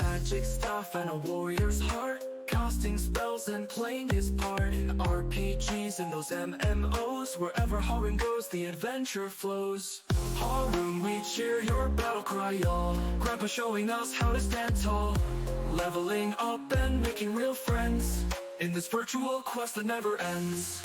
magic staff and a warrior's heart, casting spells and playing his part in RPGs and those MMOs. Wherever Harun goes, the adventure flows. Harun, we cheer your battle cry, y'all. Grandpa showing us how to stand tall, leveling up and making real friends in this virtual quest that never ends.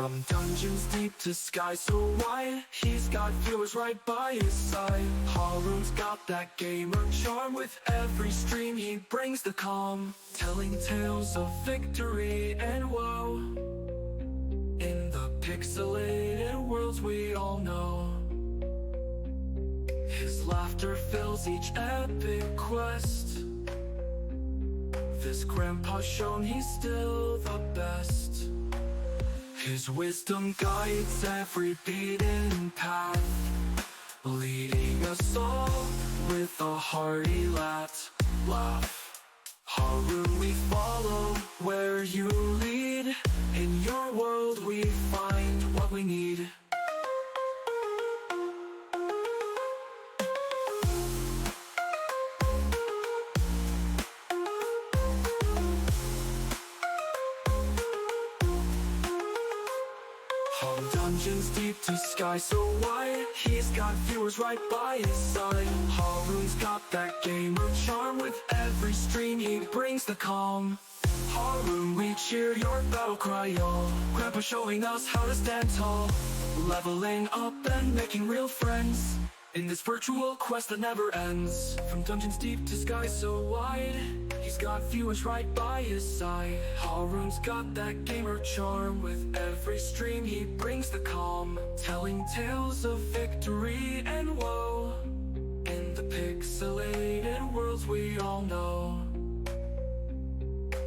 From dungeons deep to skies so wide, he's got viewers right by his side. Harun's got that gamer charm. With every stream he brings the calm, telling tales of victory and woe in the pixelated worlds we all know. His laughter fills each epic quest. This grandpa's shown he's still the best. His wisdom guides every beaten path, leading us all with a hearty laugh. Harun, we follow where you lead. In your world we find what we need. From dungeons deep to sky so wide, he's got viewers right by his side. Harun's got that gamer charm. With every stream he brings the calm. Harun, we cheer your battle cry, y'all. Grandpa showing us how to stand tall, leveling up and making real friends in this virtual quest that never ends. From dungeons deep to skies so wide, he's got viewers right by his side. Harun's got that gamer charm. With every stream he brings the calm, telling tales of victory and woe in the pixelated worlds we all know.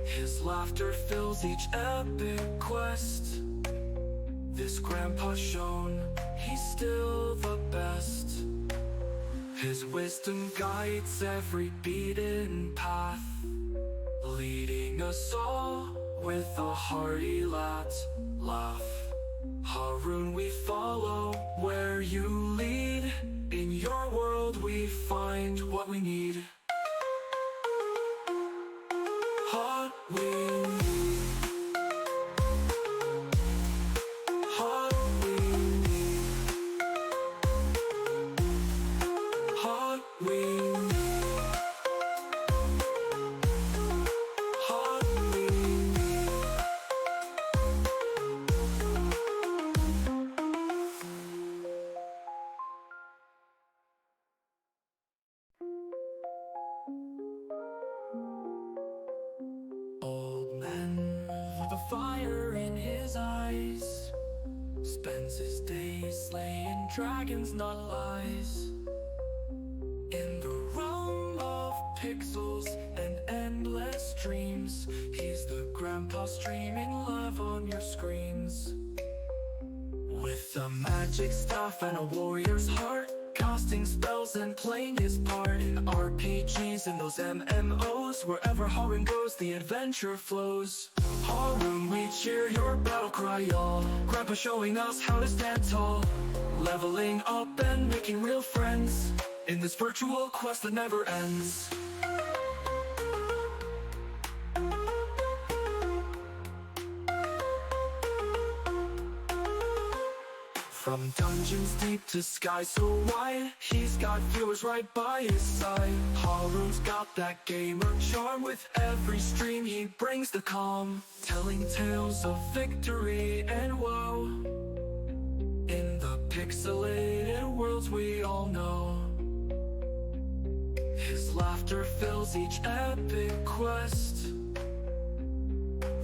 His laughter fills each epic quest. This grandpa's shown he's still the best. His wisdom guides every beaten path, leading us all with a hearty laugh. Harun, we follow where you lead. In your world we find what we need. What we need. What we need. What we need. What we need. Old man with a fire in his eyes spends his days slaying dragons, not lies. In the realm of pixels and endless dreams, he's the grandpa streaming live on your screens. With a magic staff and a warrior's heart, casting spells and playing his part in RPGs and those MMOs. Wherever Harun goes, the adventure flows. Harun, we cheer your battle cry, y'all. Grandpa showing us how to stand tall, leveling up and making real friends in this virtual quest that never ends. From dungeons deep to skies so wide, he's got viewers right by his side. Harun's got that gamer charm. With every stream he brings the calm, telling tales of victory and woe in the pixelated worlds we all know. His laughter fills each epic quest.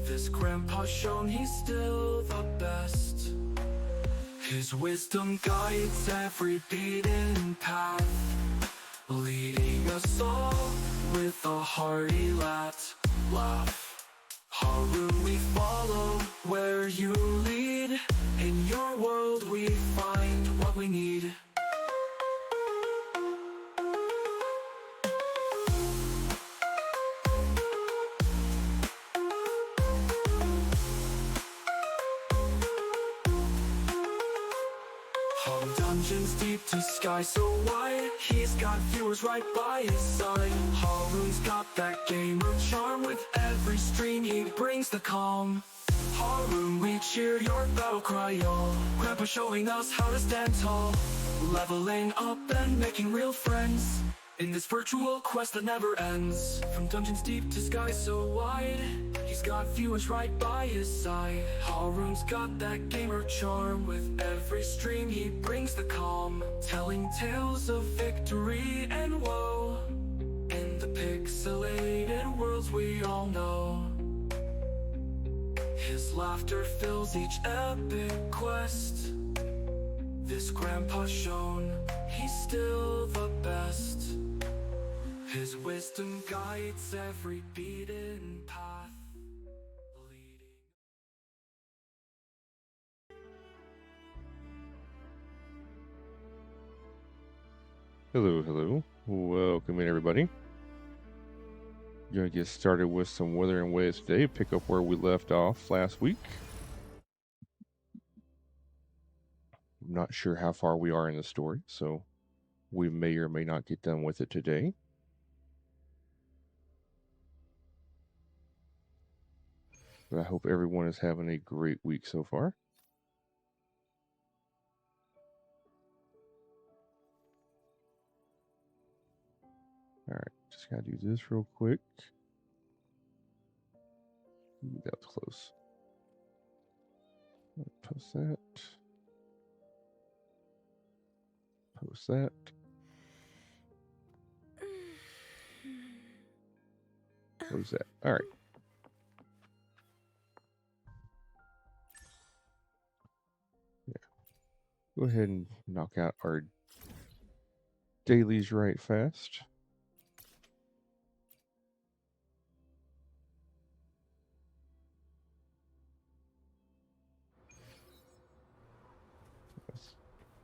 This grandpa's shown he's still the best. His wisdom guides every beaten path, leading us all with a hearty laugh. Harun, we follow where you lead. In your world we find what we need. Home dungeons deep to sky so wide. He's got viewers right by his side. Haroon's got that gamer charm. With every stream he brings the calm. Haroon, we cheer your battle cry, y'all. Grandpa showing us how to stand tall. Leveling up and making real friends in this virtual quest that never ends. From dungeons deep to skies so wide, he's got viewers right by his side. Haroon's got that gamer charm. With every stream he brings the calm. Telling tales of victory and woe in the pixelated worlds we all know. His laughter fills each epic quest. This grandpa's shown he's still the best. His wisdom guides every beaten path leading. Hello. Welcome in, everybody. Gonna get started with some Wuthering Waves today. Pick up where we left off last week. I'm not sure how far we are in the story, so we may or may not get done with it today. But I hope everyone is having a great week so far. Alright, just gotta do this real quick. Ooh, that was close. Post that. Post that. Close that. Alright. Yeah. Go ahead and knock out our dailies right fast. That's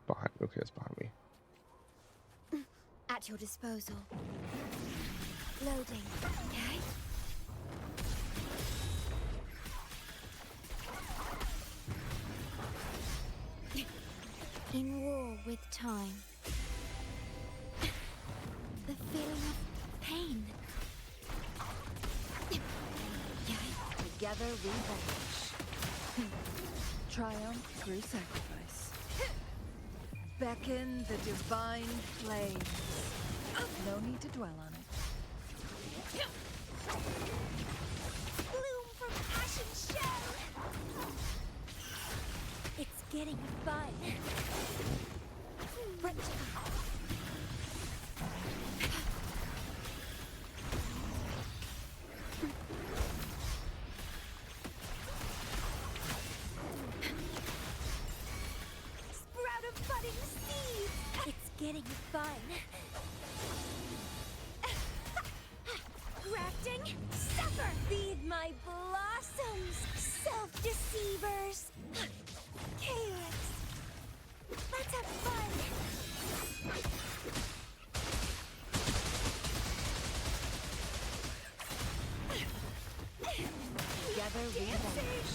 behind. Okay, that's behind me. At your disposal. Loading. Okay. In war with time. The feeling of pain. Together we vanish. Triumph through sacrifice. Beckon the divine flames. No need to dwell on it. Bloom from ashen shell. It's getting fun. Sprout of budding seeds. It's getting fun. Grafting, suffer. Feed my blossoms, self-deceivers. Calyx. Let's have fun. Together we vanish.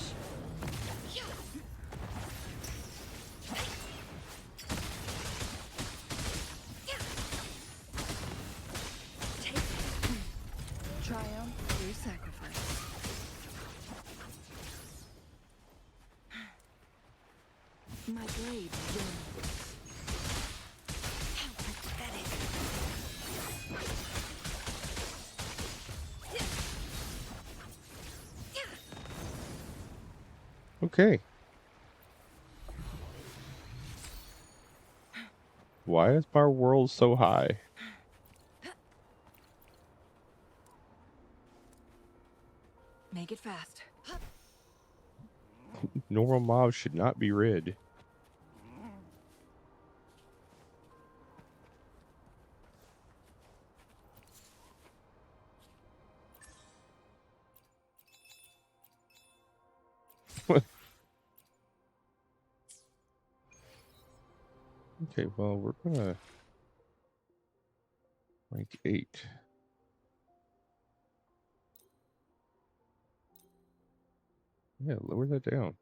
Take it. Triumph through sacrifice. My blade yearns. How pathetic. Okay. Why is my world so high? Make it fast. Normal mobs should not be red. Okay, well, we're gonna rank 8. Yeah, lower that down.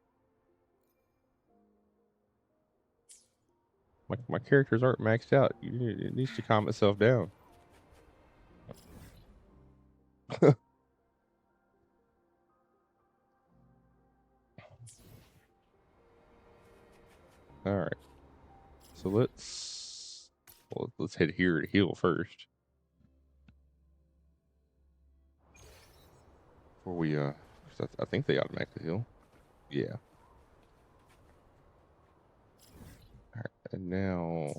My characters aren't maxed out. It needs to calm itself down. All right. So let's head here to heal first. Before we 'cause I think they automatically heal. Yeah. All right. And now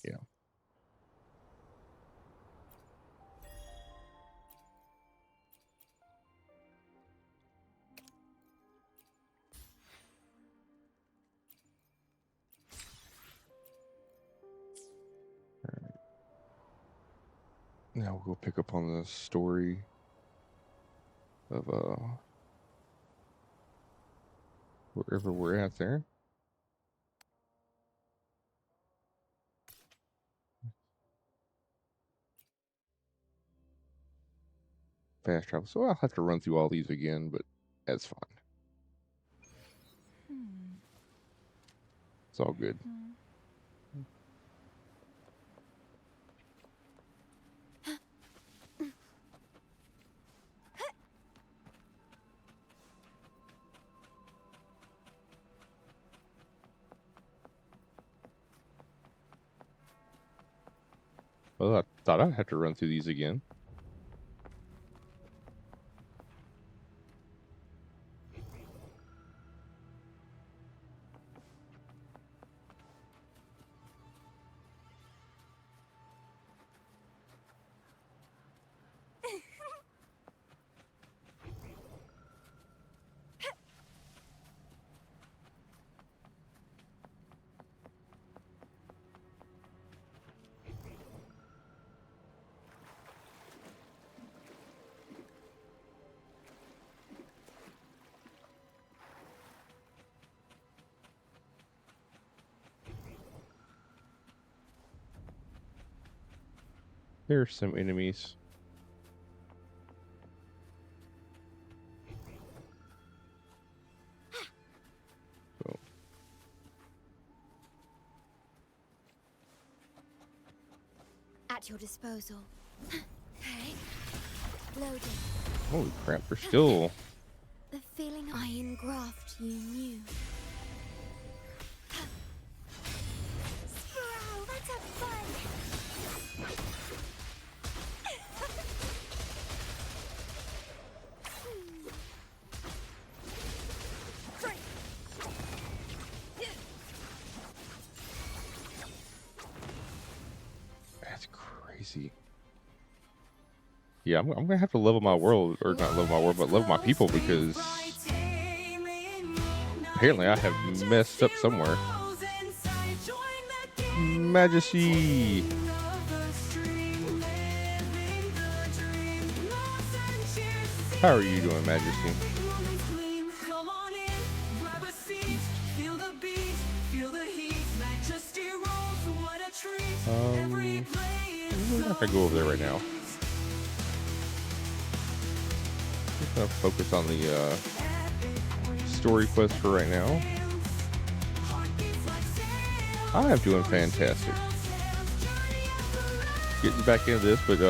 yeah. Now we'll go pick up on the story of wherever we're at there. Fast travel. So I'll have to run through all these again, but that's fine. It's all good. Well, I thought I'd have to run through these again. There's some enemies. So, At your disposal. Okay. Loading. holy crap, they're still. The feeling I engraft you knew. Sprout, let's have fun. That's crazy. Yeah, I'm gonna have to level my world, or not level my world, but level my people, because apparently I have messed up somewhere. Majesty. How are you doing, Majesty? We're not gonna go over there right now. Just gonna focus on the story quest for right now. I am doing fantastic. Getting back into this, but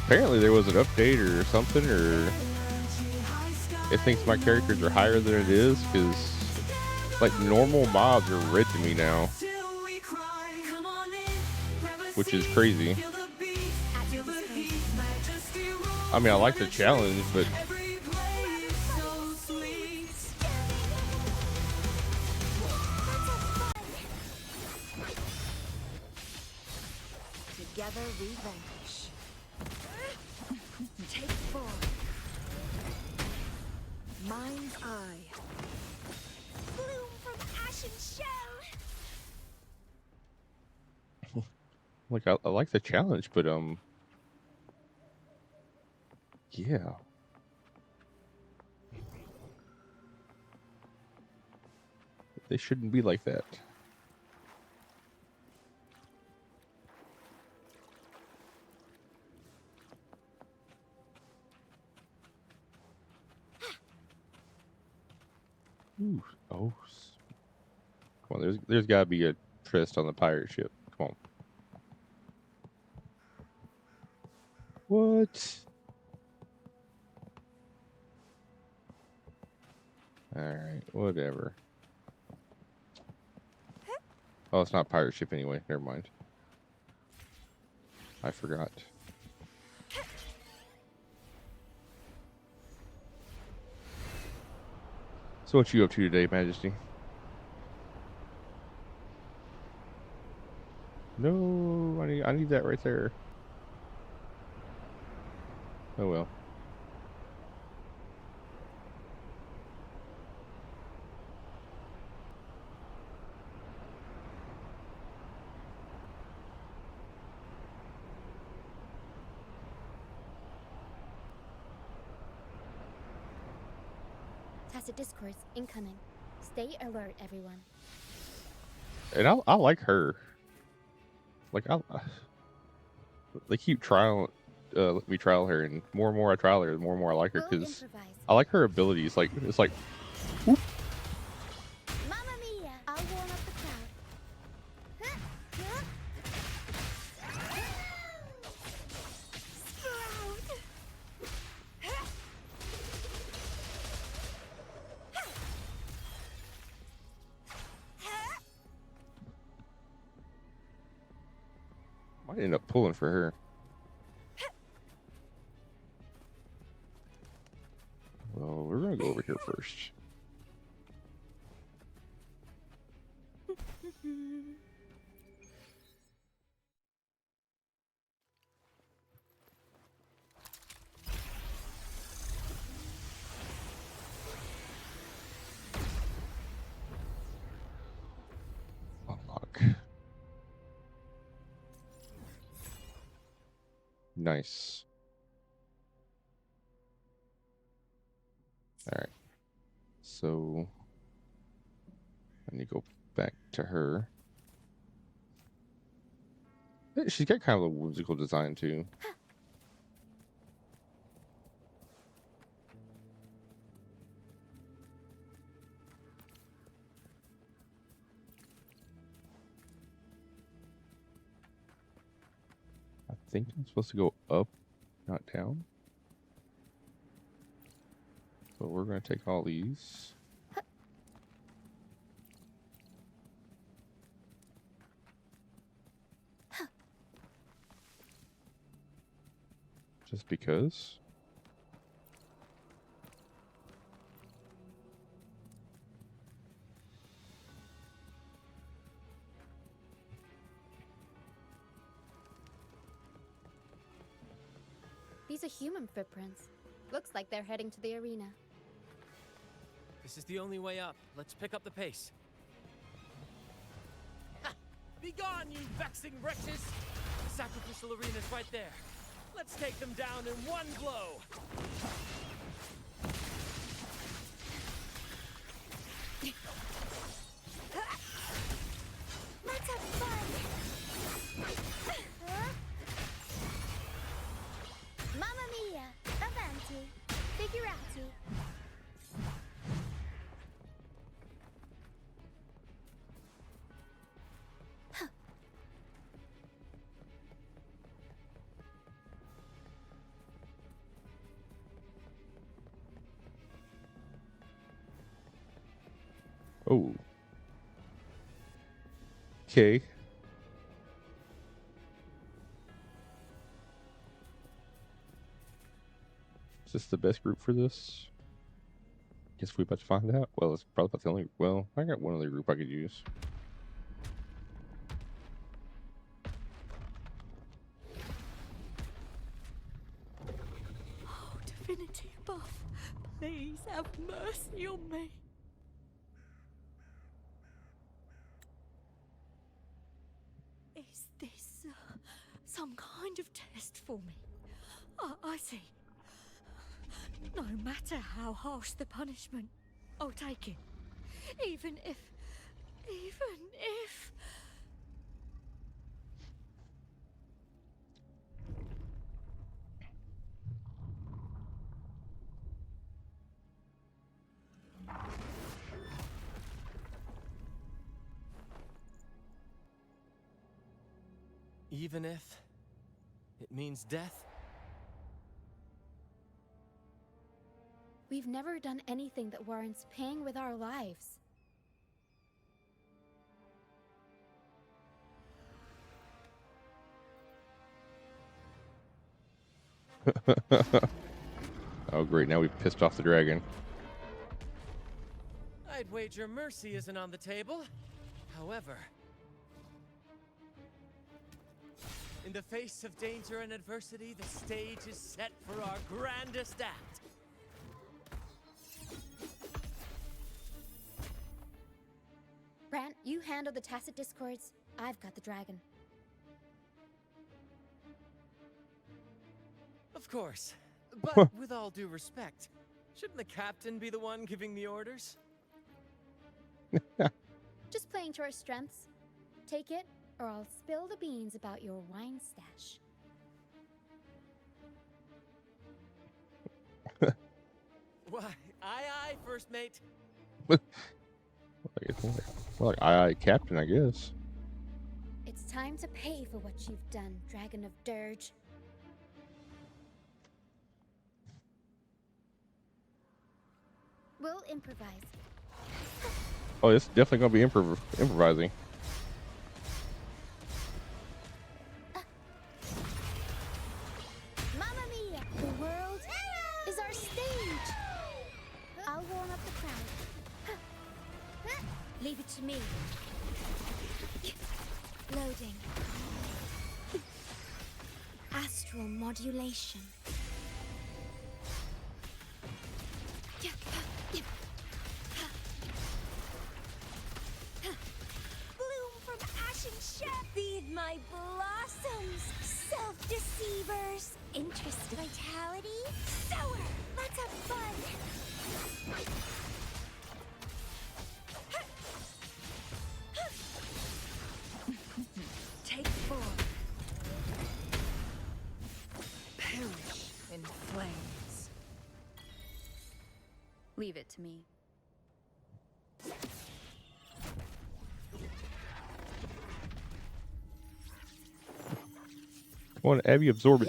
apparently there was an update or something, or it thinks my characters are higher than it is, because like normal mobs are red to me now, which is crazy. I mean, I like the challenge, but Together we vanquish. Take 4. Mind's eye. Bloom from ash and shell. like I like the challenge, but yeah. They shouldn't be like that. Ooh. Oh. Come on, there's got to be a tryst on the pirate ship. Come on. What? Alright, whatever. Oh, it's not pirate ship anyway. Never mind. I forgot. So what you up to today, Majesty? No, I need that right there. Oh well. Tacit discourse incoming. Stay alert, everyone. And I like her. Like they keep let me trial her, and more I trial her, the more I like her We'll because improvise. I like her abilities. Like it's like, whoop. Mamma mia! I'll warm up the crowd. Sprout! Might end up pulling for her. Well, we're gonna go over here first. Unlock. Nice. All right. So I need to go back to her. She's got kind of a whimsical design too. I think I'm supposed to go up, not down. So we're going to take all these. Just because. These are human footprints. Looks like they're heading to the arena. This is the only way up. Let's pick up the pace. Ha! Be gone, you vexing wretches! The sacrificial arena's right there. Let's take them down in one blow! Let's have fun! Mamma mia! Avanti! Figurati! Oh. Okay. Is this the best group for this? Guess we're about to find out. Well, it's probably about the only. Well, I got one other group I could use. Oh, divinity above, please have mercy on me. Is this some kind of test for me? I see. No matter how harsh the punishment, I'll take it. Even if... Even if it means death? We've never done anything that warrants paying with our lives. Oh, great. Now we've pissed off the dragon. I'd wager mercy isn't on the table. However, in the face of danger and adversity, the stage is set for our grandest act. Brant, you handle the tacit discords. I've got the dragon. Of course. But with all due respect, shouldn't the captain be the one giving the orders? Just playing to our strengths. Take it, or I'll spill the beans about your wine stash. Why, aye, first mate. Well, aye, Captain, I guess. It's time to pay for what you've done, Dragon of Dirge. We'll improvise. Oh, it's definitely gonna be improvising. Mamma mia! The world is our stage! I'll warm up the crowd. Leave it to me. Loading. Astral modulation. Bloom from ashen shaft. Feed my blossoms, self-deceivers. Interest, vitality, sour. Let's have fun. Take form. Perish in flames. Leave it to me. Come on, Abby, absorb it.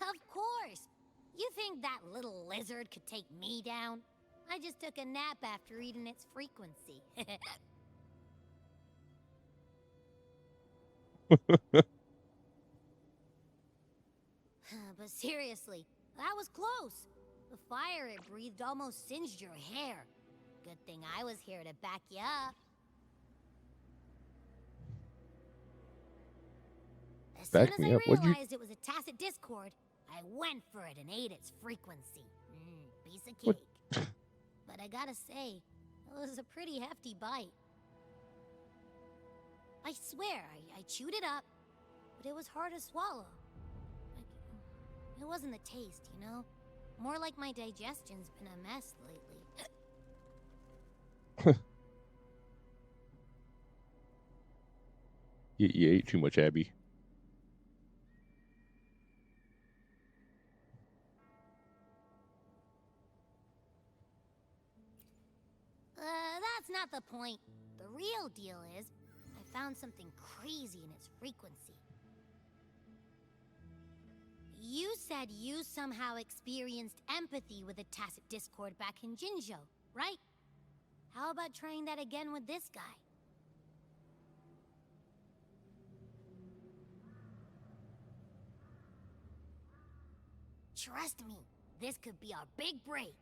Of course! You think that little lizard could take me down? I just took a nap after eating its frequency. But seriously, that was close. The fire it breathed almost singed your hair. Good thing I was here to back you up. As soon Back as me I up. What'd you- realized it was a tacit discord, I went for it and ate its frequency. Piece of What? cake. But I gotta say, it was a pretty hefty bite. I swear, I chewed it up, but it was hard to swallow. Like, it wasn't the taste, you know? More like my digestion's been a mess lately. You ate too much, Abby. That's not the point. The real deal is, I found something crazy in its frequency. You said you somehow experienced empathy with the tacit discord back in Jinzhou, right? How about trying that again with this guy? Trust me, this could be our big break.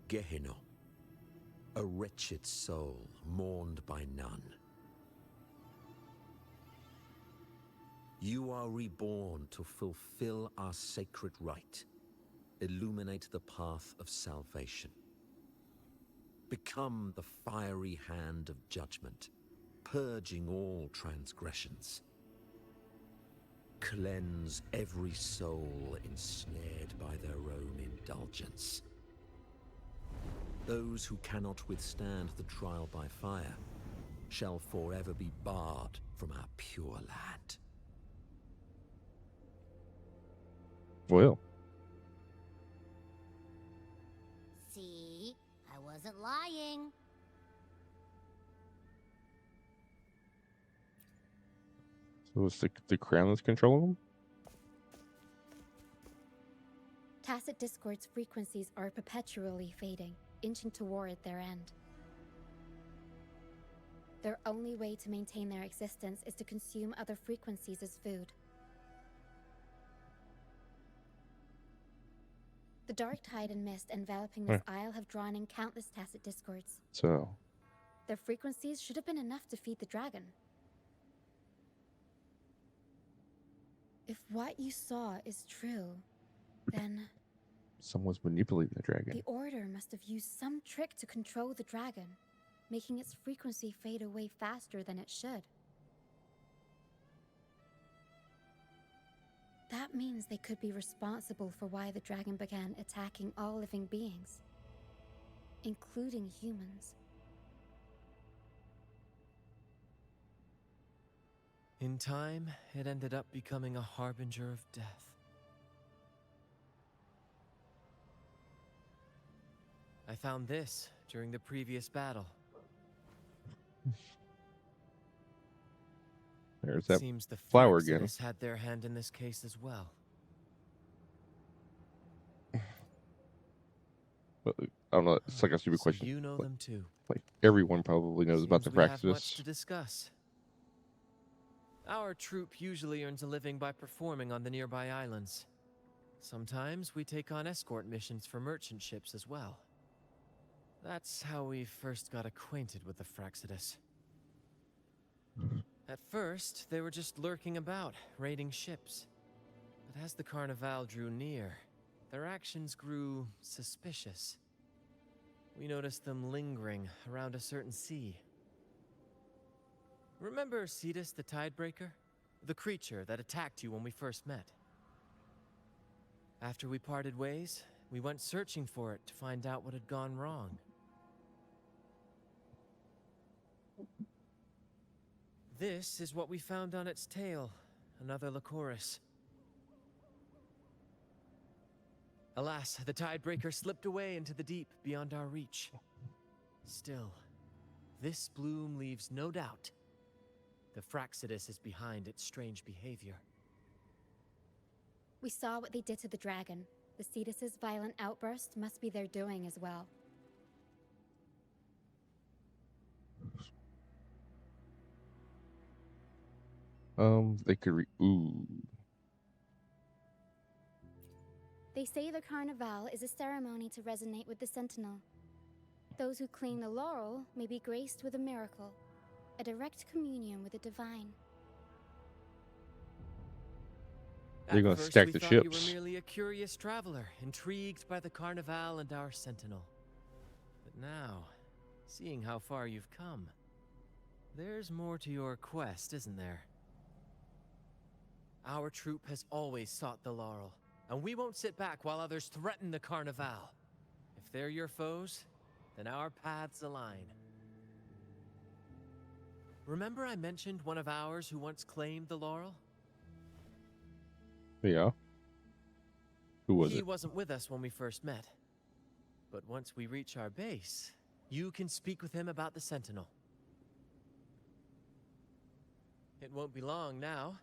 Gehenna, a wretched soul mourned by none. You are reborn to fulfill our sacred rite, illuminate the path of salvation. Become the fiery hand of judgment, purging all transgressions. Cleanse every soul ensnared by their own indulgence. Those who cannot withstand the trial by fire shall forever be barred from our pure land. Well, See? I wasn't lying. so it's the crown that's controlling them? Tacit Discord's frequencies are perpetually fading, inching toward their end. Their only way to maintain their existence is to consume other frequencies as food. The dark tide and mist enveloping this isle have drawn in countless Tacit Discords. So, Their frequencies should have been enough to feed the dragon. If what you saw is true, then someone's manipulating the dragon. the Order must have used some trick to control the dragon, making its frequency fade away faster than it should. That means they could be responsible for why the dragon began attacking all living beings, including humans. In time, it ended up becoming a harbinger of death. I found this during the previous battle. There's that Seems the flower again. Fraxidus had their hand in this case as well. But I don't know. It's like a stupid So question. you know Like, them too. like everyone probably knows about the Seems we have much Fraxidus. to discuss. Our troop usually earns a living by performing on the nearby islands. Sometimes we take on escort missions for merchant ships as well. That's how we first got acquainted with the Fraxidus. At first, they were just lurking about, raiding ships. But as the Carnival drew near, their actions grew suspicious. We noticed them lingering around a certain sea. Remember Cetus the Tidebreaker? The creature that attacked you when we first met? After we parted ways, we went searching for it to find out what had gone wrong. This is what we found on its tail, another Lycoris. Alas, the Tidebreaker slipped away into the deep beyond our reach. Still, this bloom leaves no doubt. The Fraxidus is behind its strange behavior. We saw what they did to the dragon. The Cetus's violent outburst must be their doing as well. They could ooh. They say the Carnival is a ceremony to resonate with the Sentinel. Those who claim the laurel may be graced with a miracle, a direct communion with the divine. They're gonna At first, stack we the thought You ships. were merely a curious traveler, intrigued by the Carnival and our Sentinel. But now, seeing how far you've come, there's more to your quest, isn't there? Our troop has always sought the laurel, and we won't sit back while others threaten the Carnival. If they're your foes, then our paths align. Remember I mentioned one of ours who once claimed the laurel? Yeah. Who was He it? wasn't with us when we first met. But once we reach our base, you can speak with him about the Sentinel. It won't be long now.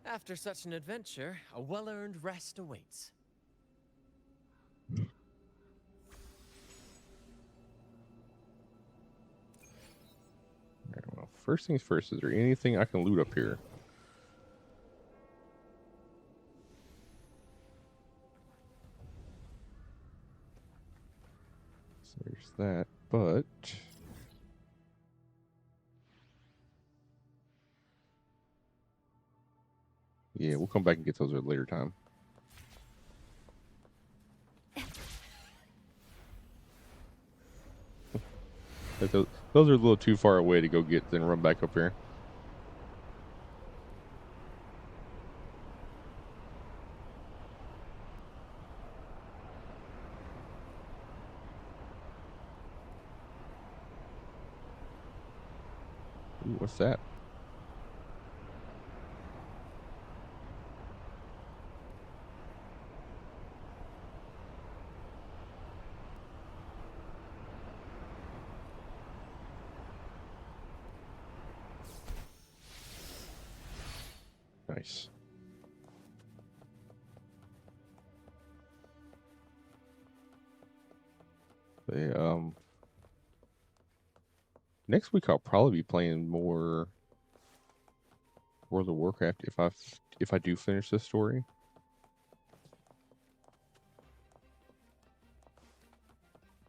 After such an adventure, a well-earned rest awaits. Alright, well, first things first, is there anything I can loot up here? So there's that, but yeah, we'll come back and get those at a later time. Those are a little too far away to go get, then run back up here. Ooh, what's that? Nice. They, next week I'll probably be playing more World of Warcraft if I do finish this story.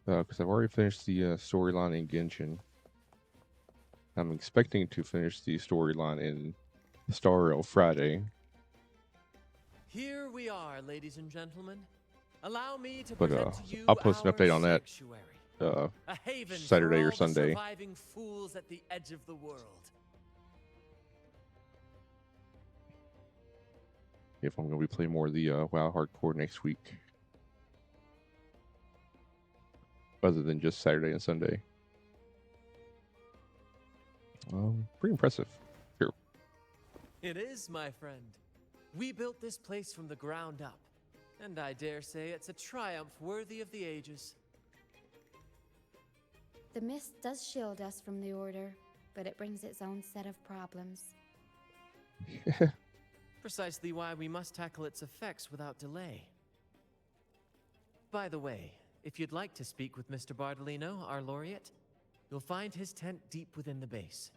Because I've already finished the storyline in Genshin. I'm expecting to finish the storyline in Star Rail Friday. Here we are, ladies and gentlemen. Allow me to But present to you I'll post an our update on that sanctuary, uh, a haven Saturday for or all Sunday. the surviving fools at the edge of the world. If I'm going to be playing more of the WoW Hardcore next week. Other than just Saturday and Sunday. Pretty impressive. Here. It is, my friend. We built this place from the ground up, and I dare say it's a triumph worthy of the ages. The mist does shield us from the Order, but it brings its own set of problems. Precisely why we must tackle its effects without delay. By the way, if you'd like to speak with Mr. Bardolino, our laureate, you'll find his tent deep within the base.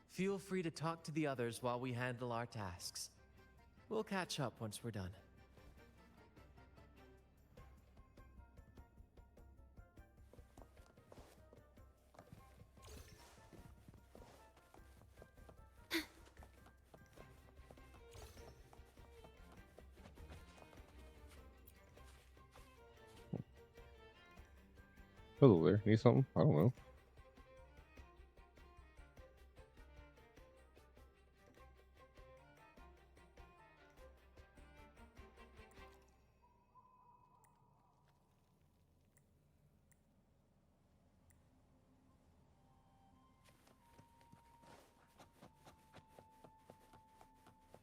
Feel free to talk to the others while we handle our tasks. We'll catch up once we're done. Hello there. Need something? I don't know.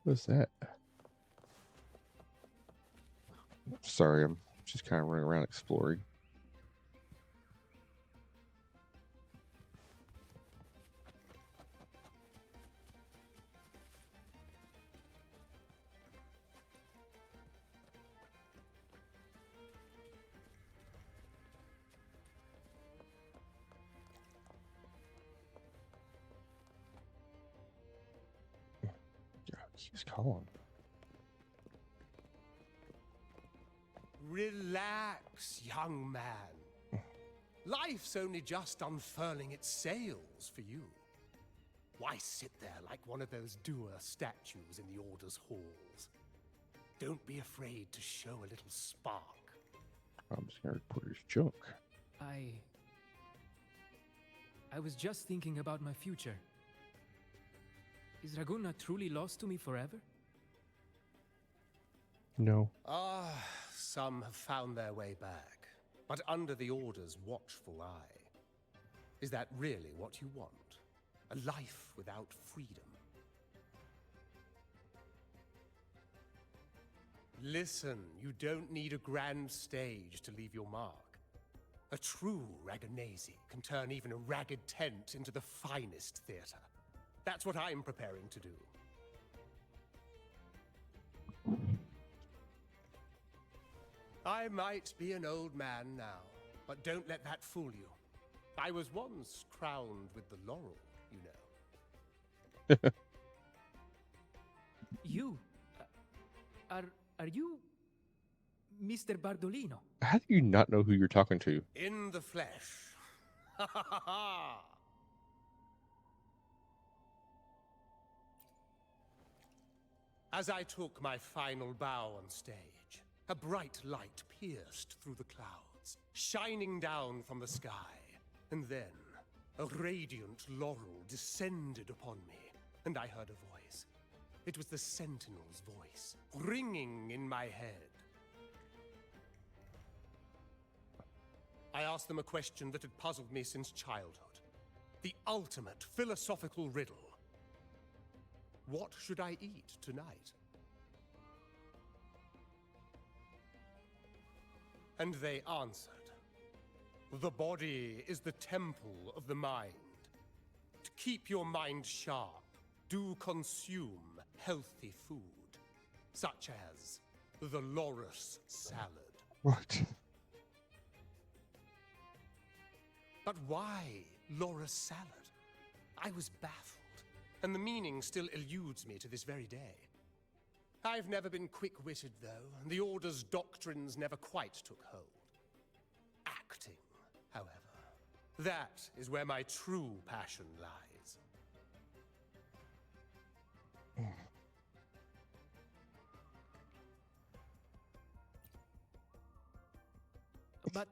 What's that? Sorry, I'm just kind of running around exploring. He's calling. Relax, young man. Life's only just unfurling its sails for you. Why sit there like one of those dour statues in the Order's halls? Don't be afraid to show a little spark. I'm just gonna report his junk. I was just thinking about my future. Is Raguna truly lost to me forever? No. Some have found their way back, but under the Order's watchful eye. Is that really what you want? A life without freedom? Listen, you don't need a grand stage to leave your mark. A true Ragonese can turn even a ragged tent into the finest theater. That's what I'm preparing to do. I might be an old man now, but don't let that fool you. I was once crowned with the laurel, you know. You? Are you Mr. Bardolino? How do you not know who you're talking to? In the flesh. Ha ha ha ha! As I took my final bow on stage, a bright light pierced through the clouds, shining down from the sky. And then, a radiant laurel descended upon me, and I heard a voice. It was the Sentinel's voice, ringing in my head. I asked them a question that had puzzled me since childhood. The ultimate philosophical riddle. What should I eat tonight? And they answered. The body is the temple of the mind. To keep your mind sharp, do consume healthy food, such as the Loris salad. What? But why Loris salad? I was baffled, and the meaning still eludes me to this very day. I've never been quick-witted, though, and the Order's doctrines never quite took hold. Acting, however, that is where my true passion lies. But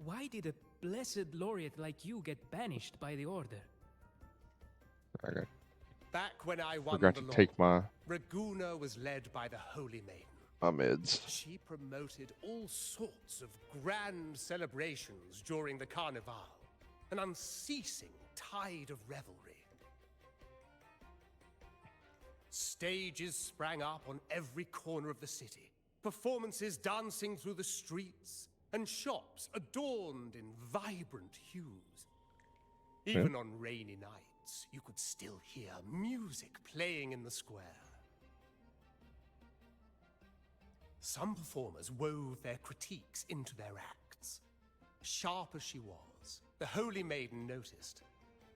why did a blessed laureate like you get banished by the Order? Okay. Back when I won Forgot the to law, take my Raguna was led by the Holy Maiden. meds. She promoted all sorts of grand celebrations during the Carnival, an unceasing tide of revelry. Stages sprang up on every corner of the city, performances dancing through the streets, and shops adorned in vibrant hues. Even on rainy nights, you could still hear music playing in the square. Some performers wove their critiques into their acts. Sharp as she was, the Holy Maiden noticed.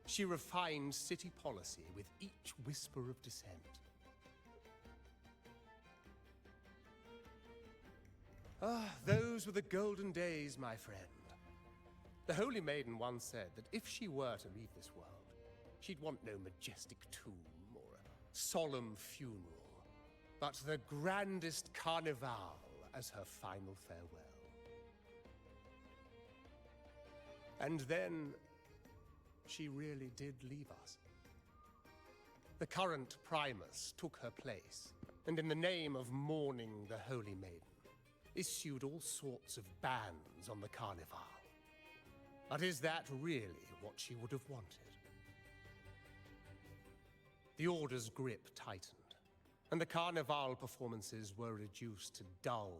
She refined city policy with each whisper of dissent. Ah, those were the golden days, my friend. The Holy Maiden once said that if she were to leave this world, she'd want no majestic tomb or a solemn funeral, but the grandest carnival as her final farewell. And then, she really did leave us. The current Primus took her place, and in the name of mourning the Holy Maiden, issued all sorts of bans on the carnival. But is that really what she would have wanted? The Order's grip tightened, and the carnival performances were reduced to dull,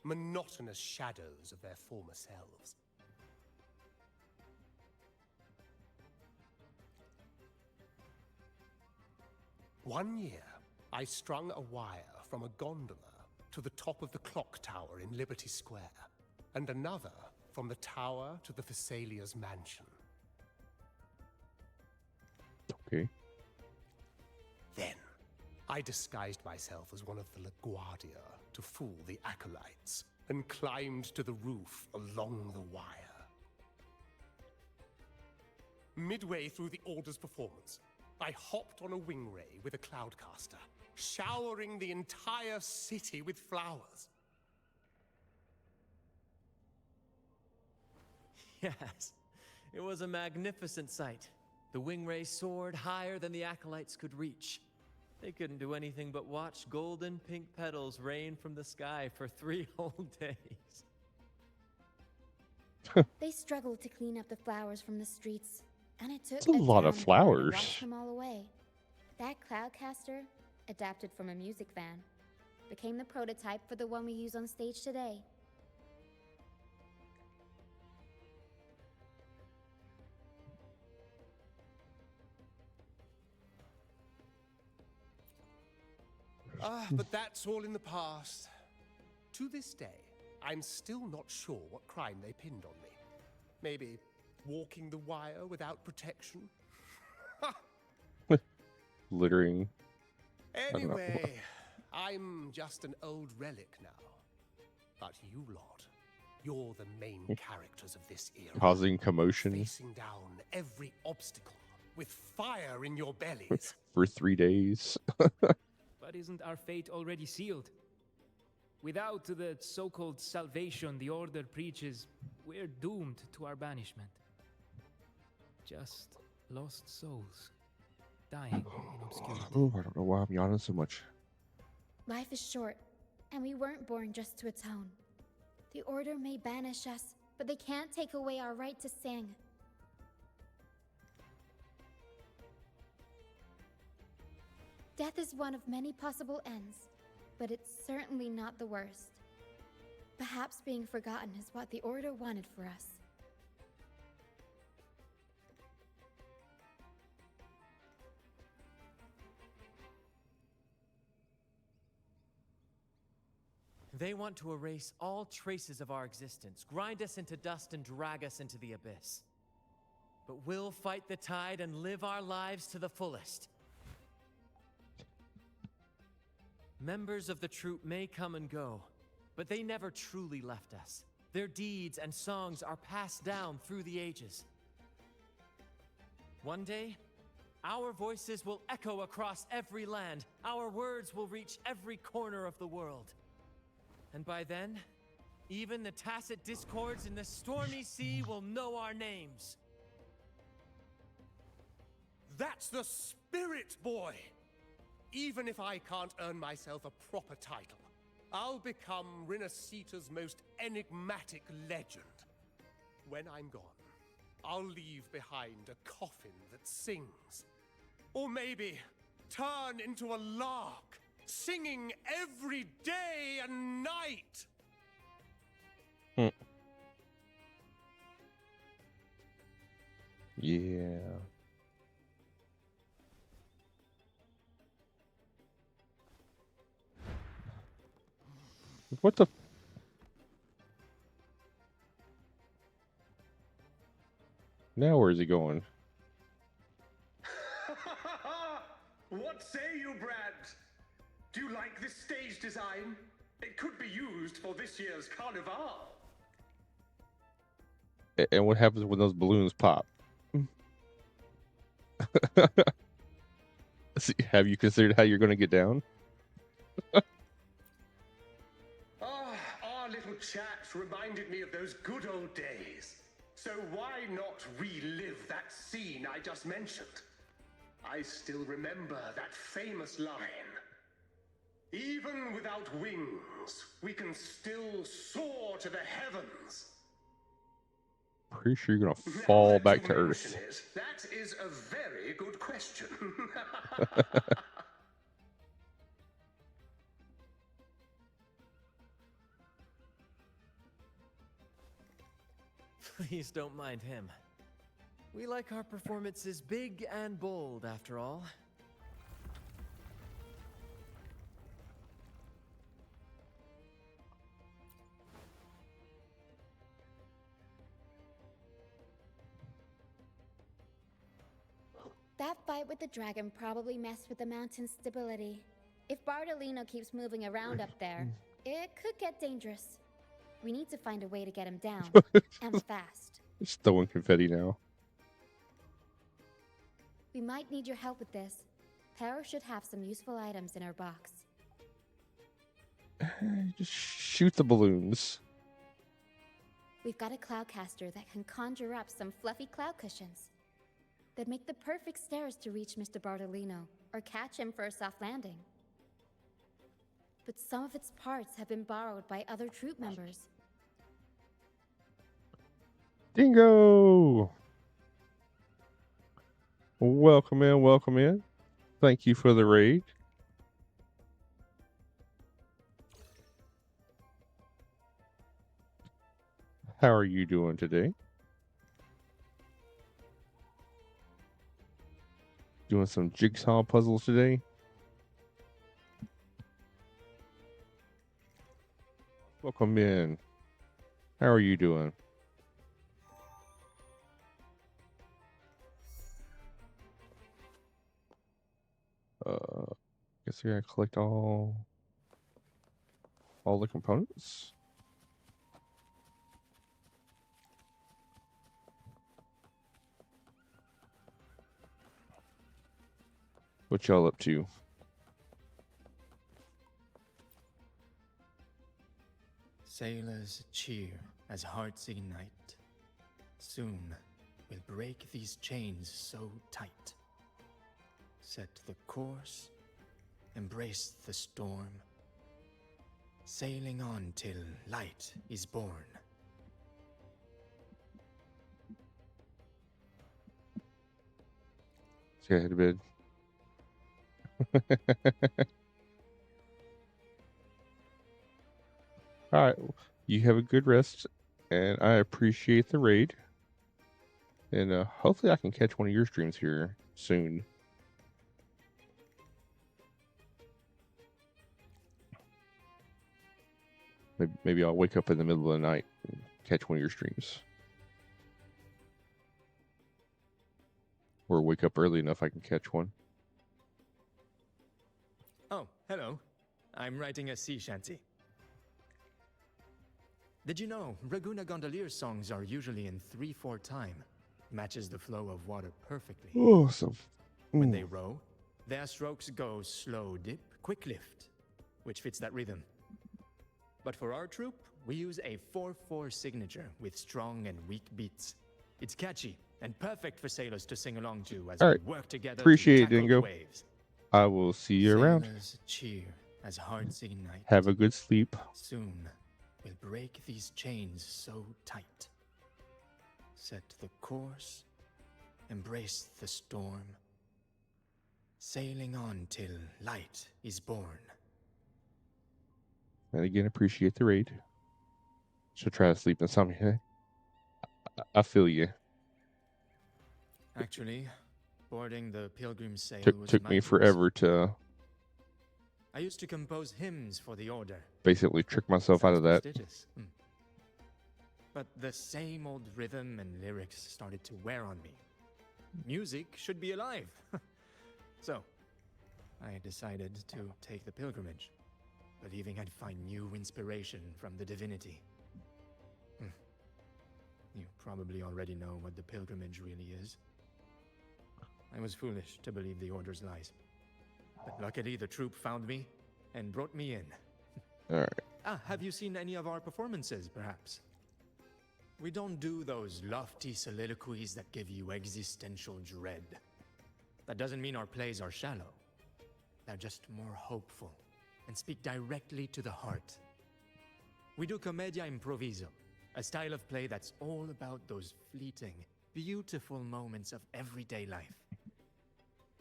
monotonous shadows of their former selves. One year, I strung a wire from a gondola to the top of the clock tower in Liberty Square, and another from the tower to the Thessalia's mansion. Okay. Then, I disguised myself as one of the LaGuardia to fool the acolytes, and climbed to the roof along the wire. Midway through the Order's performance, I hopped on a wing ray with a cloudcaster, showering the entire city with flowers. Yes, it was a magnificent sight. The wing ray soared higher than the acolytes could reach. They couldn't do anything but watch golden pink petals rain from the sky for 3 whole days. They struggled to clean up the flowers from the streets, and it took That's a lot of downpour to flowers. wash them all away. That cloudcaster, adapted from a music van, became the prototype for the one we use on stage today. But that's all in the past. To this day, I'm still not sure what crime they pinned on me. Maybe walking the wire without protection? Littering. don't know. Anyway, I'm just an old relic now. But you lot, you're the main characters of this era. Causing commotion Facing down every obstacle with fire in your bellies. for 3 days. But isn't our fate already sealed? Without the so-called salvation the Order preaches, we're doomed to our banishment. Just lost souls, dying in obscurity. Oh, I don't know why I'm yawning so much. Life is short, and we weren't born just to atone. The Order may banish us, but they can't take away our right to sing. Death is one of many possible ends, but it's certainly not the worst. Perhaps being forgotten is what the Order wanted for us. They want to erase all traces of our existence, grind us into dust and drag us into the abyss. But we'll fight the tide and live our lives to the fullest. Members of the troop may come and go, but they never truly left us. Their deeds and songs are passed down through the ages. One day, our voices will echo across every land. Our words will reach every corner of the world. And by then, even the tacit discords in the stormy sea will know our names. That's the spirit, boy! Even if I can't earn myself a proper title, I'll become Rinasita's most enigmatic legend. When I'm gone, I'll leave behind a coffin that sings. Or maybe turn into a lark, singing every day and night. Yeah. What the? Now where's he going? What say you, Brad? Do you like this stage design? It could be used for this year's carnival. And what happens when those balloons pop? Have you considered how you're going to get down? Our little chat reminded me of those good old days. So why not relive that scene I just mentioned? I still remember that famous line. Even without wings, we can still soar to the heavens. Pretty sure you're going to Now fall that back you to mention Earth. it, that is a very good question. Please don't mind him. We like our performances big and bold, after all. That fight with the dragon probably messed with the mountain's stability. If Bardolino keeps moving around up there, it could get dangerous. We need to find a way to get him down, and fast. Just throwing confetti now. We might need your help with this. Tara should have some useful items in her box. Just shoot the balloons. We've got a cloudcaster that can conjure up some fluffy cloud cushions. They'd make the perfect stairs to reach Mr. Bardolino, or catch him for a soft landing. But some of its parts have been borrowed by other troop members. Dingo! Welcome in, welcome in. Thank you for the raid. How are you doing today? Doing some jigsaw puzzles today? Welcome in. How are you doing? Guess we gotta collect all the components. What y'all up to? Sailors cheer as hearts ignite. Soon, will break these chains so tight. Set the course, embrace the storm, sailing on till light is born. Let's go ahead to bed. All right, you have a good rest, and I appreciate the raid. And hopefully I can catch one of your streams here soon. Maybe I'll wake up in the middle of the night and catch one of your streams. Or wake up early enough I can catch one. Oh, hello. I'm writing a sea shanty. Did you know Raguna Gondolier's songs are usually in 3/4 time? Matches the flow of water perfectly. Oh, so... When they row, their strokes go slow dip, quick lift, which fits that rhythm. But for our troupe, we use a 4/4 signature with strong and weak beats. It's catchy and perfect for sailors to sing along to as we work together Appreciate to it, tackle Dingo. the waves. I will see you around. Sailors cheer as hearts ignite. Have a good sleep. Soon we'll break these chains so tight. Set the course, embrace the storm, sailing on till light is born. And again, appreciate the raid. Should try to sleep in some. I feel you. Actually, boarding the Pilgrim Sail Took me forever to I used to compose hymns for the order. basically trick myself out of that. But the same old rhythm and lyrics started to wear on me. Music should be alive. So, I decided to take the pilgrimage, believing I'd find new inspiration from the divinity. You probably already know what the pilgrimage really is. I was foolish to believe the order's lies. But luckily the troop found me and brought me in. Alright. Have you seen any of our performances, perhaps? We don't do those lofty soliloquies that give you existential dread. That doesn't mean our plays are shallow. They're just more hopeful and speak directly to the heart. We do commedia improviso, a style of play that's all about those fleeting, beautiful moments of everyday life.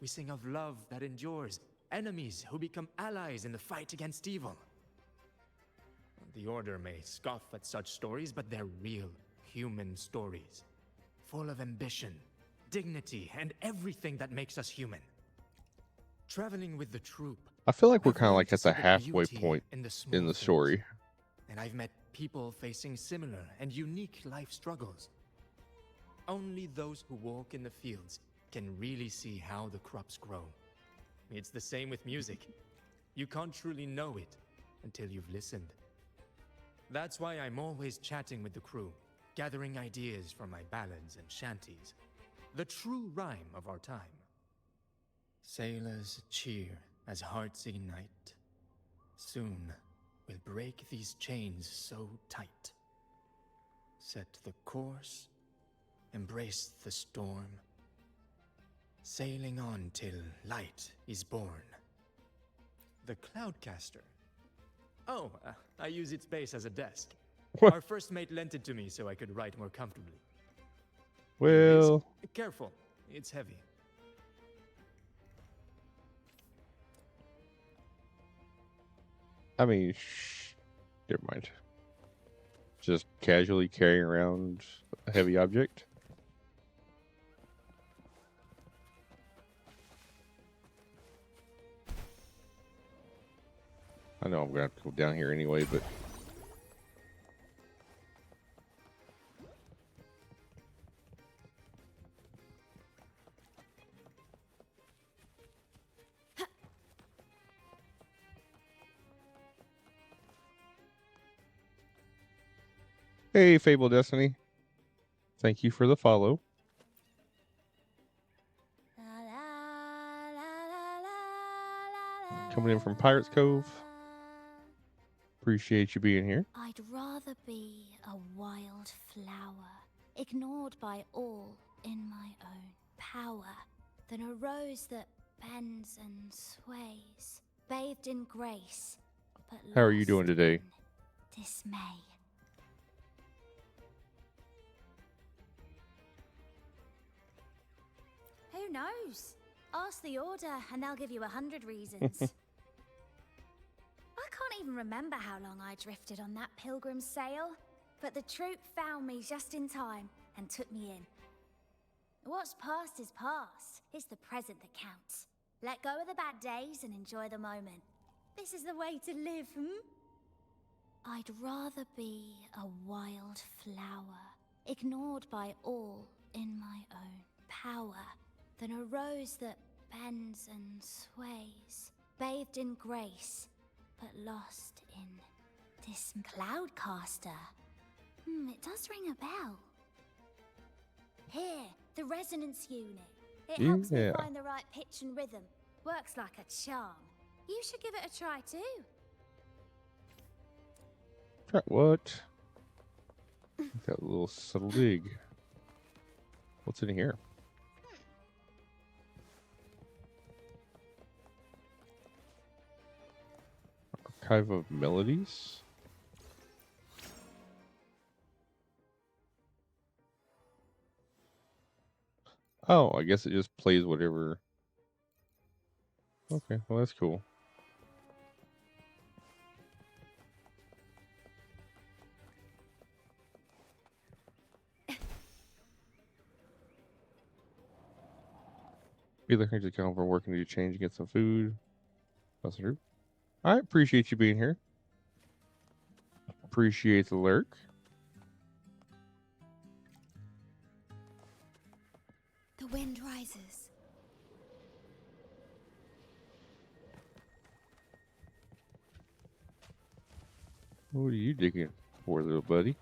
We sing of love that endures, enemies who become allies in the fight against evil. The Order may scoff at such stories, but they're real, human stories, full of ambition, dignity, and everything that makes us human. Traveling with the troop, I feel like we're I've kind of learned like to at the see the halfway beauty point in the in small the things. story. And I've met people facing similar and unique life struggles. Only those who walk in the fields can really see how the crops grow. It's the same with music. You can't truly know it until you've listened. That's why I'm always chatting with the crew, gathering ideas from my ballads and shanties. The true rhyme of our time. Sailors cheer as hearts ignite. Soon we'll break these chains so tight. Set the course, embrace the storm, sailing on till light is born. The Cloudcaster. Oh, I use its base as a desk. Our first mate lent it to me so I could write more comfortably. Well, Careful, it's heavy. I mean, never mind. Just casually carrying around a heavy object. I know I'm gonna have to go down here anyway, but hey, Fable Destiny. Thank you for the follow. Coming in from Pirates Cove. Appreciate you being here. I'd rather be a wild flower, ignored by all, in my own power than a rose that bends and sways, bathed in grace, but How are you doing lost today? in dismay. Who knows? Ask the Order and they'll give you 100 reasons. I can't even remember how long I drifted on that pilgrim's sail, but the troop found me just in time and took me in. What's past is past. It's the present that counts. Let go of the bad days and enjoy the moment. This is the way to live, I'd rather be a wild flower, ignored by all in my own power, than a rose that bends and sways, bathed in grace, but lost in this cloudcaster. It does ring a bell. Here, the resonance unit. It helps me Yeah. find the right pitch and rhythm. Works like a charm. You should give it a try too. What? That little subtle dig. What's in here? Archive of melodies? Oh, I guess it just plays whatever. Okay, well that's cool. Be looking to come from working to change and get some food. That's true. I appreciate you being here. Appreciate the lurk. The wind rises. What are you digging for, little buddy?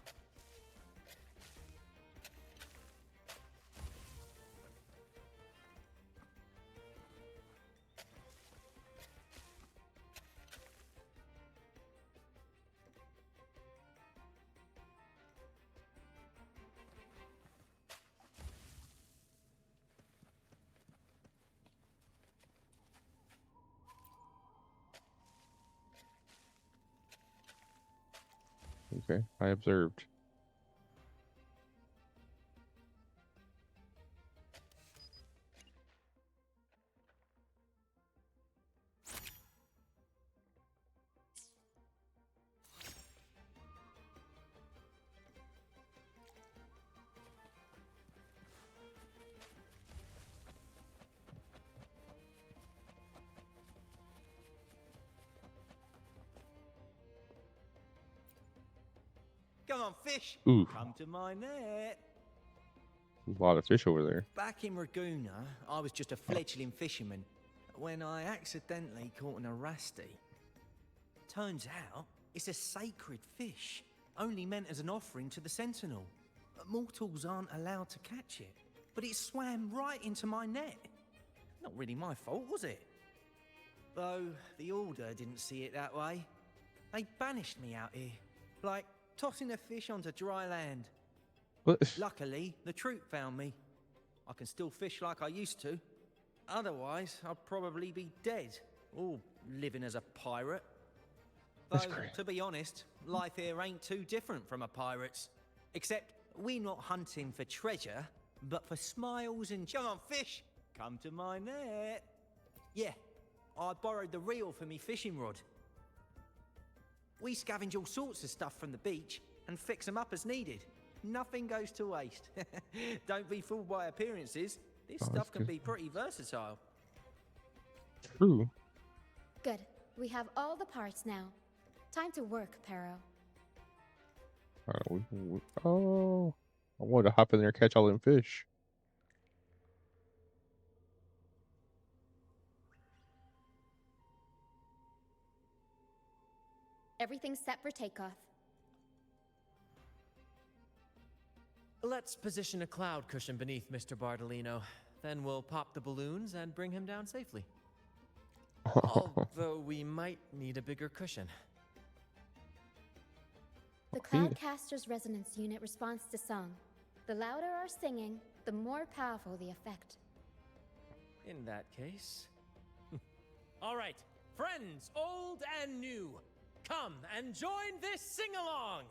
Okay, I observed. Come on, fish. Ooh. Come to my net. A lot of fish over there. Back in Raguna, I was just a fledgling fisherman when I accidentally caught an arasti. Turns out, it's a sacred fish, only meant as an offering to the Sentinel. Mortals aren't allowed to catch it, but it swam right into my net. Not really my fault, was it? Though the Order didn't see it that way. They banished me out here, like tossing a fish onto dry land. What? Luckily, the troop found me. I can still fish like I used to. Otherwise, I'd probably be dead, or living as a pirate. That's Though, great. to be honest, life here ain't too different from a pirate's. Except, we're not hunting for treasure, but for smiles and come on, fish! Come to my net. Yeah, I borrowed the reel for me fishing rod. We scavenge all sorts of stuff from the beach and fix them up as needed. Nothing goes to waste. Don't be fooled by appearances. This stuff can be pretty versatile. True. Good. We have all the parts now. Time to work, Pero. Oh, I wanted to hop in there and catch all them fish. Everything's set for takeoff. Let's position a cloud cushion beneath Mr. Bardolino. Then we'll pop the balloons and bring him down safely. Although we might need a bigger cushion. The Cloudcaster's resonance unit responds to song. The louder our singing, the more powerful the effect. In that case. All right, friends, old and new, come and join this sing-along!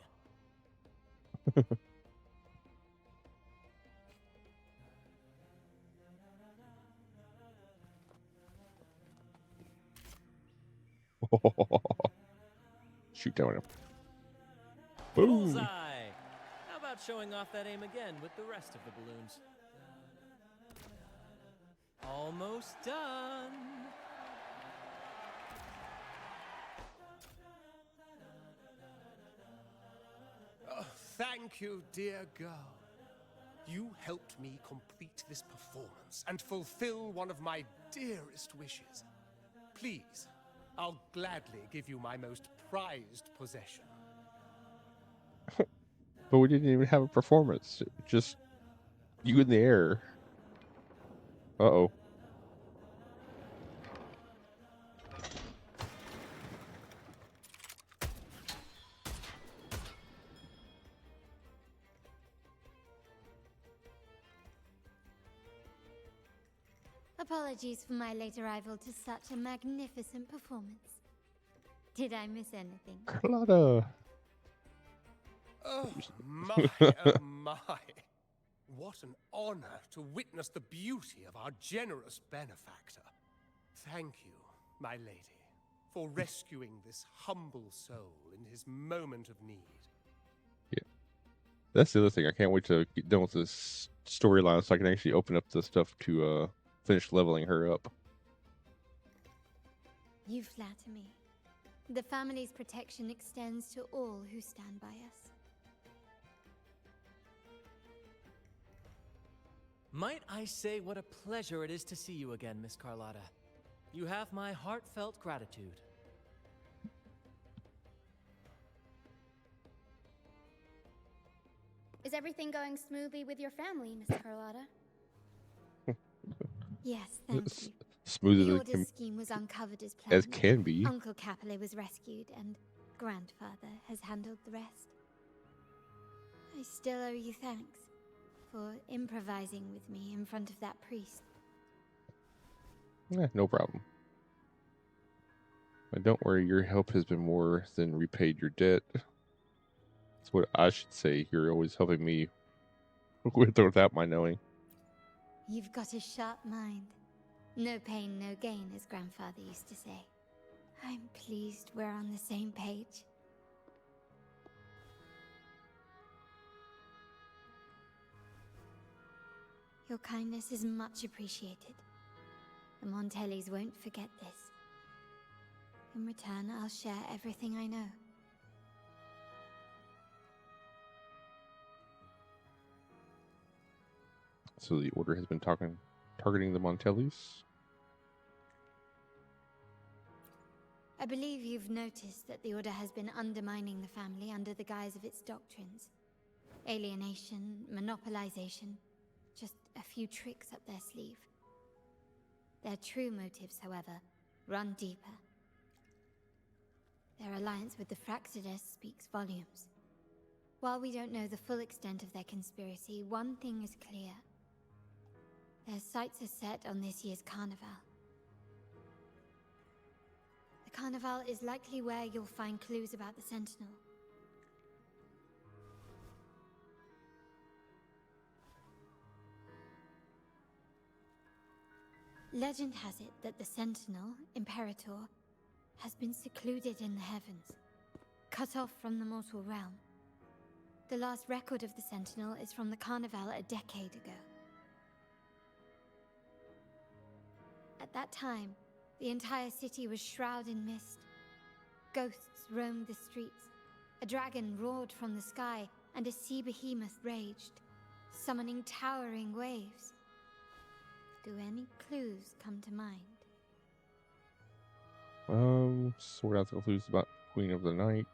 Shoot down him. Boom. Bullseye! How about showing off that aim again with the rest of the balloons? Almost done. Oh, thank you, dear girl. You helped me complete this performance and fulfill one of my dearest wishes. Please, I'll gladly give you my most prized possession. But we didn't even have a performance. Just you in the air. Uh-oh. Apologies for my late arrival to such a magnificent performance. Did I miss anything? Carlotta. Oh my, oh my. What an honor to witness the beauty of our generous benefactor. Thank you, my lady, for rescuing this humble soul in his moment of need. Yeah. That's the other thing. I can't wait to get done with this storyline so I can actually open up the stuff to finish leveling her up. You flatter me. The family's protection extends to all who stand by us. Might I say what a pleasure it is to see you again, Miss Carlotta. You have my heartfelt gratitude. Is everything going smoothly with your family, Miss Carlotta? Yes, thank you. Smooth The as, order scheme was uncovered as planned. can be. Uncle Capilet was rescued, and grandfather has handled the rest. I still owe you thanks for improvising with me in front of that priest. No problem. But don't worry, your help has been more than repaid your debt. That's what I should say. You're always helping me with or without my knowing. You've got a sharp mind. No pain, no gain, as grandfather used to say. I'm pleased we're on the same page. Your kindness is much appreciated. The Montellis won't forget this. In return, I'll share everything I know. So the Order has been targeting the Montellis? I believe you've noticed that the Order has been undermining the family under the guise of its doctrines. Alienation, monopolization, just a few tricks up their sleeve. Their true motives, however, run deeper. Their alliance with the Fraxidus speaks volumes. While we don't know the full extent of their conspiracy, one thing is clear. Their sights are set on this year's carnival. The carnival is likely where you'll find clues about the Sentinel. Legend has it that the Sentinel, Imperator, has been secluded in the heavens, cut off from the mortal realm. The last record of the Sentinel is from the Carnival a decade ago. At that time, the entire city was shrouded in mist. Ghosts roamed the streets, a dragon roared from the sky, and a sea behemoth raged, summoning towering waves. Do any clues come to mind? Sort out the clues about Queen of the Night.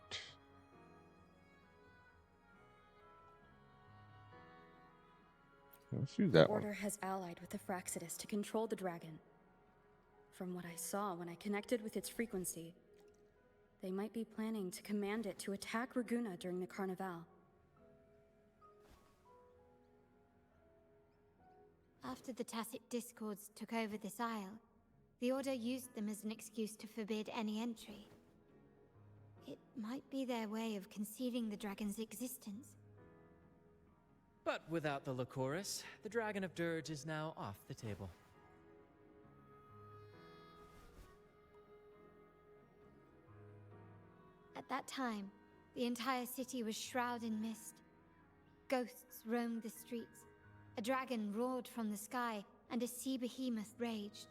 Let's do that The one. Order has allied with the Fraxidus to control the dragon. From what I saw when I connected with its frequency, they might be planning to command it to attack Raguna during the Carnival. After the Tacit Discords took over this isle, the Order used them as an excuse to forbid any entry. It might be their way of concealing the dragon's existence. But without the Lycoris, the Dragon of Dirge is now off the table. At that time, the entire city was shrouded in mist. Ghosts roamed the streets. A dragon roared from the sky, and a sea behemoth raged,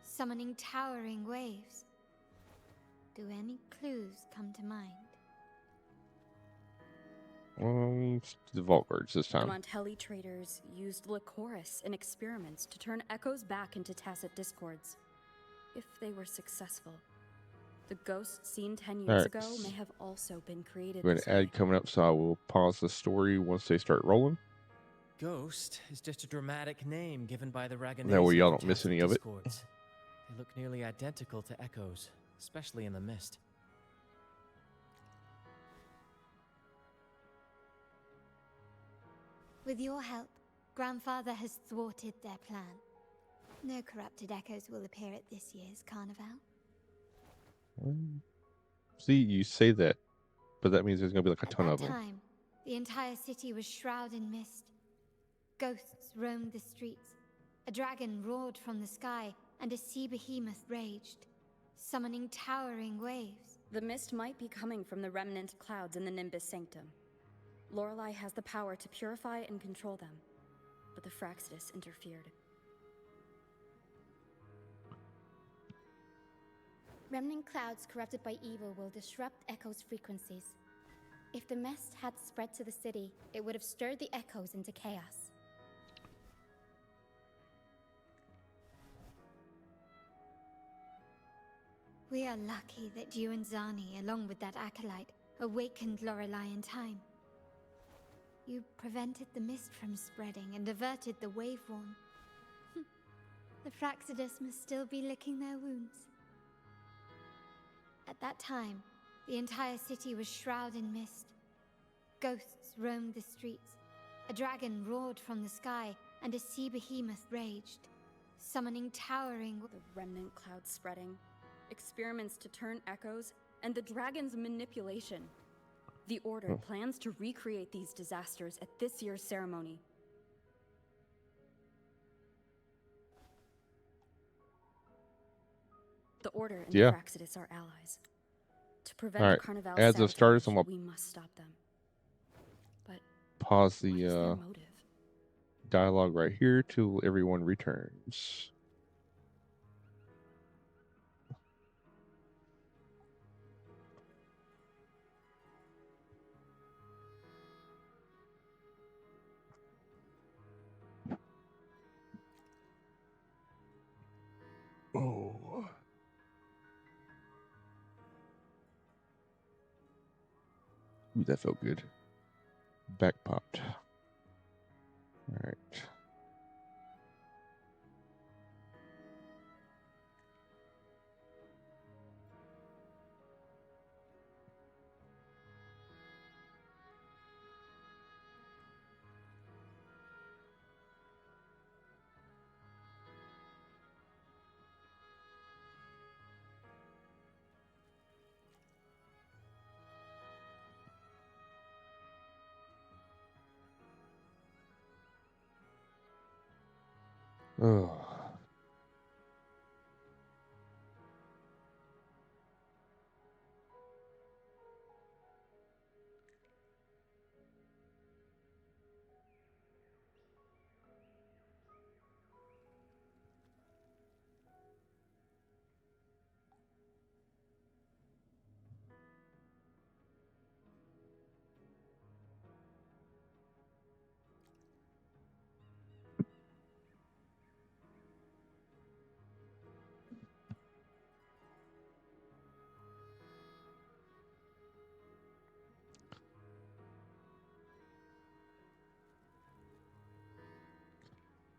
summoning towering waves. Do any clues come to mind? The Vault Guards this The time. Montelli traders used Lycoris in experiments to turn echoes back into Tacit Discords. If they were successful, the ghosts seen 10 years ago may have also been created We have this an way. ad coming up, so I will pause the story once they start rolling. Ghost is just a dramatic name given by the Raganazi. That way y'all of don't miss Tacit any of it. Discords. They look nearly identical to echoes, especially in the mist. With your help, Grandfather has thwarted their plan. No corrupted echoes will appear at this year's carnival. See, you say that, but that means there's going to be like a ton of At that them. time, the entire city was shrouded in mist. Ghosts roamed the streets. A dragon roared from the sky, and a sea behemoth raged, summoning towering waves. The mist might be coming from the remnant clouds in the Nimbus Sanctum. Lorelei has the power to purify and control them, but the Fraxidus interfered. Remnant clouds corrupted by evil will disrupt Echo's frequencies. If the mist had spread to the city, it would have stirred the Echoes into chaos. We are lucky that you and Zani, along with that acolyte, awakened Lorelei in time. You prevented the mist from spreading and averted the wave-worn. The Fraxidus must still be licking their wounds. At that time, the entire city was shrouded in mist. Ghosts roamed the streets. A dragon roared from the sky, and a sea behemoth raged, summoning towering... The remnant clouds spreading, experiments to turn echoes, and the dragon's manipulation. The Order plans to recreate these disasters at this year's ceremony. The Order and the Fraxidus are allies. To prevent the Carnival's As of starters, I'm we must stop them. But pause what is their the motive? dialogue right here till everyone returns. Oh. Ooh, that felt good. Back popped. All right. Oh.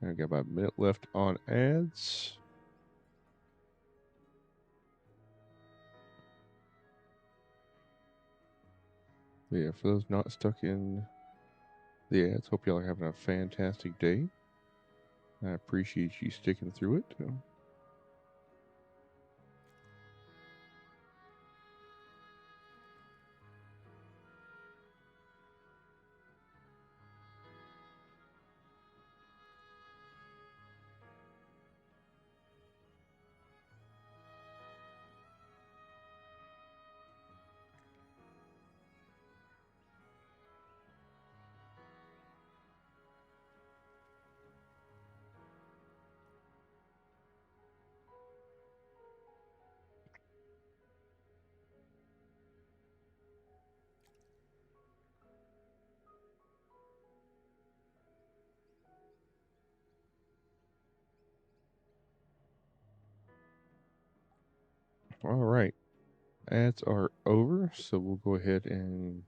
I got about a minute left on ads. But yeah, for those not stuck in the ads, hope y'all are having a fantastic day. I appreciate you sticking through it. All right. Ads are over, so we'll go ahead and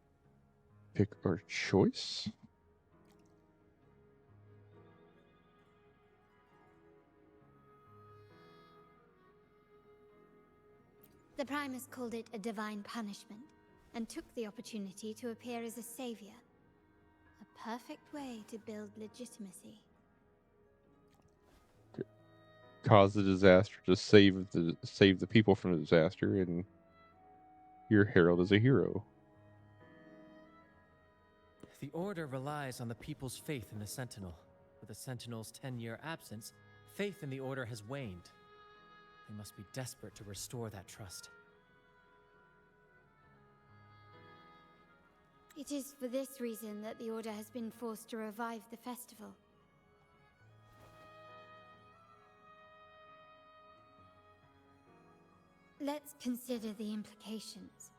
pick our choice. The Primus called it a divine punishment, and took the opportunity to appear as a savior. A perfect way to build legitimacy. Cause the disaster to save the people from the disaster, and your herald is a hero. The Order relies on the people's faith in the Sentinel. With the Sentinel's 10-year absence, faith in the Order has waned. They must be desperate to restore that trust. It is for this reason that the Order has been forced to revive the festival. Let's consider the implications.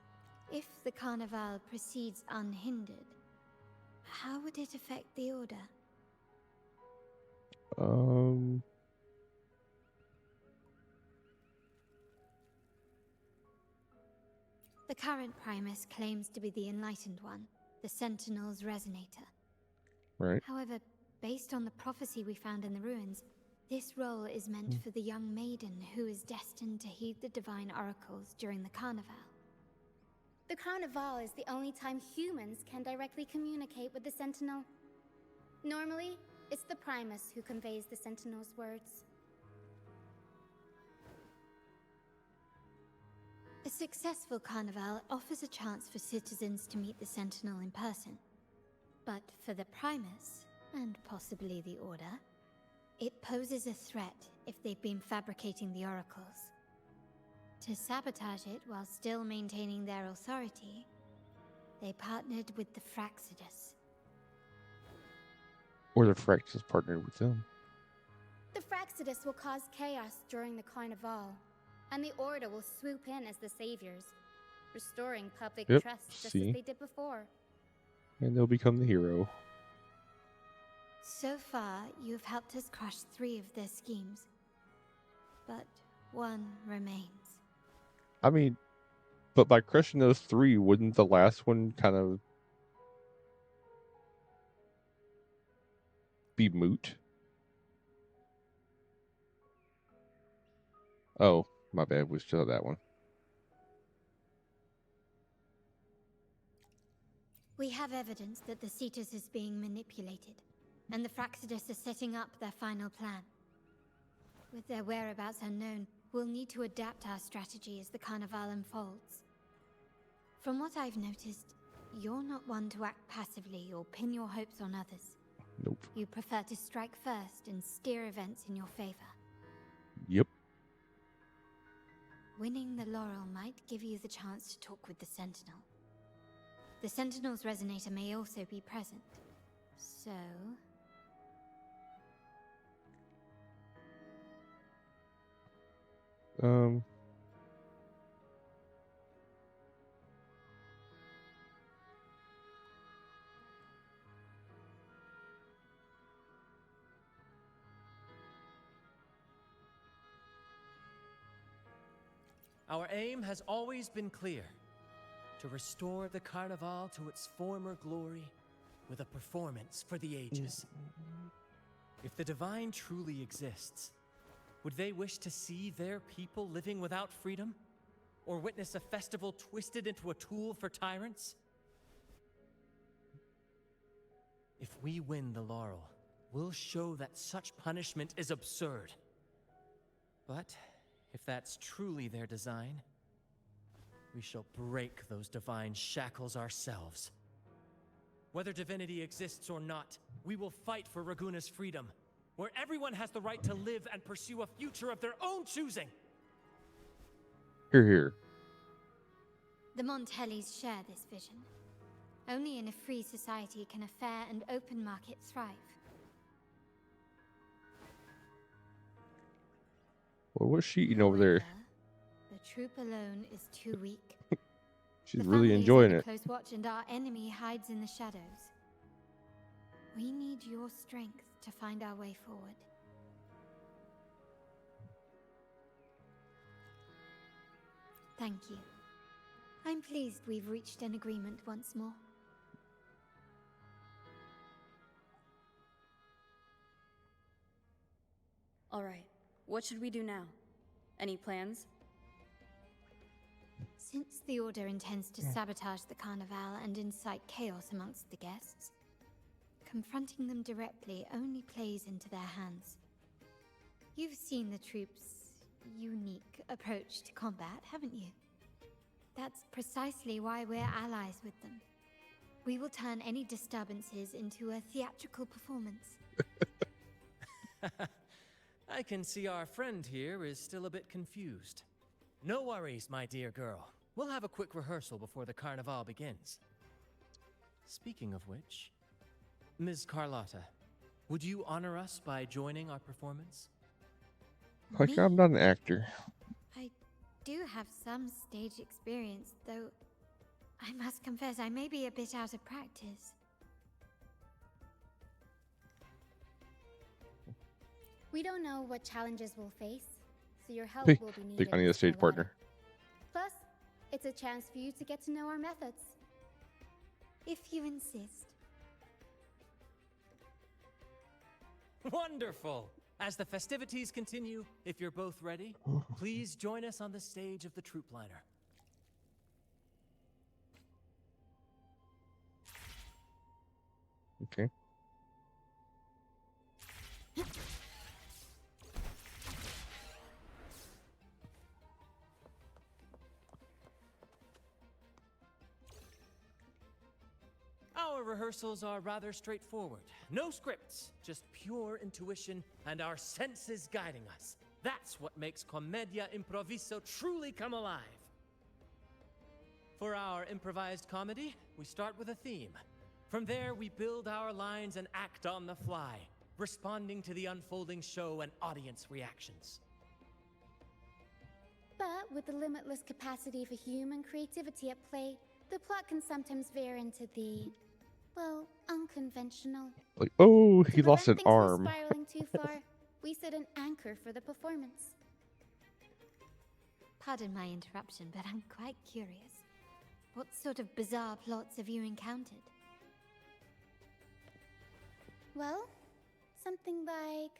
If the Carnival proceeds unhindered, how would it affect the Order? The current Primus claims to be the Enlightened One, the Sentinel's Resonator. Right. However, based on the prophecy we found in the ruins, this role is meant for the young maiden who is destined to heed the divine oracles during the Carnival. The Carnival is the only time humans can directly communicate with the Sentinel. Normally, it's the Primus who conveys the Sentinel's words. A successful Carnival offers a chance for citizens to meet the Sentinel in person. But for the Primus, and possibly the Order, it poses a threat if they've been fabricating the oracles. To sabotage it while still maintaining their authority, they partnered with the Fraxidus. Or the Fraxidus partnered with them. The Fraxidus will cause chaos during the Carnival, and the Order will swoop in as the saviors, restoring public trust just as they did before. And they'll become the hero. So far, you've helped us crush 3 of their schemes. But one remains. I mean, but by crushing those 3, wouldn't the last one kind of be moot? Oh, my bad. We still have that one. We have evidence that the Cetus is being manipulated, and the Fraxidus are setting up their final plan. With their whereabouts unknown, we'll need to adapt our strategy as the Carnival unfolds. From what I've noticed, you're not one to act passively or pin your hopes on others. Nope. You prefer to strike first and steer events in your favor. Yep. Winning the laurel might give you the chance to talk with the Sentinel. The Sentinel's Resonator may also be present. So... Our aim has always been clear: to restore the Carnival to its former glory with a performance for the ages. If the Divine truly exists, would they wish to see their people living without freedom? Or witness a festival twisted into a tool for tyrants? If we win the laurel, we'll show that such punishment is absurd. But if that's truly their design, we shall break those divine shackles ourselves. Whether divinity exists or not, we will fight for Raguna's freedom, where everyone has the right to live and pursue a future of their own choosing. Here, here. The Montellis share this vision. Only in a free society can a fair and open market thrive. What was she eating over there? The troop alone is too weak. She's The really family is enjoying under it. close watch, and our enemy hides in the shadows. We need your strength to find our way forward. Thank you. I'm pleased we've reached an agreement once more. All right, what should we do now? Any plans? Since the Order intends to sabotage the Carnival and incite chaos amongst the guests, confronting them directly only plays into their hands. You've seen the troops' unique approach to combat, haven't you? That's precisely why we're allies with them. We will turn any disturbances into a theatrical performance. I can see our friend here is still a bit confused. No worries, my dear girl. We'll have a quick rehearsal before the Carnival begins. Speaking of which, Ms. Carlotta, would you honor us by joining our performance? Like, I'm not an actor. I do have some stage experience, though I must confess I may be a bit out of practice. We don't know what challenges we'll face, so your help Hey, will be I needed. think I need a Miss stage Carlotta. partner. Plus, it's a chance for you to get to know our methods. If you insist. Wonderful! As the festivities continue, if you're both ready, please join us on the stage of the troop liner. Okay. Our rehearsals are rather straightforward. No scripts, just pure intuition and our senses guiding us. That's what makes Commedia Improviso truly come alive. For our improvised comedy, we start with a theme. From there, we build our lines and act on the fly, responding to the unfolding show and audience reactions. But with the limitless capacity for human creativity at play, the plot can sometimes veer into the, well, unconventional. Like, oh, To he lost an prevent things arm. from spiraling too far, we set an anchor for the performance. Pardon my interruption, but I'm quite curious. What sort of bizarre plots have you encountered? Well, something like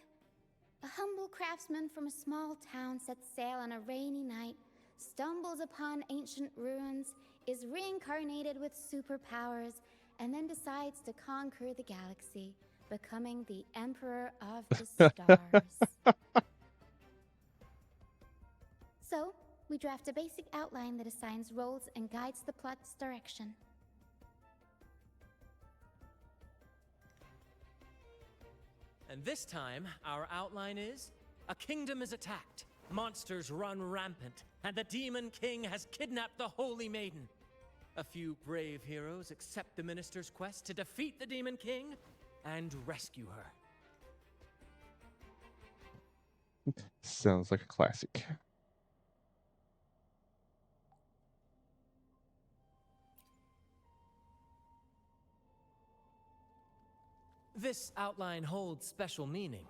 a humble craftsman from a small town sets sail on a rainy night, stumbles upon ancient ruins, is reincarnated with superpowers, and then decides to conquer the galaxy, becoming the Emperor of the Stars. So, we draft a basic outline that assigns roles and guides the plot's direction. And this time, our outline is, a kingdom is attacked, monsters run rampant, and the Demon King has kidnapped the Holy Maiden. A few brave heroes accept the minister's quest to defeat the Demon King and rescue her. Sounds like a classic. This outline holds special meaning.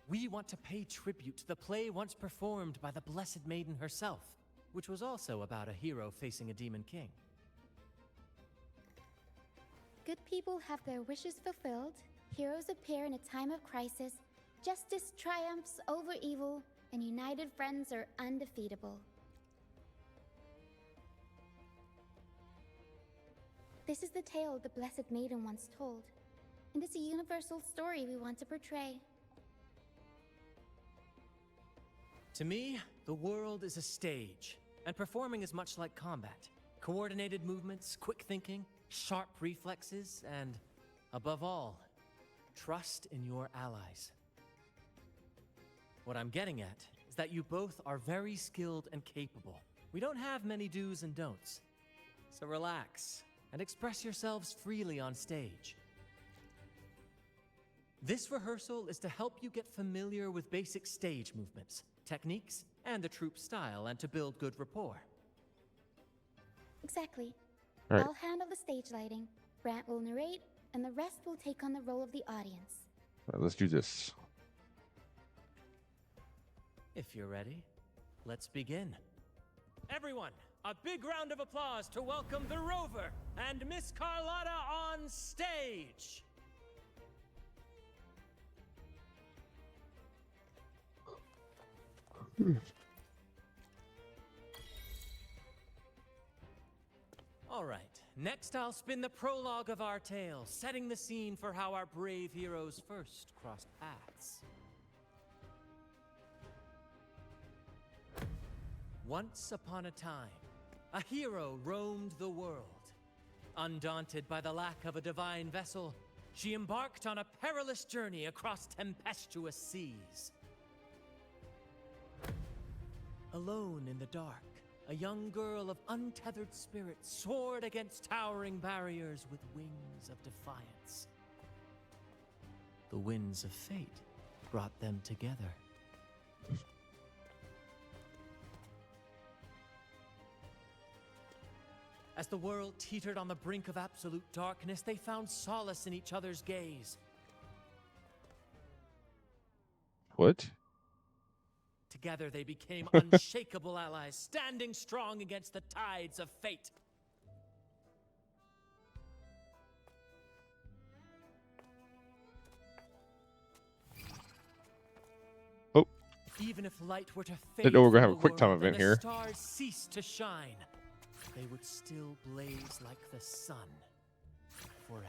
We want to pay tribute to the play once performed by the Blessed Maiden herself, which was also about a hero facing a Demon King. Good people have their wishes fulfilled, heroes appear in a time of crisis, justice triumphs over evil, and united friends are undefeatable. This is the tale the Blessed Maiden once told. and it's a universal story we want to portray. To me, the world is a stage, and performing is much like combat. Coordinated movements, quick thinking, sharp reflexes, and, above all, trust in your allies. What I'm getting at is that you both are very skilled and capable. We don't have many do's and don'ts. So relax and express yourselves freely on stage. This rehearsal is to help you get familiar with basic stage movements, techniques, and the troupe style, and to build good rapport. Exactly. All right. I'll handle the stage lighting, Brant will narrate, and the rest will take on the role of the audience. All right, let's do this. If you're ready, let's begin. Everyone, a big round of applause to welcome the Rover and Miss Carlotta on stage! All right, next I'll spin the prologue of our tale, setting the scene for how our brave heroes first crossed paths. Once upon a time, a hero roamed the world. Undaunted by the lack of a divine vessel, she embarked on a perilous journey across tempestuous seas. Alone in the dark, a young girl of untethered spirit soared against towering barriers with wings of defiance. The winds of fate brought them together. As the world teetered on the brink of absolute darkness, they found solace in each other's gaze. What? Together they became unshakable allies, standing strong against the tides of fate. Oh. Even if light were to fade Didn't know we were gonna from have a the quick time world event and the here. stars ceased to shine, they would still blaze like the sun forever.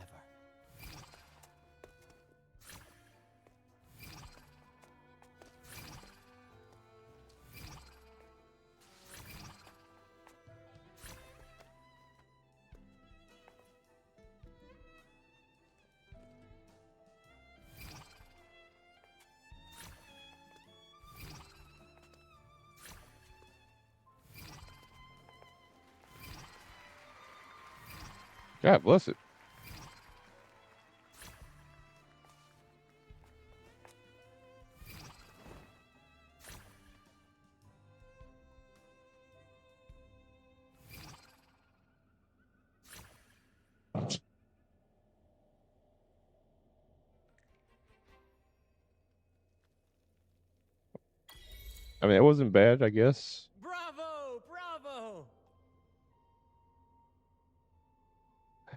God bless it. I mean, it wasn't bad, I guess. Bravo! Bravo!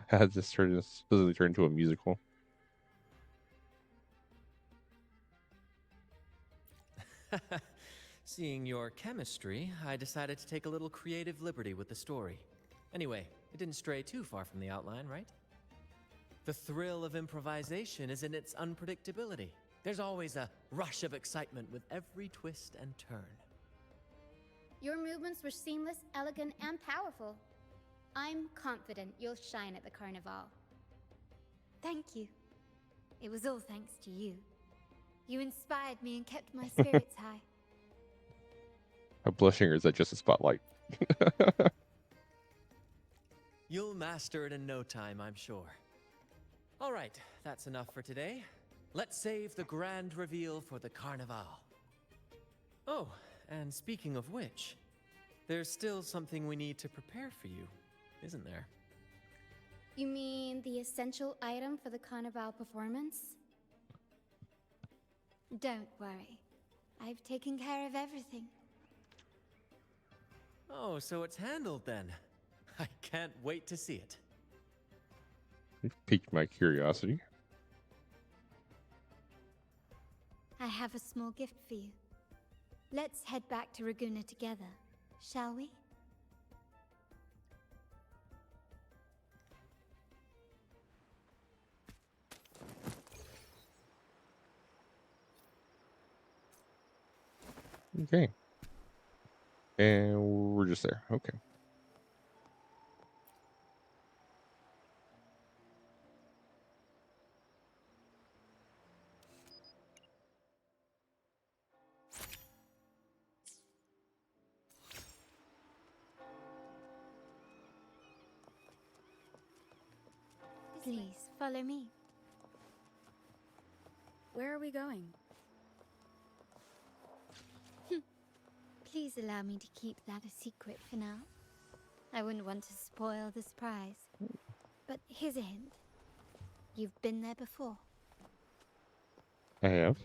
Has this supposedly turned into a musical? Seeing your chemistry, I decided to take a little creative liberty with the story. Anyway, it didn't stray too far from the outline, right? The thrill of improvisation is in its unpredictability. There's always a rush of excitement with every twist and turn. Your movements were seamless, elegant, and powerful. I'm confident you'll shine at the carnival. Thank you. It was all thanks to you. You inspired me and kept my spirits high. I'm blushing, or is that just a spotlight? You'll master it in no time, I'm sure. All right, that's enough for today. Let's save the grand reveal for the carnival. Oh, and speaking of which, there's still something we need to prepare for you, isn't there? You mean the essential item for the carnival performance? Don't worry. I've taken care of everything. Oh, so it's handled then. I can't wait to see it. You've piqued my curiosity. I have a small gift for you. Let's head back to Raguna together, shall we? Okay. And we're just there. Okay. Please, follow me. Where are we going? Please allow me to keep that a secret for now. I wouldn't want to spoil the surprise. But here's a hint. You've been there before. I have.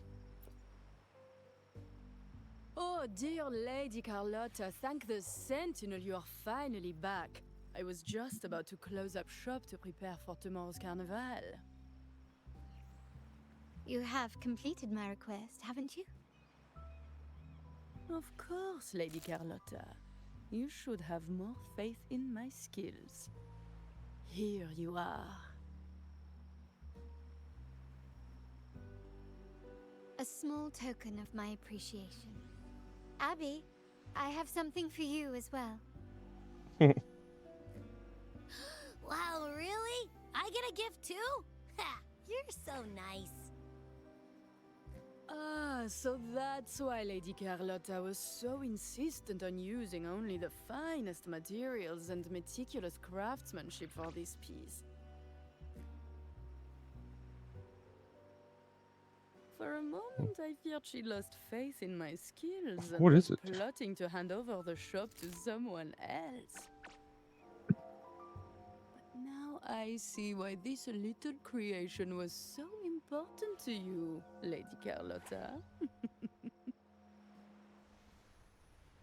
Oh, dear Lady Carlotta, thank the Sentinel you are finally back. I was just about to close up shop to prepare for tomorrow's carnival. You have completed my request, haven't you? Of course, Lady Carlotta. You should have more faith in my skills. Here you are. A small token of my appreciation. Abby, I have something for you as well. Wow, really? I get a gift too? Ha! You're so nice. Ah, so that's why Lady Carlotta was so insistent on using only the finest materials and meticulous craftsmanship for this piece. For a moment, I feared she lost faith in my skills and What was is it? plotting to hand over the shop to someone else. But now I see why this little creation was so important to you, Lady Carlotta.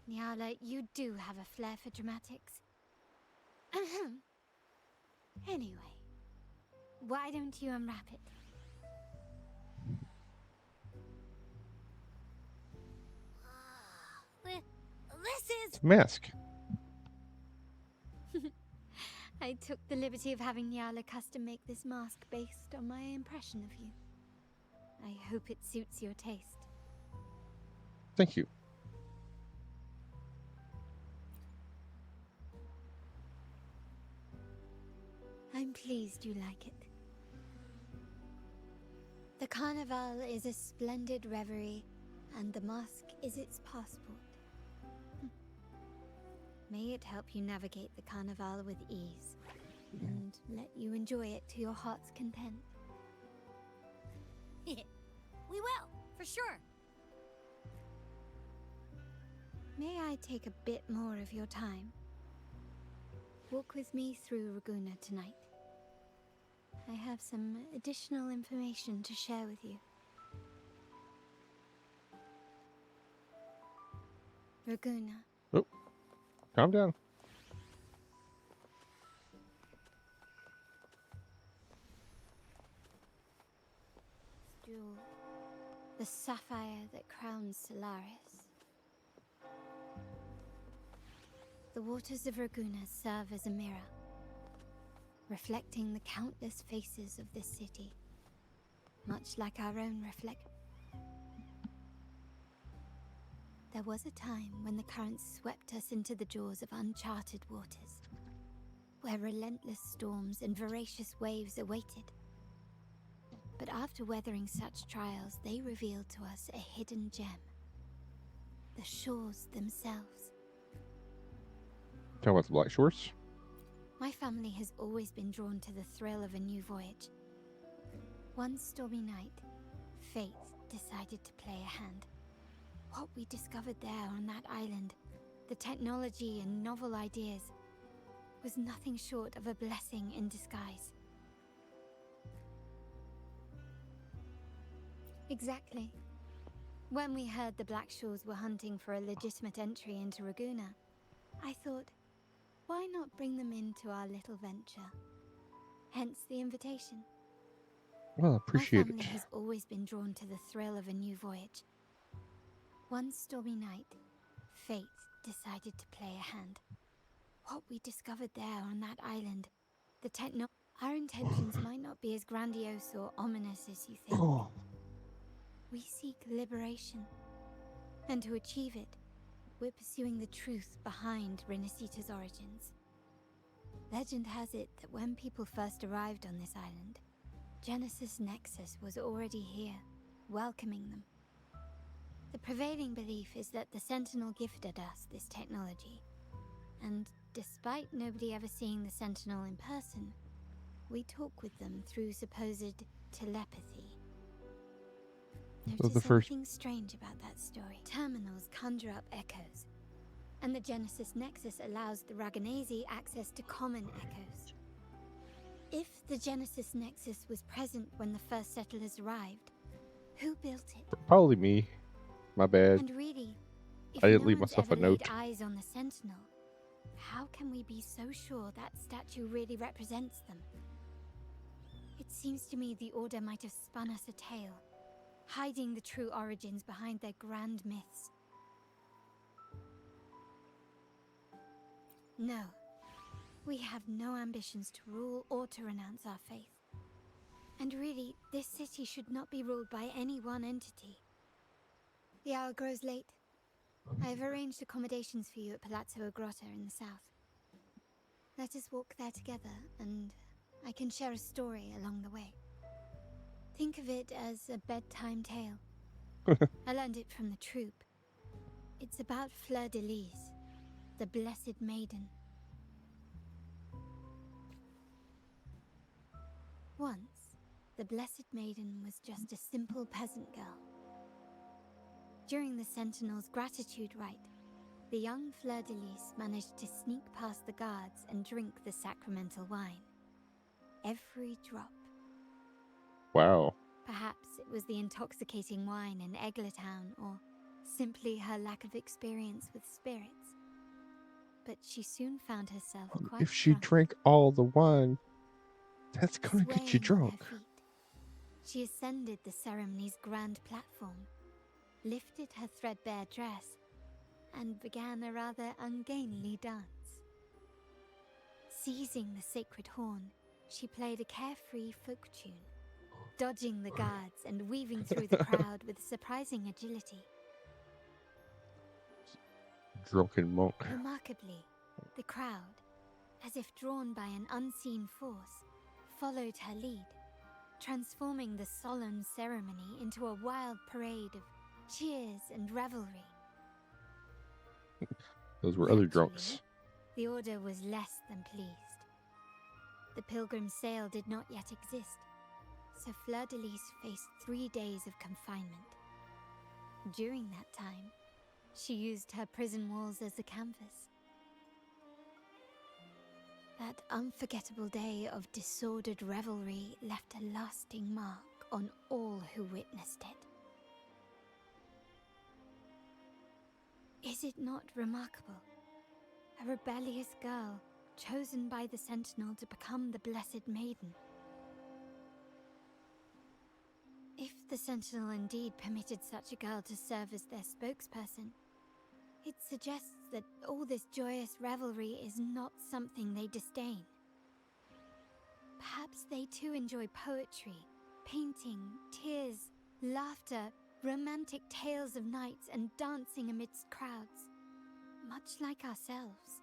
Nyala, you do have a flair for dramatics. Anyway, why don't you unwrap it? This is... It's a mask. I took the liberty of having Nyala custom make this mask based on my impression of you. I hope it suits your taste. Thank you. I'm pleased you like it. The carnival is a splendid reverie, and the mask is its passport. May it help you navigate the carnival with ease, and let you enjoy it to your heart's content. We will, for sure. May I take a bit more of your time? Walk with me through Raguna tonight. I have some additional information to share with you. Raguna. Oh, calm down. Jewel, the sapphire that crowns Solaris. The waters of Raguna serve as a mirror, reflecting the countless faces of this city, much like our own reflect. There was a time when the currents swept us into the jaws of uncharted waters, where relentless storms and voracious waves awaited. But after weathering such trials, they revealed to us a hidden gem. The shores themselves. Talking about the Black Shores? My family has always been drawn to the thrill of a new voyage. One stormy night, fate decided to play a hand. What we discovered there on that island, the technology and novel ideas, was nothing short of a blessing in disguise. Exactly. When we heard the Black Shores were hunting for a legitimate entry into Raguna, I thought, why not bring them into our little venture? Hence the invitation. Well, I appreciate My family it. has always been drawn to the thrill of a new voyage. One stormy night, fate decided to play a hand. What we discovered there on that island, our intentions might not be as grandiose or ominous as you think. Oh. We seek liberation, And to achieve it, we're pursuing the truth behind Renacita's origins. Legend has it that when people first arrived on this island, Genesis Nexus was already here, welcoming them. The prevailing belief is that the Sentinel gifted us this technology, and despite nobody ever seeing the Sentinel in person, we talk with them through supposed telepathy. Notice anything strange about that story? Terminals conjure up echoes, and the Genesis Nexus allows the Raganese access to common echoes. If the Genesis Nexus was present when the first settlers arrived, who built it? Probably me. My bad. And really, if I didn't no leave one's myself ever a note. laid eyes on the Sentinel, how can we be so sure that statue really represents them? It seems to me the Order might have spun us a tale, hiding the true origins behind their grand myths. No, we have no ambitions to rule or to renounce our faith. And really, this city should not be ruled by any one entity. The hour grows late. I have arranged accommodations for you at Palazzo Grotta in the south. Let us walk there together, and I can share a story along the way. Think of it as a bedtime tale. I learned it from the troupe. It's about Fleur de Lis, the Blessed Maiden. Once, the Blessed Maiden was just a simple peasant girl. During the Sentinel's gratitude rite, the young Fleur de Lis managed to sneak past the guards and drink the sacramental wine. Every drop. Wow. Perhaps it was the intoxicating wine in Eggletown, or simply her lack of experience with spirits. But she soon found herself quite If she drunk. drank all the wine, that's gonna get you Swaying on drunk. her feet, she ascended the ceremony's grand platform, lifted her threadbare dress, and began a rather ungainly dance. Seizing the sacred horn, she played a carefree folk tune, dodging the guards and weaving through the crowd with surprising agility. Drunken monk. Remarkably, the crowd, as if drawn by an unseen force, followed her lead, transforming the solemn ceremony into a wild parade of cheers and revelry. Those were other drunks. The Order was less than pleased. The pilgrim sale did not yet exist, so Fleur de Lis faced 3 days of confinement. During that time, she used her prison walls as a canvas. That unforgettable day of disordered revelry left a lasting mark on all who witnessed it. Is it not remarkable? A rebellious girl chosen by the Sentinel to become the Blessed Maiden. If the Sentinel indeed permitted such a girl to serve as their spokesperson, it suggests that all this joyous revelry is not something they disdain. Perhaps they too enjoy poetry, painting, tears, laughter, romantic tales of nights, and dancing amidst crowds, much like ourselves.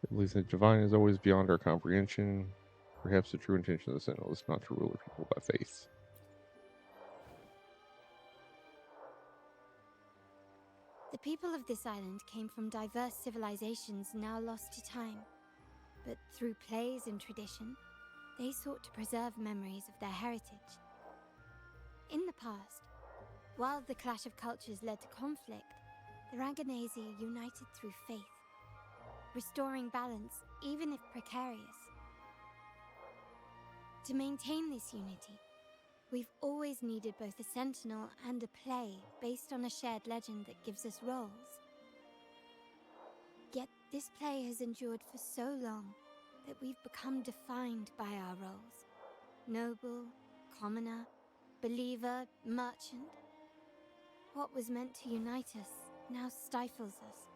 At least the divine is always beyond our comprehension. Perhaps the true intention of the Sentinel is not to rule our people by faith. The people of this island came from diverse civilizations now lost to time. But through plays and tradition, they sought to preserve memories of their heritage. In the past, while the clash of cultures led to conflict, the Raganese united through faith, restoring balance even if precarious. To maintain this unity, we've always needed both a sentinel and a play based on a shared legend that gives us roles. Yet this play has endured for so long that we've become defined by our roles. Noble, commoner, believer, merchant. What was meant to unite us now stifles us.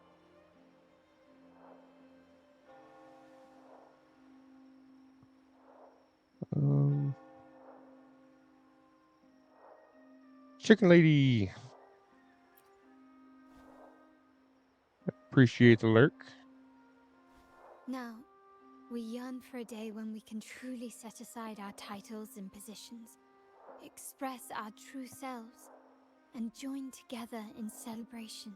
Chicken lady. Appreciate the lurk. Now, we yearn for a day when we can truly set aside our titles and positions, express our true selves, and join together in celebration.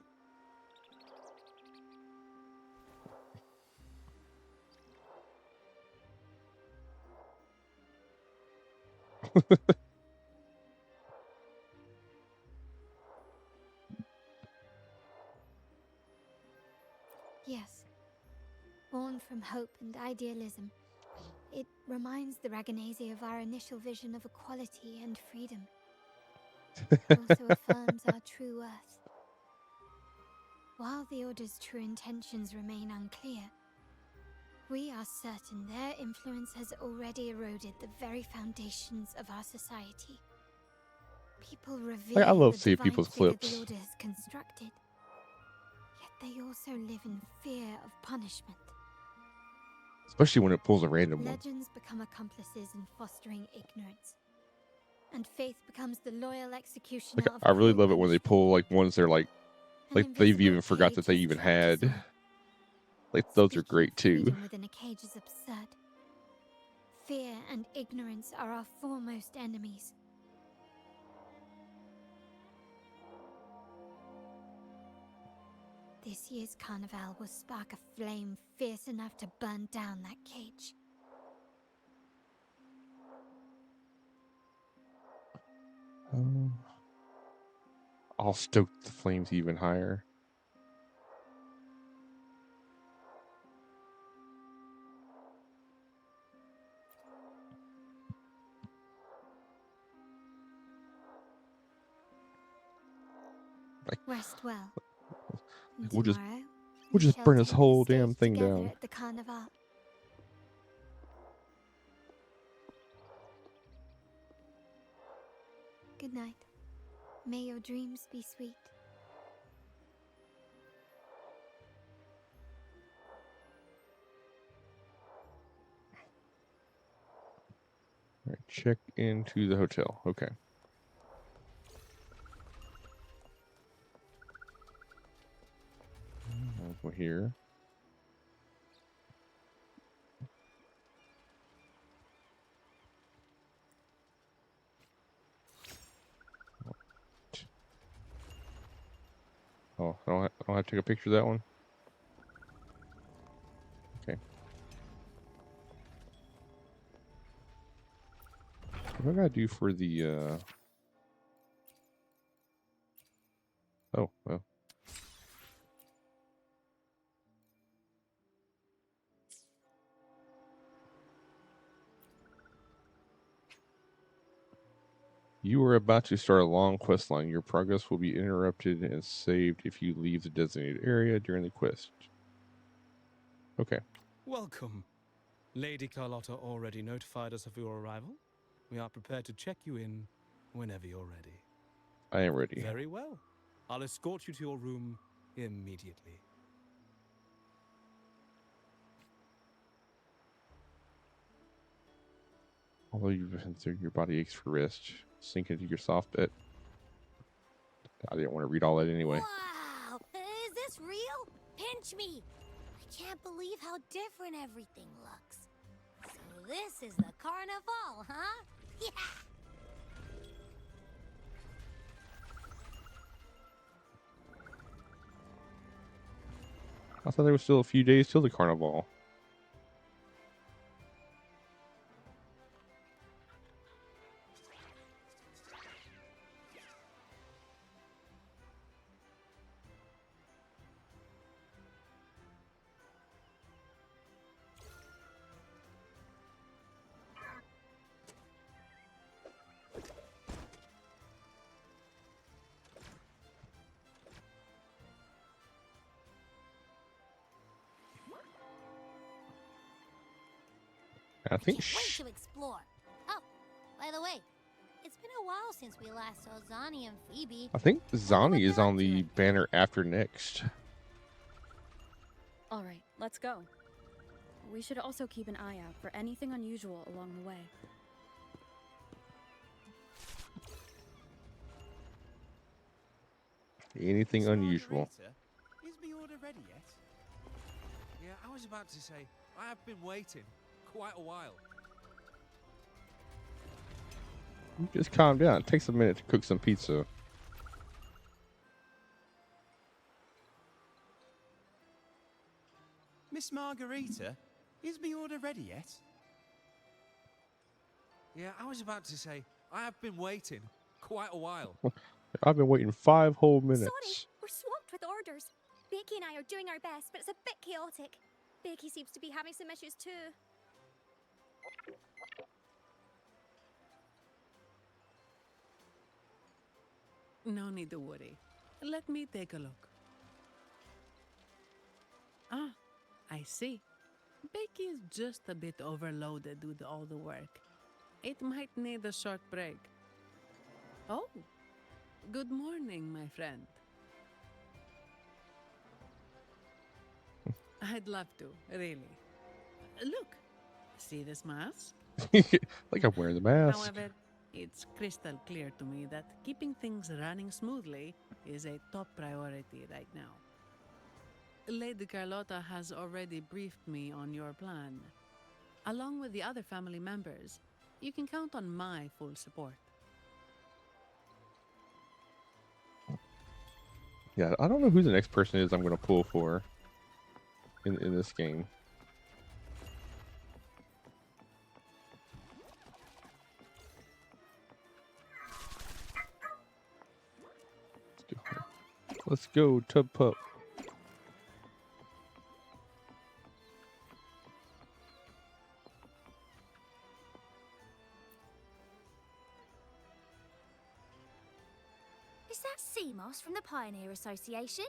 Yes. Born from hope and idealism, it reminds the Raganese of our initial vision of equality and freedom. It also affirms our true worth. While the Order's true intentions remain unclear, we are certain their influence has already eroded the very foundations of our society. People revere I love the seeing divine people's figure clips. the Order has constructed, yet they also live in fear of punishment. Especially when it pulls a random one. Legends become accomplices in fostering ignorance, and faith becomes the loyal executioner of I really cruel love it when they pull like ones they're like they've even forgot that they even had. Like those are great too. freedom within a cage is absurd. Fear and ignorance are our foremost enemies. This year's carnival will spark a flame fierce enough to burn down that cage. I'll stoke the flames even higher. Rest well. And We'll just tomorrow, we'll we just shall burn this take the whole damn stage thing together down. at the carnival. Good night. May your dreams be sweet. All right, check into the hotel. Okay. I'll go here. Oh, I don't have to take a picture of that one? Okay. What do I gotta do for the, Oh, well. You are about to start a long quest line. Your progress will be interrupted and saved if you leave the designated area during the quest. Okay. Welcome. Lady Carlotta already notified us of your arrival. We are prepared to check you in whenever you're ready. I am ready. Very well. I'll escort you to your room immediately. Although you've been through, your body aches for rest. Sink into your soft bed. I didn't want to read all that anyway. Wow! Is this real? Pinch me! I can't believe how different everything looks. So this is the carnival, huh? Yeah! I thought there was still a few days till the carnival. I think Wait to explore. Oh, by the way, it's been a while since we last saw Zani and Phoebe. I think Wonder what Zani is they're on up to the again. banner after next. All right, let's go. We should also keep an eye out for anything unusual along the way. Anything unusual? Is the order ready yet? Yeah, I was about to say, I have been waiting quite a while. Just calm down. It takes a minute to cook some pizza. Miss Margarita, is the order ready yet? Yeah, I was about to say, I have been waiting quite a while. I've been waiting 5 whole minutes. Sorry, we're swamped with orders. Becky and I are doing our best, but it's a bit chaotic. Becky seems to be having some issues too. No need to worry. Let me take a look. Ah, I see. Becky is just a bit overloaded with all the work. It might need a short break. Oh, good morning, my friend. I'd love to, really. Look, see this mask? Like I'm wearing the mask. However, it's crystal clear to me that keeping things running smoothly is a top priority right now. Lady Carlotta has already briefed me on your plan. Along with the other family members, you can count on my full support. Yeah, I don't know who the next person is I'm going to pull for in this game. Let's go, Tub Pup. Is that Seamoss from the Pioneer Association?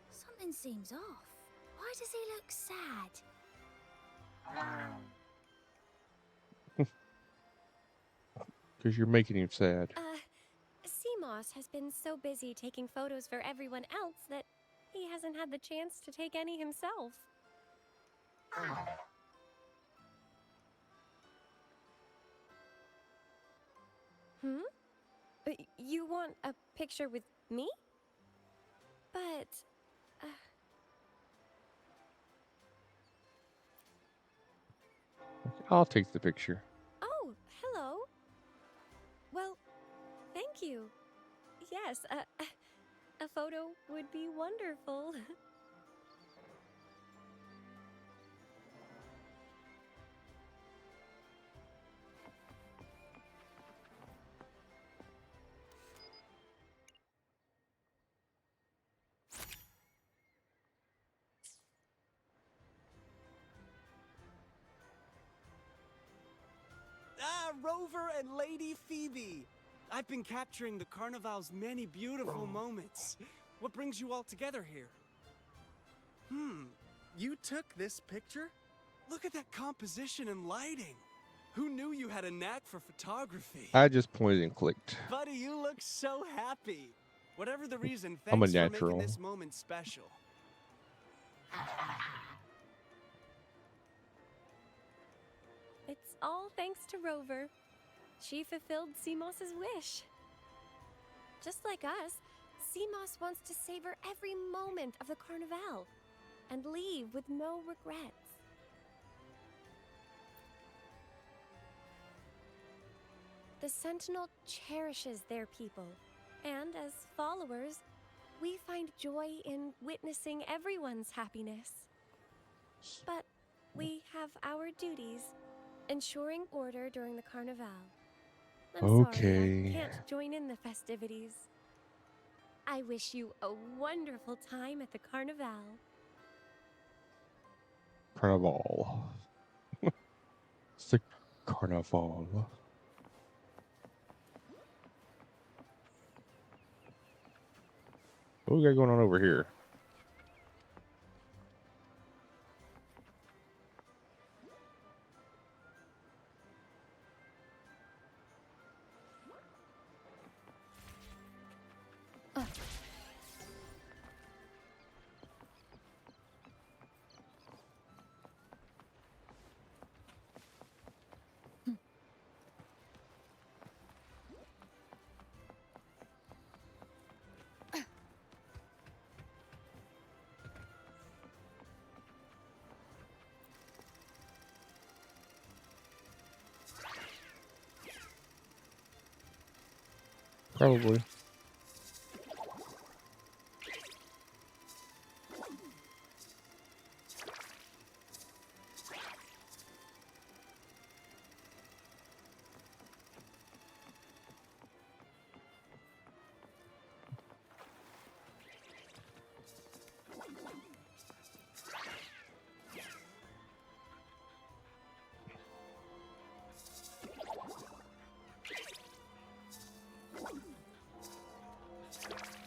Something seems off. Why does he look sad? Because you're making him sad. Seamoss has been so busy taking photos for everyone else that he hasn't had the chance to take any himself. Hmm? You want a picture with me? But... I'll take the picture. Oh, hello. Well, thank you. Yes, a photo would be wonderful. Ah, Rover and Lady Phoebe! I've been capturing the Carnival's many beautiful moments. What brings you all together here? You took this picture? Look at that composition and lighting. Who knew you had a knack for photography? I just pointed and clicked. Buddy, you look so happy. Whatever the reason, I'm a thanks for natural. making this moment special. It's all thanks to Rover. She fulfilled Seamoss's wish. Just like us, Seamoss wants to savor every moment of the Carnival and leave with no regrets. The Sentinel cherishes their people, and as followers, we find joy in witnessing everyone's happiness. But we have our duties, ensuring order during the Carnival. I'm sorry, Okay. I can't join in the festivities. I wish you a wonderful time at the Carnival. Carnival. It's the Carnival. What we got going on over here? Probably.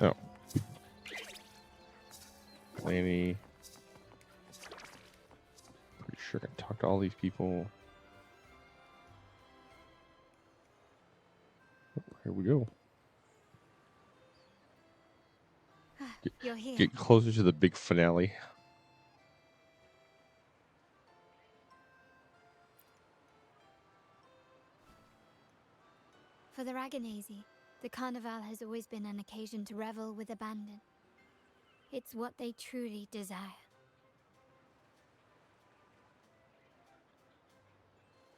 Oh. Laney. Pretty sure I can talk to all these people. Oh, here we go. You're here. Get closer to the big finale. For the Raganese, the Carnival has always been an occasion to revel with abandon. It's what they truly desire.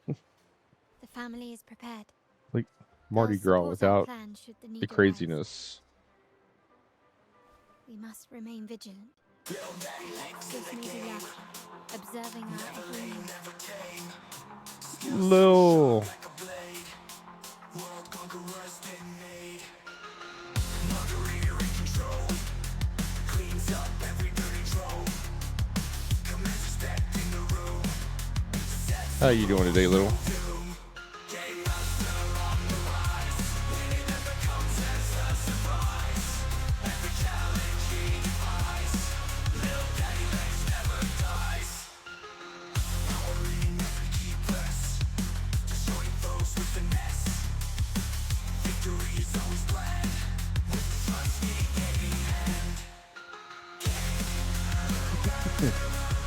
The family is prepared. Like Mardi They'll Gras support our without plan should the the need arise. craziness. We must remain vigilant. Access may be lacking, observing our every move. Lil. How you doing today, Little?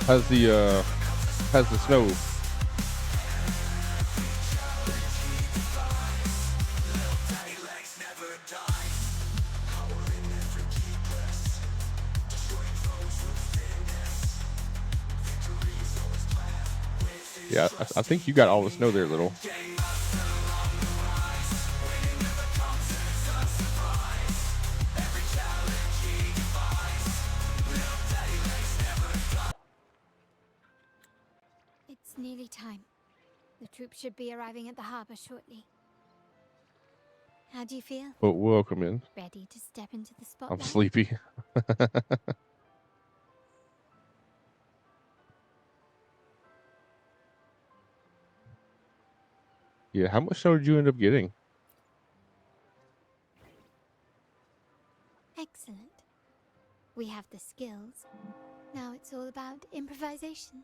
How's the snow? Yeah, I think you got all the snow there, Little. It's nearly time. The troops should be arriving at the harbor shortly. How do you feel? But welcome in. Ready to step into the spotlight? I'm sleepy. Yeah, how much snow did you end up getting? Excellent. We have the skills. Now it's all about improvisation.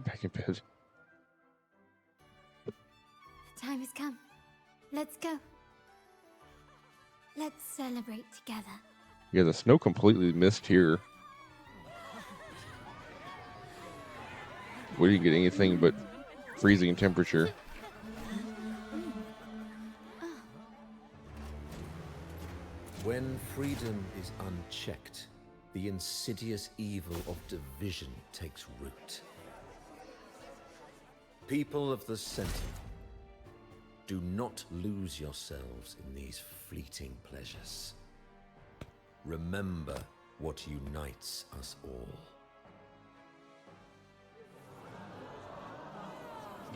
Back in bed. The time has come. Let's go. Let's celebrate together. Yeah, the snow completely missed here. We didn't get anything but freezing temperature. When freedom is unchecked, the insidious evil of division takes root. People of the Sentinel, do not lose yourselves in these fleeting pleasures. Remember what unites us all.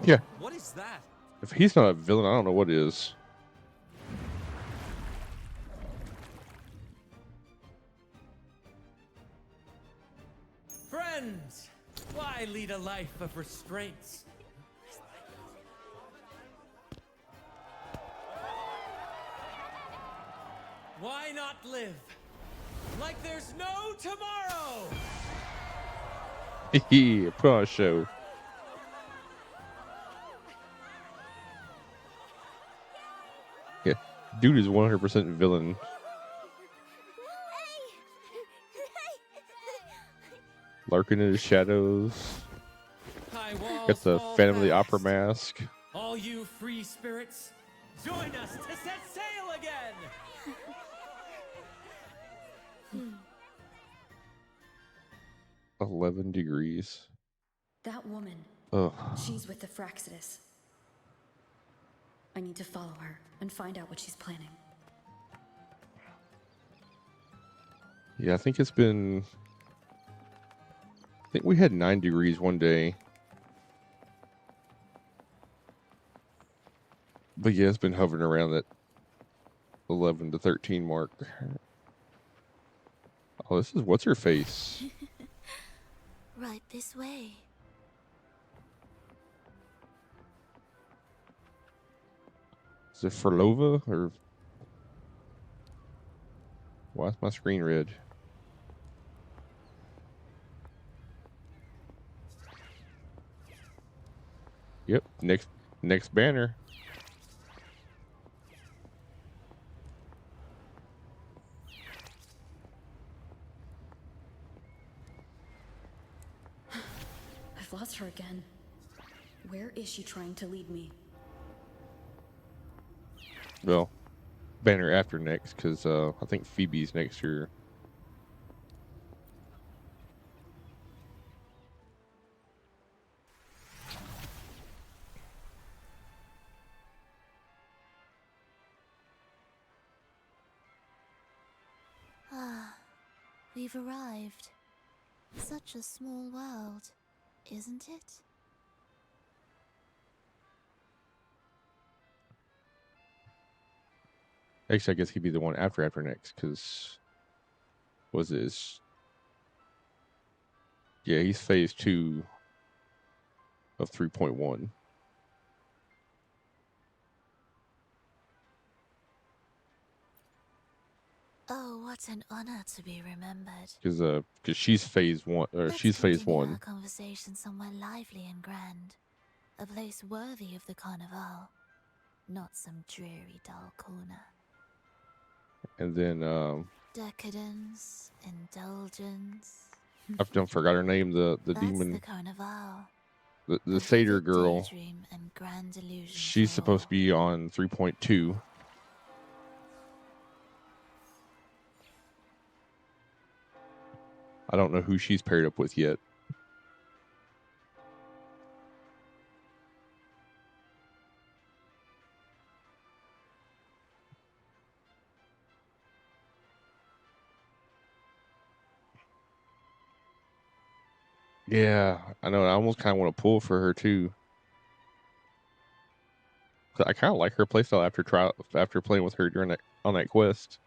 Yeah. What is that? If he's not a villain, I don't know what is. Friends, why lead a life of restraints? Why not live like there's no tomorrow? Hehe, put on a show. Yeah, dude is 100% villain. Larkin in his shadows. High walls, Got the fall Phantom of the fast. Opera mask. All you free spirits, join us to set sail again! 11 degrees. That woman. Ugh. She's with the Fraxidus. I need to follow her and find out what she's planning. Yeah, I think it's been... I think we had 9 degrees one day. But yeah, it's been hovering around that 11 to 13 mark. Oh, this is what's her face? Right this way. Is it Furlova or... Why is my screen red? Yep, next banner. I've lost her again. Where is she trying to lead me? Well, banner after next, because I think Phoebe's next year. Ah, we've arrived. Such a small world, isn't it? Actually, I guess he'd be the one after next, because... Was this... Yeah, he's phase 2 of 3.1. Oh, what an honor to be remembered. Because she's phase 1, or Let's she's phase continue 1. our conversation somewhere lively and grand. A place worthy of the Carnival. Not some dreary, dull corner. And then, Decadence, indulgence. I've done forgot her name, the That's demon. the Carnival. The satyr vivid girl. daydream and grand illusion She's for supposed to be on 3.2. I don't know who she's paired up with yet. Yeah, I know. I almost kind of want to pull for her too. I kind of like her playstyle after playing with her during on that quest.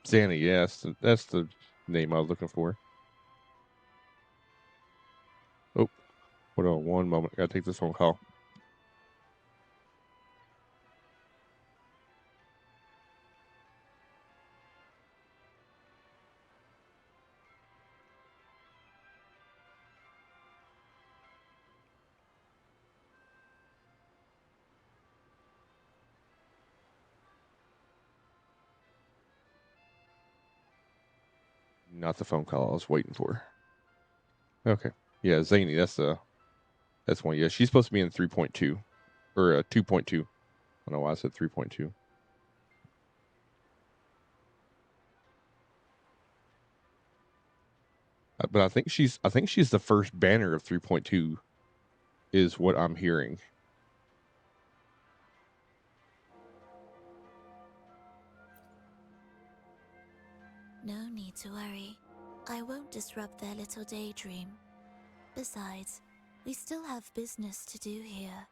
Zanny, yes, that's the name I was looking for. Oh, hold on one moment. I gotta take this phone call. Not the phone call I was waiting for. Okay. Yeah, Zany, that's one. Yeah, she's supposed to be in 3.2 or 2.2. I don't know why I said 3.2. But I think she's the first banner of 3.2 is what I'm hearing. No need to worry. I won't disrupt their little daydream. Besides, we still have business to do here.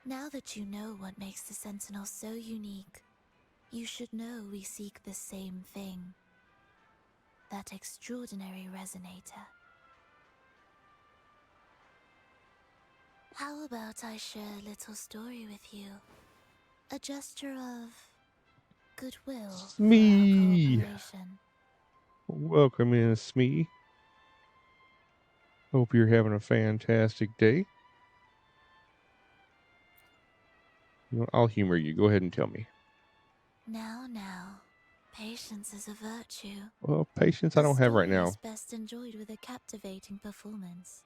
Now that you know what makes the Sentinel so unique, you should know we seek the same thing. That extraordinary resonator. How about I share a little story with you? A gesture of goodwill for our Smee. cooperation. Welcome in, Smee. Hope you're having a fantastic day. You know, I'll humor you. Go ahead and tell me. Now, patience is a virtue. Well, patience I don't have right now. Is best enjoyed with a captivating performance,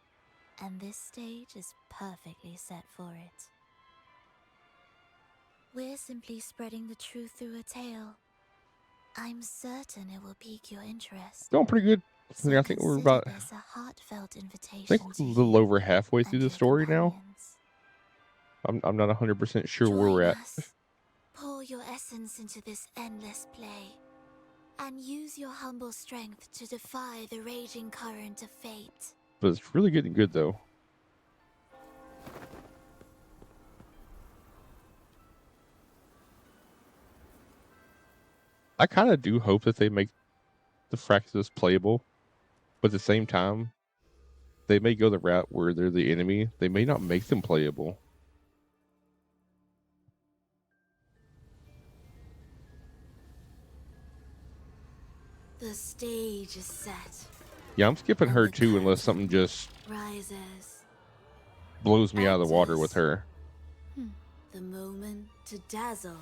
and this stage is perfectly set for it. We're simply spreading the truth through a tale. I'm certain it will pique your interest. Going pretty good. So I think we're consider about. this a heartfelt I invitation think we're to a little you over halfway through and the your story now. companions. I'm not 100% sure where Join we're at. us. Pour your essence into this endless play, and use your humble strength to defy the raging current of fate. But it's really getting good though. I kind of do hope that they make the Fraxis playable, but at the same time, they may go the route where they're the enemy. They may not make them playable. The stage is set. Yeah, I'm skipping And her the too unless curtain something just rises. blows me out of the water with Actors. her. The moment to dazzle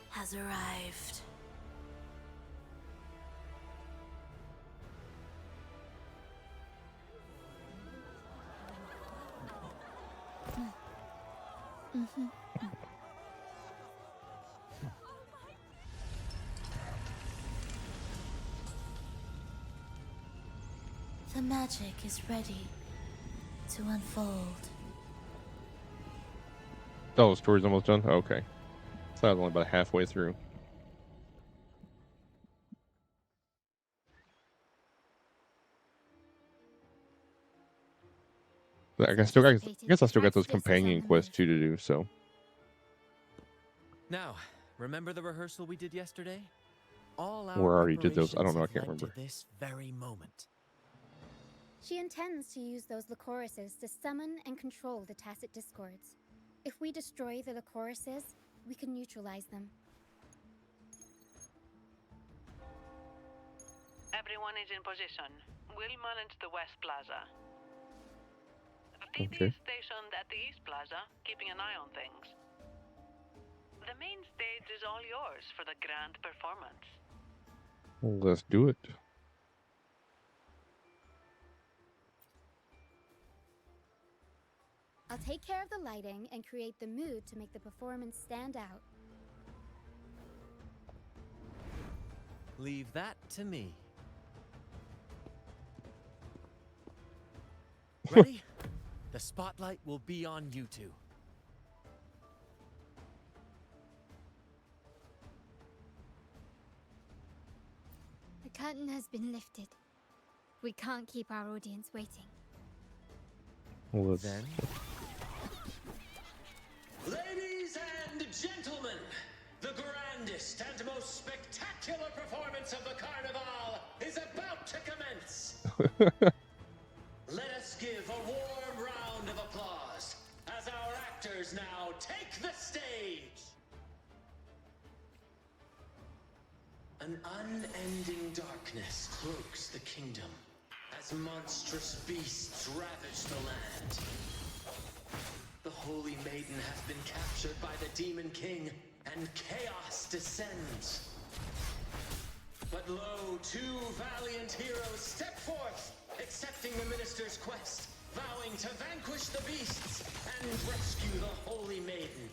has arrived. The magic is ready to unfold. Oh, the story's almost done? Okay. So I was only about halfway through. But I still got, I guess I still got those companion quests too to do, so. Now, remember the rehearsal we did yesterday? All our Or already did those. I don't preparations know, I have can't led to remember. this very moment. She intends to use those Lycorises to summon and control the Tacit Discords. If we destroy the Lycorises, we can neutralize them. Everyone is in position. We'll manage the West Plaza. Okay. is stationed at the East Plaza, keeping an eye on things. The main stage is all yours for the grand performance. Well, let's do it. I'll take care of the lighting and create the mood to make the performance stand out. Leave that to me. Ready? The spotlight will be on you two. The curtain has been lifted. We can't keep our audience waiting. Well, let's... Then, Ladies and gentlemen, the grandest and most spectacular performance of the Carnival is about to commence. Let us give a warm round of applause as our actors now take the stage. An unending darkness cloaks the kingdom as monstrous beasts ravage the land. The Holy Maiden has been captured by the Demon King, and chaos descends. But lo, two valiant heroes step forth, accepting the Minister's quest, vowing to vanquish the beasts and rescue the Holy Maiden.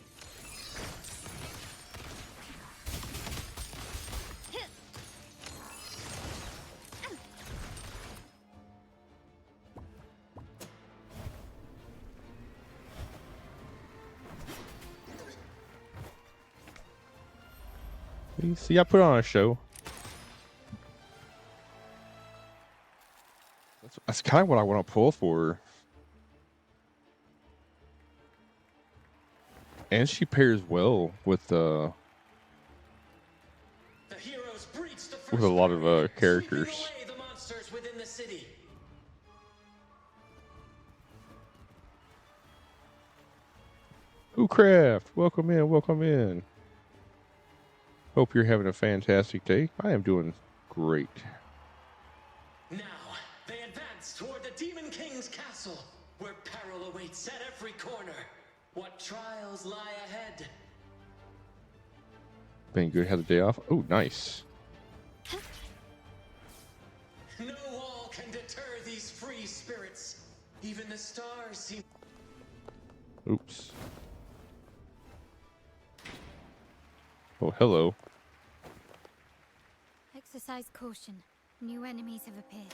You see, I put on a show. That's kind of what I want to pull for her. And she pairs well with a lot of characters. Away the monsters within the city. WuCraft, welcome in, welcome in. Hope you're having a fantastic day. I am doing great. Now, they advance toward the Demon King's castle, where peril awaits at every corner. What trials lie ahead? Been good, had the day off. Oh, nice. No wall can deter these free spirits. Even the stars seem... Oops. Oh, hello. Exercise caution. New enemies have appeared.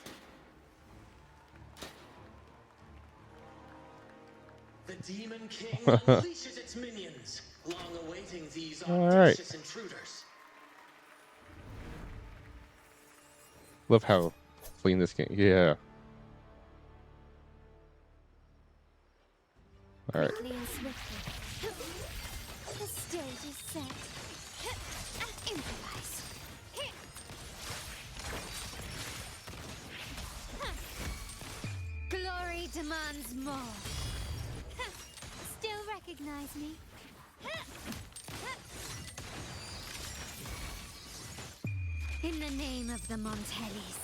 The Demon King unleashes its minions, long awaiting these All right. audacious intruders. Love how clean this game. Yeah. All right. Quickly and swiftly. The stage is set. Improvise. Glory demands more. Still recognize me? In the name of the Montellis.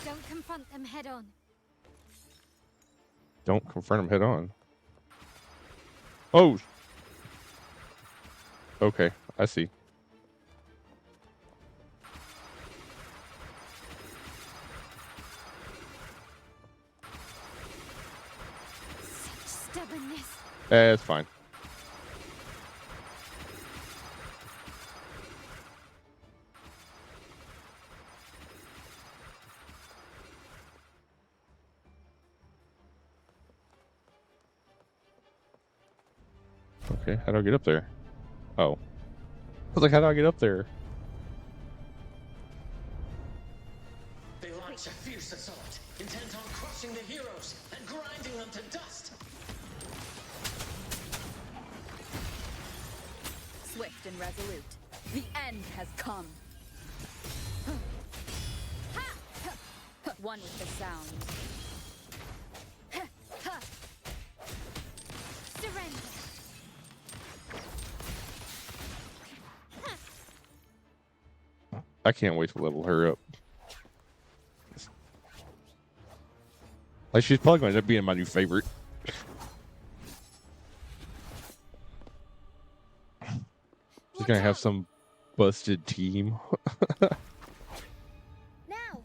Don't confront them head on. Don't confront him head on. Oh. Okay, I see. Stubbornness. It's fine. Okay, how do I get up there? Oh. I was like, how do I get up there? They launch a fierce assault, intent on crushing the heroes and grinding them to dust. Swift and resolute. The end has come. One with the sound. Surrender. I can't wait to level her up. Like, she's probably going to end up being my new favorite. She's going to have some busted team. Now!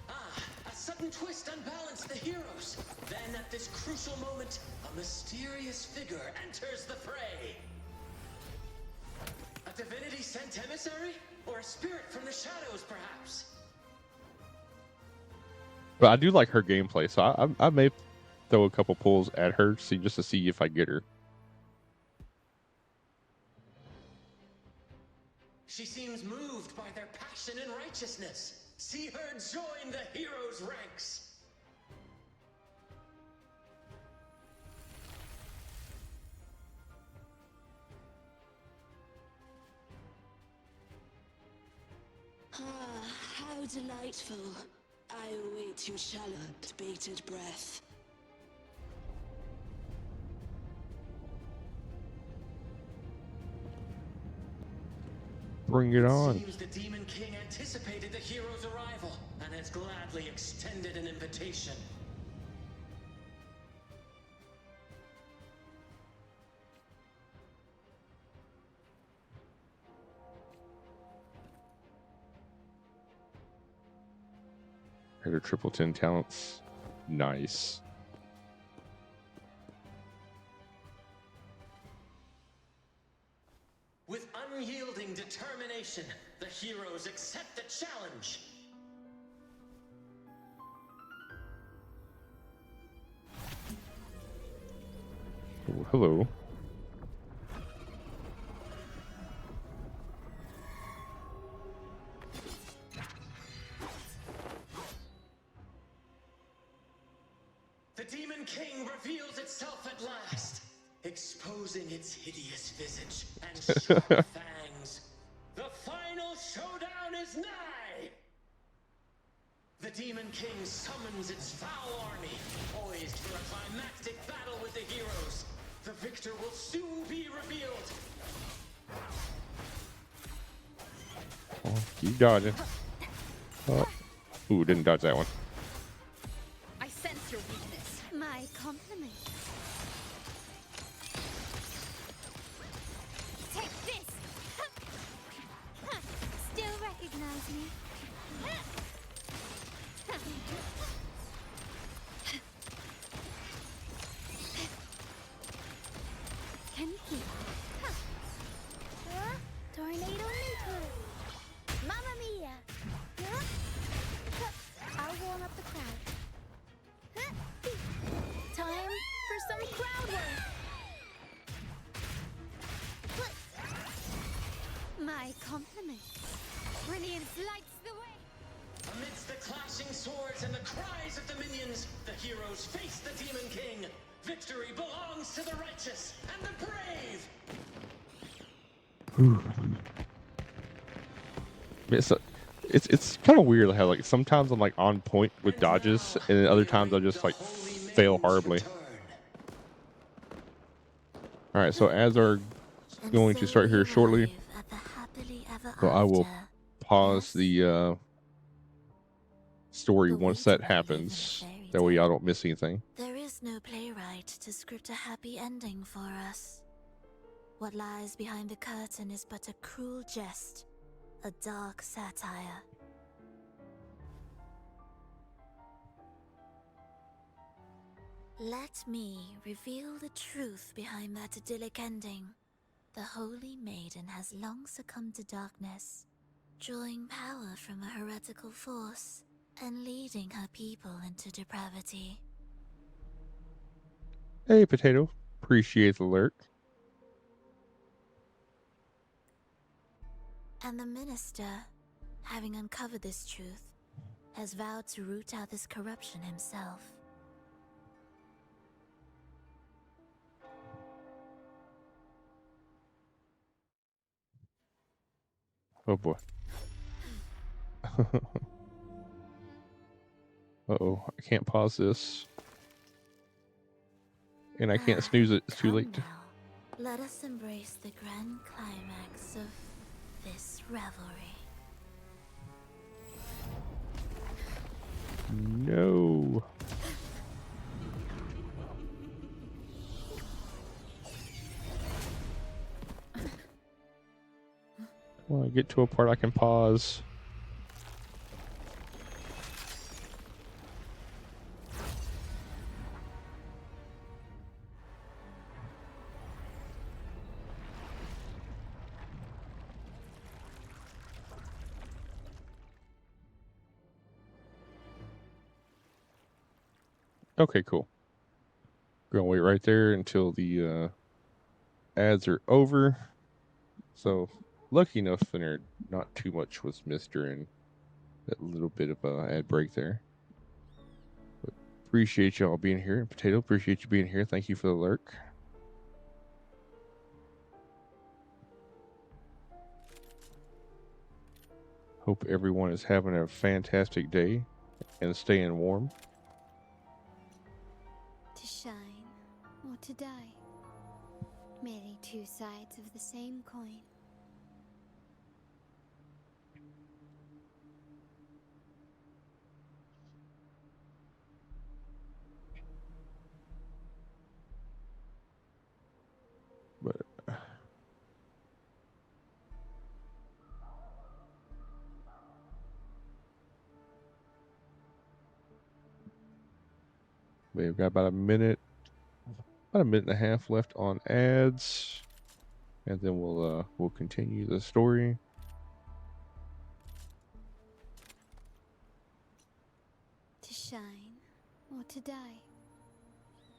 A sudden twist unbalanced the heroes. Then at this crucial moment, a mysterious figure enters the fray. A divinity sent emissary? Or a spirit from the shadows, perhaps? But I do like her gameplay, so I may throw a couple pulls at her just to see if I get her. She seems moved by their passion and righteousness. See her join the heroes' ranks. Ah, how delightful. I await your shallow, bated breath. Bring it on. Seems the Demon King anticipated the hero's arrival and has gladly extended an invitation. Her triple 10 talents. Nice. With unyielding determination, the heroes accept the challenge. Oh, hello. The Demon King reveals itself at last, exposing its hideous visage and sharp fangs. The final showdown is nigh! The Demon King summons its foul army, poised for a climactic battle with the heroes. The victor will soon be revealed. Oh, keep dodging. Oh. Ooh, didn't dodge that one. I sense your weakness. My compliment. Take this! Still recognize me? Can you? lights the way. Amidst the clashing swords and the cries of the minions, the heroes face the Demon King. Victory belongs to the righteous and the brave. It's kind of weird how like sometimes I'm like on point with dodges, and then other times I just like fail horribly. All right, so ads are going to start here shortly. So I will pause the story once that happens. That way y'all don't miss anything. There is no playwright to script a happy ending for us. What lies behind the curtain is but a cruel jest, a dark satire. Let me reveal the truth behind that idyllic ending. The Holy Maiden has long succumbed to darkness, drawing power from a heretical force and leading her people into depravity. Hey, Potato. Appreciate the lurk. And the minister, having uncovered this truth, has vowed to root out this corruption himself. Oh boy. Uh-oh, I can't pause this. And I can't snooze it, it's too late. Let us embrace the grand climax of this revelry. No. When I get to a part I can pause. Okay, cool. Gonna wait right there until the ads are over. So, lucky enough, there not too much was missed during that little bit of ad break there. But appreciate y'all being here. And Potato, appreciate you being here. Thank you for the lurk. Hope everyone is having a fantastic day and staying warm. To shine or to die. Merely two sides of the same coin. But we've got about a minute and a half left on ads, and then we'll continue the story. To shine or to die.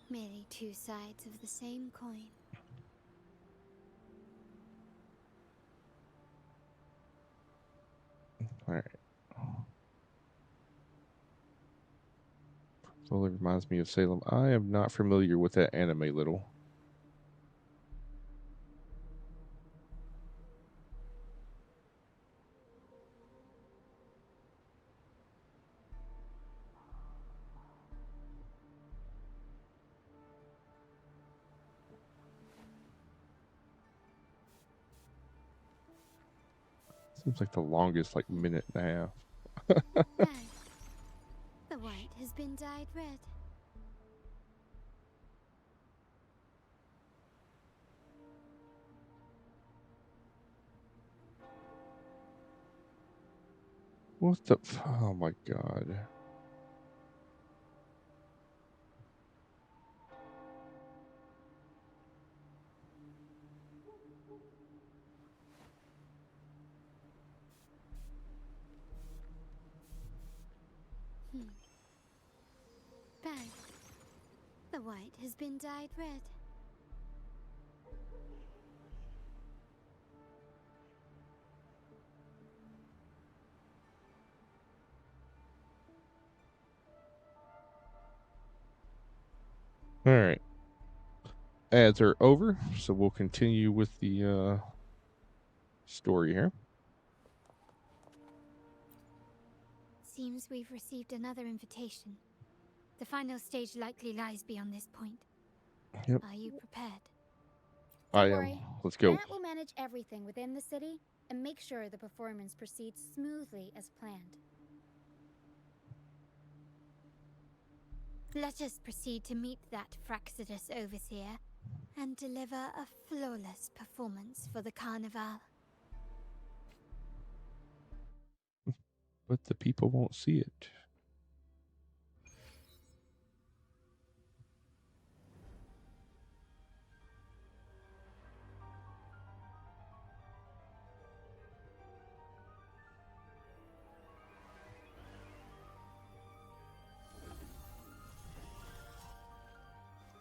Merely two sides of the same coin. All right. Totally reminds me of Salem. I am not familiar with that anime, Little. Seems like the longest, like, minute and a half. Bang. The white has been dyed red. What the? Oh my god. Bang. The white has been dyed red. All right. Ads are over, so we'll continue with the story here. Seems we've received another invitation. The final stage likely lies beyond this point. Yep. Are you prepared? I Don't am. worry. Let's go. Matt will manage everything within the city and make sure the performance proceeds smoothly as planned. Let us proceed to meet that Fraxidus overseer and deliver a flawless performance for the carnival. But the people won't see it.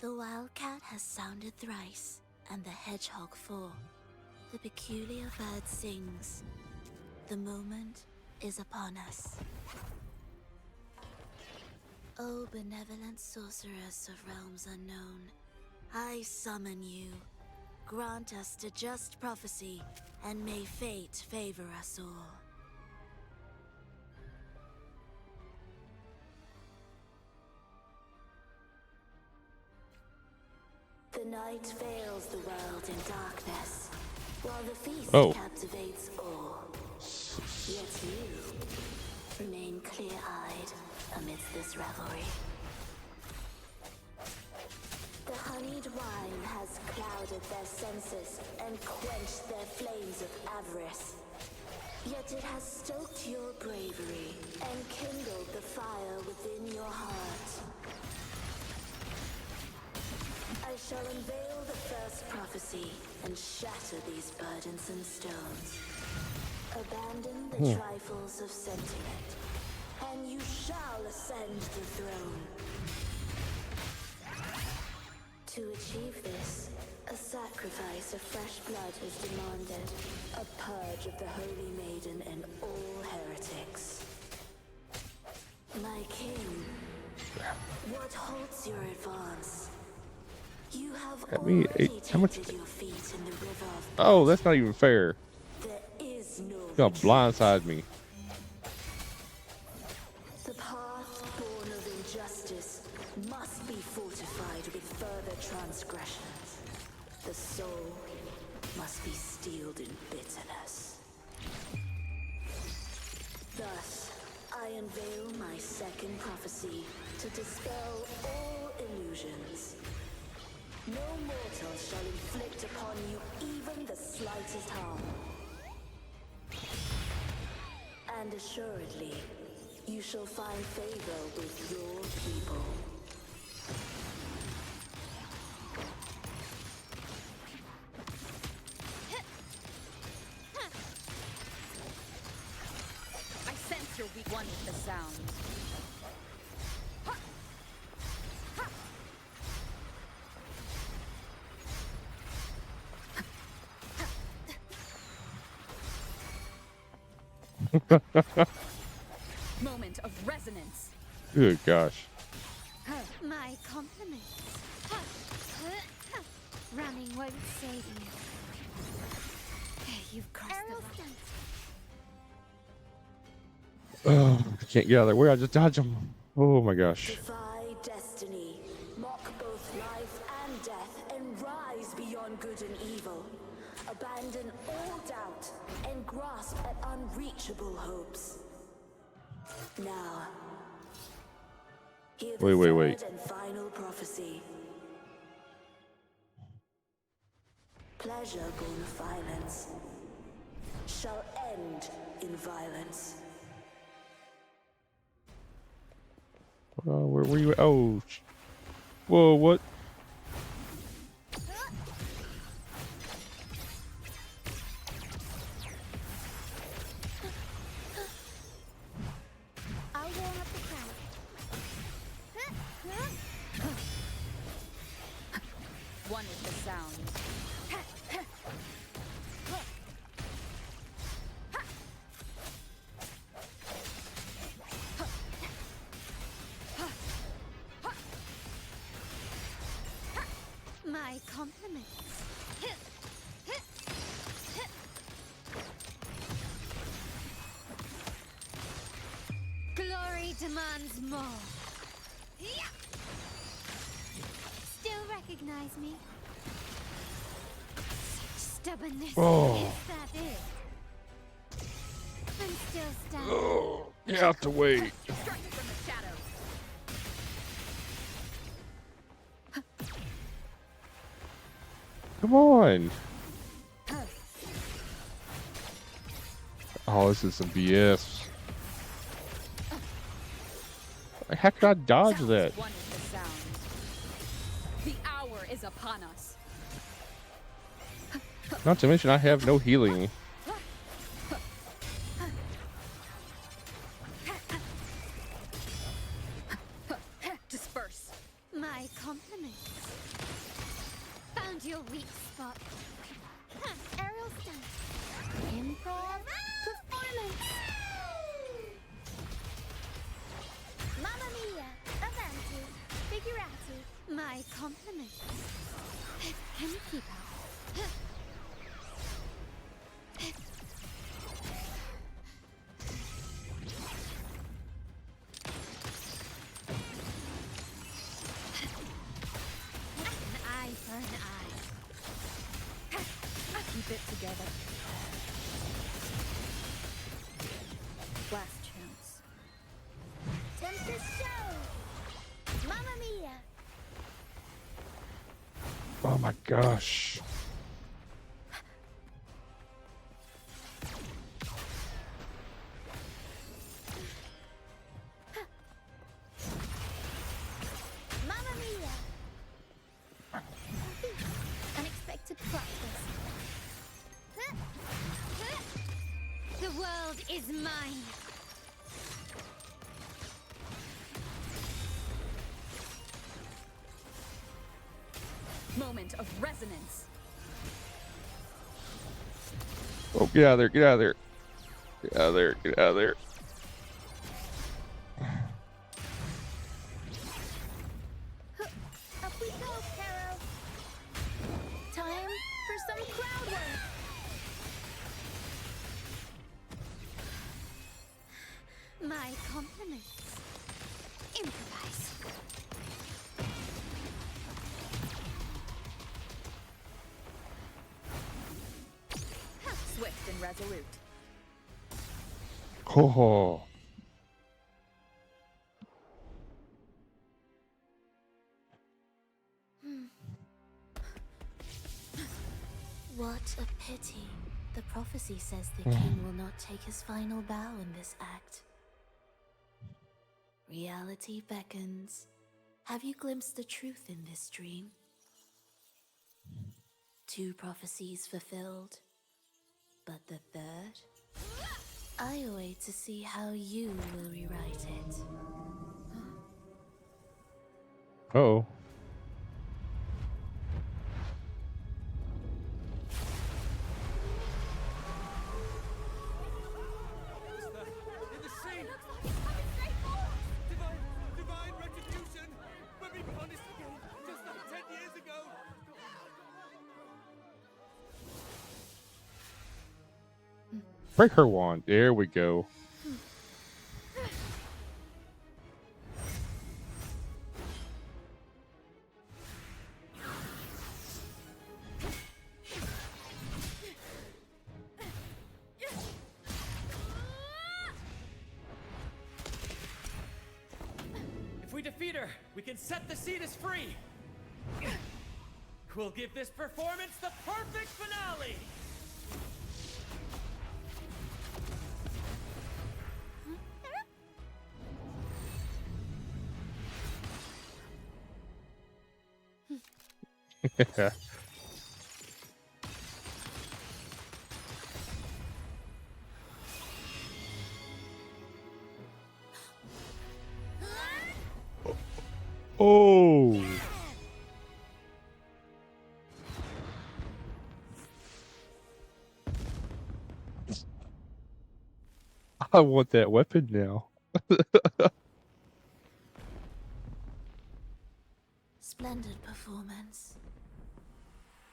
The wildcat has sounded thrice, and the hedgehog four. The peculiar bird sings. The moment is upon us. O benevolent sorceress of realms unknown, I summon you. Grant us the just prophecy, and may fate favor us all. The night veils the world in darkness, while the feast captivates all. Yet you remain clear-eyed amidst this revelry. The honeyed wine has clouded their senses and quenched their flames of avarice. Yet it has stoked your bravery and kindled the fire within your heart. I shall unveil the first prophecy and shatter these burdensome stones. Abandon the trifles of sentiment, and you shall ascend the throne. To achieve this, a sacrifice of fresh blood is demanded. A purge of the Holy Maiden and all heretics. My king, what halts your advance? You have already tainted your feet in the river of... Oh, that's not even fair. There is no... Y'all blindside me. The path born of injustice must be fortified with further transgressions. The soul must be steeled in bitterness. Thus, I unveil my second prophecy to dispel all illusions. No mortal shall inflict upon you even the slightest harm. And assuredly, you shall find favor with your people. I sense your weak one with the sound. Moment of resonance. Good gosh. My compliments. Running won't save you. You've crossed the line. Oh, I can't get out of there. Where I just dodge them. Oh my gosh. Defy destiny, mock both life and death, and rise beyond good and evil. Abandon all doubt and grasp at unreachable hopes. Now, hear the third and final prophecy. Pleasure born of violence shall end in violence. Where were you? Oh, whoa! What? I'll warm up the crowd. One with the sound. My compliments. Glory demands more. Still recognize me? Such stubbornness. Oh. Is that it? I'm still standing. Oh, you have to wait. Strike from the shadows. Come on. Oh, this is some BS. How could I dodge that? One with the sound. The hour is upon us. Not to mention, I have no healing. Disperse. My compliments. Found your weak spot. Aerial stunt. Improv performance. Mamma mia. Avanti. Figurati. My compliments. Can you keep up? An eye for an eye. Keep it together. Last chance. Tempest show. Mamma mia. Oh my gosh. Mamma mia. Unexpected plot twist. The world is mine. Moment of resonance. Oh, get out of there, get out of there. Get out of there, get out of there. Up we go, Caro. Time for some crowd work. My compliments. Improvise. Swift and resolute. Oh. What a pity. The prophecy says the king will not take his final bow in this act. Reality beckons. Have you glimpsed the truth in this dream? 2 prophecies fulfilled, but the third? I await to see how you will rewrite it. Oh. In the sea! Divine retribution! We're being punished again, just like 10 years ago! Break her wand. There we go. If we defeat her, we can set the Cetus free. We'll give this performance the perfect finale. Oh. I want that weapon now. Splendid performance.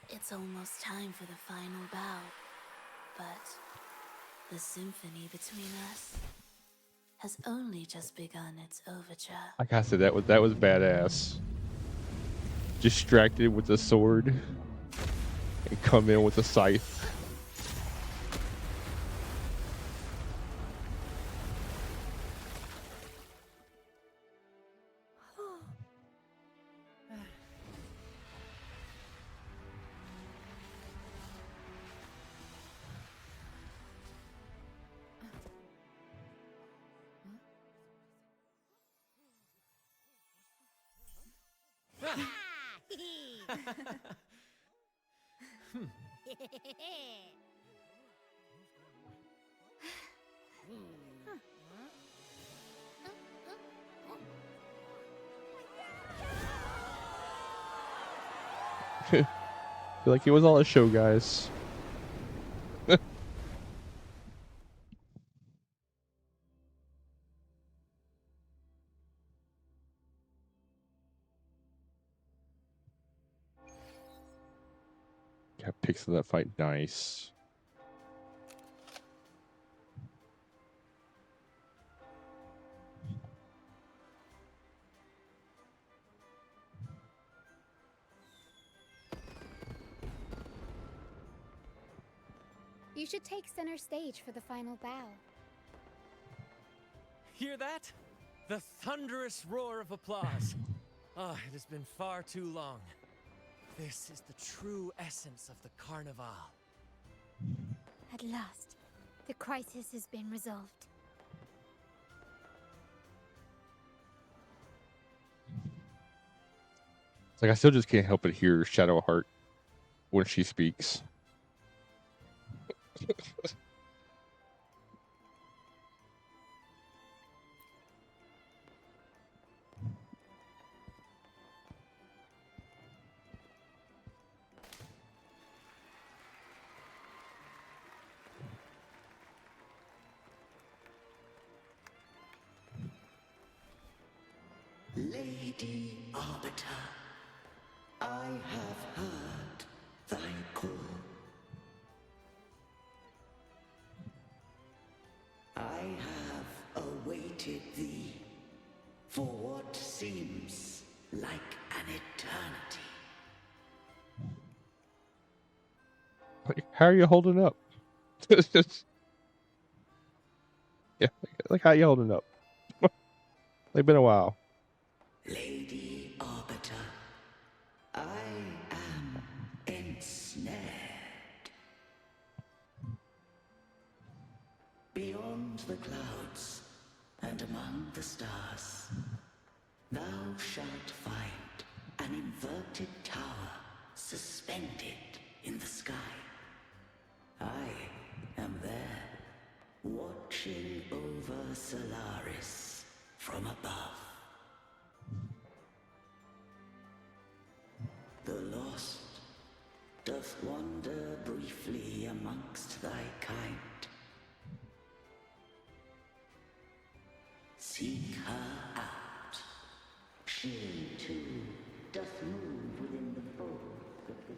It's almost time for the final bow, but the symphony between us has only just begun its overture. I gotta say that was badass. Distracted with the sword and come in with the scythe. Feel like it was all a show, guys. Got pics of that fight. Nice. You should take center stage for the final bow. Hear that? The thunderous roar of applause. Ah, it has been far too long. This is the true essence of the Carnival. At last, the crisis has been resolved. It's like I still just can't help but hear Shadowheart when she speaks. Lady Arbiter, I have heard thy call. I have awaited thee for what seems like an eternity. Like, how are you holding up? Yeah, like how you holding up? Like been a while. Lady Arbiter, I am ensnared. Beyond the clouds and among the stars, thou shalt find an inverted tower suspended in the sky. I am there, watching over Solaris from above. The lost doth wander briefly amongst thy kind. Seek her out. She too doth move within the fold of the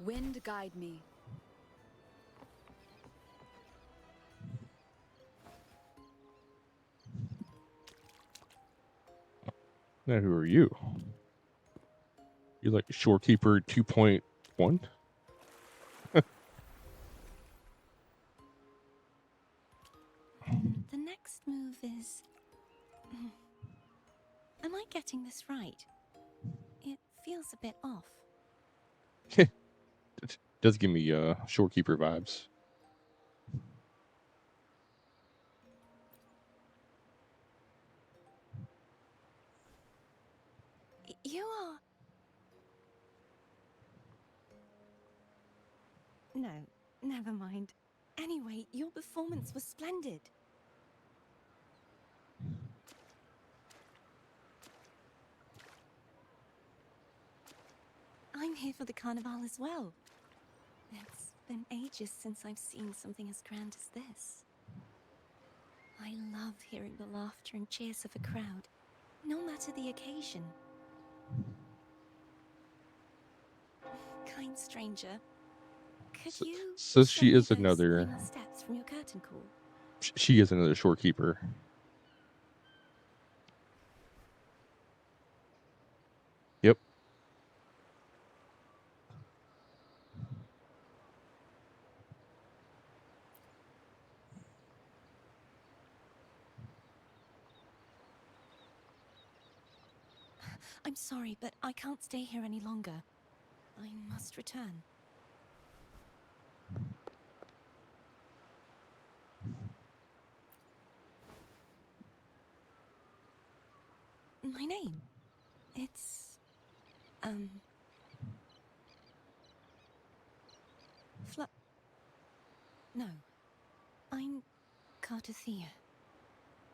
Wind guide me. Now, who are you? You're like Shorekeeper 2.1? The next move is... Am I getting this right? It feels a bit off. It does give me Shorekeeper vibes. You are... No, never mind. Anyway, your performance was splendid. I'm here for the carnival as well. It's been ages since I've seen something as grand as this. I love hearing the laughter and cheers of a crowd, no matter the occasion. Kind stranger, could you So show she me is those another. final steps from your curtain call? She is another shorekeeper. Yep. I'm sorry, but I can't stay here any longer. I must return. My name? It's... No. I'm Cartothea.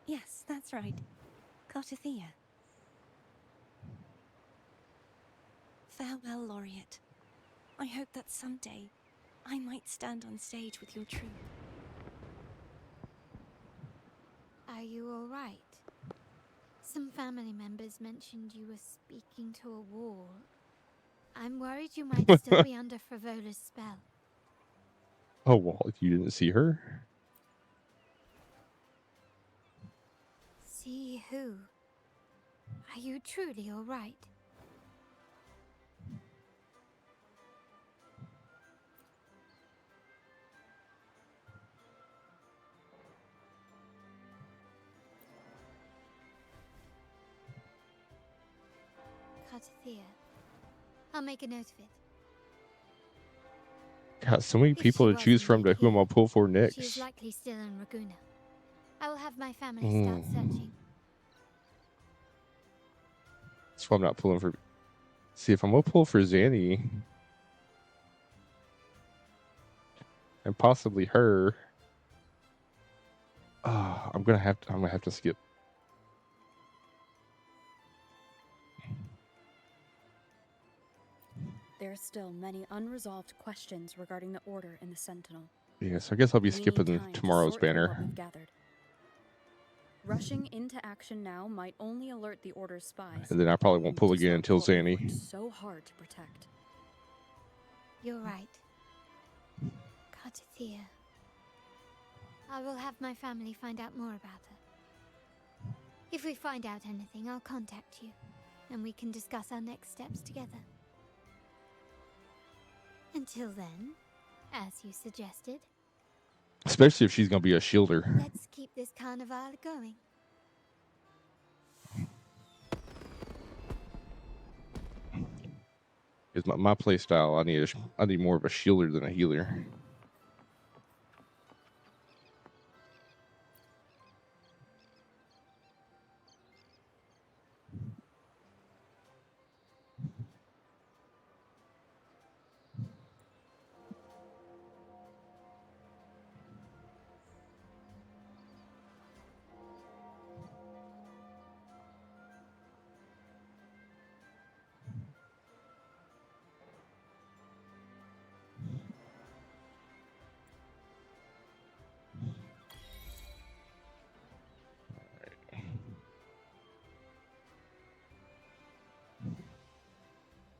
Yes, that's right. Cartothea. Farewell, Laureate. I hope that someday I might stand on stage with your troupe. Are you all right? Some family members mentioned you were speaking to a wall. I'm worried you might still be under Frivola's spell. Oh, well, you didn't see her? See who? Are you truly all right? Cartothea. I'll make a note of it. Got so many If people she to choose wasn't from to who I'm here, gonna pull for she is next. likely still in Raguna. I will have my family start searching. That's why I'm not pulling for. See, if I'm gonna pull for Zanny and possibly her, I'm gonna have to skip. There are still many unresolved questions regarding the Order and the Sentinel. Yeah, so I guess I'll be We need skipping time to tomorrow's sort through what banner. we've gathered. Rushing into action now might only alert the Order's spies. And then I probably won't pull again until What we've Zanny. worked so hard to protect. You're right. Cartothea. I will have my family find out more about her. If we find out anything, I'll contact you, and we can discuss our next steps together. Until then, as you suggested, Especially if she's gonna be a shielder. let's keep this carnival going. Is my play style. I need more of a shielder than a healer.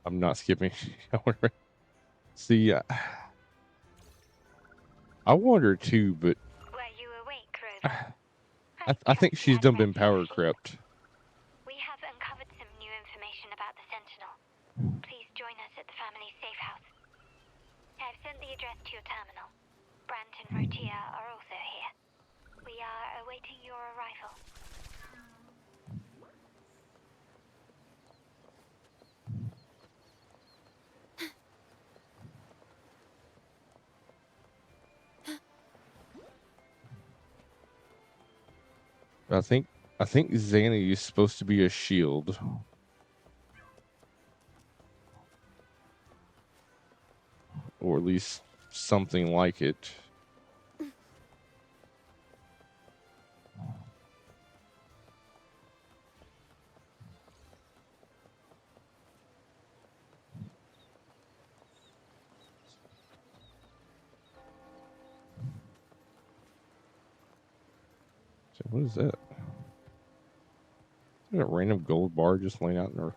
I'm not skipping. See, I wonder too, but I think she's done been power crept. We have uncovered some new information about the Sentinel. Please join us at the family safe house. I've sent the address to your terminal. Brant and Rotia are also here. We are awaiting your arrival. I think Zanny is supposed to be a shield. or at least something like it. So what is that? Is that a random gold bar just laying out in there?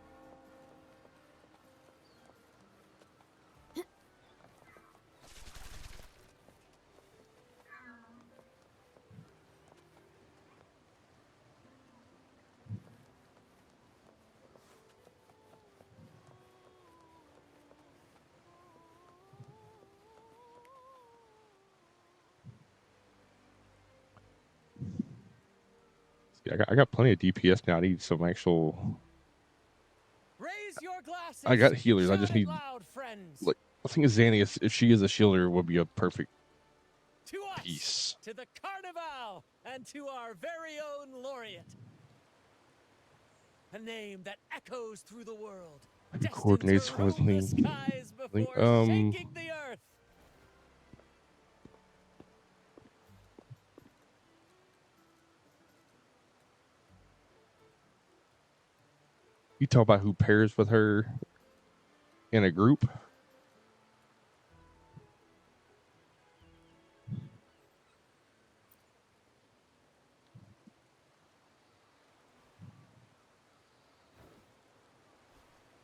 I got plenty of DPS now. I need some actual. Raise your glasses. I got healers. I Shout just it need loud, friends. like I think Xanius, if she is a shielder, would be a perfect To us, piece. to the Carnival, and to our very own laureate. A name that echoes through the world, destined Coordinates to with roam the me. skies before shaking the earth. You talk about who pairs with her in a group.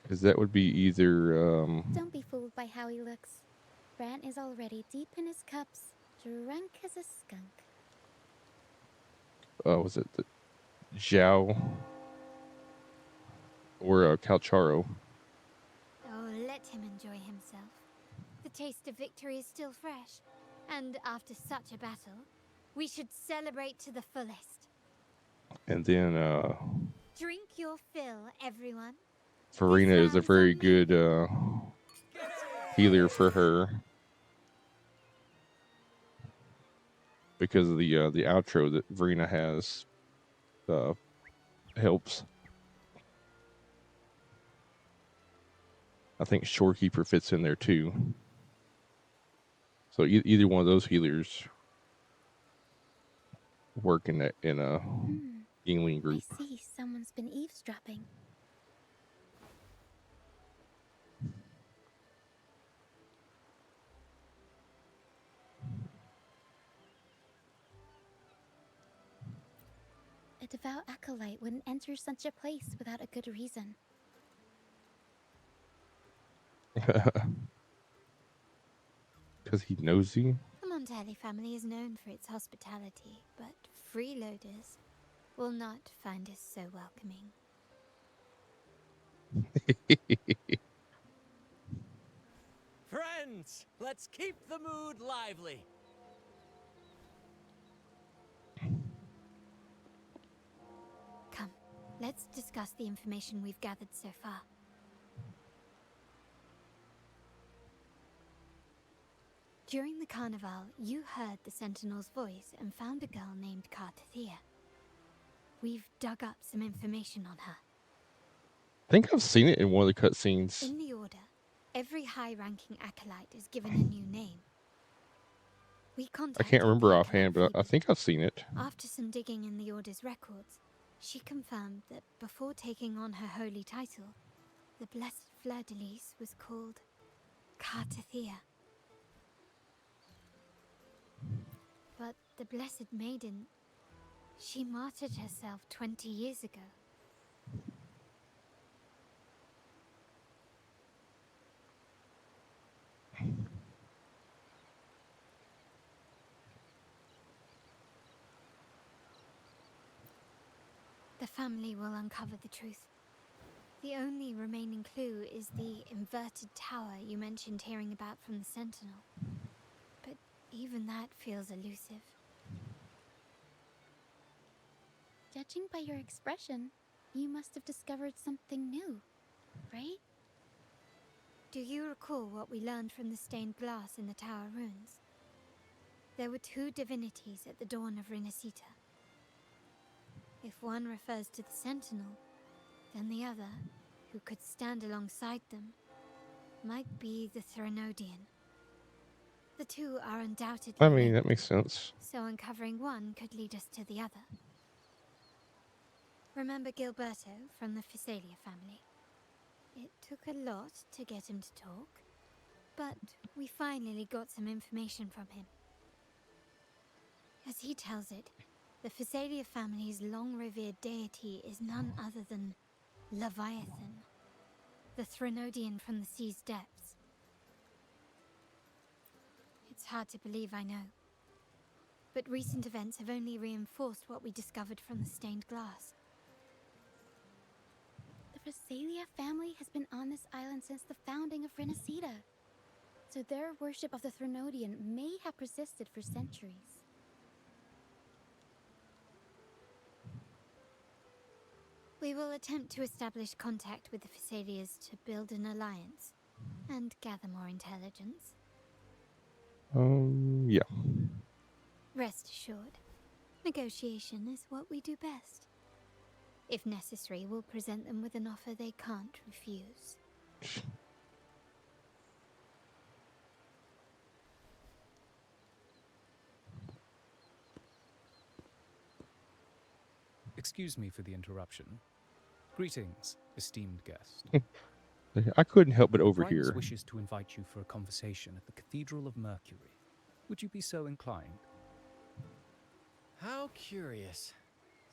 Because that would be either. Don't be fooled by how he looks. Bran is already deep in his cups, drunk as a skunk. Was it the Zhao or Calcharo? Oh, let him enjoy himself. The taste of victory is still fresh. And after such a battle, we should celebrate to the fullest. And then Drink your fill, everyone. Farina is a very good healer for her because of the outro that Verena has helps. I think Shorekeeper fits in there too. So either one of those healers work in a Yingling group. I see someone's been eavesdropping. A devout acolyte wouldn't enter such a place without a good reason. Because he knows you. The Montelli family is known for its hospitality, but freeloaders will not find us so welcoming. Friends, let's keep the mood lively. Come, let's discuss the information we've gathered so far. During the carnival, you heard the Sentinel's voice and found a girl named Cartathea. We've dug up some information on her. I think I've seen it in one of the cutscenes. In the Order, every high-ranking acolyte is given a new name. We I contacted can't remember the offhand, but I think I've seen it. After some digging in the Order's records, she confirmed that before taking on her holy title, the Blessed Fleur-de-Lis was called Cartathea. But the Blessed Maiden, she martyred herself 20 years ago. The family will uncover the truth. The only remaining clue is the inverted tower you mentioned hearing about from the Sentinel. But even that feels elusive. Judging by your expression, you must have discovered something new, right? Do you recall what we learned from the stained glass in the tower ruins? There were two divinities at the dawn of Renacita. If one refers to the Sentinel, then the other, who could stand alongside them, might be the Threnodian. The two are undoubtedly I mean, linked, that makes sense. so uncovering one could lead us to the other. Remember Gilberto from the Physalia family? It took a lot to get him to talk, but we finally got some information from him. As he tells it, the Physalia family's long-revered deity is none other than Leviathan, the Threnodian from the sea's depths. It's hard to believe, I know. But recent events have only reinforced what we discovered from the stained glass. The Physalia family has been on this island since the founding of Renacida, so their worship of the Threnodian may have persisted for centuries. We will attempt to establish contact with the Physalias to build an alliance and gather more intelligence. Yeah. Rest assured, negotiation is what we do best. If necessary, we'll present them with an offer they can't refuse. Excuse me for the interruption. Greetings, esteemed guest. I couldn't help but The overhear. Primus wishes to invite you for a conversation at the Cathedral of Mercury. Would you be so inclined? How curious.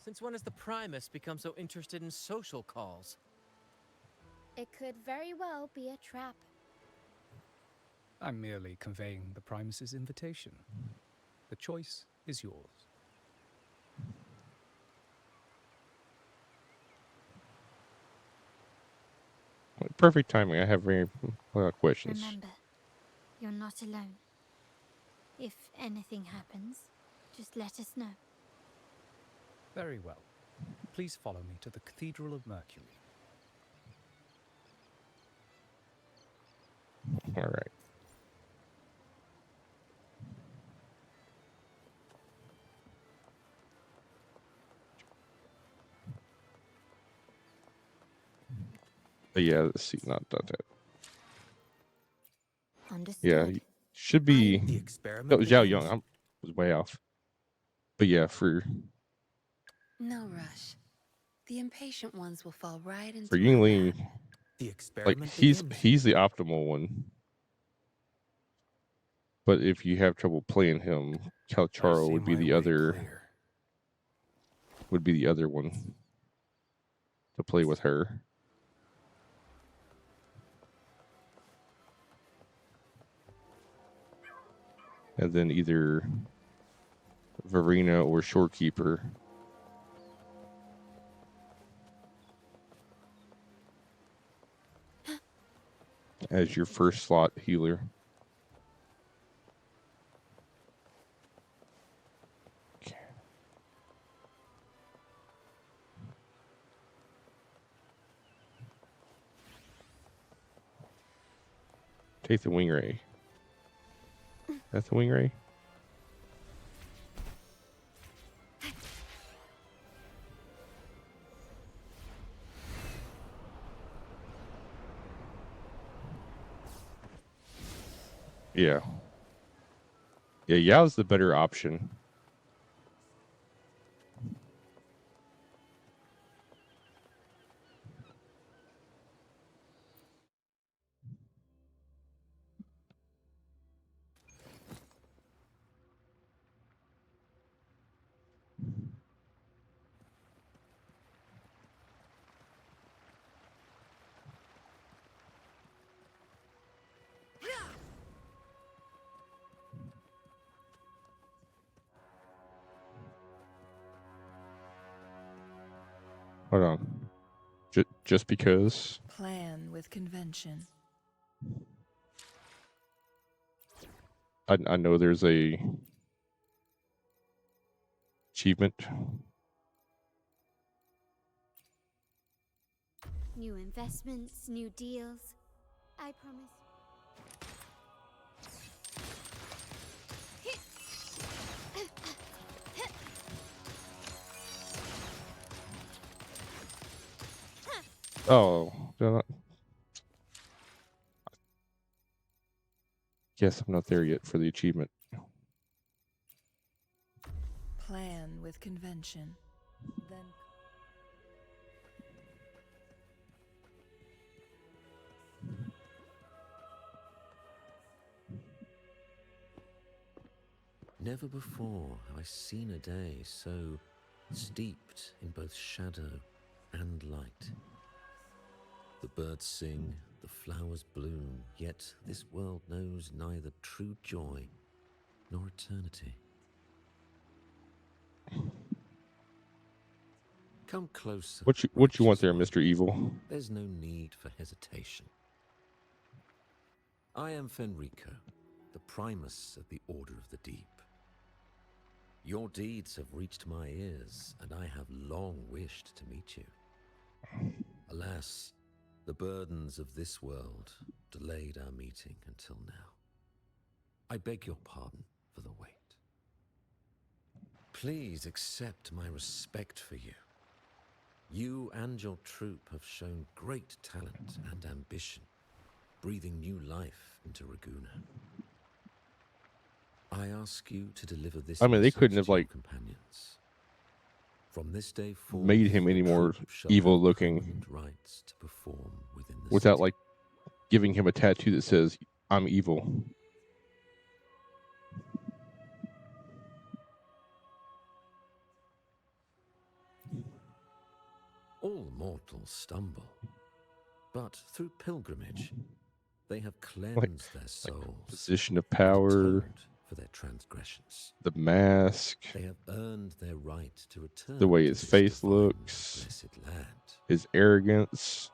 Since when has the Primus become so interested in social calls? It could very well be a trap. I'm merely conveying the Primus's invitation. The choice is yours. Perfect timing. I have very questions. Remember, you're not alone. If anything happens, just let us know. Very well. Please follow me to the Cathedral of Mercury. All right. But yeah, let's see. Not that. Understood. Yeah, should be. The experiment That was Zhao begins. Young. I was way off. But yeah, for No rush. The impatient ones will fall right into for our Yingling, lap. The like experiment he's begins. the optimal one. But if you have trouble playing him, Calcharo see would be my the way other. clear. Would be the other one to play with her. And then either Verena or Shorekeeper. As your first slot healer. Take the wing ray. That's the wing ray? Yeah. Yeah, Yao's the better option. Hold on. Just because. Plan with convention. I know there's a achievement. New investments, new deals. I promise. Oh, Guess I'm not there yet for the achievement. Plan with convention. Then Never before have I seen a day so steeped in both shadow and light. The birds sing, the flowers bloom, yet this world knows neither true joy nor eternity. Come closer. What you want there, righteous Mr. Evil? one. There's no need for hesitation. I am Fenrico, the Primus of the Order of the Deep. Your deeds have reached my ears, and I have long wished to meet you. Alas, the burdens of this world delayed our meeting until now. I beg your pardon for the wait. Please accept my respect for you. You and your troop have shown great talent and ambition, breathing new life into Raguna. I ask you to deliver this I mean, they message couldn't have to your like companions. From this day forth, made him any the more troop shall evil have looking permanent rights to perform within the without city. like giving him a tattoo that says "I'm evil." All mortals stumble, but through pilgrimage, they have cleansed their souls, Position of and power, atoned for their transgressions. the mask, They have earned their right to return the way to his this face divine, looks, blessed land. his arrogance.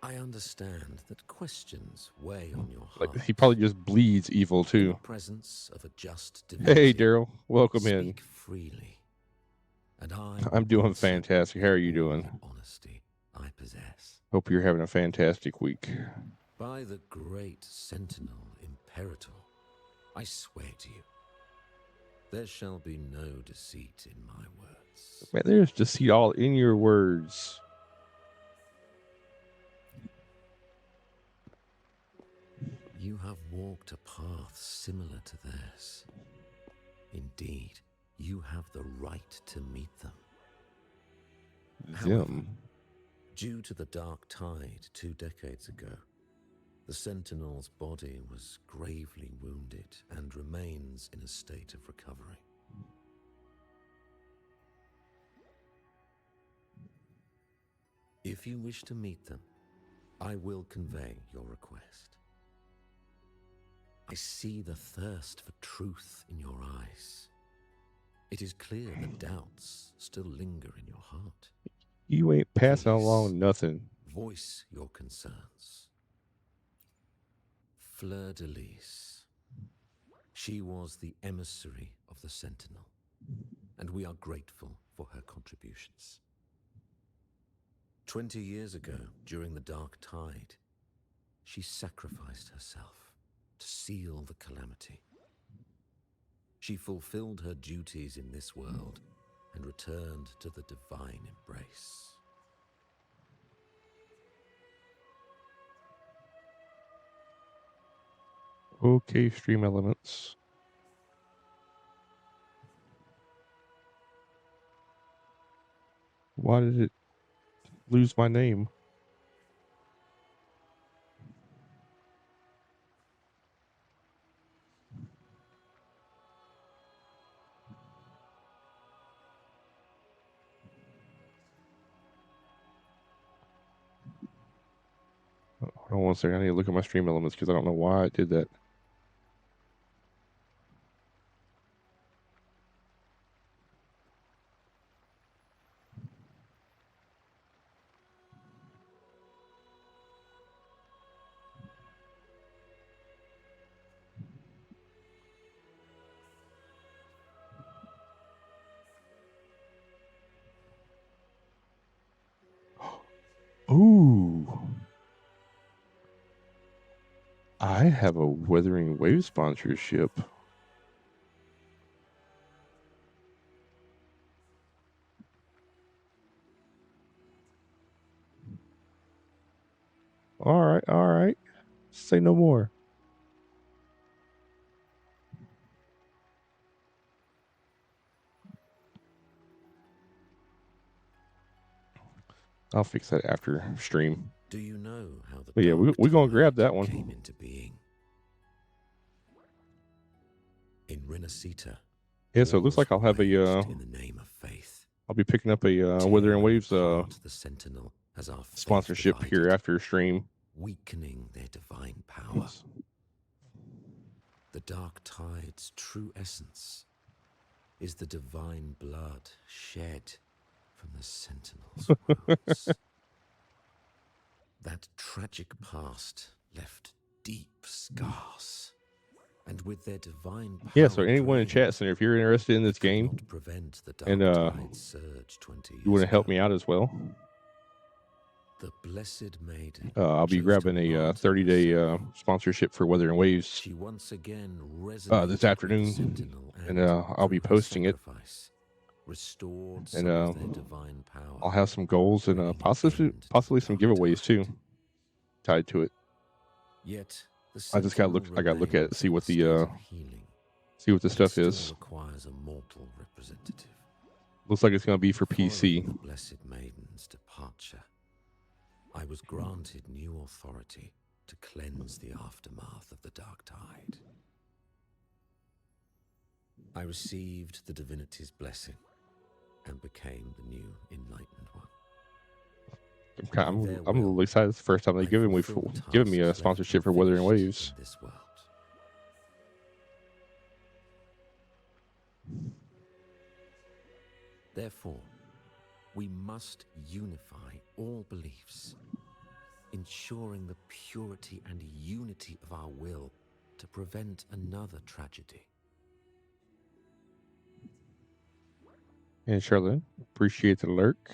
I understand that questions weigh on your Like heart. he probably just bleeds evil In the too. presence of a just divinity, Hey, Daryl, welcome speak in. freely, and I I'm doing answer fantastic. How are you all doing? the honesty I possess. Hope you're having a fantastic week. By the great Sentinel Imperator, I swear to you, there shall be no deceit in my words. Man, there's deceit all in your words. You have walked a path similar to theirs. Indeed, you have the right to meet them. However, due to the Dark Tide 2 decades ago, the Sentinel's body was gravely wounded and remains in a state of recovery. If you wish to meet them, I will convey your request. I see the thirst for truth in your eyes. It is clear that doubts still linger in your heart. You ain't passing Please, along nothing. Voice your concerns. Fleur de Lis. She was the emissary of the Sentinel, and we are grateful for her contributions. 20 years ago, during the Dark Tide, she sacrificed herself to seal the calamity. She fulfilled her duties in this world and returned to the divine embrace. Okay, stream elements. Why did it lose my name? Hold on one second. I need to look at my stream elements because I don't know why it did that. Ooh. I have a Wuthering Wave sponsorship. All right. Say no more. I'll fix that after stream. Do you know how the But yeah, we're gonna grab that one. came into being? In Renacita. Yeah, so it looks like I'll have a in the name of faith. I'll be picking up a Withering Waves The Sentinel as our faith sponsorship divided, here after stream. weakening their divine power. Yes. The Dark Tide's true essence is the divine blood shed from the Sentinel's wounds. That tragic past left deep scars. And with their divine power, Yeah, so anyone in chat center, if you're interested in this game prevent the and Dark Tide surge 20 years you want to help ago, me out as well, the Blessed Maiden I'll be grabbing a 30-day sponsorship for Withering Waves she once again this afternoon, and I'll be posting it. Restored And some of their divine power. I'll have some goals and possibly some giveaways too tied to it. Yet I just gotta look. I gotta look at it, see what the stuff is. Requires a mortal representative. Looks like it's gonna be for Following PC. the Blessed Maiden's departure, I was granted new authority to cleanse the aftermath of the Dark Tide. I received the divinity's blessing and became the new enlightened one. I'm a little excited. It's the first time they've given me a sponsorship for Withering Waves. This world. Therefore, we must unify all beliefs, ensuring the purity and unity of our will to prevent another tragedy. And Charlotte, appreciate the lurk.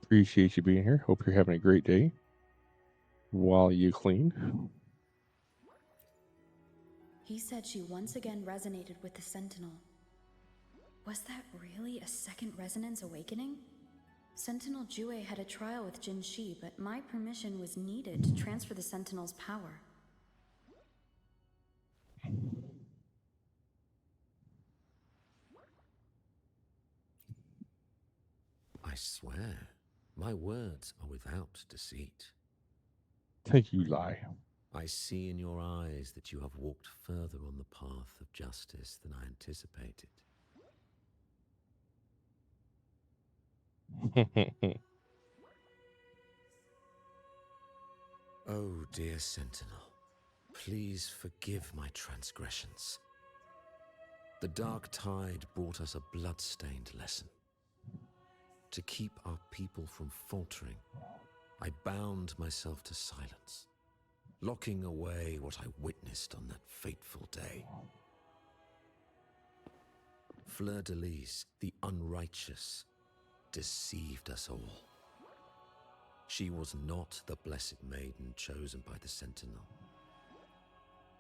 Appreciate you being here. Hope you're having a great day while you clean. He said she once again resonated with the Sentinel. Was that really a second resonance awakening? Sentinel Jue had a trial with Jin Shi, but my permission was needed to transfer the Sentinel's power. I swear, my words are without deceit. Think you lie. I see in your eyes that you have walked further on the path of justice than I anticipated. Oh, dear Sentinel, please forgive my transgressions. The Dark Tide brought us a blood-stained lesson. To keep our people from faltering, I bound myself to silence, locking away what I witnessed on that fateful day. Fleur-de-Lis, the unrighteous, deceived us all. She was not the Blessed Maiden chosen by the Sentinel.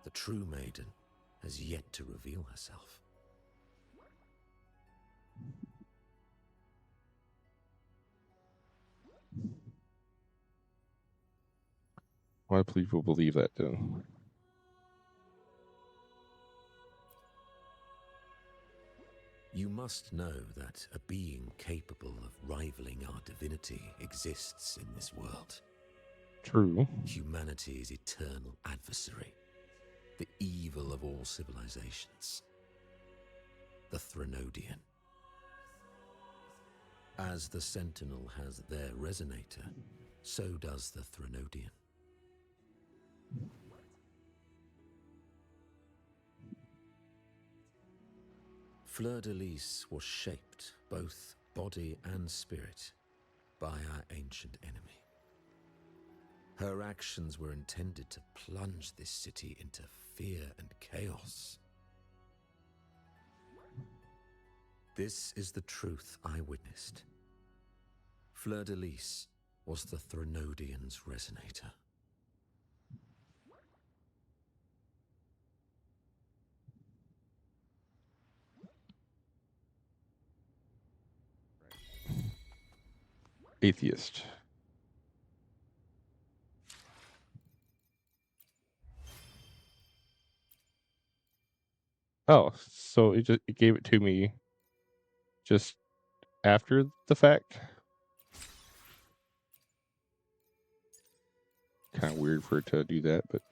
The true Maiden has yet to reveal herself. Why do people believe that, though? You must know that a being capable of rivaling our divinity exists in this world. True. Humanity's eternal adversary, the evil of all civilizations, the Threnodian. As the Sentinel has their resonator, so does the Threnodian. Fleur-de-Lis was shaped, both body and spirit, by our ancient enemy. Her actions were intended to plunge this city into fear and chaos. This is the truth I witnessed. Fleur-de-Lis was the Threnodian's resonator. Atheist. Oh, so it gave it to me just after the fact? kind of weird for it to do that, but.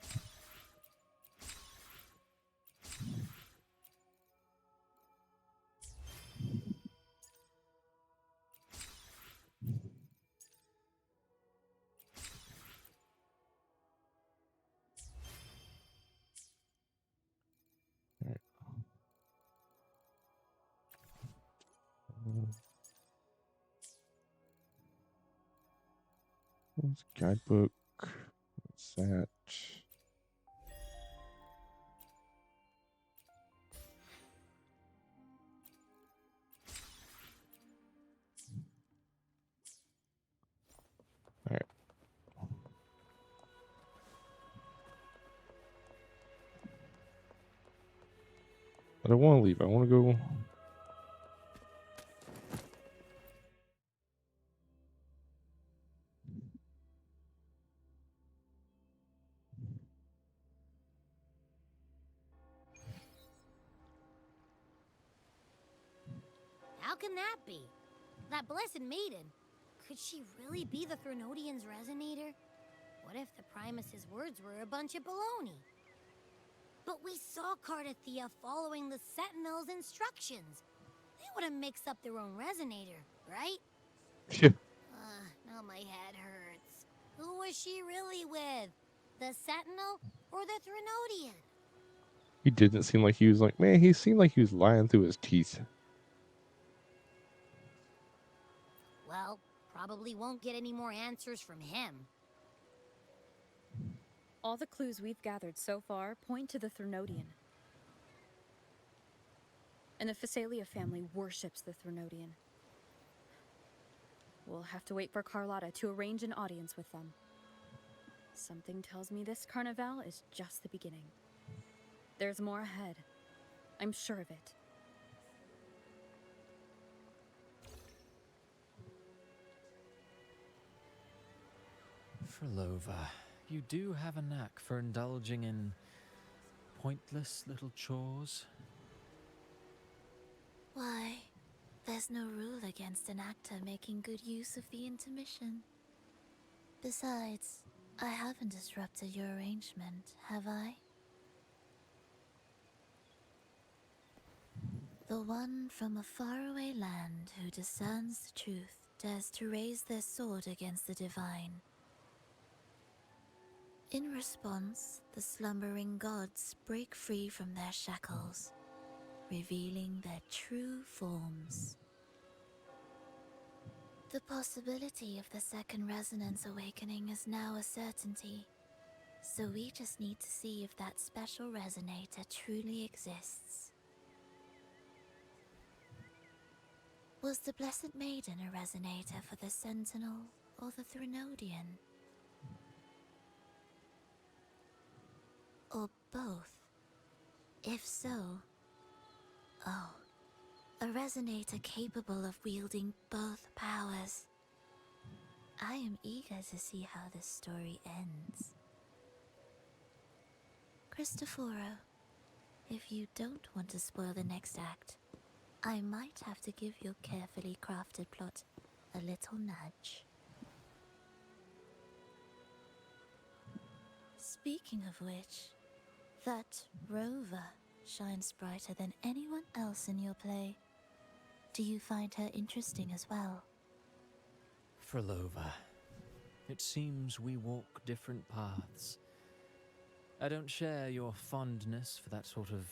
What's guidebook? What's that? All right. I don't want to leave. I want to go. How can that be? That blessed maiden. Could she really be the Threnodian's resonator? What if the Primus's words were a bunch of baloney? But we saw Cardathea following the Sentinel's instructions. They wouldn't mix up their own resonator, right? Yeah. Now my head hurts. Who was she really with? The Sentinel or the Threnodian? He didn't seem like he was like, man, he seemed like he was lying through his teeth. Well, probably won't get any more answers from him. All the clues we've gathered so far point to the Threnodian. And the Phasalia family worships the Threnodian. We'll have to wait for Carlotta to arrange an audience with them. Something tells me this carnival is just the beginning. There's more ahead. I'm sure of it. Frolova, you do have a knack for indulging in pointless little chores. Why, there's no rule against an actor making good use of the intermission. Besides, I haven't disrupted your arrangement, have I? The one from a faraway land who discerns the truth dares to raise their sword against the divine. In response, the slumbering gods break free from their shackles, revealing their true forms. The possibility of the second resonance awakening is now a certainty, so we just need to see if that special resonator truly exists. Was the Blessed Maiden a resonator for the Sentinel or the Threnodian? Or both? If so, oh, a resonator capable of wielding both powers. I am eager to see how this story ends. Cristoforo, if you don't want to spoil the next act, I might have to give your carefully crafted plot a little nudge. Speaking of which, that rover shines brighter than anyone else in your play. Do you find her interesting as well? Frolova, it seems we walk different paths. I don't share your fondness for that sort of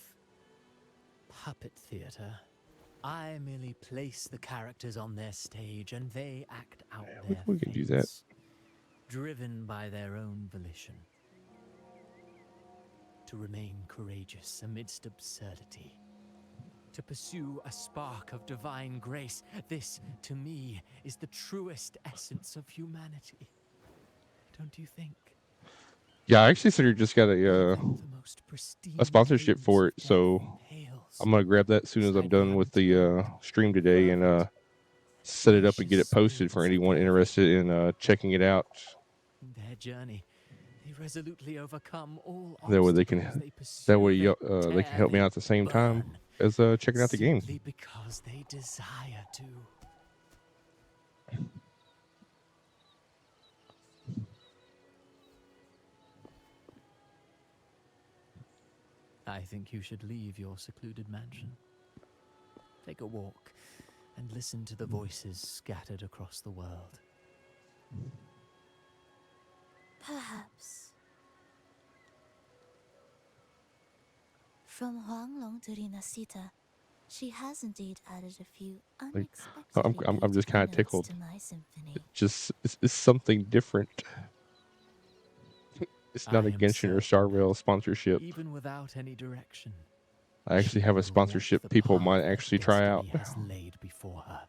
puppet theater. I merely place the characters on their stage and they act out their We can do that. driven by their own volition. To remain courageous amidst absurdity. To pursue a spark of divine grace. This, to me, is the truest essence of humanity. Don't you think? Yeah, I actually said you just got a sponsorship for it, so I'm gonna grab that as soon as I'm done with the stream today and set it up and get it posted for anyone interested in checking it out. In their journey, they resolutely overcome all That way they obstacles can, they pursue. that way they can help me out at the same time as checking out the game. Simply because they desire to. think you should leave your secluded mansion. Take a walk and listen to the voices scattered across the world. Perhaps. From Huanglong to Rinasita, she has indeed added a few Like, unexpectedly I'm just kind of beautiful tickled. notes to my symphony. It just it's something different. It's not I a am Genshin or certain Star that Rail sponsorship. even without any direction, I actually she have a will sponsorship walk the people path might that actually try out. destiny has laid before her.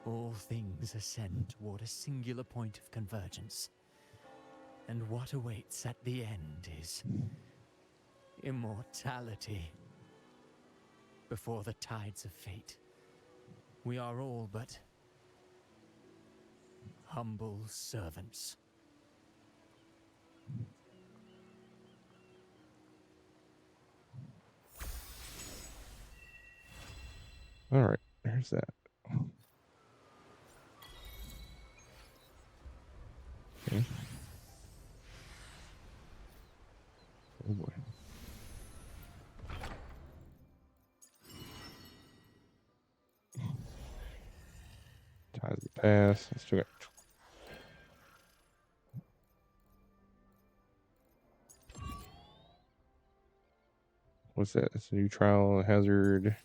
All things ascend toward a singular point of convergence. And what awaits at the end is immortality. Before the tides of fate, we are all but humble servants. All right, there's that. Okay. Oh boy. Ties the pass. I still got. What's that? It's a new trial hazard.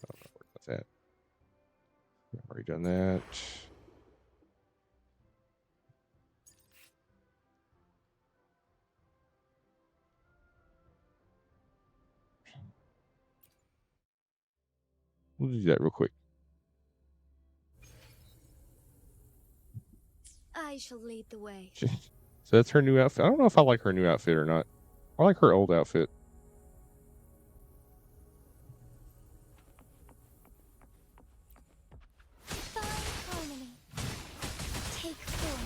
I don't know what's that. I've already done that. We'll do that real quick. I shall lead the way. So that's her new outfit. I don't know if I like her new outfit or not. I like her old outfit. Find harmony. Take form.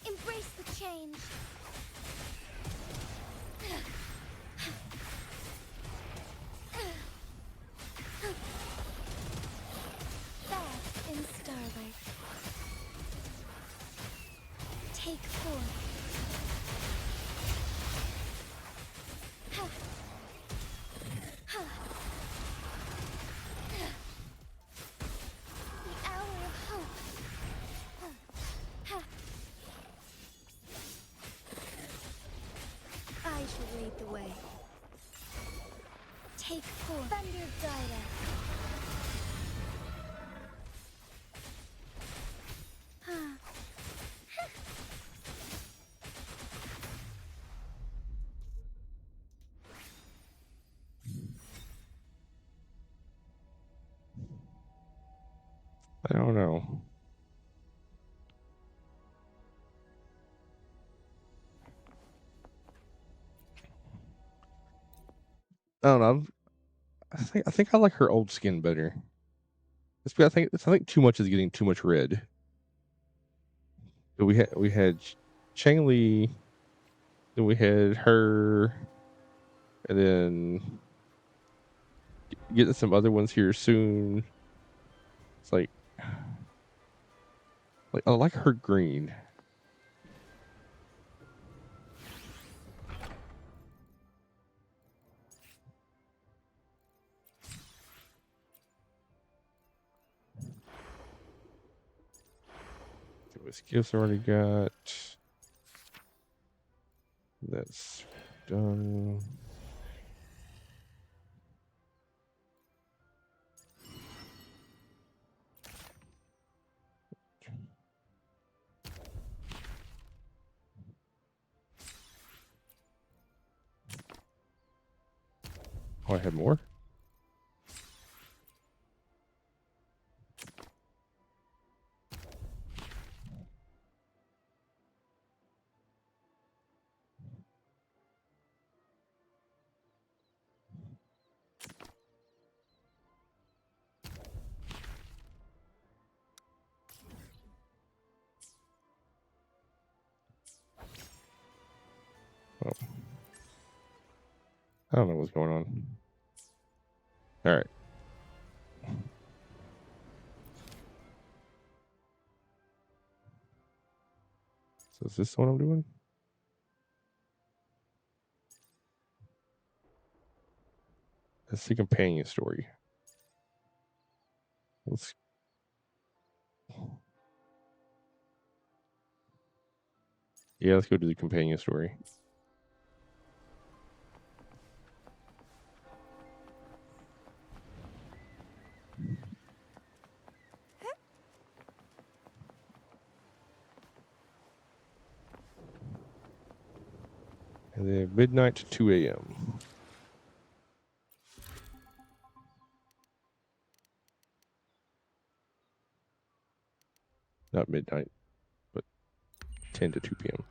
Embrace the change. Bath in starlight. Take form. The hour of hope. I shall lead the way. Take form. Thunder Gyra. I don't know. I don't know. I think I like her old skin better. I think too much is getting too much red. We had Chang Li, then we had her, and then getting some other ones here soon. It's like I like her green. What gifts already got? That's done. Oh, I had more? Oh. I don't know what's going on. All right. So is this the one I'm doing? That's the companion story. Let's. Yeah, let's go to the companion story. And then midnight to 2 a.m. Not midnight, but 10 to 2 p.m.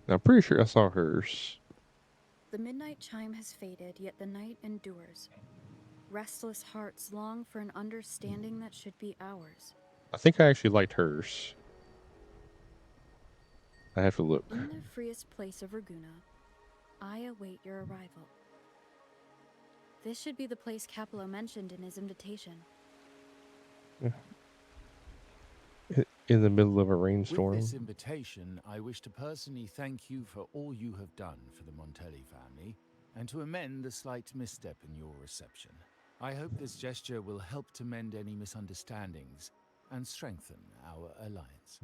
Now, I'm pretty sure I saw hers. The midnight chime has faded, yet the night endures. Restless hearts long for an understanding that should be ours. I think I actually liked hers. I have to look. In the freest place of Raguna, I await your arrival. This should be the place Capello mentioned in his invitation. In the middle of a rainstorm. With this invitation, I wish to personally thank you for all you have done for the Montelli family, and to amend the slight misstep in your reception. I hope this gesture will help to mend any misunderstandings and strengthen our alliance.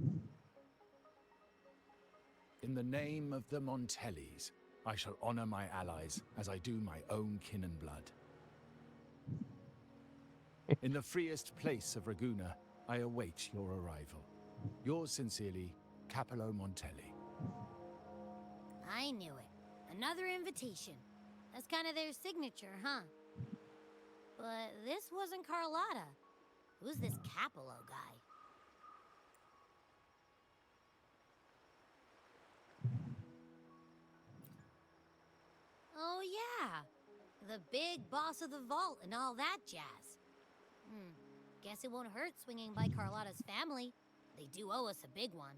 In the name of the Montellis, I shall honor my allies as I do my own kin and blood. In the freest place of Raguna, I await your arrival. Yours sincerely, Capello Montelli. I knew it. Another invitation. That's kind of their signature, huh? But this wasn't Carlotta. Who's this Capello guy? Oh, yeah. The big boss of the vault and all that jazz. Guess it won't hurt swinging by Carlotta's family. They do owe us a big one.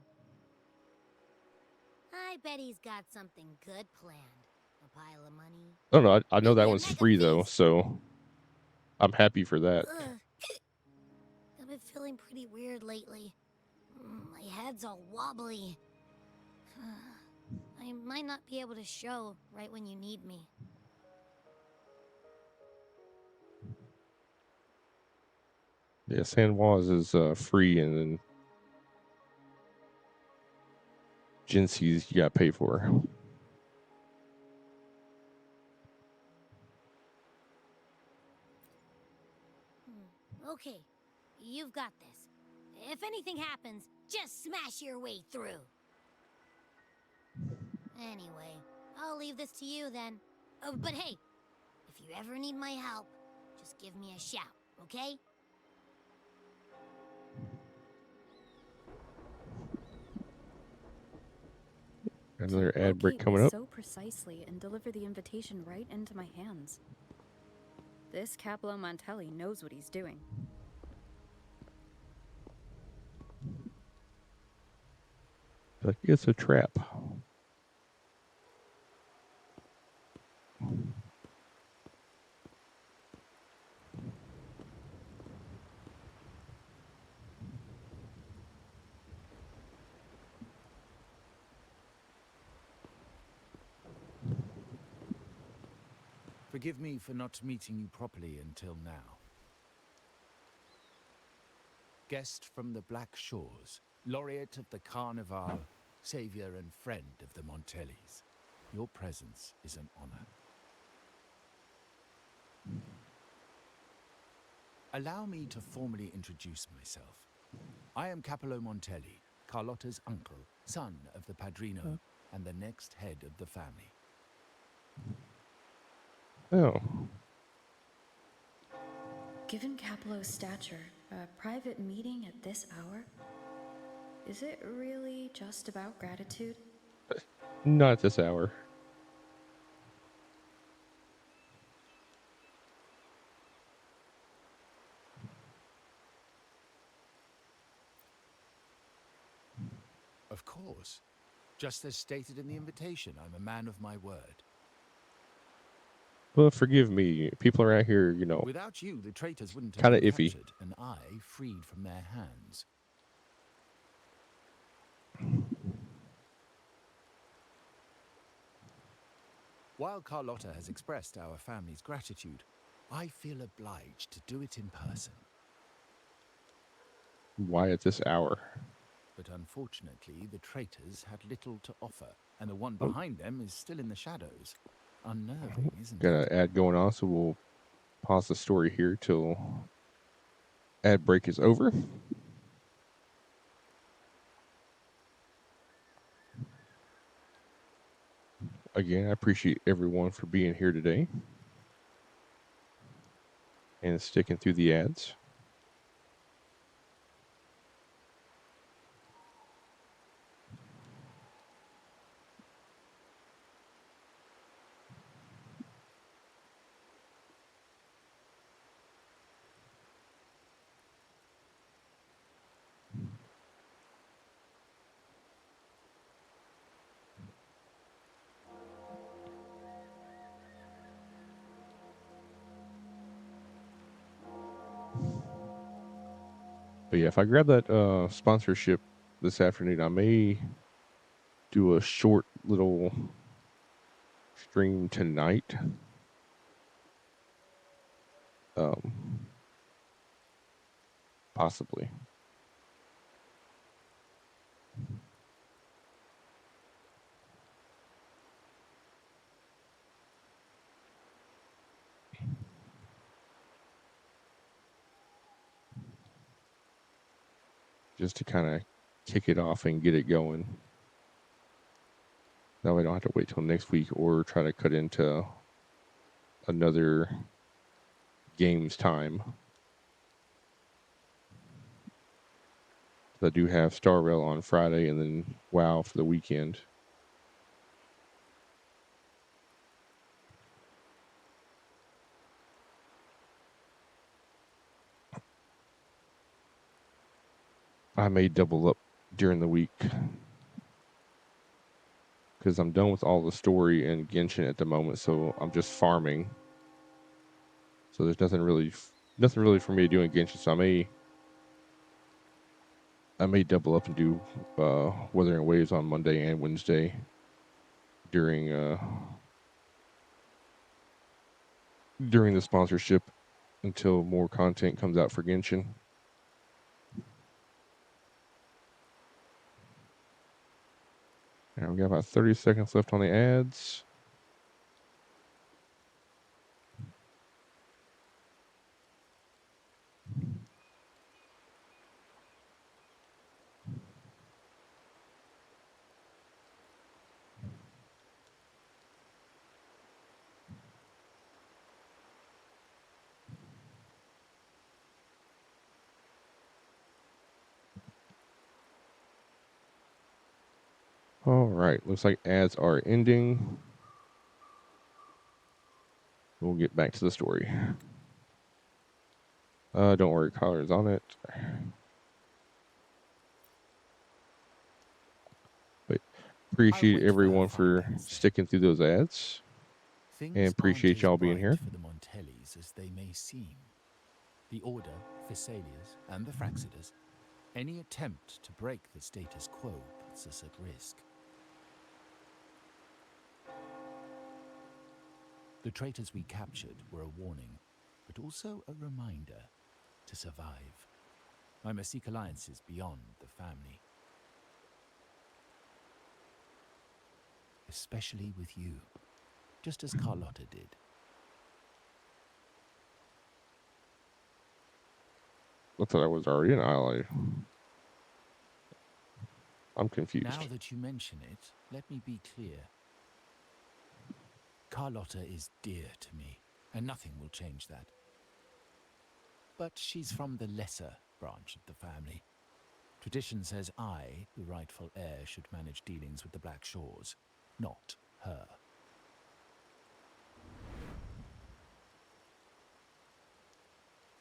I bet he's got something good planned. A pile of money. I don't know. I know Maybe that a one's mega free, though, feast. so I'm happy for that. I've been feeling pretty weird lately. My head's all wobbly. I might not be able to show right when you need me. Yeah, San Juan is free, and then Gensi's you got to pay for. Okay, you've got this. If anything happens, just smash your way through. Anyway, I'll leave this to you then. Oh, but hey, if you ever need my help, just give me a shout, okay? Another ad break Locate coming me up. so precisely and deliver the invitation right into my hands. This Capello Montelli knows what he's doing. Like it's a trap. Forgive me for not meeting you properly until now. Guest from the Black Shores, laureate of the Carnival, savior and friend of the Montellis. Your presence is an honor. Allow me to formally introduce myself. I am Capello Montelli, Carlotta's uncle, son of the Padrino, and the next head of the family. Oh. Given Capello's stature, a private meeting at this hour? Is it really just about gratitude? Not at this hour. Of course. Just as stated in the invitation, I'm a man of my word. But forgive me, people around here, you know, Without you, the traitors wouldn't have kind been of iffy. captured, and I freed from their hands. While Carlotta has expressed our family's gratitude, I feel obliged to do it in person. Why at this hour? But unfortunately, the traitors had little to offer, and the one behind them is still in the shadows. Unnerving, isn't Got it? an ad going on, so we'll pause the story here till ad break is over. Again, I appreciate everyone for being here today and sticking through the ads. But yeah, if I grab that sponsorship this afternoon, I may do a short little stream tonight. Possibly. Just to kind of kick it off and get it going. That way I don't have to wait till next week or try to cut into another game's time. I do have Star Rail on Friday and then WoW for the weekend. I may double up during the week because I'm done with all the story and Genshin at the moment, so I'm just farming. So there's nothing really for me to do in Genshin. So I may double up and do Wuthering Waves on Monday and Wednesday during the sponsorship until more content comes out for Genshin. And we got about 30 seconds left on the ads. All right, looks like ads are ending. We'll get back to the story. Don't worry, Collar's on it. But appreciate everyone for sticking through those ads. Things And appreciate aren't as y'all being bright here. for the Montellis as they may seem. The Order, Thessalias, and the Fraxidus, any attempt to break the status quo puts us at risk. The traitors we captured were a warning, but also a reminder to survive. I must seek alliances beyond the family. Especially with you, just as Carlotta did. I thought I was already an ally. I'm confused. Now that you mention it, let me be clear. Carlotta is dear to me, and nothing will change that. But she's from the lesser branch of the family. Tradition says I, the rightful heir, should manage dealings with the Black Shores, not her.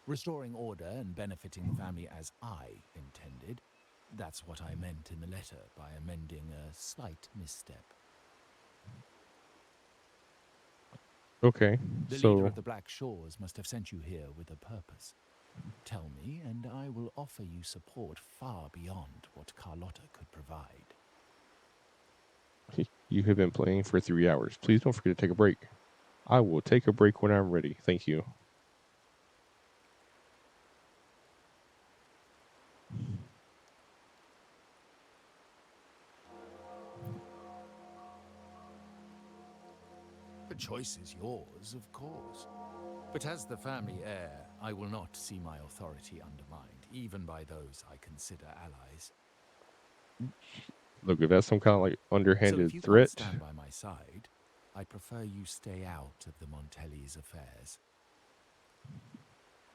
Restoring order and benefiting the family as I intended That's what I meant in the letter by amending a slight misstep. Okay, The leader so of the Black Shores must have sent you here with a purpose. Tell me, and I will offer you support far beyond what Carlotta could provide. you have been playing for 3 hours. Please don't forget to take a break. I will take a break when I'm ready. Thank you. The choice is yours, of course. But as the family heir, I will not see my authority undermined, even by those I consider allies. Look, if that's some kind of like So underhanded if you threat, can't stand by my side, I prefer you stay out of the Montelli's affairs.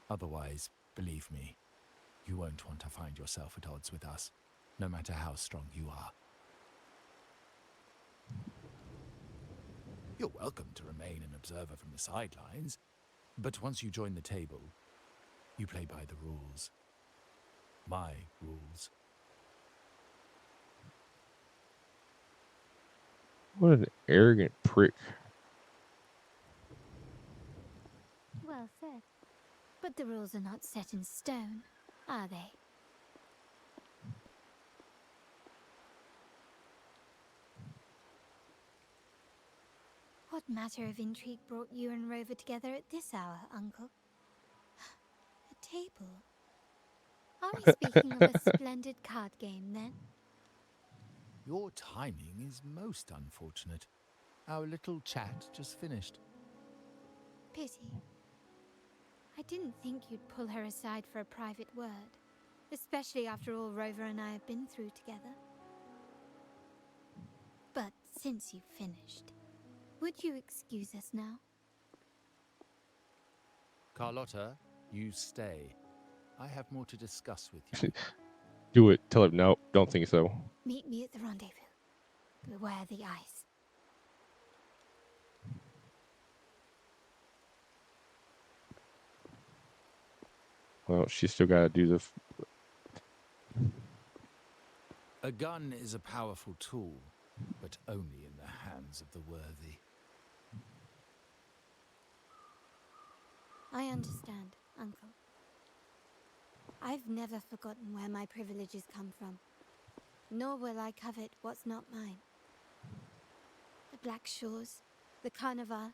Otherwise, believe me, you won't want to find yourself at odds with us, no matter how strong you are. You're welcome to remain an observer from the sidelines, but once you join the table, you play by the rules. My rules. what an arrogant prick. Well said. But the rules are not set in stone, are they? What matter of intrigue brought you and Rover together at this hour, Uncle? A table? Are we speaking of a splendid card game, then? Your timing is most unfortunate. Our little chat just finished. Pity. I didn't think you'd pull her aside for a private word, especially after all Rover and I have been through together. But since you've finished, would you excuse us now? Carlotta, you stay. I have more to discuss with you. Do it. Tell him no, don't think so. Meet me at the rendezvous. Beware the ice. Well, she's still got to do the. A gun is a powerful tool, but only in the hands of the worthy. I understand, Uncle. I've never forgotten where my privileges come from, nor will I covet what's not mine. The Black Shores, the Carnival.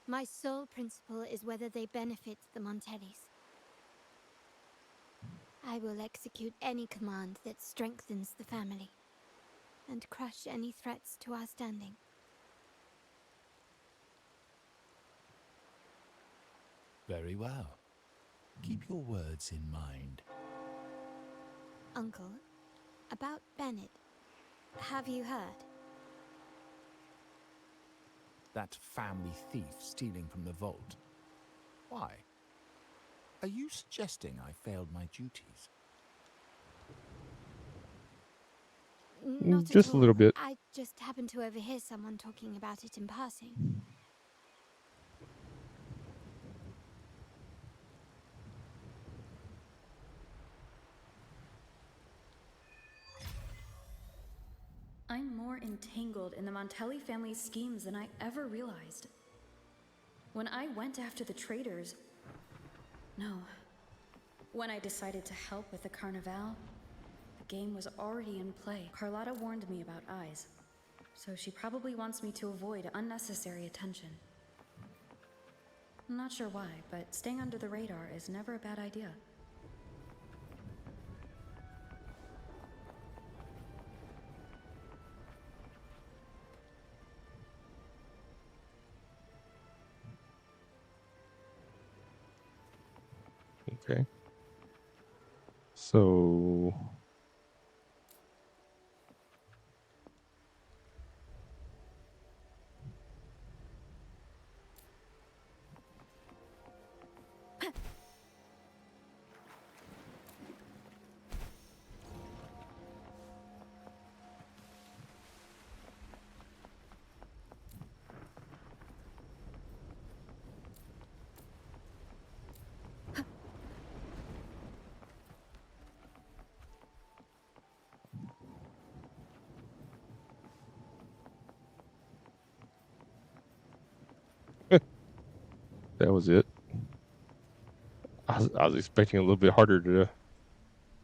My sole principle is whether they benefit the Montellis. I will execute any command that strengthens the family, and crush any threats to our standing. Very well. Keep your words in mind. Uncle, about Bennett, have you heard? That family thief stealing from the vault. Why? Are you suggesting I failed my duties? Not Just at a all. little bit. I just happened to overhear someone talking about it in passing. I'm more entangled in the Montelli family's schemes than I ever realized. When I went after the traitors... No. When I decided to help with the Carnival, the game was already in play. Carlotta warned me about eyes, so she probably wants me to avoid unnecessary attention. I'm not sure why, but staying under the radar is never a bad idea. Okay. So. was it. I was expecting a little bit harder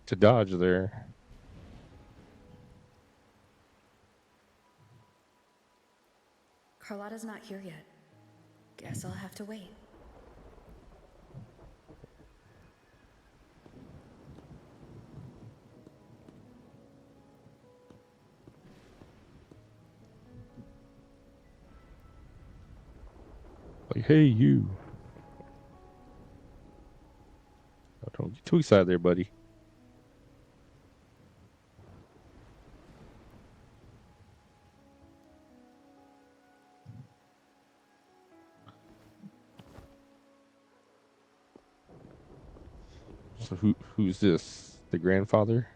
to dodge there. Carlotta's not here yet. Guess I'll have to wait. Like, hey, you. Oh, don't get too excited there, buddy. So who's this? The grandfather?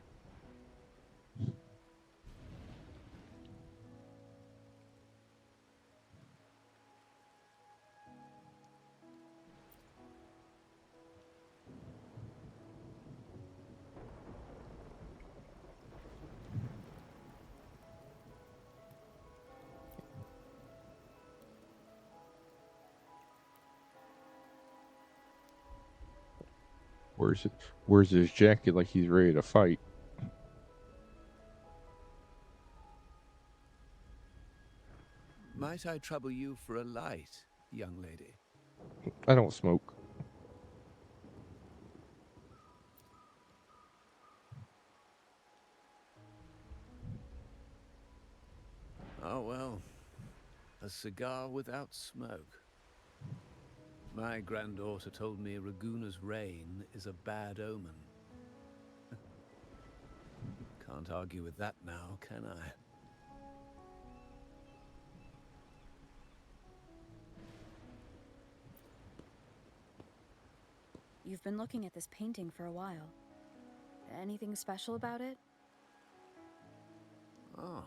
Where's his jacket like he's ready to fight? Might I trouble you for a light, young lady? I don't smoke. Oh well, a cigar without smoke. My granddaughter told me Raguna's reign is a bad omen. Can't argue with that now, can I? You've been looking at this painting for a while. Anything special about it? Oh.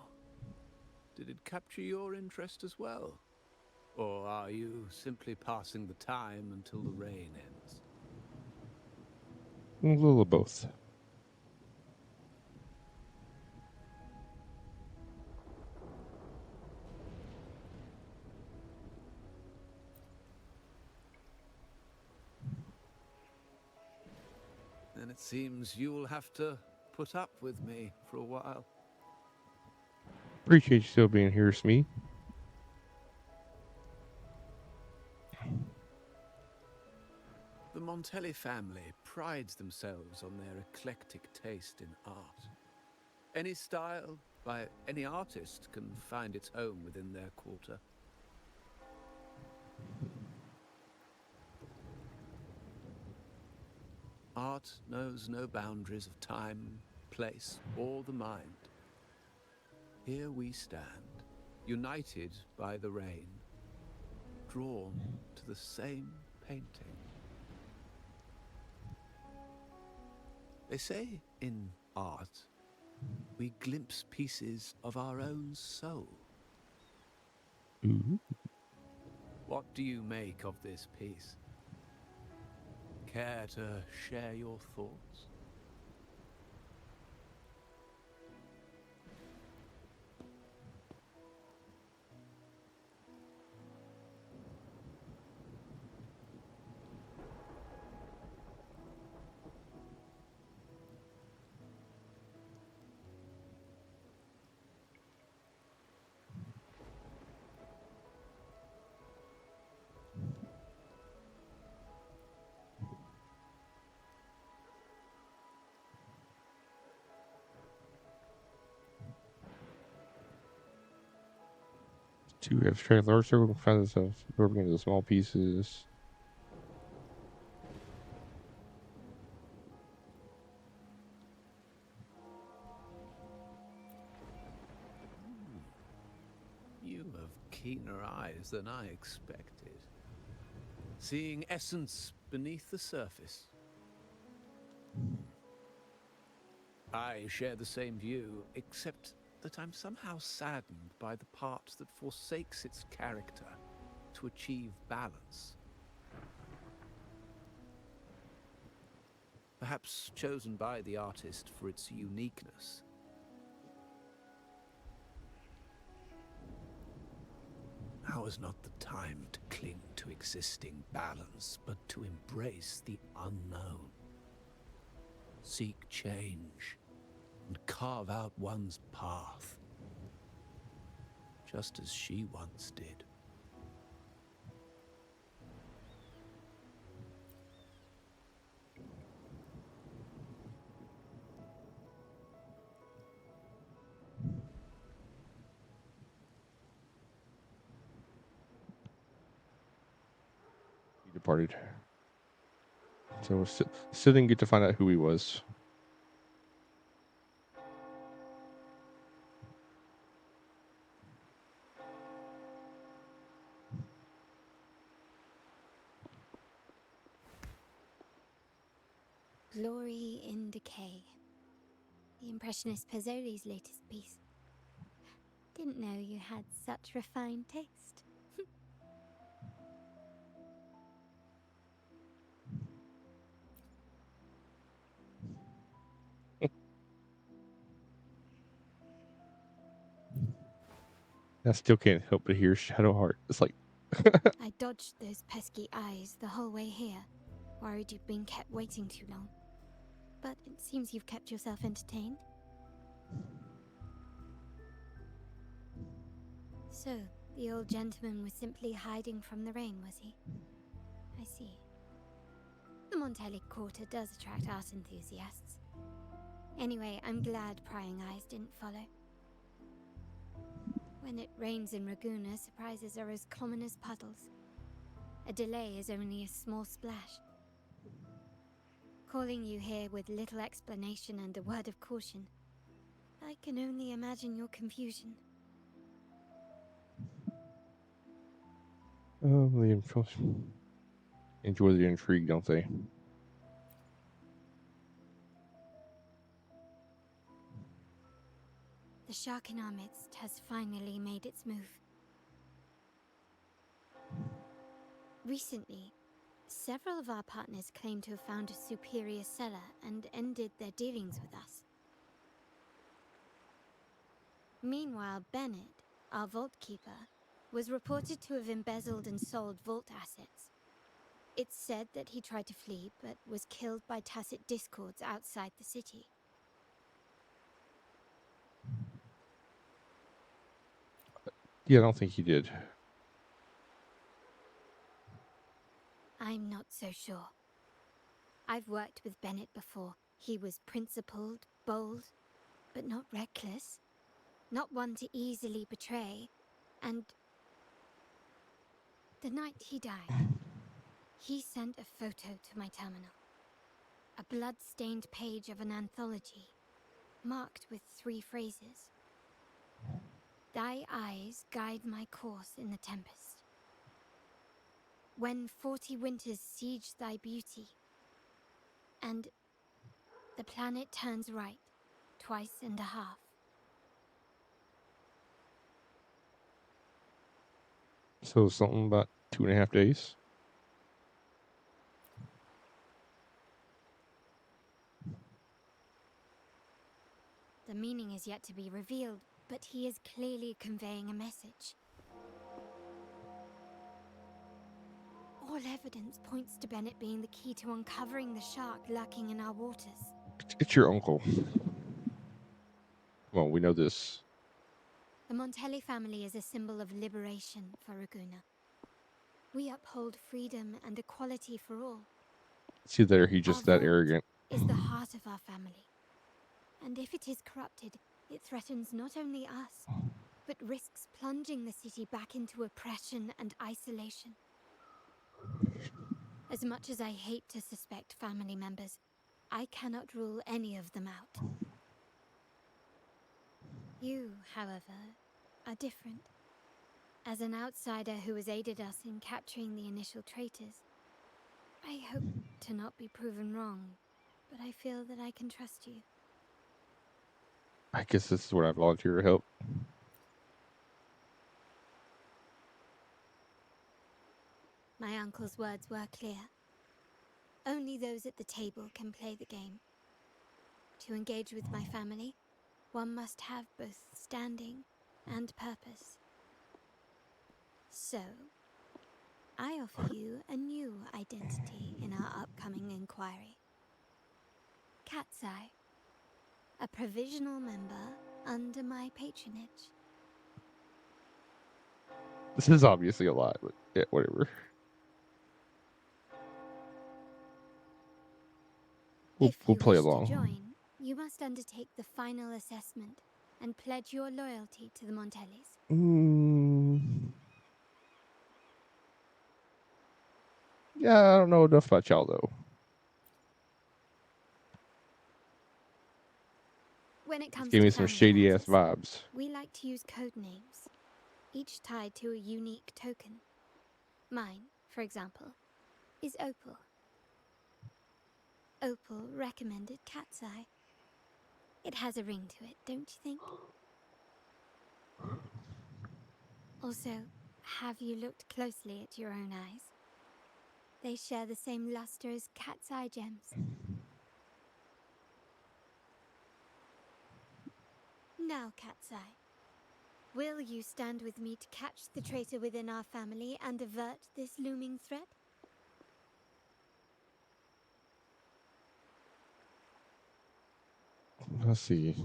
Did it capture your interest as well? Or are you simply passing the time until the rain ends? A little of both. Then it seems you'll have to put up with me for a while. Appreciate you still being here, Smee. The Montelli family prides themselves on their eclectic taste in art. Any style by any artist can find its home within their quarter. Art knows no boundaries of time, place, or the mind. Here we stand, united by the rain, drawn to the same painting. They say in art, we glimpse pieces of our own soul. Ooh. What do you make of this piece? Care to share your thoughts? To abstract large circle confines of broken into small pieces. You have keener eyes than I expected. Seeing essence beneath the surface. I share the same view, except that I'm somehow saddened by the part that forsakes its character to achieve balance. Perhaps chosen by the artist for its uniqueness. Now is not the time to cling to existing balance, but to embrace the unknown. Seek change and carve out one's path, just as she once did. He departed. So still didn't get to find out who he was. Glory in Decay. The Impressionist Pazzoli's latest piece. Didn't know you had such refined taste. I still can't help but hear Shadowheart. It's like I dodged those pesky eyes the whole way here, worried you'd been kept waiting too long. But it seems you've kept yourself entertained. So, the old gentleman was simply hiding from the rain, was he? I see. The Montelli Quarter does attract art enthusiasts. Anyway, I'm glad prying eyes didn't follow. When it rains in Raguna, surprises are as common as puddles. A delay is only a small splash. Calling you here with little explanation and a word of caution, I can only imagine your confusion. oh, enjoy the intrigue, don't they? The shark in our midst has finally made its move. Recently, several of our partners claim to have found a superior seller and ended their dealings with us. Meanwhile, Bennett, our vault keeper, was reported to have embezzled and sold vault assets. It's said that he tried to flee, but was killed by tacit discords outside the city. Yeah, I don't think he did. I'm not so sure. I've worked with Bennett before. He was principled, bold, but not reckless. Not one to easily betray. And the night he died, he sent a photo to my terminal. A blood-stained page of an anthology, marked with 3 phrases. Thy eyes guide my course in the tempest. When 40 winters siege thy beauty, and the planet turns right, 2.5 times. So something about 2.5 days. The meaning is yet to be revealed, but he is clearly conveying a message. All evidence points to Bennett being the key to uncovering the shark lurking in our waters. It's your uncle. Well, we know this. The Montelli family is a symbol of liberation for Raguna. We uphold freedom and equality for all. See there, he's just that arrogant. Is the heart of our family. And if it is corrupted, it threatens not only us, but risks plunging the city back into oppression and isolation. As much as I hate to suspect family members, I cannot rule any of them out. You, however, are different. As an outsider who has aided us in capturing the initial traitors, I hope to not be proven wrong, but I feel that I can trust you. I guess this is where I volunteer to help. My uncle's words were clear. Only those at the table can play the game. To engage with my family, one must have both standing and purpose. So, I offer you a new identity in our upcoming inquiry. Cat's Eye, a provisional member under my patronage. This is obviously a lot, but yeah, whatever. We'll play along. If you wish to join, you must undertake the final assessment and pledge your loyalty to the Montellis. Yeah, I don't know enough about y'all though. When it comes Give to me some family shady ass matters, vibes. we like to use code names, each tied to a unique token. Mine, for example, is Opal. Opal recommended Cat's Eye. It has a ring to it, don't you think? Also, have you looked closely at your own eyes? They share the same luster as Cat's Eye gems. Now, Cat's Eye, will you stand with me to catch the traitor within our family and avert this looming threat? Let's see.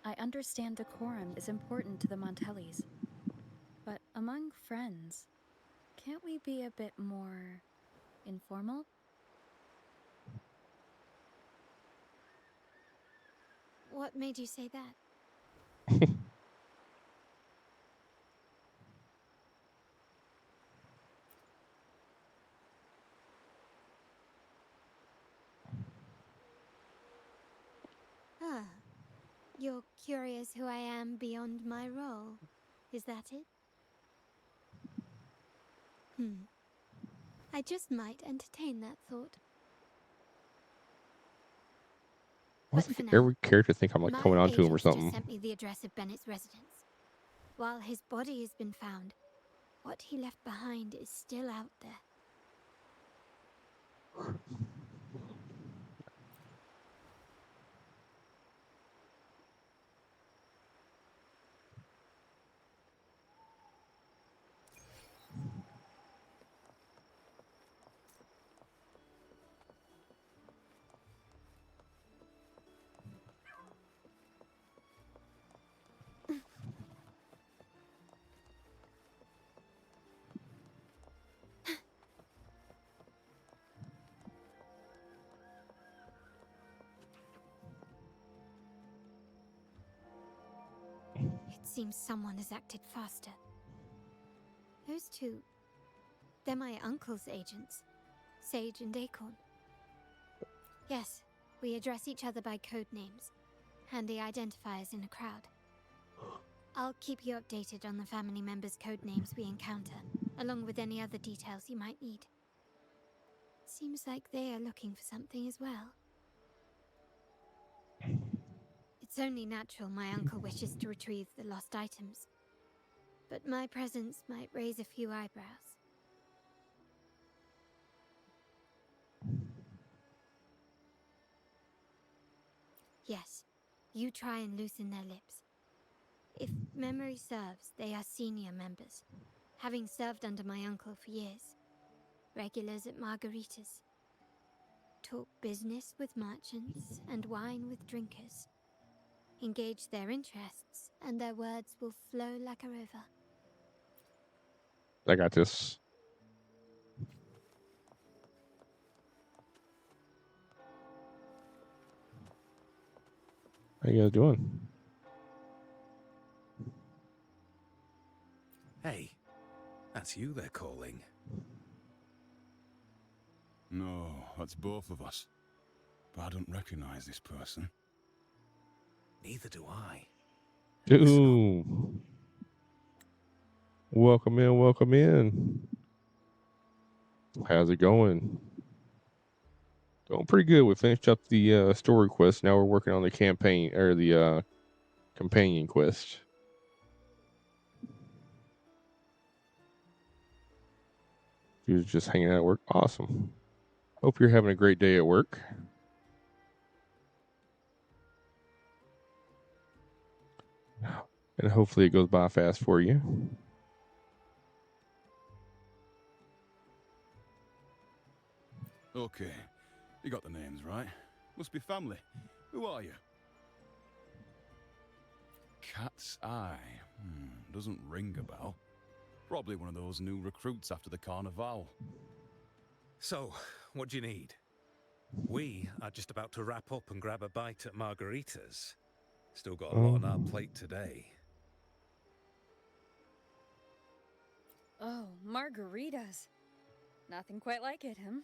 I understand decorum is important to the Montellis, but among friends, can't we be a bit more informal? What made you say that? Ah, you're curious who I am beyond my role. Is that it? I just might entertain that thought. Why does every character think I'm like coming on to him or My agents just something? sent me the address of Bennett's residence. While his body has been found, what he left behind is still out there. It seems someone has acted faster. Those two, they're my uncle's agents, Sage and Acorn. Yes, we address each other by code names, handy identifiers in a crowd. I'll keep you updated on the family members' code names we encounter, along with any other details you might need. Seems like they are looking for something as well. It's only natural my uncle wishes to retrieve the lost items, but my presence might raise a few eyebrows. Yes, you try and loosen their lips. If memory serves, they are senior members, having served under my uncle for years. Regulars at margaritas. Talk business with merchants and wine with drinkers. Engage their interests, and their words will flow like a river. I got this. How you guys doing? Hey, that's you they're calling. No, that's both of us. But I don't recognize this person. Neither do I. Ooh. Welcome in, welcome in. How's it going? Going pretty good. We finished up the story quest. Now we're working on the campaign or the companion quest. You're just hanging out at work. Awesome. Hope you're having a great day at work. And hopefully it goes by fast for you. Okay, you got the names right. Must be family. Who are you? Cat's Eye. Doesn't ring a bell. Probably one of those new recruits after the Carnival. So, what do you need? We are just about to wrap up and grab a bite at Margarita's. Still got a lot on our plate today. Oh, margaritas. Nothing quite like it, huh?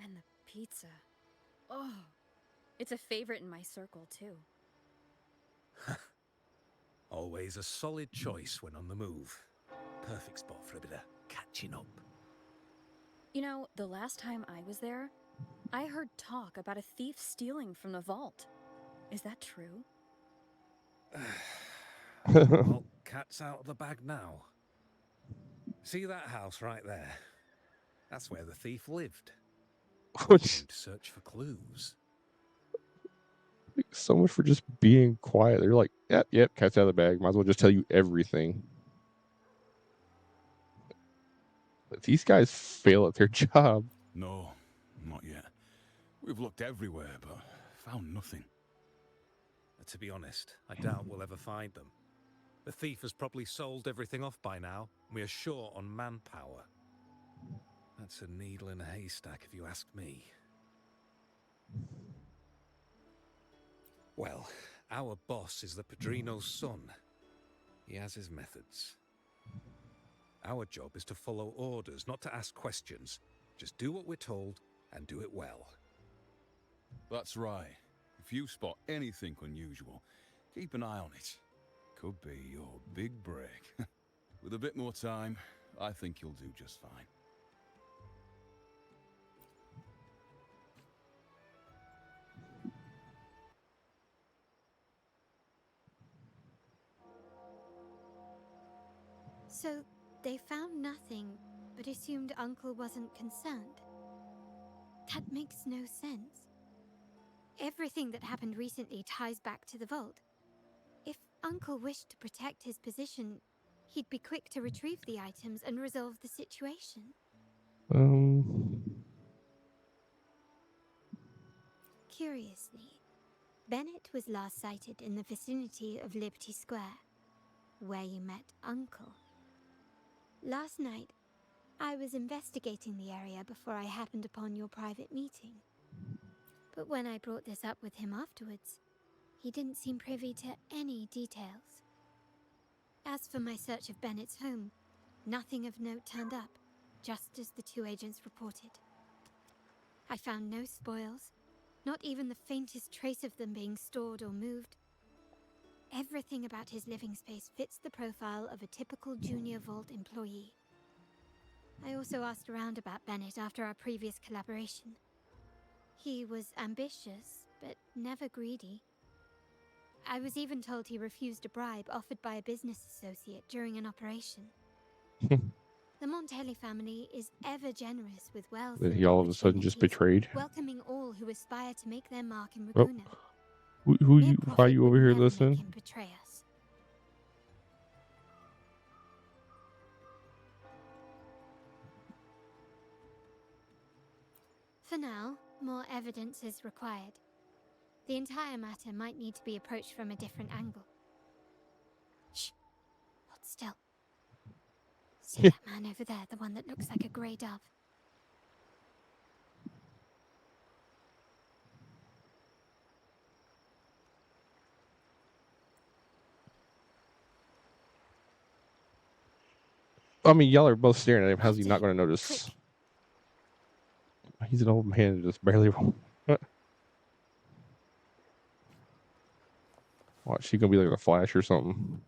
And the pizza. Oh, it's a favorite in my circle, too. Always a solid choice when on the move. Perfect spot for a bit of catching up. You know, the last time I was there, I heard talk about a thief stealing from the vault. Is that true? Well, cat's out of the bag now. See that house right there? That's where the thief lived. Waiting to search for clues. So much for just being quiet. They're like, yep, cat's out of the bag. Might as well just tell you everything. But these guys fail at their job. No, not yet. We've looked everywhere, but found nothing. To be honest, I doubt we'll ever find them. The thief has probably sold everything off by now. We are short on manpower. That's a needle in a haystack, if you ask me. Well, our boss is the Padrino's son. He has his methods. Our job is to follow orders, not to ask questions. Just do what we're told and do it well. That's right. If you spot anything unusual, keep an eye on it. Could be your big break. With a bit more time, I think you'll do just fine. So, they found nothing, but assumed Uncle wasn't concerned. That makes no sense. Everything that happened recently ties back to the vault. If Uncle wished to protect his position, he'd be quick to retrieve the items and resolve the situation. Curiously, Bennett was last sighted in the vicinity of Liberty Square, where you met Uncle. Last night, I was investigating the area before I happened upon your private meeting. But when I brought this up with him afterwards, he didn't seem privy to any details. As for my search of Bennett's home, nothing of note turned up, just as the two agents reported. I found no spoils, not even the faintest trace of them being stored or moved. Everything about his living space fits the profile of a typical Junior Vault employee. I also asked around about Bennett after our previous collaboration. He was ambitious, but never greedy. I was even told he refused a bribe offered by a business associate during an operation. The Montelli family is ever generous with wealth That and he all of a sudden just betrayed. welcoming all who aspire to make their mark in Oh. Raguna. Why are you over here listening? Him betray us. For now, more evidence is required. The entire matter might need to be approached from a different angle. Shh! Hold still. See that man over there, the one that looks like a grey dove? I mean, y'all are both staring at him. How's he not going to notice? He's an old man and just barely. What? She gonna be like a Flash or something?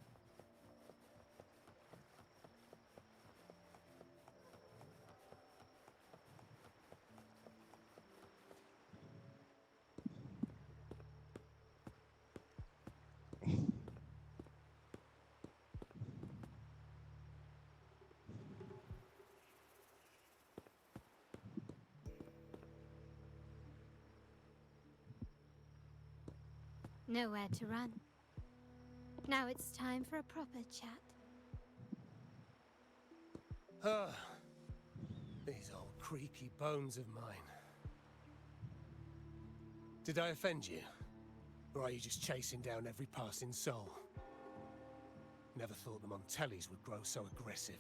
nowhere to run. Now it's time for a proper chat. Ah, these old creaky bones of mine. Did I offend you? Or are you just chasing down every passing soul? Never thought the Montellis would grow so aggressive.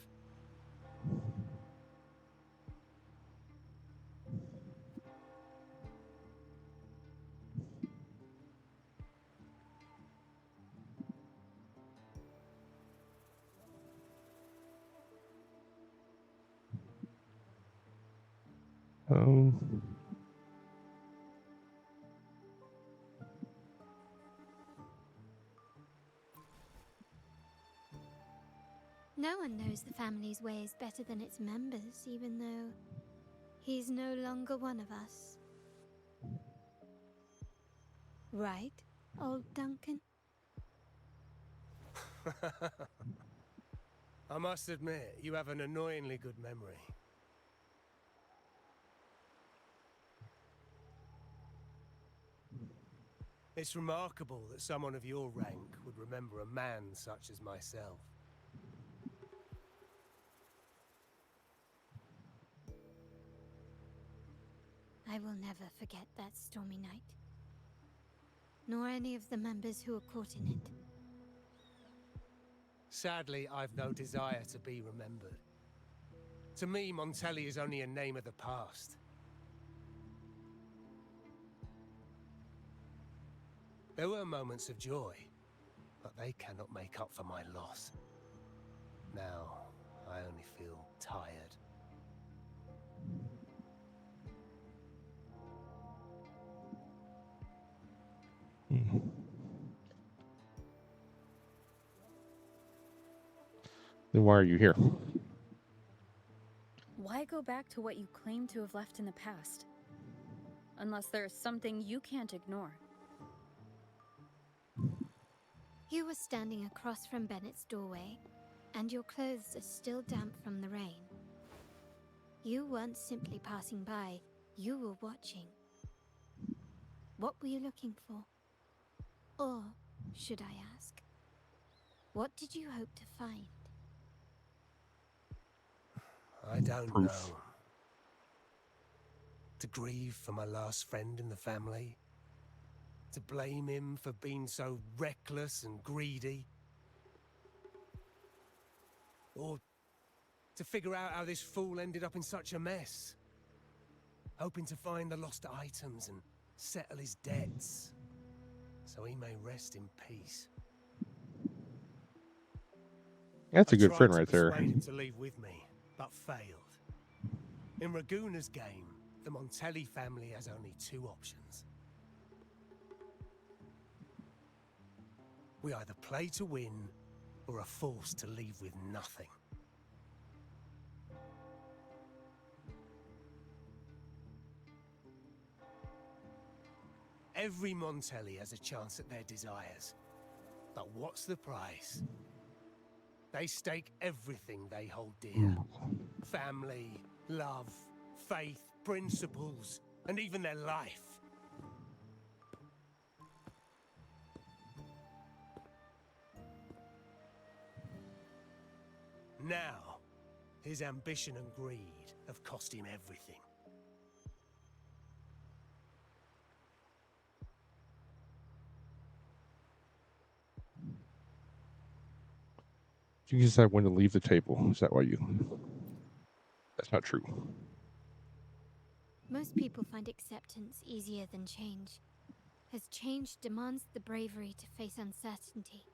No one knows the family's ways better than its members, even though he's no longer one of us. Right, old Duncan? I must admit, you have an annoyingly good memory. It's remarkable that someone of your rank would remember a man such as myself. I will never forget that stormy night. Nor any of the members who were caught in it. Sadly, I've no desire to be remembered. To me, Montelli is only a name of the past. There were moments of joy, but they cannot make up for my loss. Now, I only feel tired. Then why are you here? Why go back to what you claim to have left in the past? Unless there's something you can't ignore. You were standing across from Bennett's doorway, and your clothes are still damp from the rain. You weren't simply passing by, you were watching. What were you looking for? Or, should I ask, what did you hope to find? I don't know. To grieve for my last friend in the family? To blame him for being so reckless and greedy? Or to figure out how this fool ended up in such a mess? Hoping to find the lost items and settle his debts, so he may rest in peace. That's a I good tried friend to right there. persuade him to leave with me, but failed. In Raguna's game, the Montelli family has only two options. We either play to win, or are forced to leave with nothing. Every Montelli has a chance at their desires. But what's the price? They stake everything they hold dear. Family, love, faith, principles, and even their life. Now, his ambition and greed have cost him everything. You decide when to leave the table. Is that why you... That's not true. Most people find acceptance easier than change, as change demands the bravery to face uncertainty.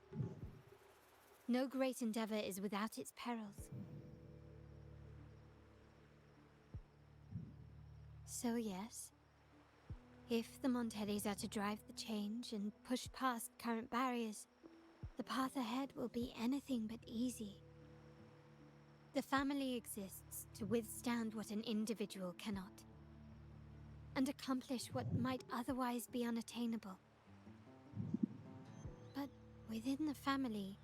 No great endeavor is without its perils. So yes, if the Montellis are to drive the change and push past current barriers, the path ahead will be anything but easy. The family exists to withstand what an individual cannot, and accomplish what might otherwise be unattainable. But within the family,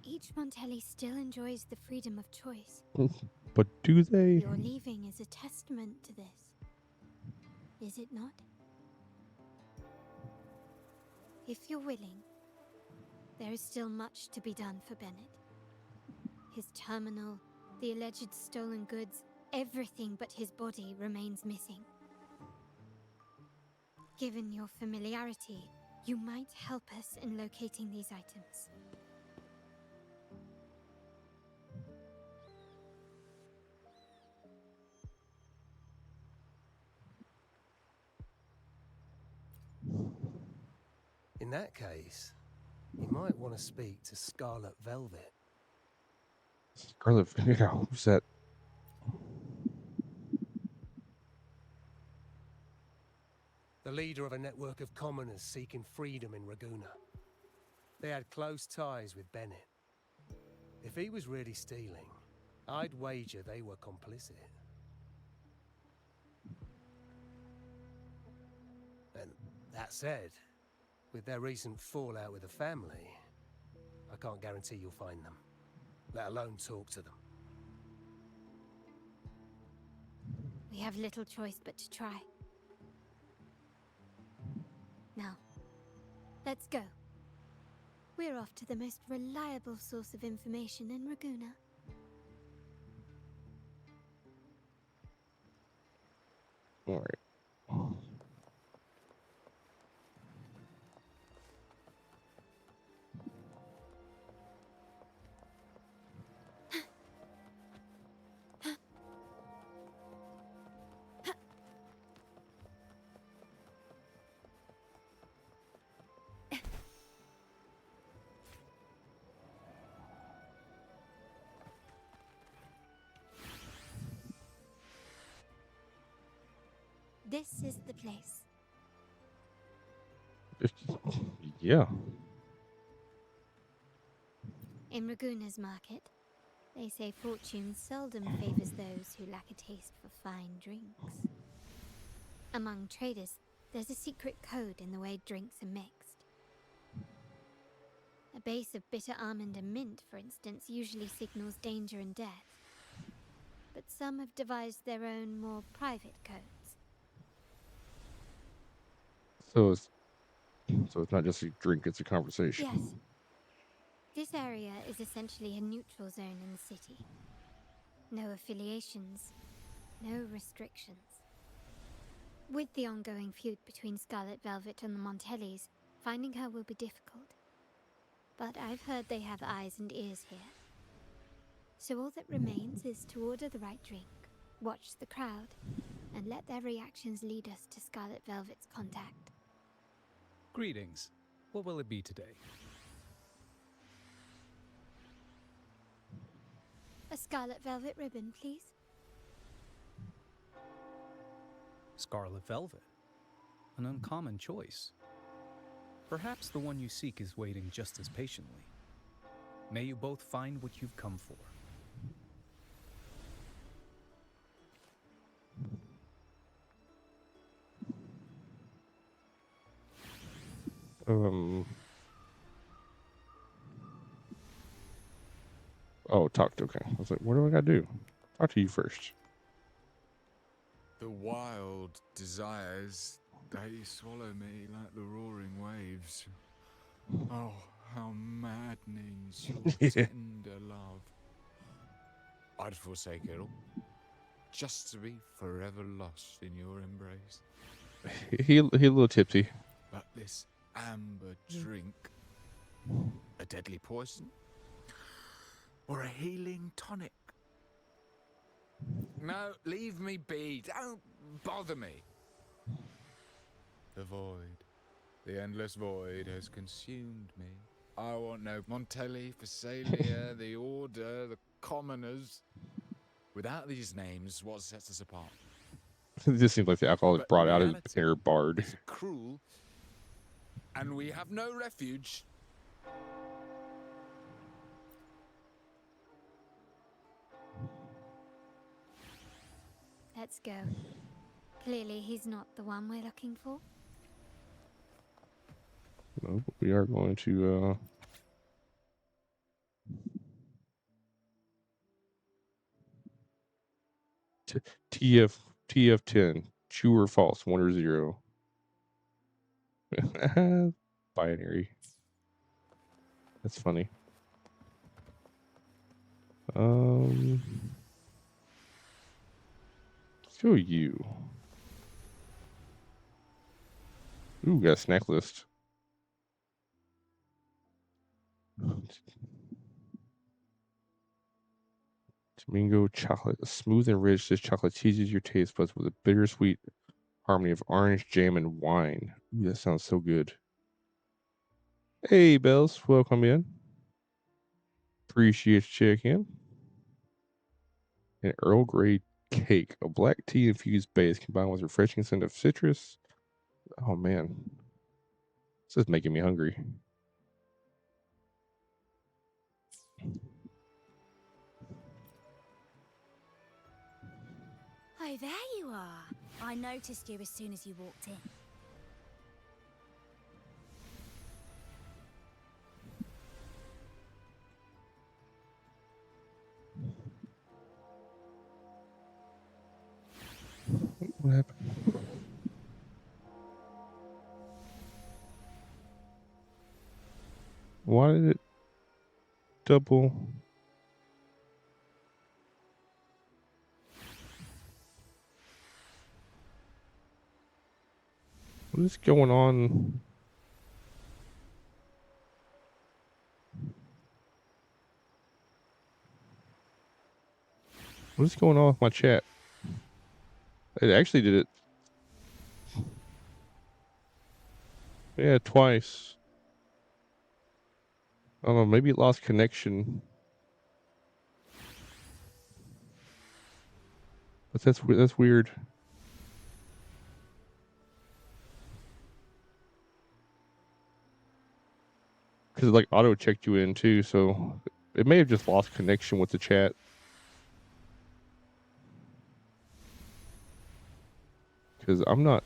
each Montelli still enjoys the freedom of choice. But do they? Your leaving is a testament to this, is it not? If you're willing, there is still much to be done for Bennett. His terminal, the alleged stolen goods, everything but his body remains missing. Given your familiarity, you might help us in locating these items. In that case, you might want to speak to Scarlet Velvet. Scarlet, yeah, who's that? The leader of a network of commoners seeking freedom in Raguna. They had close ties with Bennett. If he was really stealing, I'd wager they were complicit. And that said, with their recent fallout with the family, I can't guarantee you'll find them, let alone talk to them. We have little choice but to try. Now, let's go. We're off to the most reliable source of information in Raguna. All right. This is the place. Yeah. In Raguna's market, they say fortune seldom favors those who lack a taste for fine drinks. Among traders, there's a secret code in the way drinks are mixed. A base of bitter almond and mint, for instance, usually signals danger and death. But some have devised their own, more private codes. So it's not just a drink; it's a conversation. Yes. This area is essentially a neutral zone in the city. No affiliations, no restrictions. With the ongoing feud between Scarlet Velvet and the Montellis, finding her will be difficult. But I've heard they have eyes and ears here. So all that remains is to order the right drink, watch the crowd, and let their reactions lead us to Scarlet Velvet's contact. Greetings. What will it be today? A Scarlet Velvet ribbon, please. Scarlet Velvet. An uncommon choice. Perhaps the one you seek is waiting just as patiently. May you both find what you've come for. Oh, talked. Okay. I was like, what do I gotta do? Talk to you first. The wild desires, they swallow me like the roaring waves. Oh, how maddening's your tender love. I'd forsake it all, just to be forever lost in your embrace. He a little tipsy. But this amber drink, a deadly poison? Or a healing tonic? No, leave me be. Don't bother me. The void, the endless void has consumed me. I want no Montelli, Phasalia, the Order, the Commoners. Without these names, what sets us apart? It just seems like the alcohol is brought out of his inner bard. It's cruel, and we have no refuge. Let's go. Clearly he's not the one we're looking for. No, but we are going to TF10. True or false? 1 or 0. 5 binary. That's funny. Let's go you. Ooh, got a snack list. Domingo chocolate, smooth and rich. This chocolate teases your taste buds with a bittersweet harmony of orange jam and wine. Ooh, that sounds so good. Hey, Bells, welcome in. Appreciate you checking. An Earl Grey cake, a black tea infused base combined with refreshing scent of citrus. Oh man, this is making me hungry. Oh, there you are. I noticed you as soon as you walked in. What happened? Why did it double? What is going on? What is going on with my chat? It actually did it. Yeah, twice. I don't know, maybe it lost connection. But that's weird. Because it like auto checked you in too, so it may have just lost connection with the chat. Because I'm not.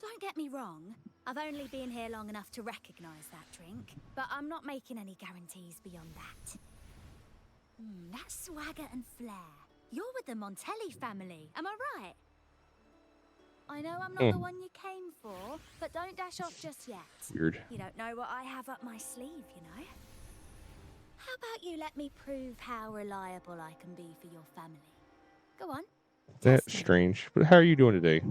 Don't get me wrong, I've only been here long enough to recognize that drink, but I'm not making any guarantees beyond that. That swagger and flair. You're with the Montelli family, am I right? I know I'm not the one you came for, but don't dash off just yet. Weird. You don't know what I have up my sleeve, you know? How about you let me prove how reliable I can be for your family? Go on. That's strange. But how are you doing today?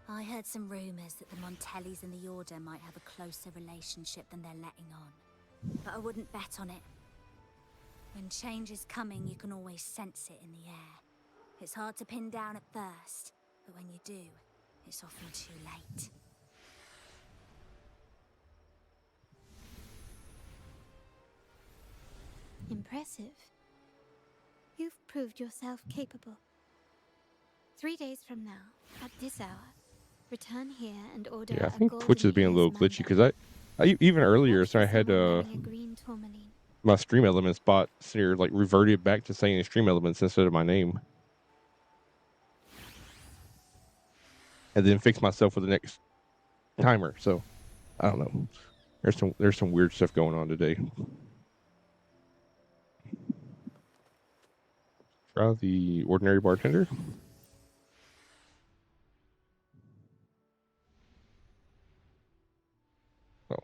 I heard some rumors that the Montellis and the Order might have a closer relationship than they're letting on. But I wouldn't bet on it. When change is coming, you can always sense it in the air. It's hard to pin down at first, but when you do, it's often too late. Impressive. You've proved yourself capable. 3 days from now, at this hour, return here and order Yeah, I a think golden Twitch is being a little ears glitchy manda. because I even earlier, so I had Wearing a green tourmaline. my Stream Elements bot here like reverted back to saying Stream Elements instead of my name, and then fixed myself for the next timer. So I don't know. There's some weird stuff going on today. Try the ordinary bartender. Oh.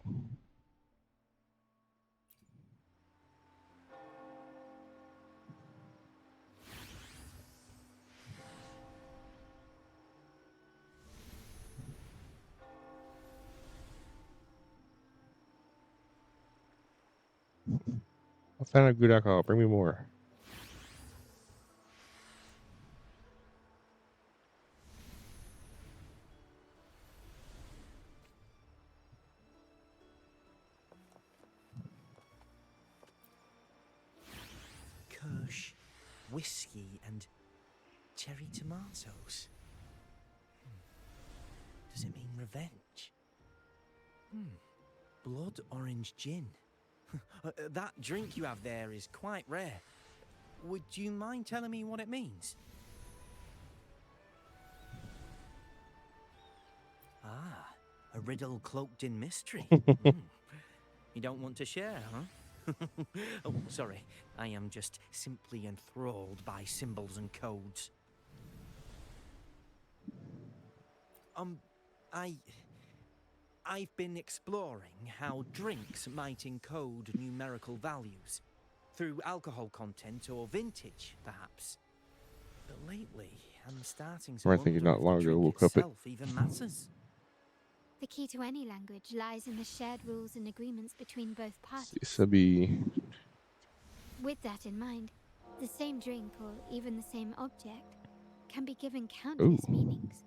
I found a good alcohol. Bring me more. Kirsch, whiskey, and cherry tomatoes. Does it mean revenge? Blood orange gin. That drink you have there is quite rare. Would you mind telling me what it means? Ah, a riddle cloaked in mystery. Hmm. You don't want to share, huh? Oh, sorry. I am just simply enthralled by symbols and codes. I've been exploring how drinks might encode numerical values through alcohol content or vintage, perhaps. But lately, I'm starting to I wonder think not if the long ago drink woke up at itself even matters. The key to any language lies in the shared rules and agreements between both parties. Sabi. With that in mind, the same drink or even the same object can be given countless meanings.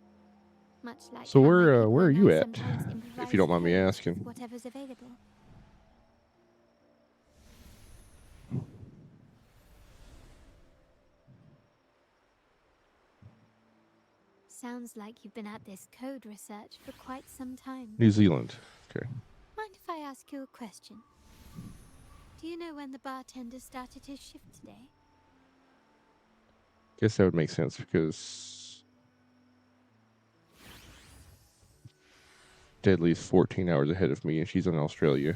Much like So how my where people are and you I at? sometimes If improvise you don't mind me codes asking. with whatever's available. Sounds like you've been at this code research for quite some time. New Zealand. Okay. Mind if I ask you a question? Do you know when the bartender started his shift today? Guess that would make sense because Deadly's 14 hours ahead of me and she's in Australia.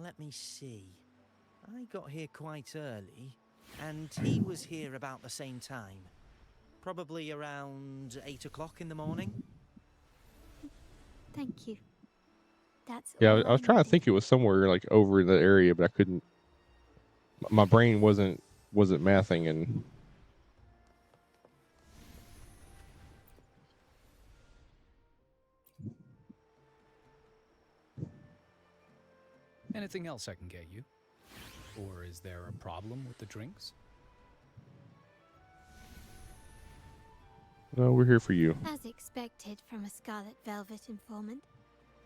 Let me see. I got here quite early, and he was here about the same time. Probably around 8 o'clock in the morning. Thank you. That's Yeah, all I was trying to think it was somewhere like over in that area, but I couldn't. My brain wasn't mathing, and Anything else I can get you? Or is there a problem with the drinks? no, we're here for you. As expected from a Scarlet Velvet informant,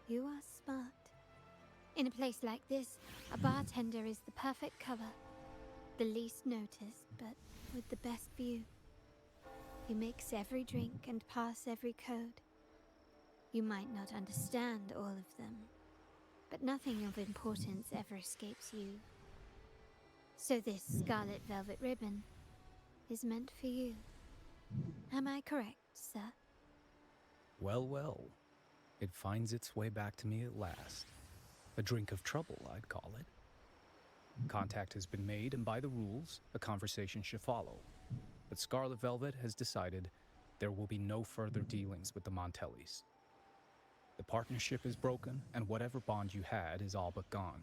you are smart. In a place like this, a bartender is the perfect cover. The least noticed, but with the best view. You mix every drink and pass every code. You might not understand all of them, but nothing of importance ever escapes you. So this Scarlet Velvet ribbon is meant for you. Am I correct, sir? Well, well. It finds its way back to me at last. A drink of trouble, I'd call it. Contact has been made, and by the rules, a conversation should follow. But Scarlet Velvet has decided there will be no further dealings with the Montellis. The partnership is broken, and whatever bond you had is all but gone.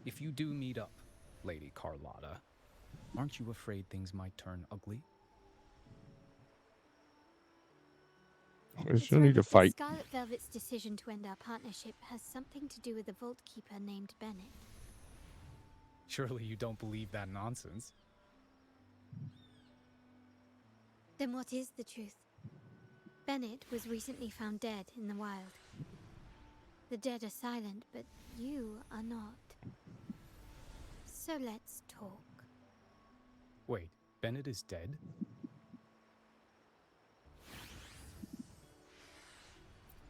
If you do meet up, Lady Carlotta, aren't you afraid things might turn ugly? There's no need to fight. Scarlet Velvet's decision to end our partnership has something to do with a vault keeper named Bennett. Surely you don't believe that nonsense. Then what is the truth? Bennett was recently found dead in the wild. The dead are silent, but you are not. So let's talk. Wait, Bennett is dead?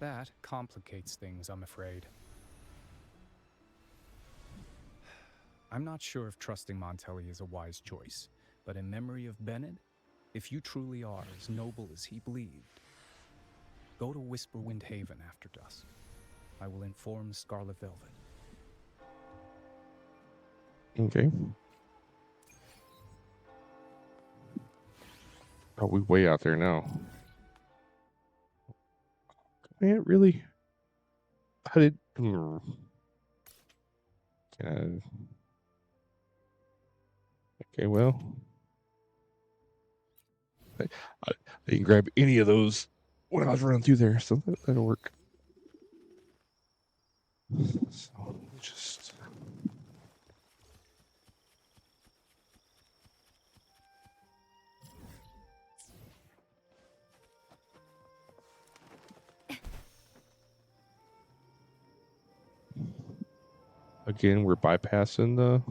That complicates things, I'm afraid. I'm not sure if trusting Montelli is a wise choice, but in memory of Bennett, if you truly are as noble as he believed, go to Whisperwind Haven after dusk. I will inform Scarlet Velvet. Okay. Oh, we way out there now. Man, really? How did? Okay, well, I didn't grab any of those when I was running through there, so that'll work. So just. Again, we're bypassing the.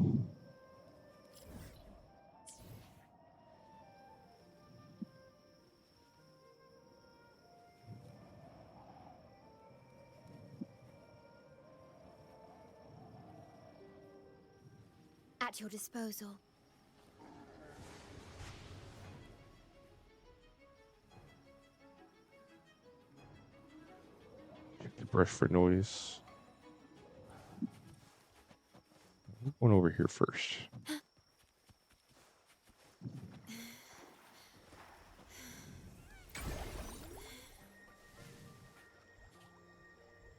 At your disposal. Brush for noise. One over here first.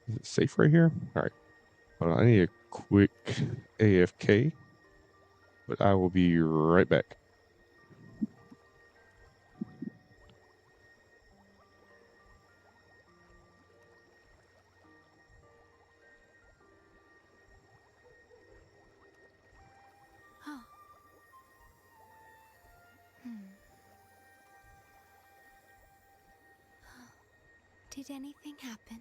Is it safe right here? All right. Hold on, I need a quick AFK, but I will be right back. Oh. Did anything happen?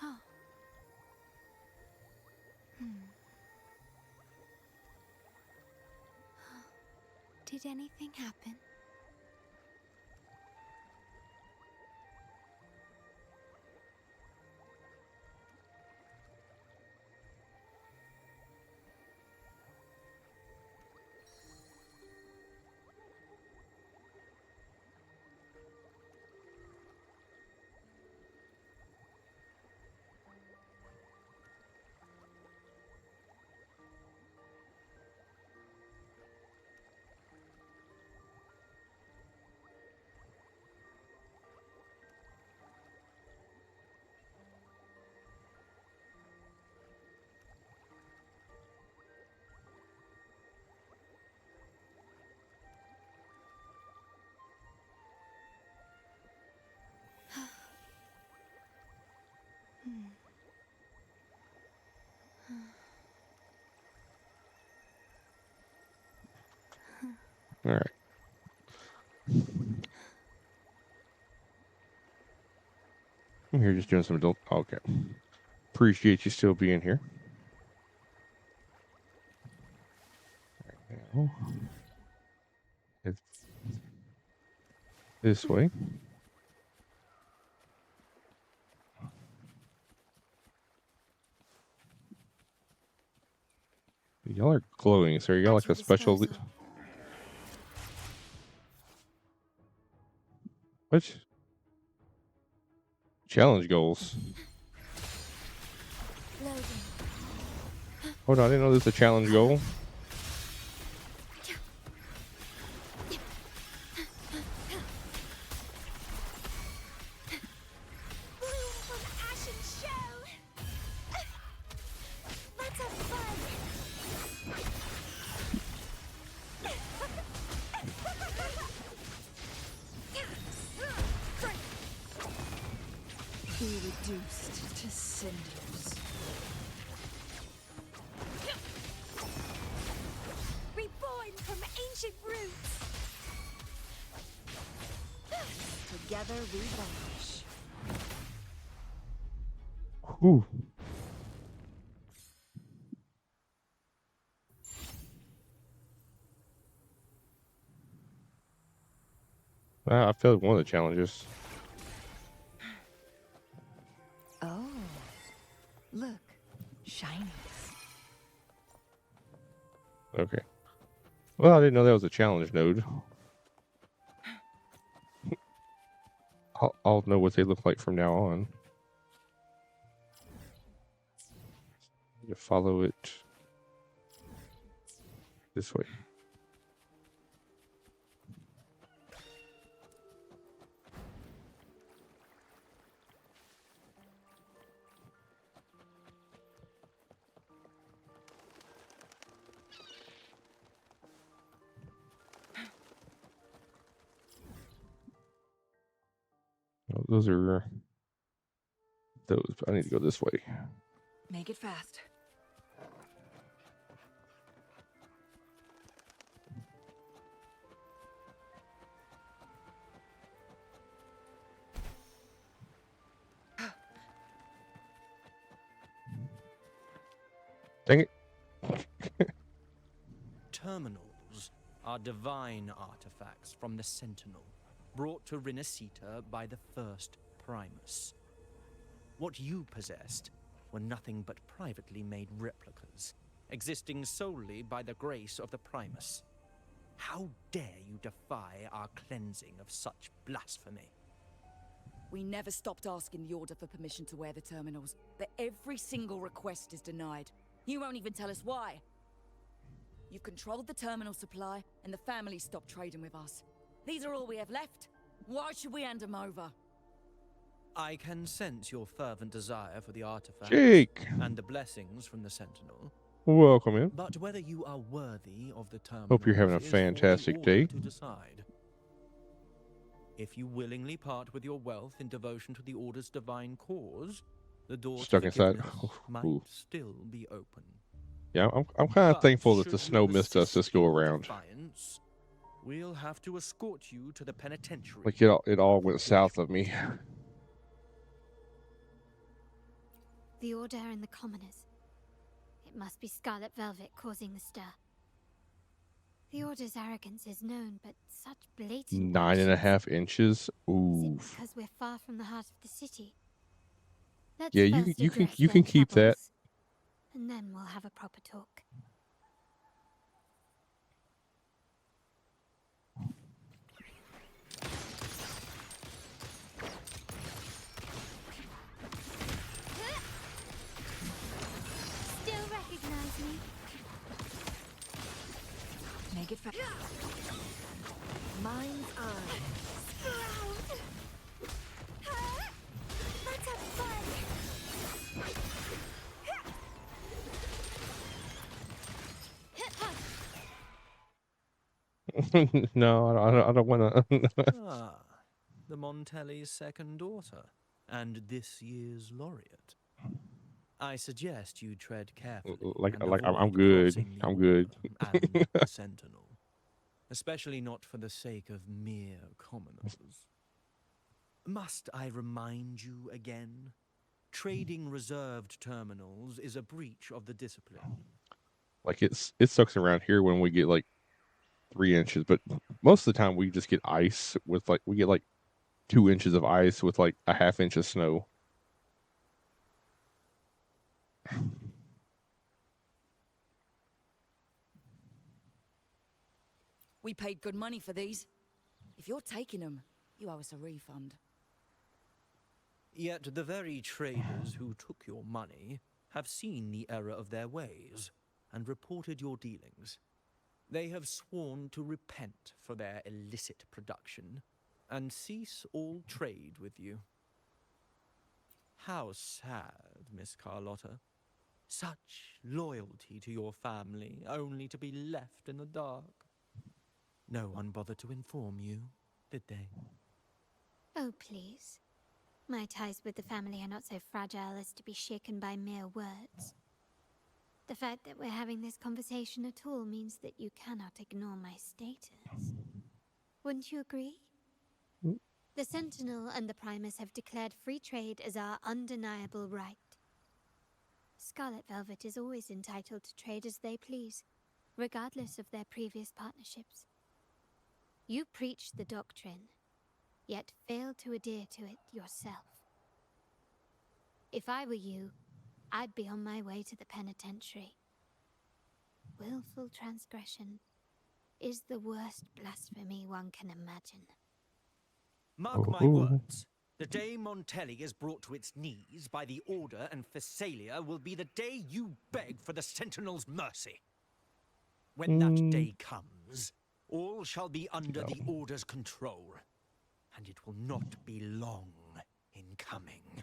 Oh. Did anything happen? All right. I'm here just doing some adult. Okay. Appreciate you still being here. Right now, it's this way. Y'all are glowing, so y'all like a special. What? Challenge goals. Hold on, I didn't know this was a challenge goal. Be reduced to cinders. Reborn from ancient roots. Together we vanish. Ooh. I failed one of the challenges. Oh, look, shinies. Okay. Well, I didn't know that was a challenge node. I'll know what they look like from now on. You follow it this way. Oh, those are those. I need to go this way. Make it fast. Dang it. Terminals are divine artifacts from the Sentinel, brought to Rinascita by the first Primus. What you possessed were nothing but privately made replicas, existing solely by the grace of the Primus. How dare you defy our cleansing of such blasphemy? We never stopped asking the Order for permission to wear the terminals, but every single request is denied. You won't even tell us why. You've controlled the terminal supply, and the family stopped trading with us. These are all we have left. Why should we hand them over? I can sense your fervent desire for the artifacts Jake. and the blessings from the Sentinel. Welcome in. But whether you are worthy of the terminals Hope you're having a is for the fantastic Order day. to decide. If you willingly part with your wealth in devotion to the Order's divine cause, the door Stuck to inside. forgiveness might Ooh. still be open. Yeah, I'm kind of But thankful that should the you snow missed us this persist go in your around. defiance, we'll have to escort you to the penitentiary. Like it all went south of me. The Order and the Commoners. It must be Scarlet Velvet causing the stir. The Order's arrogance is known, but such blatant 9.5 inches. Ooh. actions, because we're far from the heart of the city. Let's Yeah, first you address can their keep that. troubles, and then we'll have a proper talk. Still recognize me? Make it fast. Mind's eye. Sprout! Let's have fun! No, I don't want to. Ah, the Montelli's second daughter, and this year's laureate. I suggest you tread carefully. and I'm avoid good. crossing the I'm good. Order and the Sentinel, especially not for the sake of mere commoners. Must I remind you again? Trading reserved terminals is a breach of the discipline. Like it sucks around here when we get like 3 inches, but most of the time we just get ice with we get like 2 inches of ice with like a half inch of snow. We paid good money for these. If you're taking them, you owe us a refund. Yet the very traders who took your money have seen the error of their ways and reported your dealings. They have sworn to repent for their illicit production and cease all trade with you. How sad, Miss Carlotta. Such loyalty to your family, only to be left in the dark. No one bothered to inform you, did they? Oh, please. My ties with the family are not so fragile as to be shaken by mere words. The fact that we're having this conversation at all means that you cannot ignore my status. Wouldn't you agree? The Sentinel and the Primus have declared free trade as our undeniable right. Scarlet Velvet is always entitled to trade as they please, regardless of their previous partnerships. You preach the doctrine, yet fail to adhere to it yourself. If I were you, I'd be on my way to the penitentiary. Willful transgression is the worst blasphemy one can imagine. Mark my words. The day Montelli is brought to its knees by the Order and Phasalia will be the day you beg for the Sentinel's mercy. When that day comes, all shall be under the Order's control, and it will not be long in coming.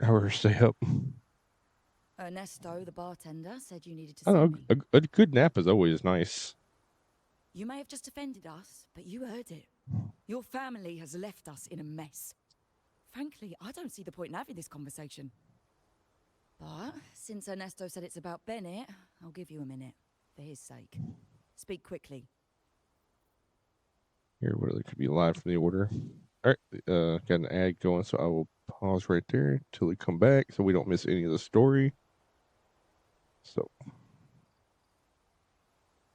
Hour stay up. Ernesto, the bartender, said you needed to I see don't me. know. A good nap is always nice. You may have just offended us, but you heard it. Your family has left us in a mess. frankly, I don't see the point in having this conversation. But since Ernesto said it's about Bennett, I'll give you a minute, for his sake. Speak quickly. Here, what could be live from the order. All right, got an ad going, so I will pause right there until we come back, so we don't miss any of the story. So,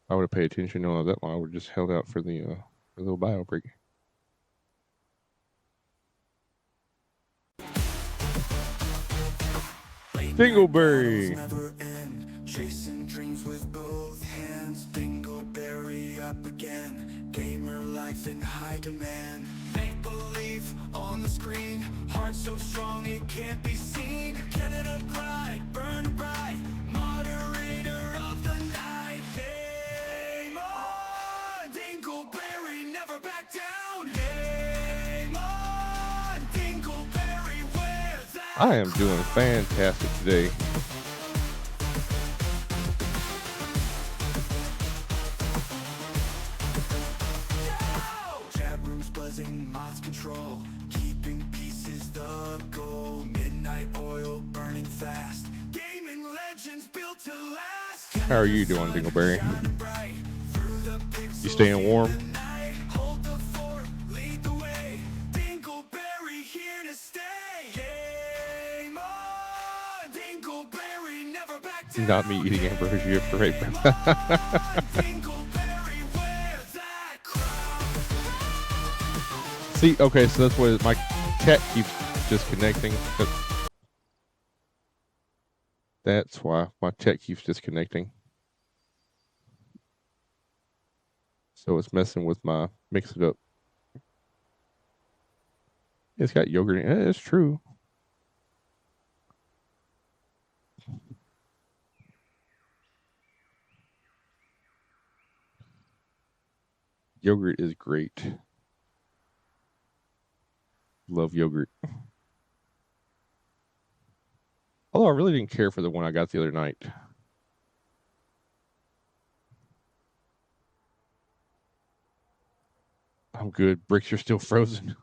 I would have paid attention on that long. I would have just held out for the little bio break. Dingleberry. Chasing dreams with both hands. Dingleberry up again. Gamer life in high demand. Make believe on the screen. Heart so strong it can't be seen. Get it up right, burn bright. Moderator of the night. Game on! Dingleberry, never back down. Game on! Dingleberry, where that I am doing fantastic today. Chat rooms buzzing, mods control. Keeping peace is the goal. Midnight oil burning fast. Gaming legends built to last. How are you doing, Dingleberry? You staying warm? Hold the fort, lead the way. Dingleberry here to stay. Game on! Dingleberry, never back down. Not me eating ambrosia for right. See, okay, so that's what my cat keeps disconnecting. That's why my chat keeps disconnecting. So it's messing with my mix it up. It's got yogurt in it. It's true. Yogurt is great. Love yogurt. Although I really didn't care for the one I got the other night. I'm good. Bricks are still frozen.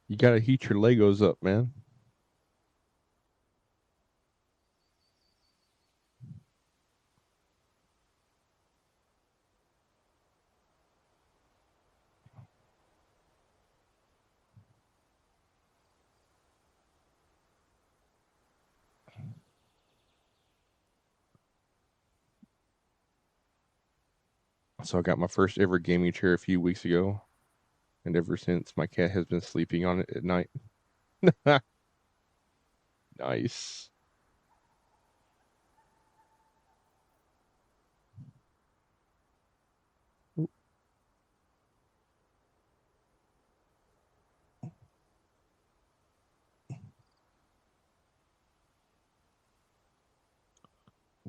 You gotta heat your Legos up, man. So I got my first ever gaming chair a few weeks ago. And ever since, my cat has been sleeping on it at night. Nice.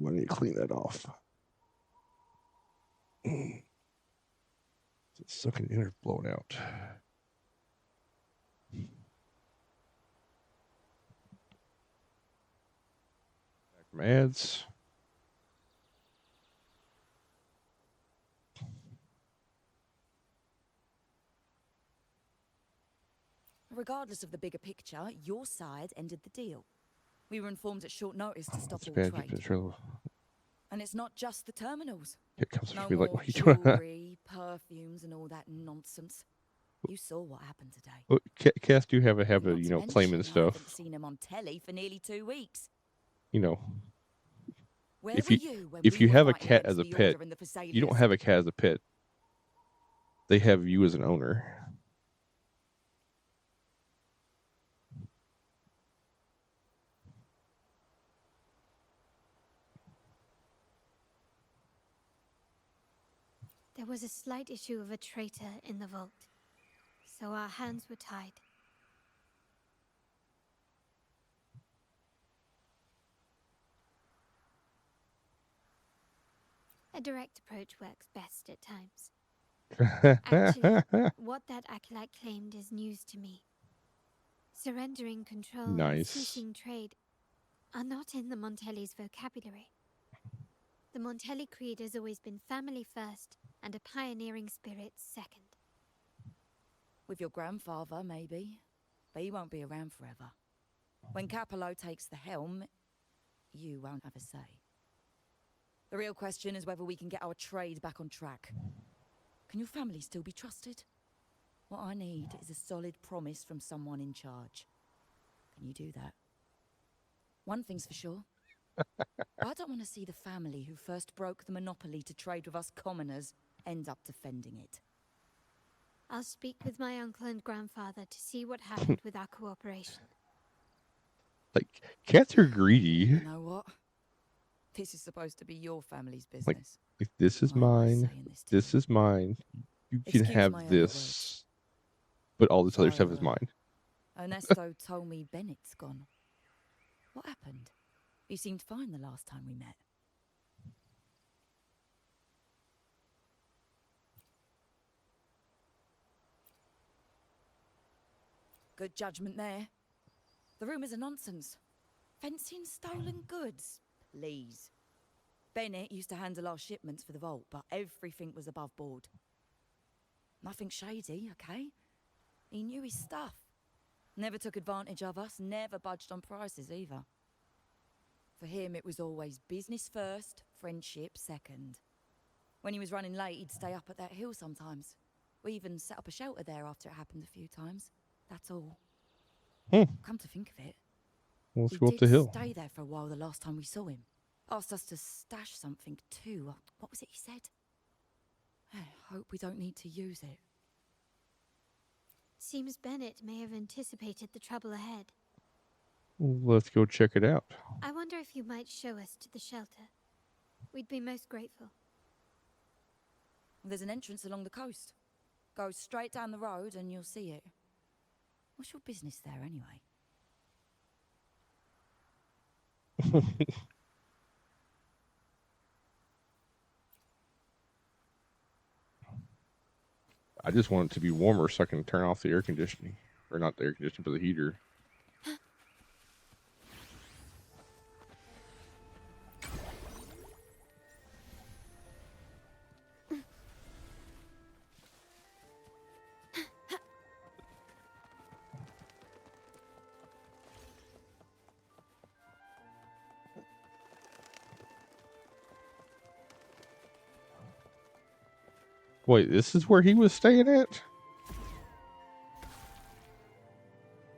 I need to clean that off. It's sucking in or blowing out. Back from ads. Regardless of the bigger picture, your side ended the deal. We were informed at short notice to stop all Bad, trade. And it's not just the terminals. It comes No to me like, more what are you doing? jewelry, perfumes, and all that nonsense. You saw what happened today. Well, cats do have a habit of, Not to claiming mention, I haven't stuff. seen him on telly for nearly 2 weeks. Where If were you when if we you were have a fighting cat against as a the pet, Order and the you don't Vesalius? have a cat as a pet. They have you as an owner. There was a slight issue of a traitor in the vault, so our hands were tied. A direct approach works best at times. Actually, what that acolyte claimed is news to me. Surrendering control and Nice. ceasing trade are not in the Montelli's vocabulary. The Montelli creed has always been family first and a pioneering spirit second. With your grandfather, maybe. But he won't be around forever. When Capello takes the helm, you won't have a say. The real question is whether we can get our trade back on track. Can your family still be trusted? What I need is a solid promise from someone in charge. Can you do that? One thing's for sure. I don't want to see the family who first broke the monopoly to trade with us commoners end up defending it. I'll speak with my uncle and grandfather to see what happened with our cooperation. Like, cats are greedy. You know what? This is supposed to be your family's business. Like this is mine. This is mine. You can Excuse my have early this, but all this other stuff is mine. Ernesto told me Bennett's gone. What happened? He seemed fine the last time we met. Good judgment there. The rumours are nonsense. Fencing stolen goods? Please. Bennett used to handle our shipments for the vault, but everything was above board. Nothing shady, okay? He knew his stuff. Never took advantage of us, never budged on prices either. For him, it was always business first, friendship second. When he was running late, he'd stay up at that hill sometimes. We even set up a shelter there after it happened a few times. That's all. Come to think of it, Let's he go up did the hill. stay there for a while the last time we saw him. Asked us to stash something too. What was it he said? I hope we don't need to use it. Seems Bennett may have anticipated the trouble ahead. Let's go check it out. I wonder if you might show us to the shelter. We'd be most grateful. There's an entrance along the coast. Go straight down the road and you'll see it. What's your business there anyway? I just want it to be warmer so I can turn off the air conditioning. Or not the air conditioning, but the heater. Wait, this is where he was staying at?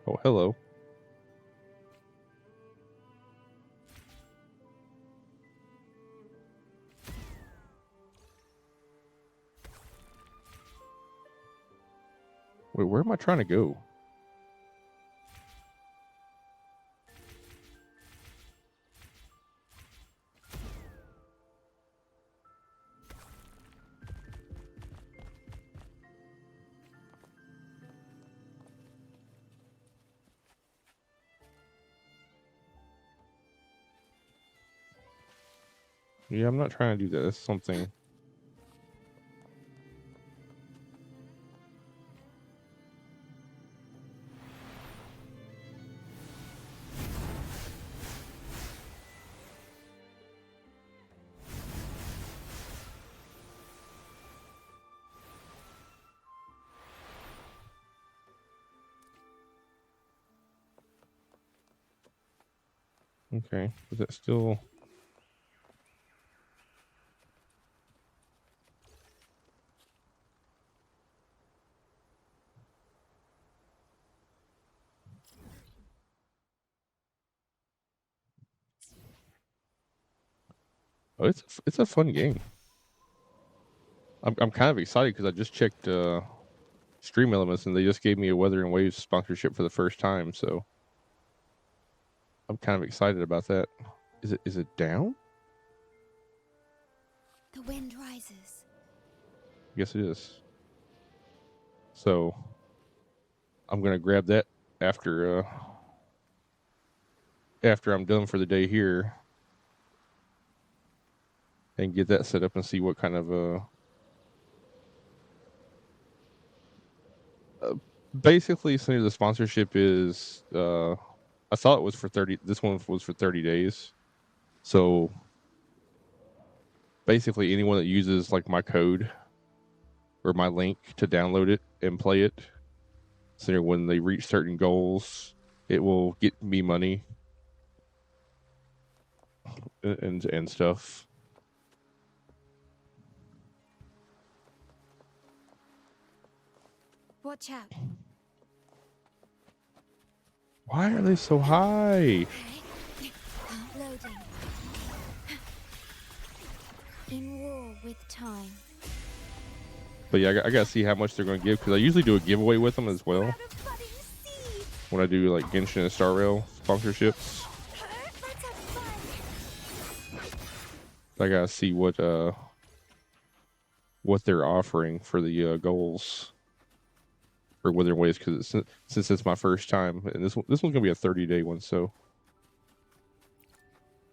Oh, hello. Wait, where am I trying to go? Yeah, I'm not trying to do that. That's something. Okay, is that still... Oh, it's a fun game. I'm kind of excited because I just checked Stream Elements and they just gave me a Weather and Waves sponsorship for the first time, so I'm kind of excited about that. Is it down? The wind rises. Yes, it is. So I'm gonna grab that after I'm done for the day here, and get that set up and see what kind of basically, some the sponsorship is I thought it was for 30. This one was for 30 days. So basically, anyone that uses like my code or my link to download it and play it. So when they reach certain goals, it will get me money and stuff. Watch out. Why are they so high? Loading. In war with time. But yeah, I gotta see how much they're gonna give, because I usually do a giveaway with them as well. When I do like Genshin and Star Rail sponsorships, I gotta see what they're offering for the goals or Withering Waves, because since it's my first time, and this one's gonna be a 30-day one, so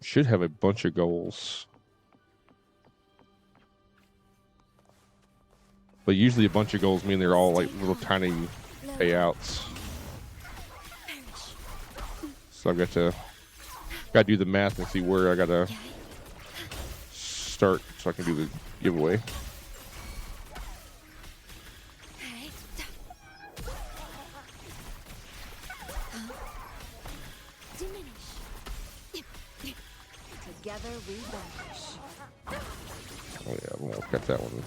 should have a bunch of goals. But usually a bunch of goals mean they're all like little tiny payouts. So I've got to do the math and see where I gotta start so I can do the giveaway. Together we vanish. Oh yeah, I'm gonna cut that one.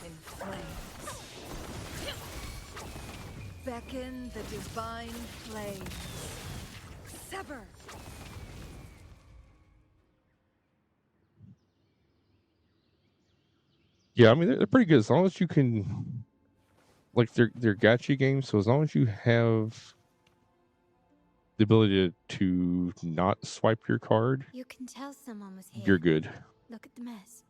In flames. Beckon the divine flame. Sever. Yeah, I mean they're pretty good as long as you can, like they're gacha games. So as long as you have the ability to not swipe your card, You can tell someone was here. you're good. Look at the mess.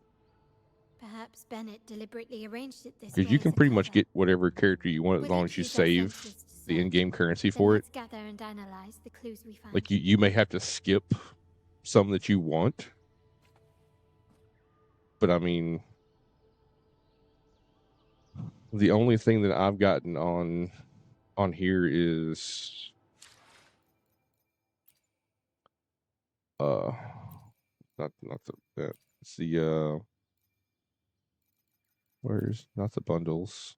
Perhaps Bennett deliberately arranged it this way. Because you as can a pretty much cover. get whatever character you want as We'll long each as you use our save senses to the search. in-game currency Then for it. let's gather and analyze the clues we find. Like you may have to skip some that you want, but I mean, the only thing that I've gotten on here is not the it's the where's not the bundles.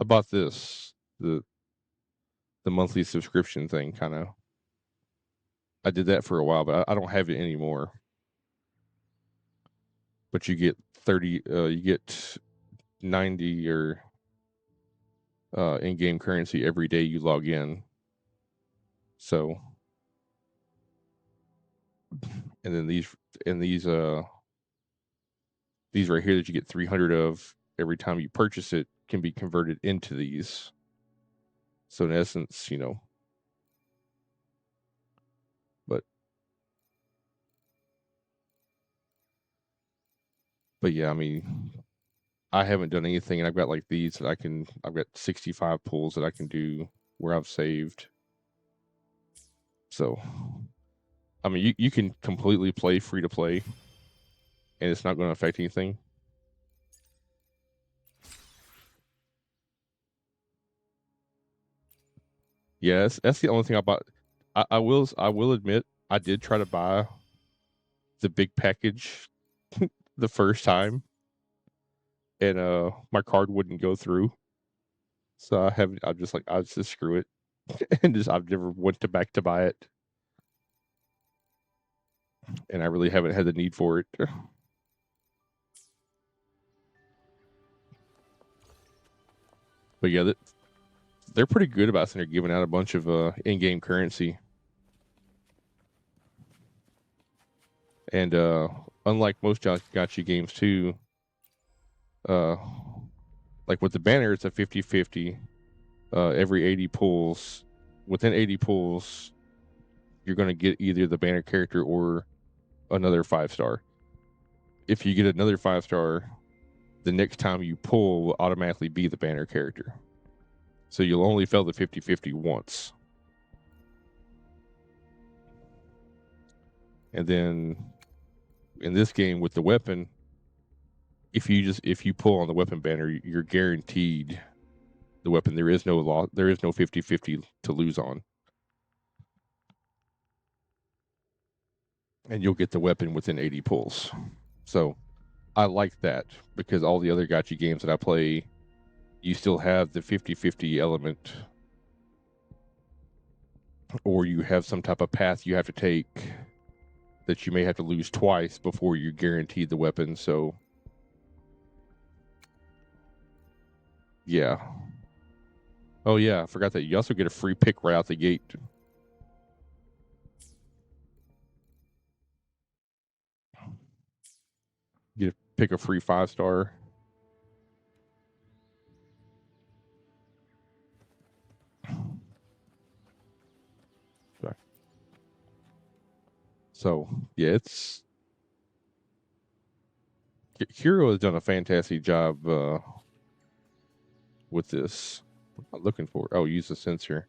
I bought this the monthly subscription thing, kind of. I did that for a while, but I don't have it anymore. But you get 30, you get 90 or in-game currency every day you log in. So, and then these right here that you get 300 of every time you purchase it can be converted into these. So in essence, but yeah, I mean, I haven't done anything, and I've got like these that I've got 65 pulls that I can do where I've saved. So, I mean, you can completely play free to play, and it's not going to affect anything. Yeah, that's the only thing I bought. I will admit I did try to buy the big package the first time, and my card wouldn't go through. So I'm just like, I just screw it, and I've never went back to buy it, and I really haven't had the need for it. But yeah, they're pretty good about sitting there giving out a bunch of in-game currency. And unlike most gacha games too, like with the banner, it's a 50-50. Every 80 pulls, within 80 pulls, you're going to get either the banner character or another 5-star. If you get another 5-star, the next time you pull will automatically be the banner character. So you'll only fail the 50-50 once. And then in this game with the weapon, if you pull on the weapon banner, you're guaranteed the weapon. There is no 50-50 to lose on. And you'll get the weapon within 80 pulls. So I like that because all the other gacha games that I play, you still have the 50-50 element, or you have some type of path you have to take that you may have to lose twice before you guarantee the weapon. So, yeah. Oh yeah, I forgot that you also get a free pick right out the gate. You pick a free 5-star. So yeah, it's Hero has done a fantastic job with this. I'm looking for. Oh, use the sensor.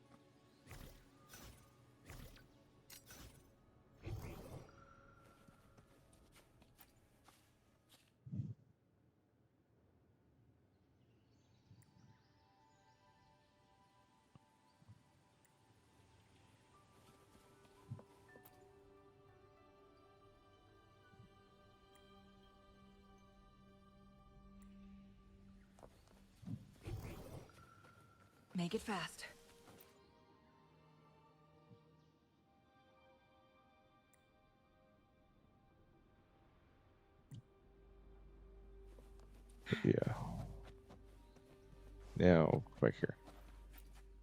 Make it fast. Yeah. Now back here.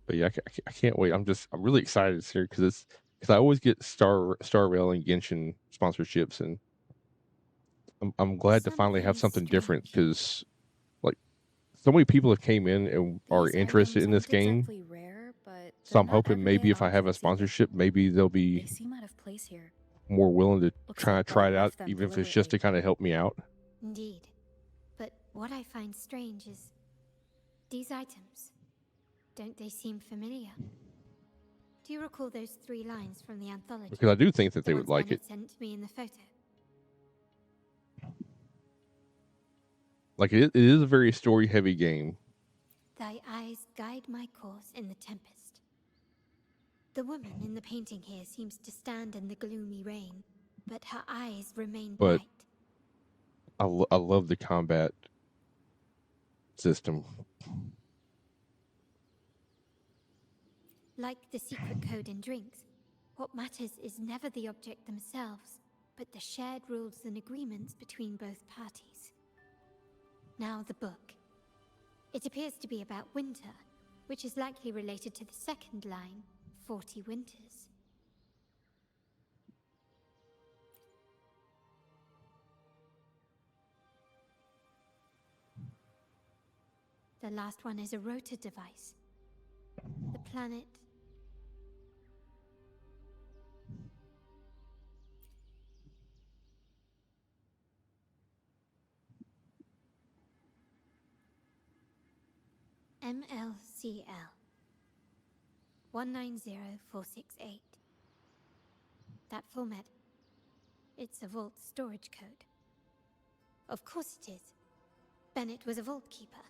But yeah, I can't wait. I'm really excited this year because I always get Star Rail and Genshin sponsorships, and I'm glad to finally have something different because like so many people have came in and are These interested items in this aren't game. exactly rare, but So they're I'm not hoping maybe everyday if I have a objects either. sponsorship, maybe they'll They be seem out of place here. more willing to Looks try like it Bart out, left them even if it's just to kind of help me out. Indeed. But what I find strange is these items. Don't they seem familiar? Do you recall those 3 lines from the anthology? Because I do think that The they would ones like it. Bennett sent me in the photo. Like it is a very story-heavy game. Thy eyes guide my course in the tempest. The woman in the painting here seems to stand in the gloomy rain, but her eyes remain But bright. I love the combat system. Like the secret code in drinks, what matters is never the object themselves, but the shared rules and agreements between both parties. Now the book. It appears to be about winter, which is likely related to the second line, 40 winters. The last one is a rotor device. The planet... MLCL 190468. That format. It's a vault storage code. Of course it is. Bennett was a vault keeper.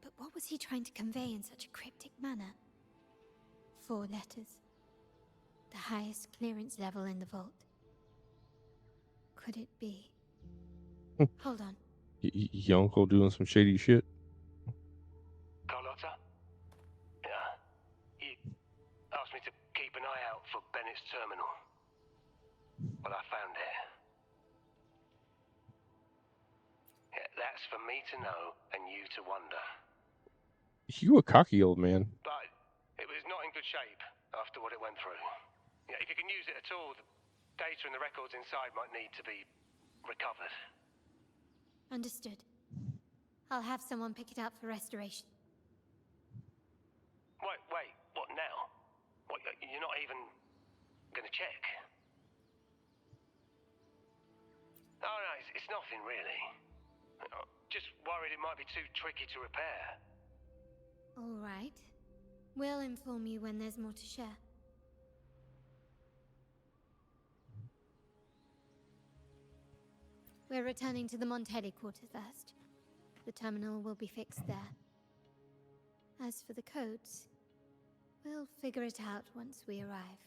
But what was he trying to convey in such a cryptic manner? 4 letters. The highest clearance level in the vault. Could it be? Hold on. Your uncle doing some shady shit. Carlotta? Yeah. He asked me to keep an eye out for Bennett's terminal. Well, I found it. Yeah, that's for me to know and you to wonder. You a cocky old man. But it was not in good shape after what it went through. Yeah, if you can use it at all, the data and the records inside might need to be recovered. Understood. I'll have someone pick it up for restoration. Wait, what now? What, you're not even gonna check? No, it's nothing really. Just worried it might be too tricky to repair. All right. We'll inform you when there's more to share. We're returning to the Montelli quarter first. The terminal will be fixed there. As for the codes, we'll figure it out once we arrive.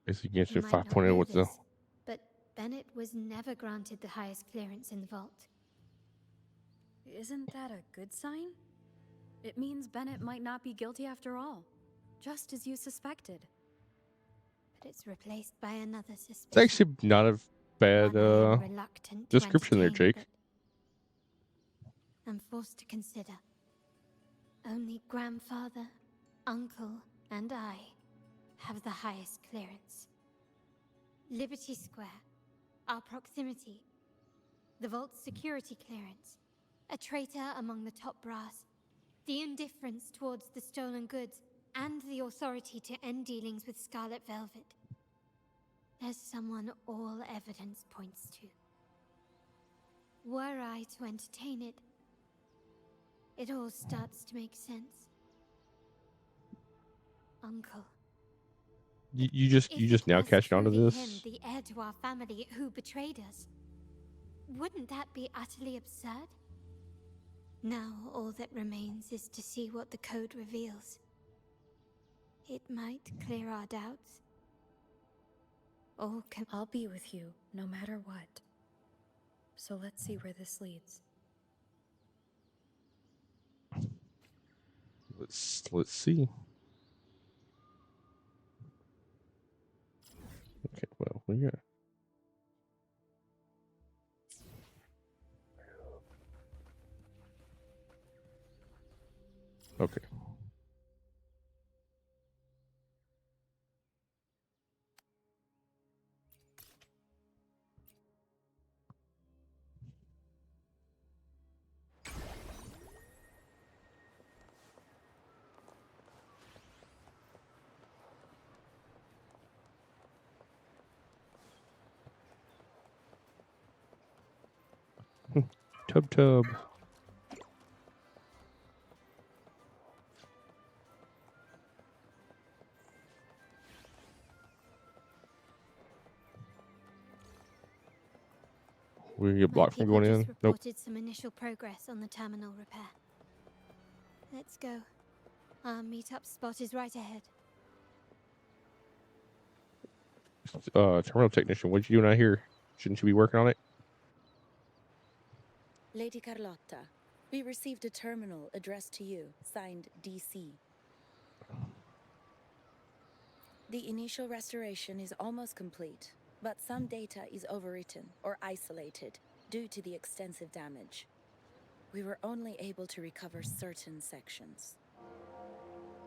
It's against You your might not 5.0 know with the this, but Bennett was never granted the highest clearance in the vault. Isn't that a good sign? It means Bennett might not be guilty after all, just as you suspected. But it's replaced by another suspicion. It's actually not a bad description there, Jake. I'm forced to consider. Only grandfather, uncle, and I have the highest clearance. Liberty Square, our proximity, the vault's security clearance, a traitor among the top brass, the indifference towards the stolen goods, and the authority to end dealings with Scarlet Velvet. There's someone all evidence points to. Were I to entertain it, it all starts to make sense. Uncle. You just now catching on to this? Him, the heir to our family, who betrayed us. Wouldn't that be utterly absurd? Now all that remains is to see what the code reveals. It might clear our doubts. I'll be with you, no matter what. So let's see where this leads. Let's see. Okay, well, we got. Okay. Tub. We get blocked from going in. Nope. Reported some initial progress on the terminal repair. Let's go. Our meetup spot is right ahead. Terminal technician, what you doing out here? Shouldn't you be working on it? Lady Carlotta, we received a terminal addressed to you, signed DC. The initial restoration is almost complete, but some data is overwritten or isolated due to the extensive damage. We were only able to recover certain sections.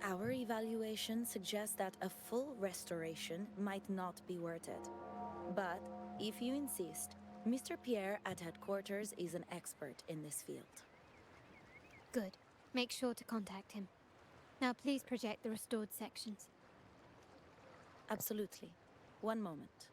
Our evaluation suggests that a full restoration might not be worth it. But if you insist, Mr. Pierre at headquarters is an expert in this field. Good. Make sure to contact him. Now please project the restored sections. Absolutely. One moment.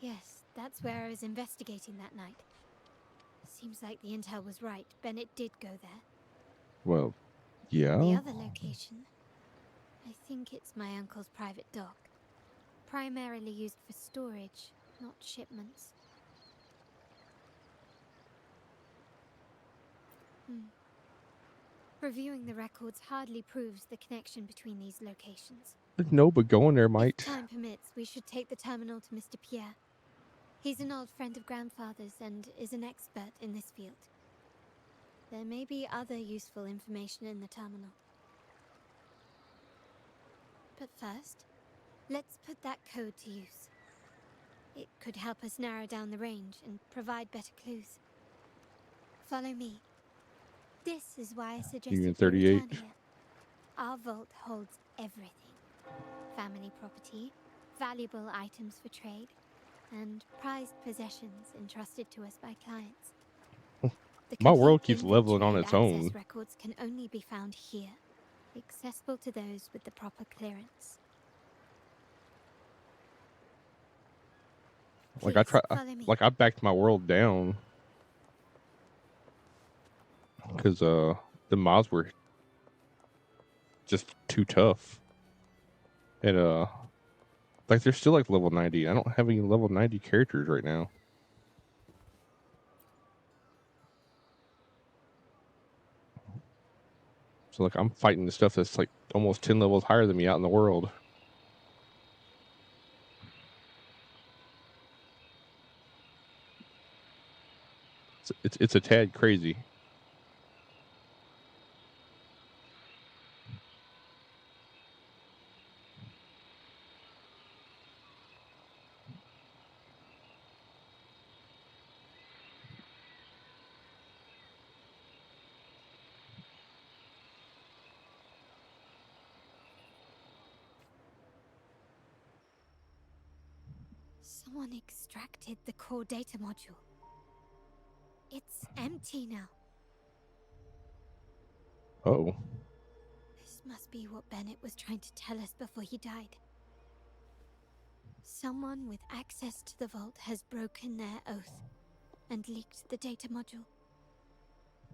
Yes, that's where I was investigating that night. Seems like the intel was right. Bennett did go there. Well, yeah. The other location, I think it's my uncle's private dock. Primarily used for storage, not shipments. Reviewing the records hardly proves the connection between these locations. No, but going there might. If time permits, we should take the terminal to Mr. Pierre. He's an old friend of grandfather's and is an expert in this field. There may be other useful information in the terminal. But first, let's put that code to use. It could help us narrow down the range and provide better clues. Follow me. This is why I suggested Union we 38. return here. Our vault holds everything. Family property, valuable items for trade, and prized possessions entrusted to us by clients. My world keeps Inventory leveling on and its own. access records can only be found here, accessible to those with the proper clearance. Like I backed my world down because the mods were just too tough, and Like, they're still like level 90. I don't have any level 90 characters right now. So, like, I'm fighting the stuff that's like almost 10 levels higher than me out in the world. It's a tad crazy. Someone extracted the core data module. It's empty now. Oh. This must be what Bennett was trying to tell us before he died. Someone with access to the vault has broken their oath and leaked the data module.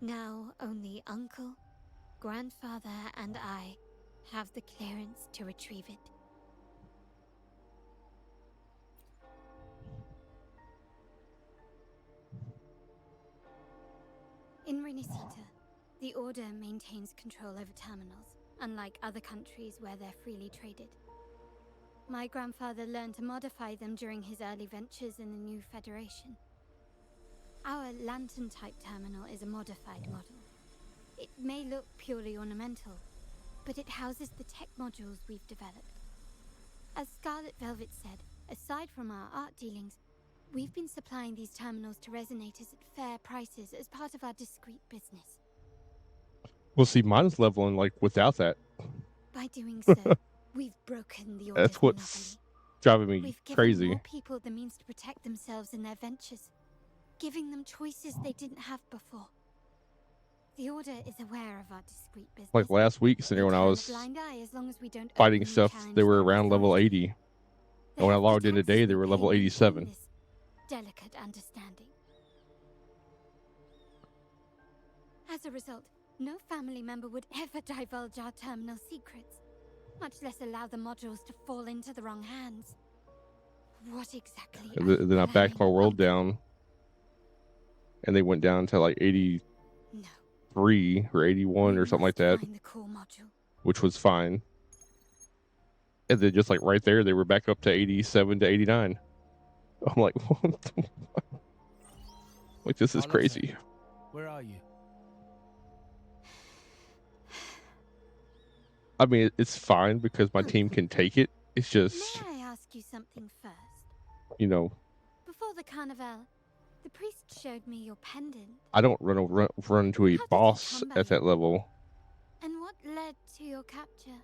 Now only Uncle, Grandfather, and I have the clearance to retrieve it. In Renacita, the Order maintains control over terminals, unlike other countries where they're freely traded. My grandfather learned to modify them during his early ventures in the new Federation. Our lantern-type terminal is a modified model. It may look purely ornamental, but it houses the tech modules we've developed. As Scarlet Velvet said, aside from our art dealings, we've been supplying these terminals to resonators at fair prices as part of our discreet business. Well, see, mine's leveling like without that. By doing so, we've broken the Order's That's what's driving me We've given crazy. more people the means to protect themselves in their ventures, giving them choices they didn't have before. The Order is aware of our discreet business. Like last week, They when I turn a was blind eye as long as we don't fighting openly stuff, challenge they were their around level authority. 80. And when I logged in today, they were level 87. This delicate understanding. As a result, no family member would ever divulge our terminal secrets, much less allow the modules to fall into the wrong hands. What exactly? And then I backed my world down, and they went down to like 83 or 81 or something like that, Find the core module. which was fine. And then just like right there, they were back up to 87 to 89. I'm like, what the fuck? Like, this is crazy. Where are you? I mean, it's fine because my team can take it. It's just, May I ask you something first? you know, Before the carnival, the priest showed me your pendant. I don't run into a boss at that level. And what led to your capture?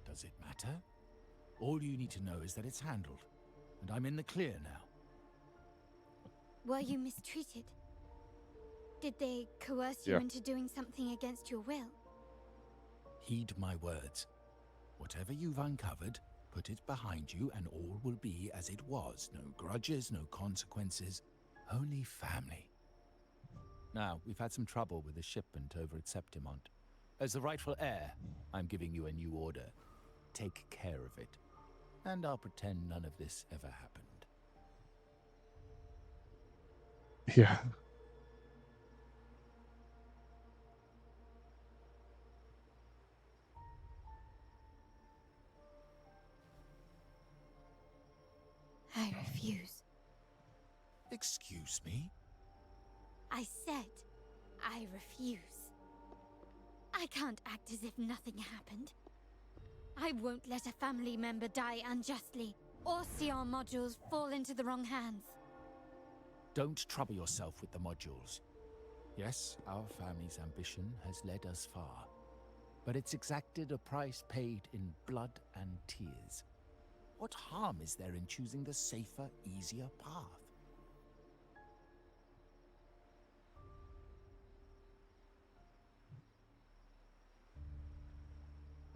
Does it matter? All you need to know is that it's handled, and I'm in the clear now. Were you mistreated? Did they coerce you into doing something against your will? Heed my words. Whatever you've uncovered, put it behind you and all will be as it was. No grudges, no consequences, only family. Now, we've had some trouble with the shipment over at Septimont. As the rightful heir, I'm giving you a new order. Take care of it. And I'll pretend none of this ever happened. Yeah. I refuse. Excuse me? I said I refuse. I can't act as if nothing happened. I won't let a family member die unjustly, or see our modules fall into the wrong hands. Don't trouble yourself with the modules. Yes, our family's ambition has led us far, but it's exacted a price paid in blood and tears. What harm is there in choosing the safer, easier path?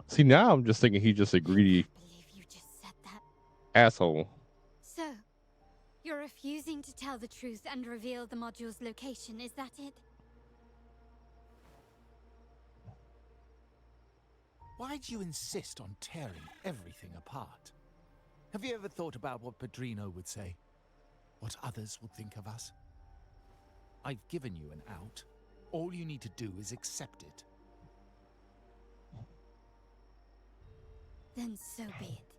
See, now I'm just thinking he's just a greedy asshole. So, you're refusing to tell the truth and reveal the module's location, is that it? Why do you insist on tearing everything apart? Have you ever thought about what Padrino would say? What others would think of us? I've given you an out. All you need to do is accept it. Then so be it.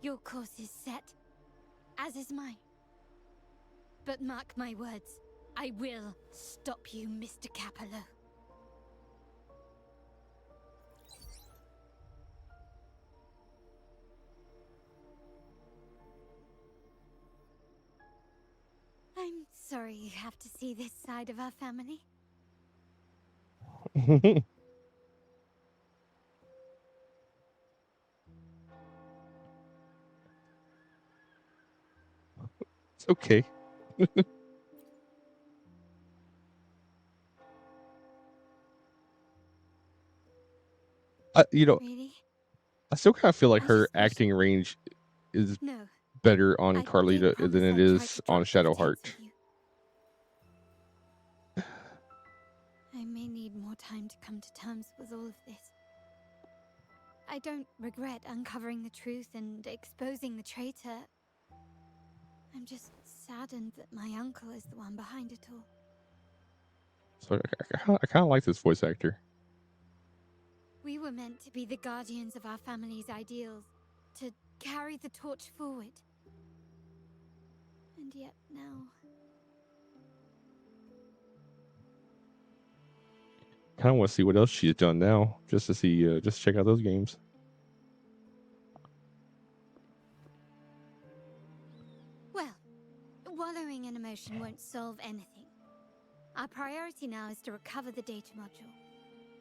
Your course is set, as is mine. But mark my words, I will stop you, Mr. Capello. I'm sorry you have to see this side of our family. It's okay. Really? I still kind of feel like I her just wish- acting range is No. better on I did Carlita promise than it I'd try is to on drop those tapes Shadowheart. with you. I may need more time to come to terms with all of this. I don't regret uncovering the truth and exposing the traitor. I'm just saddened that my uncle is the one behind it all. So I kind of like this voice actor. We were meant to be the guardians of our family's ideals, to carry the torch forward. And yet now... Kind of want to see what else she's done now, just to see, just check out those games. Well, wallowing in emotion won't solve anything. Our priority now is to recover the data module.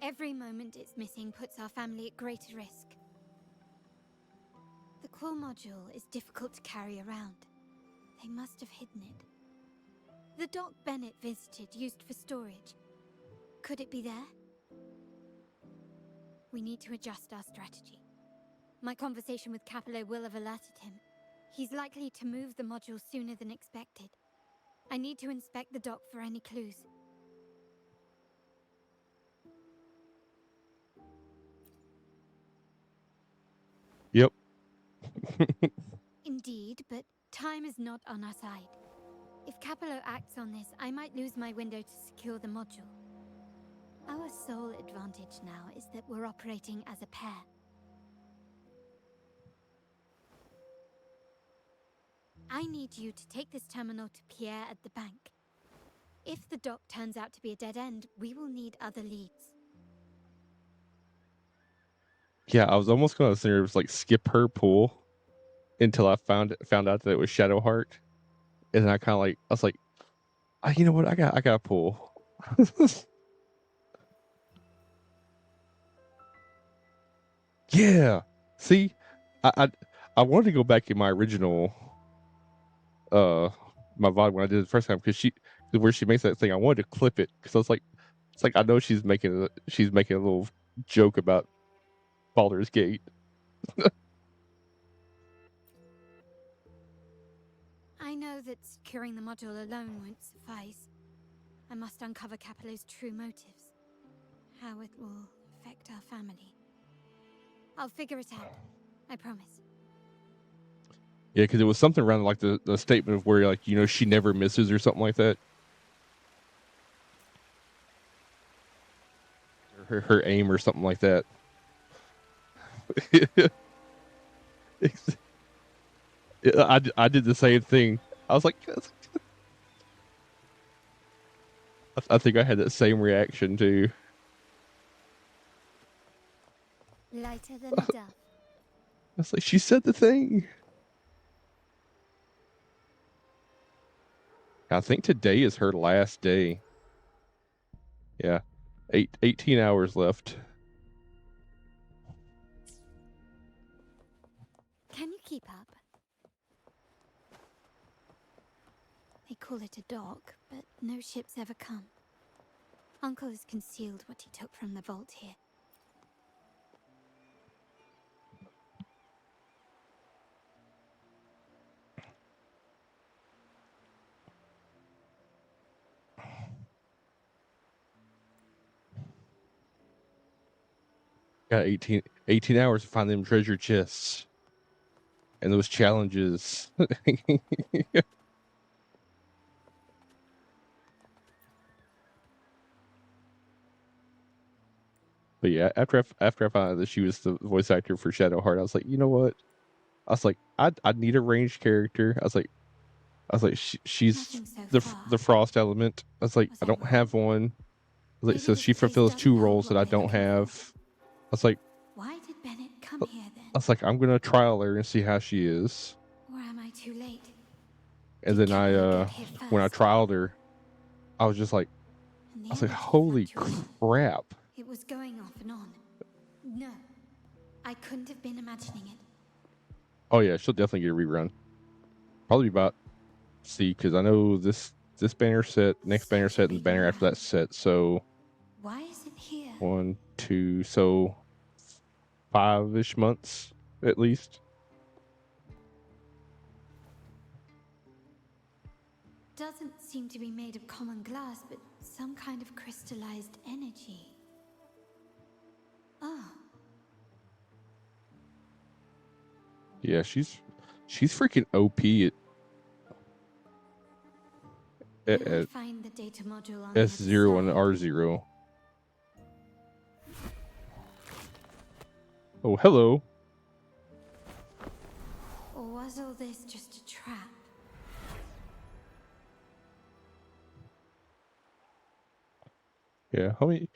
Every moment it's missing puts our family at greater risk. The core module is difficult to carry around. They must have hidden it. The dock Bennett visited used for storage. Could it be there? We need to adjust our strategy. My conversation with Capello will have alerted him. He's likely to move the module sooner than expected. I need to inspect the dock for any clues. Yep. Indeed, but time is not on our side. If Capello acts on this, I might lose my window to secure the module. Our sole advantage now is that we're operating as a pair. I need you to take this terminal to Pierre at the bank. If the dock turns out to be a dead end, we will need other leads. Yeah, I was almost gonna say like skip her pool until I found out that it was Shadowheart, and then I was like, you know what, I got a pool. Yeah. See, I wanted to go back in my original my VOD when I did it the first time because where she makes that thing, I wanted to clip it because I was like, it's like I know she's making a little joke about Baldur's Gate. I know that securing the module alone won't suffice. I must uncover Capello's true motives. How it will affect our family. I'll figure it out. I promise. Yeah, because it was something around like the statement of where like, you know, she never misses or something like that. Her aim or something like that. I did the same thing. I was like, I think I had that same reaction too. Lighter than a dove. I was like, she said the thing. I think today is her last day. Yeah. 18 hours left. Can you keep up? They call it a dock, but no ships ever come. Uncle has concealed what he took from the vault here. Got 18 hours to find them treasure chests and those challenges. But yeah, after I found out that she was the voice actor for Shadowheart, I was like, you know what? I was like, I need a ranged character. I was like, she's the frost element. I was like, I don't have one. I was like, so she fulfills two roles that I don't have. I was like, Why did Bennett come here then? I was like, I'm gonna trial her and see how she is. Or am I too late? And then when I trialed her, I was just like, I was like, holy crap! It was going off and on. No, I couldn't have been imagining it. Oh yeah, she'll definitely get a rerun. Probably about because I know this banner set, next banner set, and the banner after that set. So why is it here? 1, 2, so 5-ish months at least. Doesn't seem to be made of common glass, but some kind of crystallized energy. Oh. Yeah, she's freaking OP at Find the data module on S0 and R0. Oh, hello. Or was all this just a trap? Yeah, how many?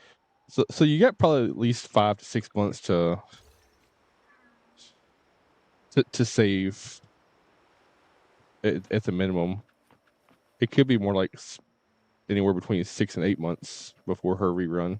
So you got probably at least 5 to 6 months to save at the minimum. It could be more like anywhere between 6 and 8 months before her rerun.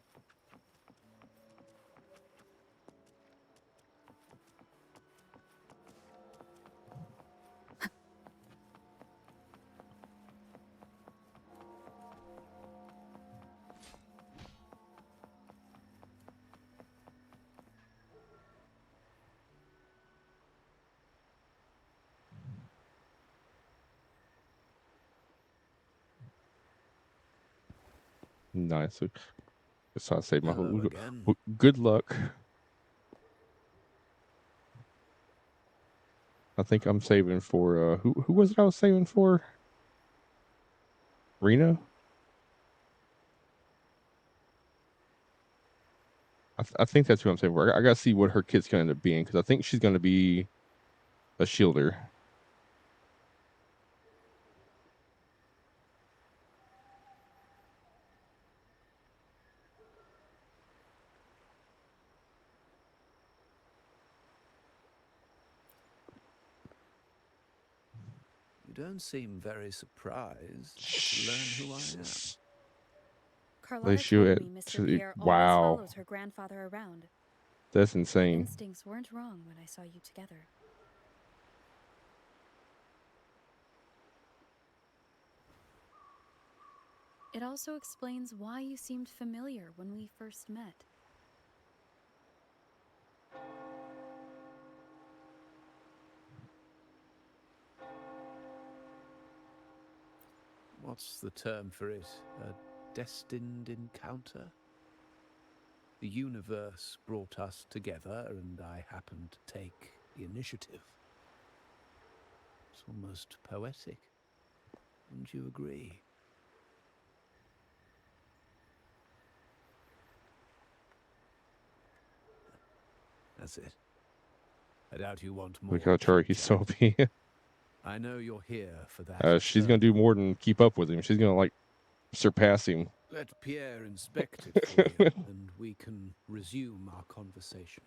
Nice. So I say my good luck. I think I'm saving for who was it I was saving for? Rena? I think that's who I'm saving for. I gotta see what her kit's gonna end up being because I think she's gonna be a shielder. You don't seem very surprised to learn who I am. Carlotta told me Mr. Pierre always follows her grandfather around. That's insane. Instincts weren't wrong when I saw you together. It also explains why you seemed familiar when we first met. What's the term for it? A destined encounter? The universe brought us together, and I happened to take the initiative. It's almost poetic. Wouldn't you agree? That's it. I doubt you want more. Look how Tariki's so OP. I know you're here for that. She's gonna do more than keep up with him. She's gonna like surpass him. Let Pierre inspect it for you, and we can resume our conversation.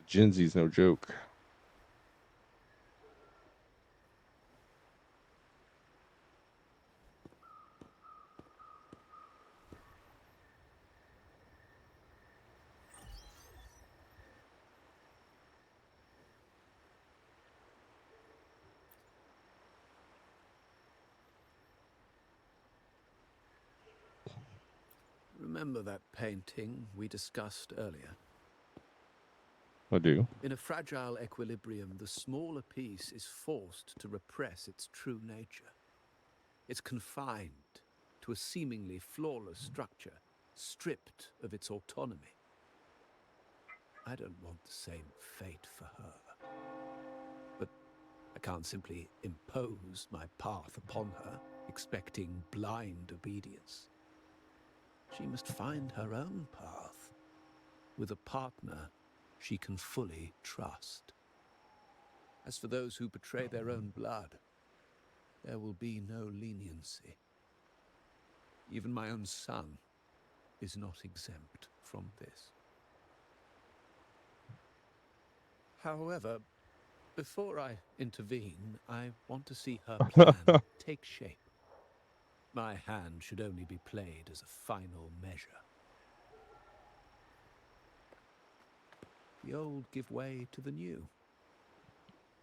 Gen Z's no joke. Remember that painting we discussed earlier? I do. In a fragile equilibrium, the smaller piece is forced to repress its true nature. It's confined to a seemingly flawless structure, stripped of its autonomy. I don't want the same fate for her. But I can't simply impose my path upon her, expecting blind obedience. She must find her own path, with a partner she can fully trust. As for those who betray their own blood, there will be no leniency. Even my own son is not exempt from this. However, before I intervene, I want to see her plan take shape. My hand should only be played as a final measure. The old give way to the new.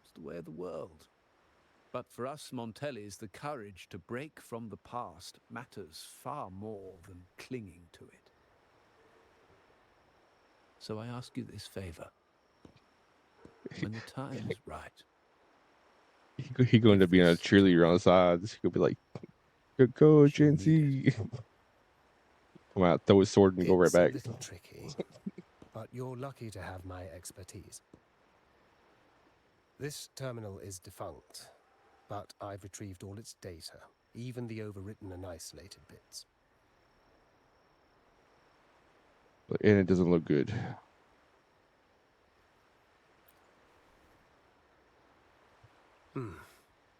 It's the way of the world. But for us Montellis, the courage to break from the past matters far more than clinging to it. So I ask you this favor. When the time is right, He going to be a cheerleader on the sides. He'll be like, "Go, Gen Z!" Come out, throw his sword, and go right It's back. a little tricky, but you're lucky to have my expertise. This terminal is defunct, but I've retrieved all its data, even the overwritten and isolated bits. And it doesn't look good.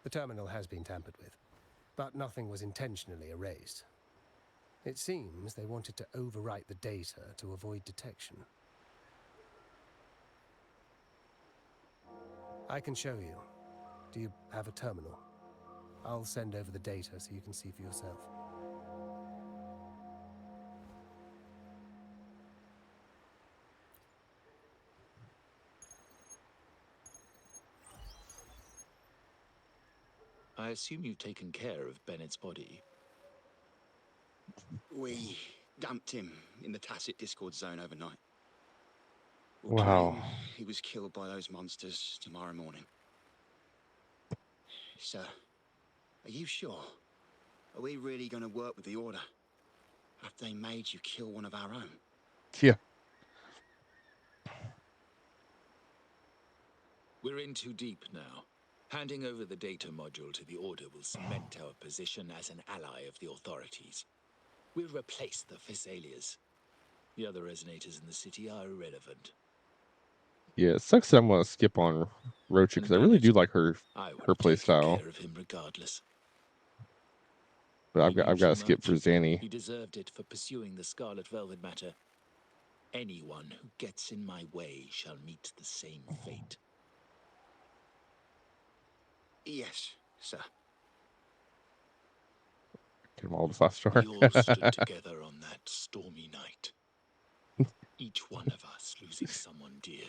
The terminal has been tampered with, but nothing was intentionally erased. It seems they wanted to overwrite the data to avoid detection. I can show you. Do you have a terminal? I'll send over the data so you can see for yourself. I assume you've taken care of Bennett's body. We dumped him in the tacit Discord zone overnight. Wow. Claim he was killed by those monsters tomorrow morning. Sir, are you sure? Are we really going to work with the Order? Have they made you kill one of our own? Yeah. We're in too deep now. Handing over the data module to the Order will cement our position as an ally of the authorities. We'll replace the Physaelias. The other resonators in the city are irrelevant. Yeah, it sucks that I'm gonna skip on Rocha because I really do like her play style. Care of him regardless. But I've got to skip for Zanny. He deserved it for pursuing the Scarlet Velvet matter. Anyone who gets in my way shall meet the same fate. Yes, sir. Get them all the 5-star. We all stood together on that stormy night. Each one of us losing someone dear.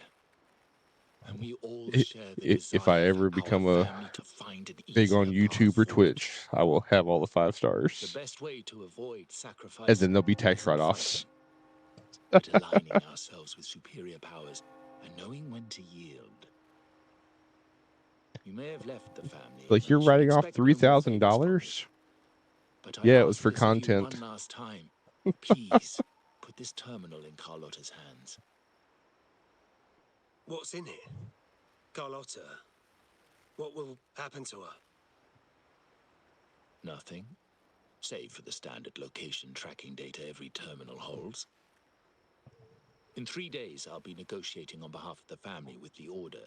And we all share the desire If I ever for become our a family to find an big on easier YouTube path or forward. Twitch, I will have all the 5 The stars. best way to avoid sacrifice As in they'll be tax write-offs. but aligning ourselves with superior powers and knowing when to yield. You may have left the family. Like, you're writing off $3,000? But I Yeah, it was ask for this of you content. one last time. Please put this terminal in Carlotta's hands. What's in it? Carlotta? What will happen to her? Nothing, save for the standard location tracking data every terminal holds. In 3 days, I'll be negotiating on behalf of the family with the Order.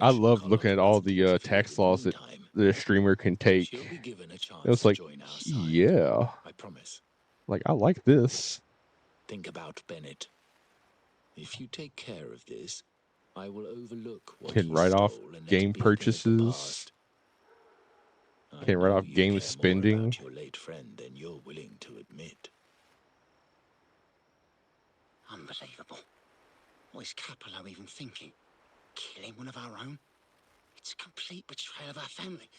I love looking at all the tax laws that the streamer can take. She'll be given a chance It's like, to join our side. yeah, I promise. like I like this. Think about Bennett. If you take care of this, I will overlook what Can he write off stole and let game it be a thing of the purchases. past. I Can write know off you game care more spending. about your late friend than you're willing to admit. Unbelievable. What is Capello even thinking? Killing one of our own? It's a complete betrayal of our family.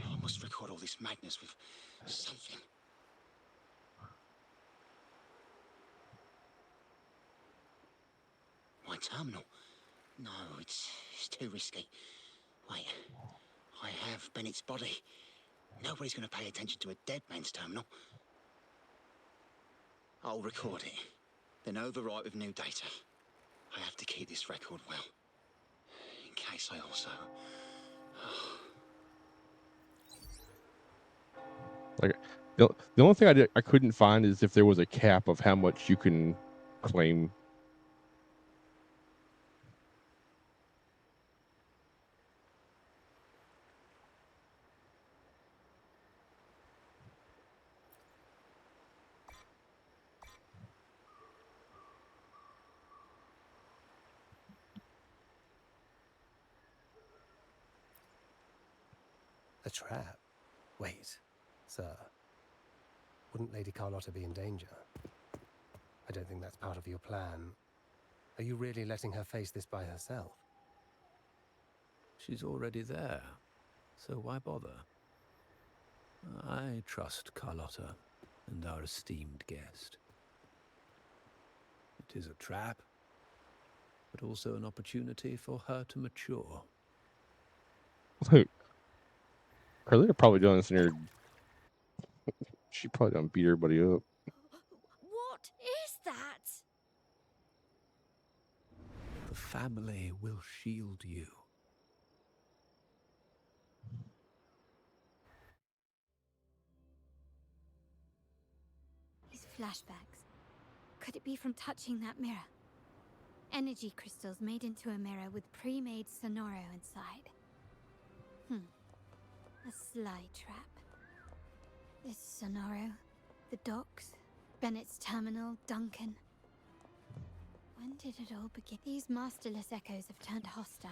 I must record all this madness with something. My terminal? No, it's too risky. Wait, I have Bennett's body. Nobody's going to pay attention to a dead man's terminal. I'll record it, then overwrite with new data. I have to keep this record well, in case I also... Like the only thing I couldn't find is if there was a cap of how much you can claim. A trap? Wait, sir. Wouldn't Lady Carlotta be in danger? I don't think that's part of your plan. Are you really letting her face this by herself? She's already there, so why bother? I trust Carlotta and our esteemed guest. It is a trap, but also an opportunity for her to mature. Look, Carlita probably done this in her. She probably done beat everybody up. What is that? The family will shield you. These flashbacks. Could it be from touching that mirror? Energy crystals made into a mirror with pre-made Sonoro inside. A sly trap. This Sonoro, the docks, Bennett's terminal, Duncan. When did it all begin? These masterless echoes have turned hostile.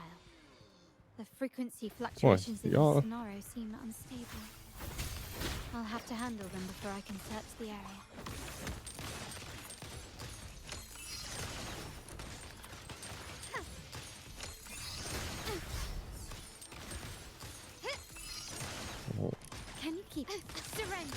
The frequency fluctuations in the y'all- Sonoro seem unstable. I'll have to handle them before I can search the area. Can you keep it? Surrender!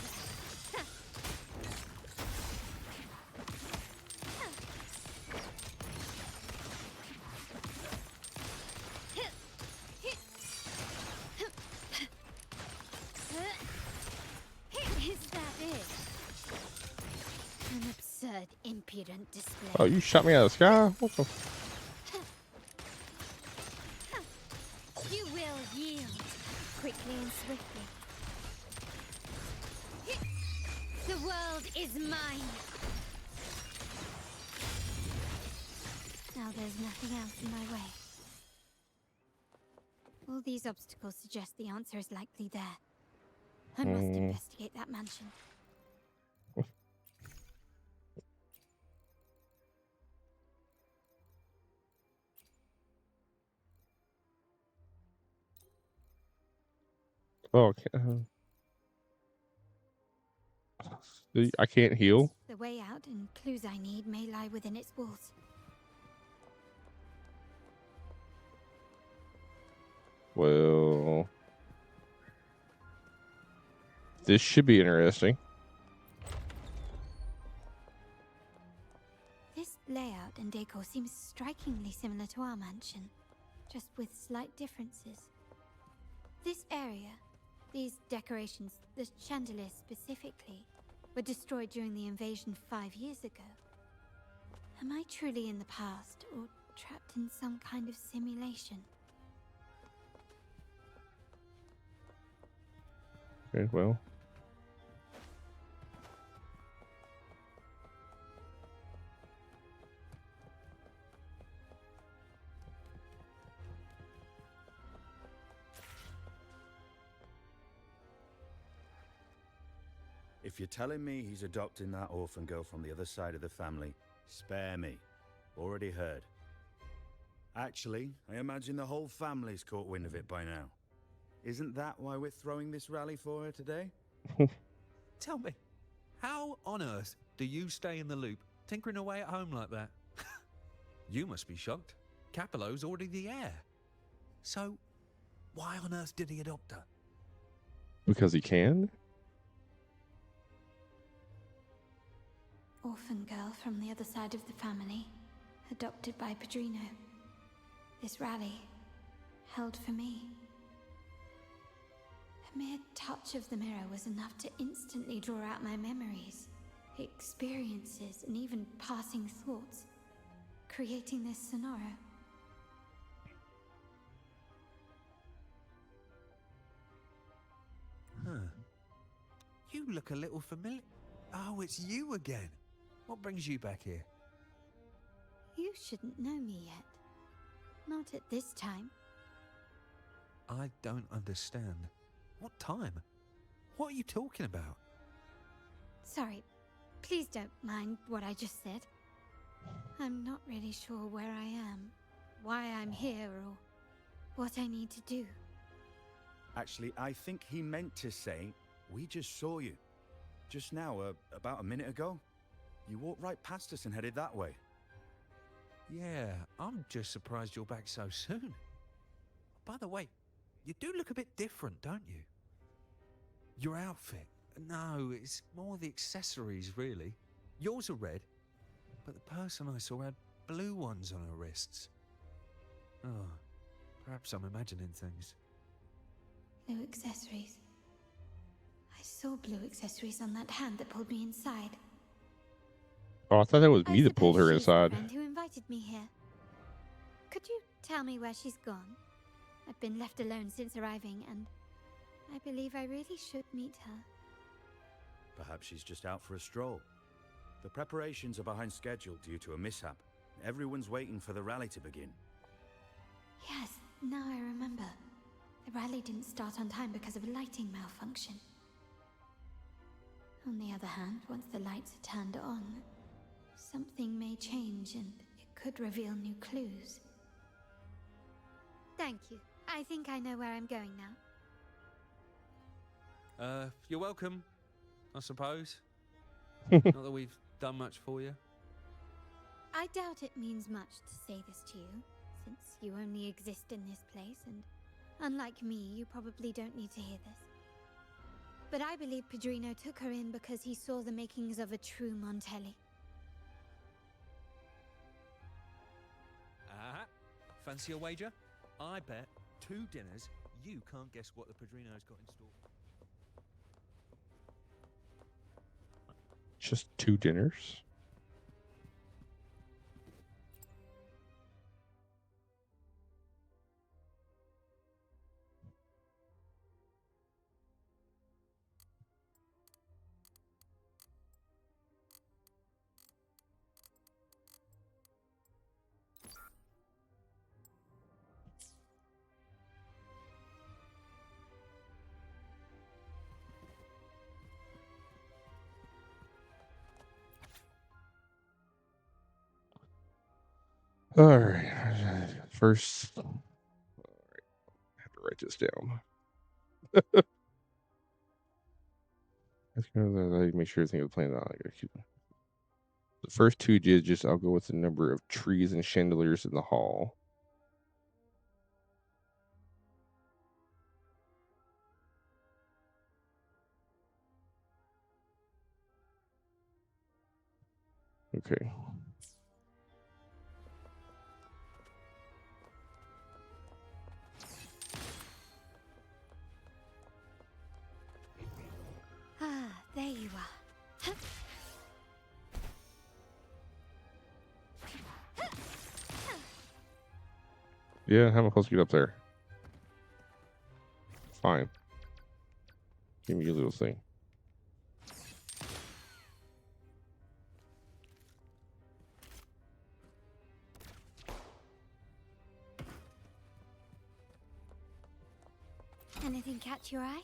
Is that it? An absurd, impudent display. Oh, you shot me out of the sky? What the? You will yield quickly and swiftly. The world is mine. Now there's nothing else in my way. All these obstacles suggest the answer is likely there. I must investigate that mansion. Oh, okay. I can't heal. The way out and clues I need may lie within its walls. Well, this should be interesting. This layout and decor seems strikingly similar to our mansion, just with slight differences. This area, these decorations, the chandelier specifically, were destroyed during the invasion 5 years ago. Am I truly in the past, or trapped in some kind of simulation? Okay, well. If you're telling me he's adopting that orphan girl from the other side of the family, spare me. Already heard. Actually, I imagine the whole family's caught wind of it by now. Isn't that why we're throwing this rally for her today? Tell me, how on earth do you stay in the loop, tinkering away at home like that? You must be shocked. Capello's already the heir. So, why on earth did he adopt her? Because he can? Orphan girl from the other side of the family, adopted by Padrino. This rally, held for me. A mere touch of the mirror was enough to instantly draw out my memories, experiences, and even passing thoughts, creating this Sonoro. Huh. You look a little familiar. Oh, it's you again. What brings you back here? You shouldn't know me yet. Not at this time. I don't understand. What time? What are you talking about? Sorry, please don't mind what I just said. I'm not really sure where I am, why I'm here, or what I need to do. Actually, I think he meant to say, we just saw you. Just now, about a minute ago. You walked right past us and headed that way. Yeah, I'm just surprised you're back so soon. By the way, you do look a bit different, don't you? Your outfit. No, it's more the accessories, really. Yours are red, but the person I saw had blue ones on her wrists. Oh, perhaps I'm imagining things. Blue accessories. I saw blue accessories on that hand that pulled me inside. Oh, I thought that was me that pulled her She's the inside. friend who invited me here. Could you tell me where she's gone? I've been left alone since arriving, and I believe I really should meet her. Perhaps she's just out for a stroll. The preparations are behind schedule due to a mishap. Everyone's waiting for the rally to begin. Yes, now I remember. The rally didn't start on time because of a lighting malfunction. On the other hand, once the lights are turned on, something may change and it could reveal new clues. Thank you. I think I know where I'm going now. You're welcome, I suppose. Not that we've done much for you. I doubt it means much to say this to you, since you only exist in this place, and unlike me, you probably don't need to hear this. But I believe Padrino took her in because he saw the makings of a true Montelli. Fancy a wager? I bet 2 dinners you can't guess what the Padrino's got in store. Just 2 dinners? All right. First, all right. I have to write this down. That's gonna make sure everything is planned out. The first 2 digits, I'll go with the number of trees and chandeliers in the hall. Okay. Ah, there you are. Yeah, how am I supposed to get up there? Fine. Give me your little thing. Anything catch your eye?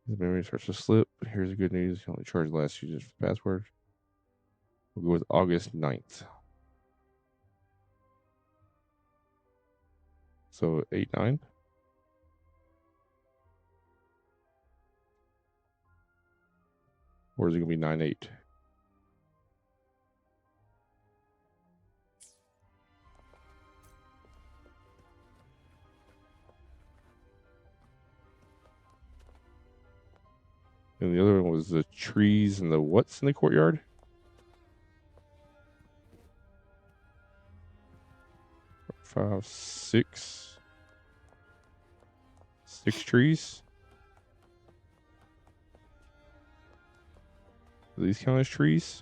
His memory starts to slip. Here's the good news. You only charge last users for the password. We'll go with August 9th. So 8-9. Or is it going to be 9-8? And the other one was the trees and the what's in the courtyard? Five, 6. 6 trees. Do these count as trees?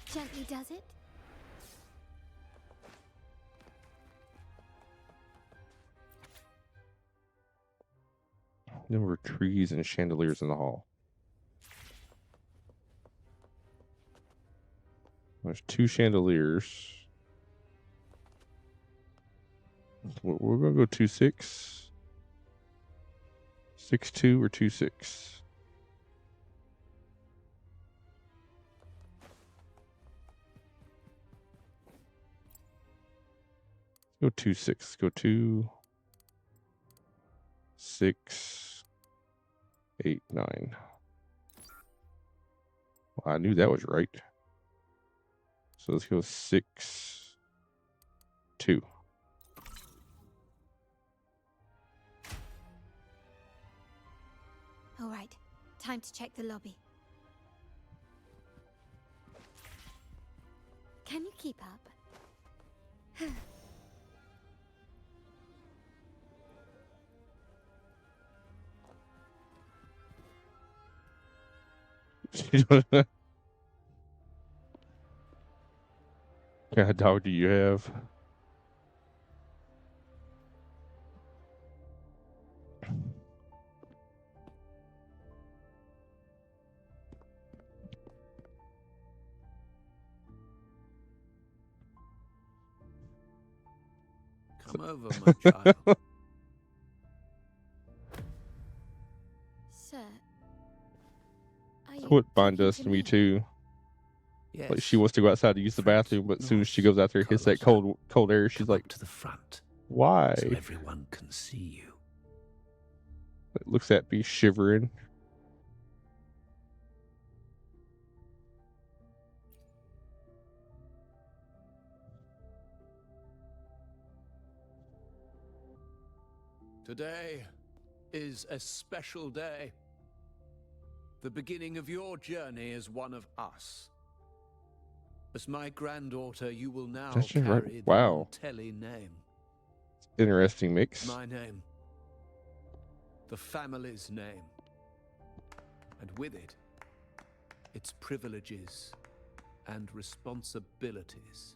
Gently does it? Number of trees and chandeliers in the hall. There's 2 chandeliers. We're gonna go 2-6. 6-2 or 2-6. Go 2-6. Go 2, 6, 8, 9. Well, I knew that was right. So let's go 6, 2. All right, time to check the lobby. Can you keep up? What kind of dog do you have? Come over, my child. Sir, are That's you what Vine talking does to to me too. Yes. Like she wants to go outside to use the bathroom, but as soon as she goes out there, hits that cold air, she's like, to the front, "Why?" so everyone can see you. Looks at me shivering. Today is a special day. The beginning of your journey as one of us. As my granddaughter, you will now That's just carry right. the Wow. Montelli name. Interesting mix. My name. The family's name. And with it, its privileges and responsibilities.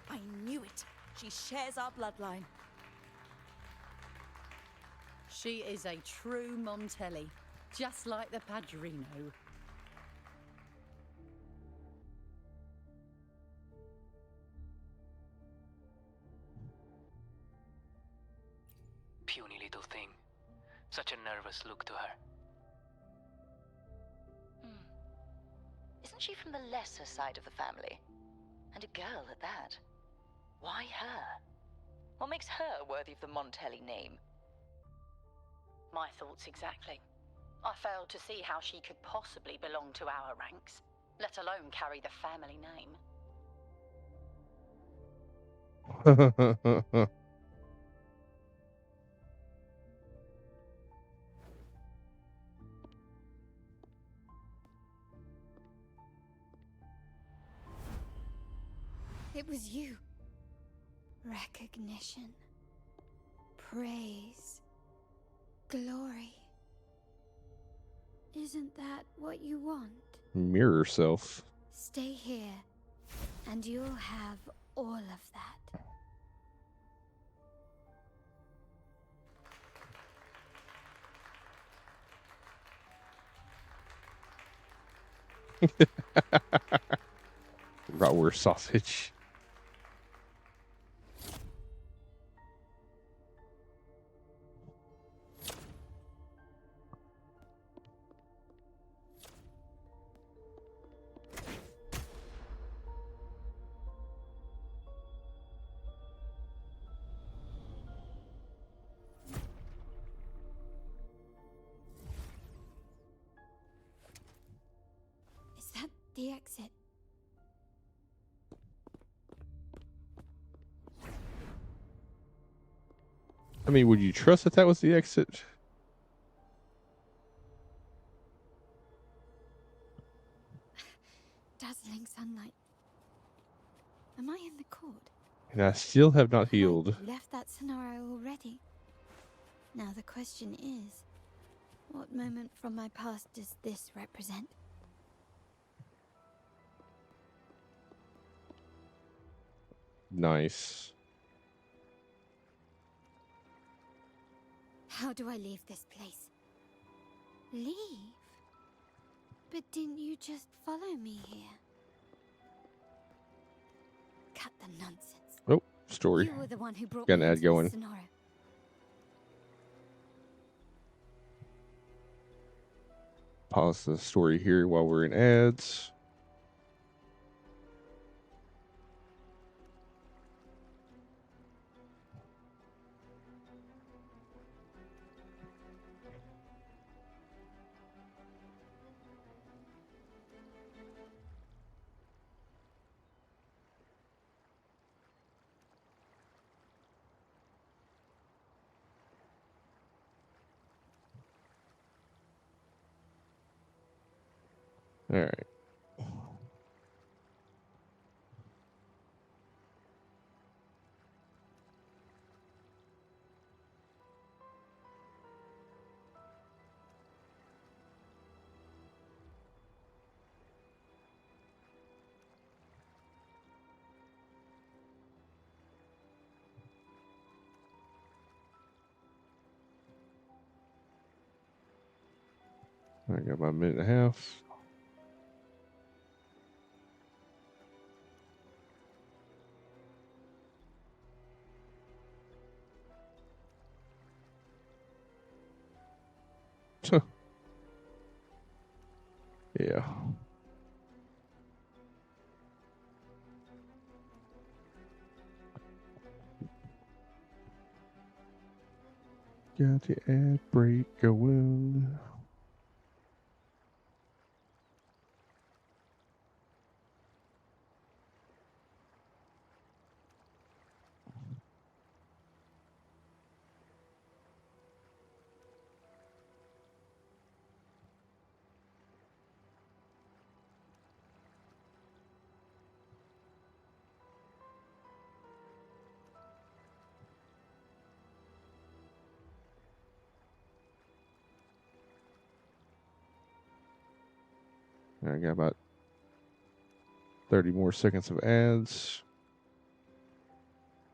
I knew it. She shares our bloodline. She is a true Montelli, just like the Padrino. Puny little thing. Such a nervous look to her. Isn't she from the lesser side of the family? And a girl at that. Why her? What makes her worthy of the Montelli name? My thoughts exactly. I failed to see how she could possibly belong to our ranks, let alone carry the family name. It was you. Recognition. Praise. Glory. Isn't that what you want? Mirror self. Stay here, and you'll have all of that. Bratwurst sausage. Is that the exit? I mean, would you trust that that was the exit? And I still have not healed. You left that scenario already. Now the question is, what moment from my past does this represent? Nice. How do I leave this place? Leave? But didn't you just follow me here? Cut the nonsense. Oh, story. You were the one who brought Got me an ad into this going. scenario. Pause the story here while we're in ads. All right. I got about a minute and a half. Yeah. Got the ad break going. I got about 30 more seconds of ads.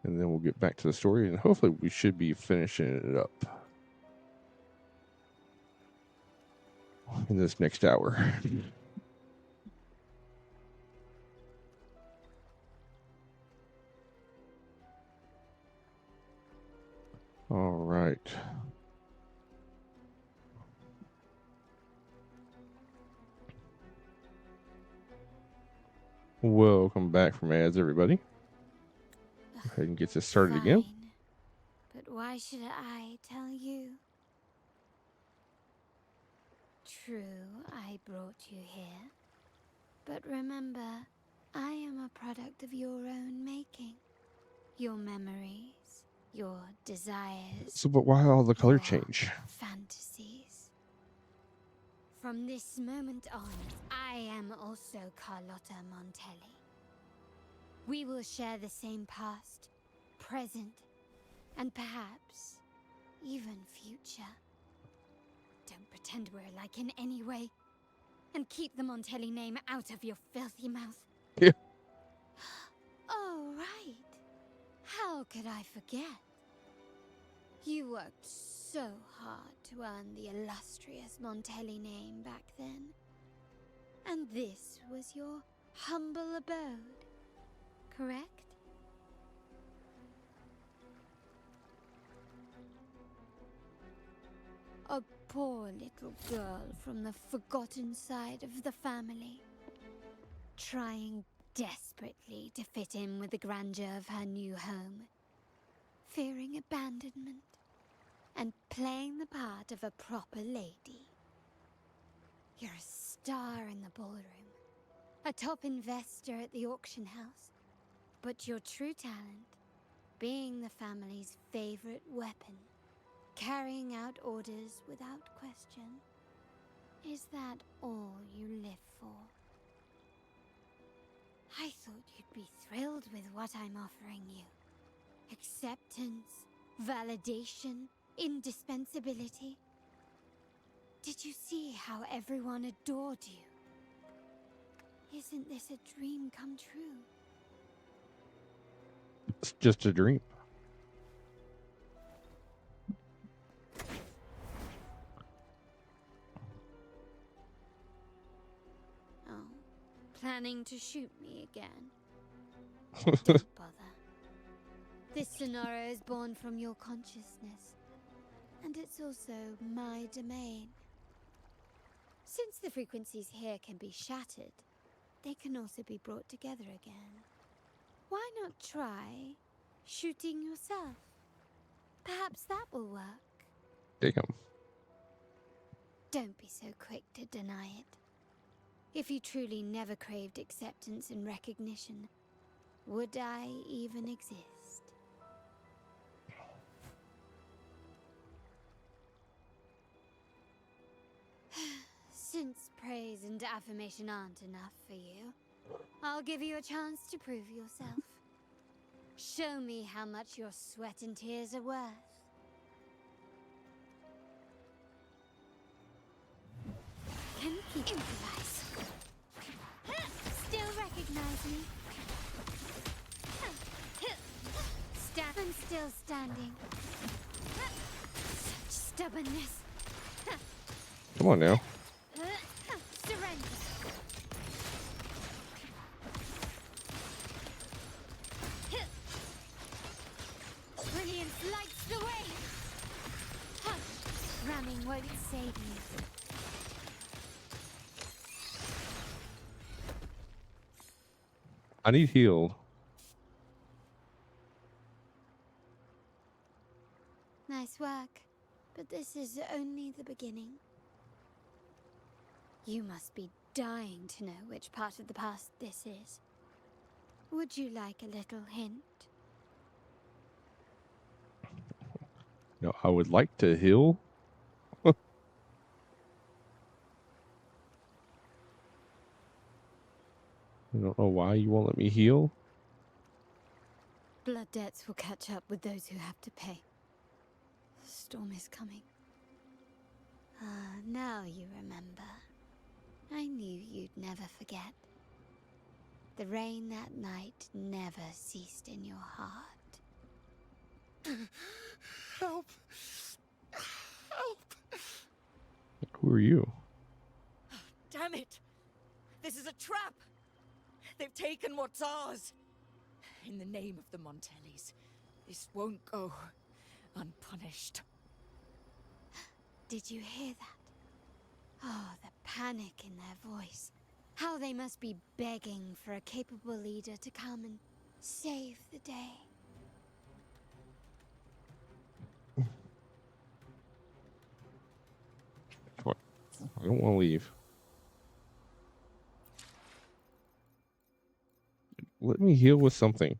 And then we'll get back to the story. And hopefully we should be finishing it up in this next hour. All right. Welcome back from ads, everybody. Go ahead and get this started again. But why should I tell you? True, I brought you here. But remember, I am a product of your own making. Your memories, your desires. So, but why all the color change? Fantasies. From this moment on, I am also Carlotta Montelli. We will share the same past, present, and perhaps even future. Don't pretend we're alike in any way, and keep the Montelli name out of your filthy mouth. Yeah. Oh, right. How could I forget? You worked so hard to earn the illustrious Montelli name back then. And this was your humble abode, correct? A poor little girl from the forgotten side of the family, trying desperately to fit in with the grandeur of her new home, fearing abandonment, and playing the part of a proper lady. You're a star in the ballroom, a top investor at the auction house, but your true talent, being the family's favorite weapon, carrying out orders without question. Is that all you live for? I thought you'd be thrilled with what I'm offering you. Acceptance, validation, indispensability. Did you see how everyone adored you? Isn't this a dream come true? It's just a dream. Oh, planning to shoot me again? Don't bother. This scenario is born from your consciousness, and it's also my domain. Since the frequencies here can be shattered, they can also be brought together again. Why not try shooting yourself? Perhaps that will work. Damn. Don't be so quick to deny it. If you truly never craved acceptance and recognition, would I even exist? Since praise and affirmation aren't enough for you, I'll give you a chance to prove yourself. Show me how much your sweat and tears are worth. Can keep improvise. Still recognize me? I'm still standing. Such stubbornness. Come on now. Surrender. Brilliance lights the way. Ramming won't save you. I need healed. Nice work, but this is only the beginning. You must be dying to know which part of the past this is. Would you like a little hint? No, I would like to heal. I don't know why you won't let me heal. Blood debts will catch up with those who have to pay. The storm is coming. Ah, now you remember. I knew you'd never forget. The rain that night never ceased in your heart. Help! Help! Who are you? Damn it! This is a trap! They've taken what's ours! In the name of the Montellis, this won't go unpunished. Did you hear that? Oh, the panic in their voice. How they must be begging for a capable leader to come and save the day. What? I don't want to leave. Let me heal with something.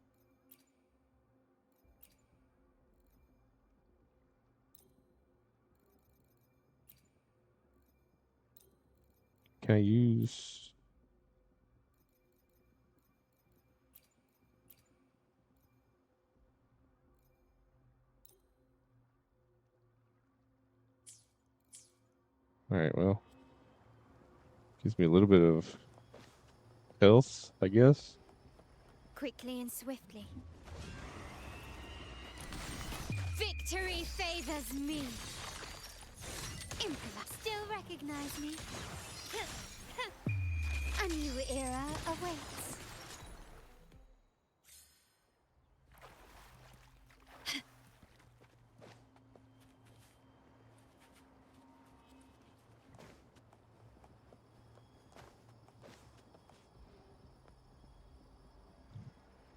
Can I use... Alright, well. Gives me a little bit of health, I guess. Quickly and swiftly. Victory favors me. Impala still recognize me. A new era awaits.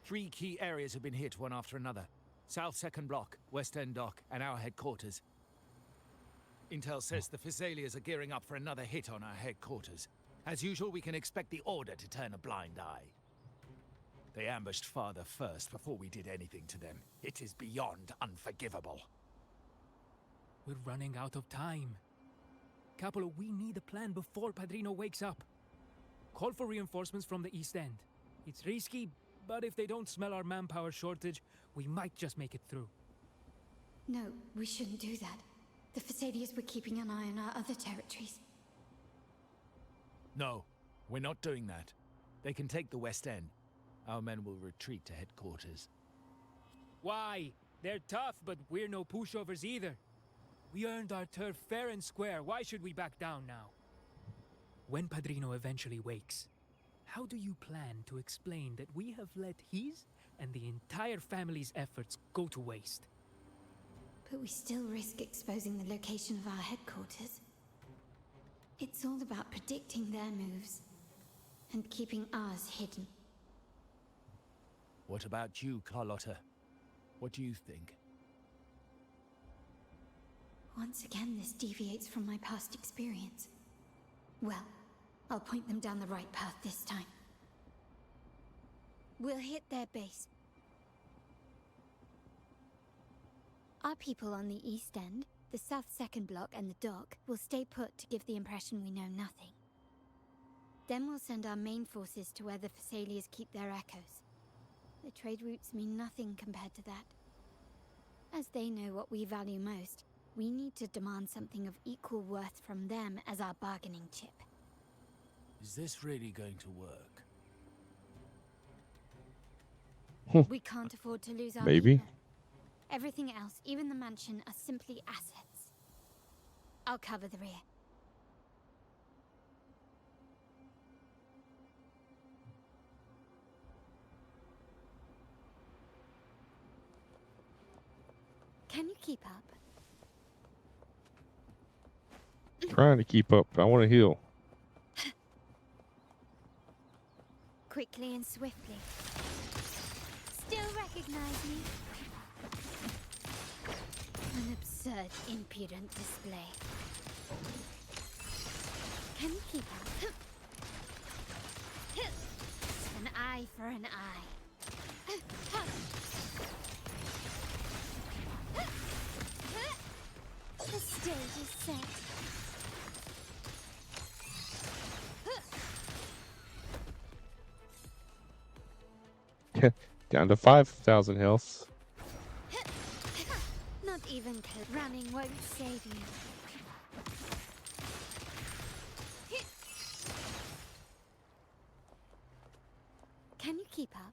3 key areas have been hit one after another. South 2nd Block, West End Dock, and our headquarters. Intel says the Physaelias are gearing up for another hit on our headquarters. As usual, we can expect the Order to turn a blind eye. They ambushed Father first before we did anything to them. It is beyond unforgivable. We're running out of time. Capolo, we need a plan before Padrino wakes up. Call for reinforcements from the East End. It's risky, But if they don't smell our manpower shortage, we might just make it through. No, we shouldn't do that. The Thessalians were keeping an eye on our other territories. No, we're not doing that. They can take the West End. Our men will retreat to headquarters. Why? They're tough, but we're no pushovers either. We earned our turf fair and square. Why should we back down now? When Padrino eventually wakes, how do you plan to explain that we have let his and the entire family's efforts go to waste? But we still risk exposing the location of our headquarters. It's all about predicting their moves and keeping ours hidden. What about you, Carlotta? What do you think? Once again, this deviates from my past experience. Well, I'll point them down the right path this time. We'll hit their base. Our people on the East End, the South Second Block and the dock will stay put to give the impression we know nothing. Then we'll send our main forces to where the Thessalians keep their echoes. The trade routes mean nothing compared to that. As they know what we value most, we need to demand something of equal worth from them as our bargaining chip. Is this really going to work? We can't afford to lose our Maybe. people. Everything else, even the mansion, are simply assets. I'll cover the rear. Can you keep up? Trying to keep up. I want to heal. Quickly and swiftly. Still recognize me? An absurd, impudent display. Can you keep up? An eye for an eye. The stage is set. Down to 5,000 health. Not even running won't save you. Can you keep up?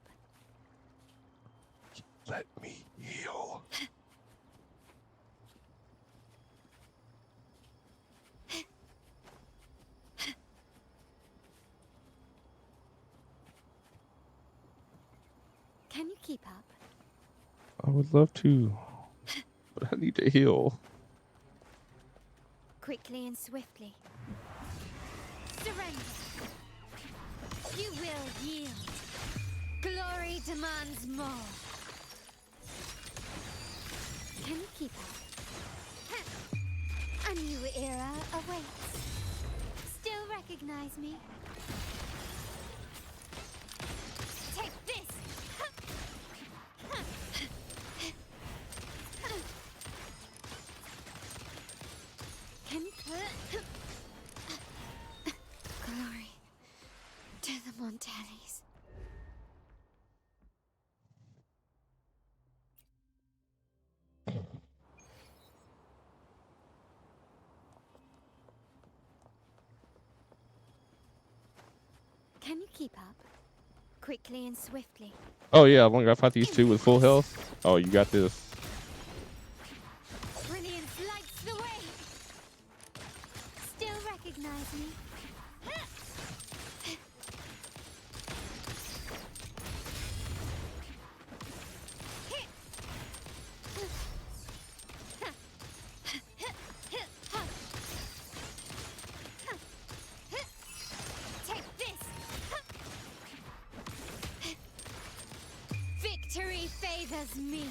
Let me heal. Can you keep up? I would love to, but I need to heal. Quickly and swiftly. Surrender. You will yield. Glory demands more. Can you keep up? A new era awaits. Still recognize me? Take this! Can you... Glory to the Montellis. Can you keep up? Quickly and swiftly. Oh yeah, as long as I fight these two with full health. Oh, you got this. Brilliance lights the way. Still recognize me? Take this. Victory favors me.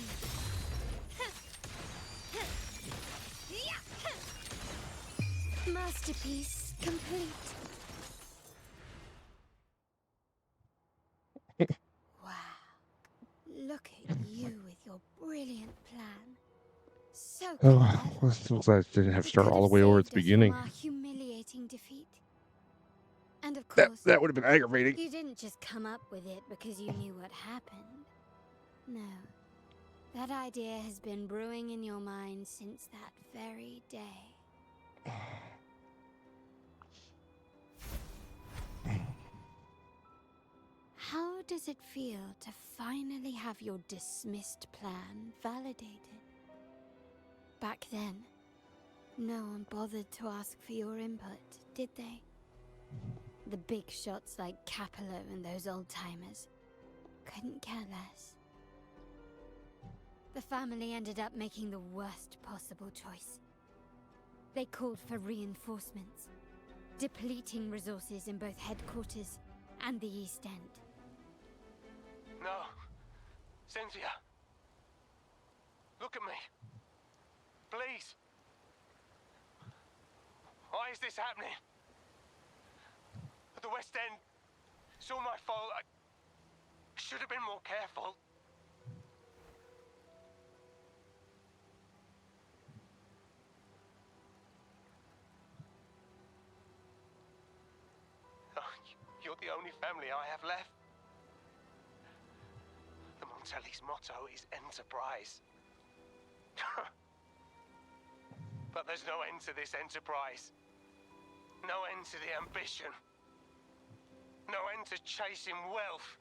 Masterpiece complete. Wow. Look at you with your brilliant plan. So Oh, clever. I'm glad I didn't have to It start could all the have way over at saved the us from beginning. our humiliating defeat. And of course, that would have been aggravating. you didn't just come up with it because you knew what happened. No. That idea has been brewing in your mind since that very day. How does it feel to finally have your dismissed plan validated? Back then, no one bothered to ask for your input, did they? The big shots like Capello and those old-timers couldn't care less. The family ended up making the worst possible choice. They called for reinforcements, depleting resources in both headquarters and the East End. No. Cynthia. Look at me. Please. Why is this happening? At the West End. It's all my fault. I should have been more careful. Oh, you're the only family I have left. The Montelli's motto is enterprise. But there's no end to this enterprise. No end to the ambition. No end to chasing wealth.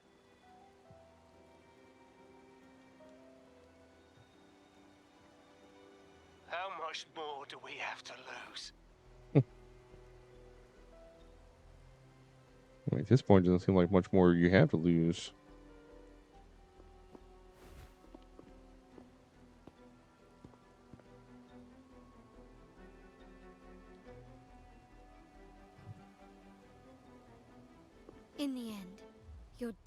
How much more do we have to lose? At this point, it doesn't seem like much more you have to lose. In the end, your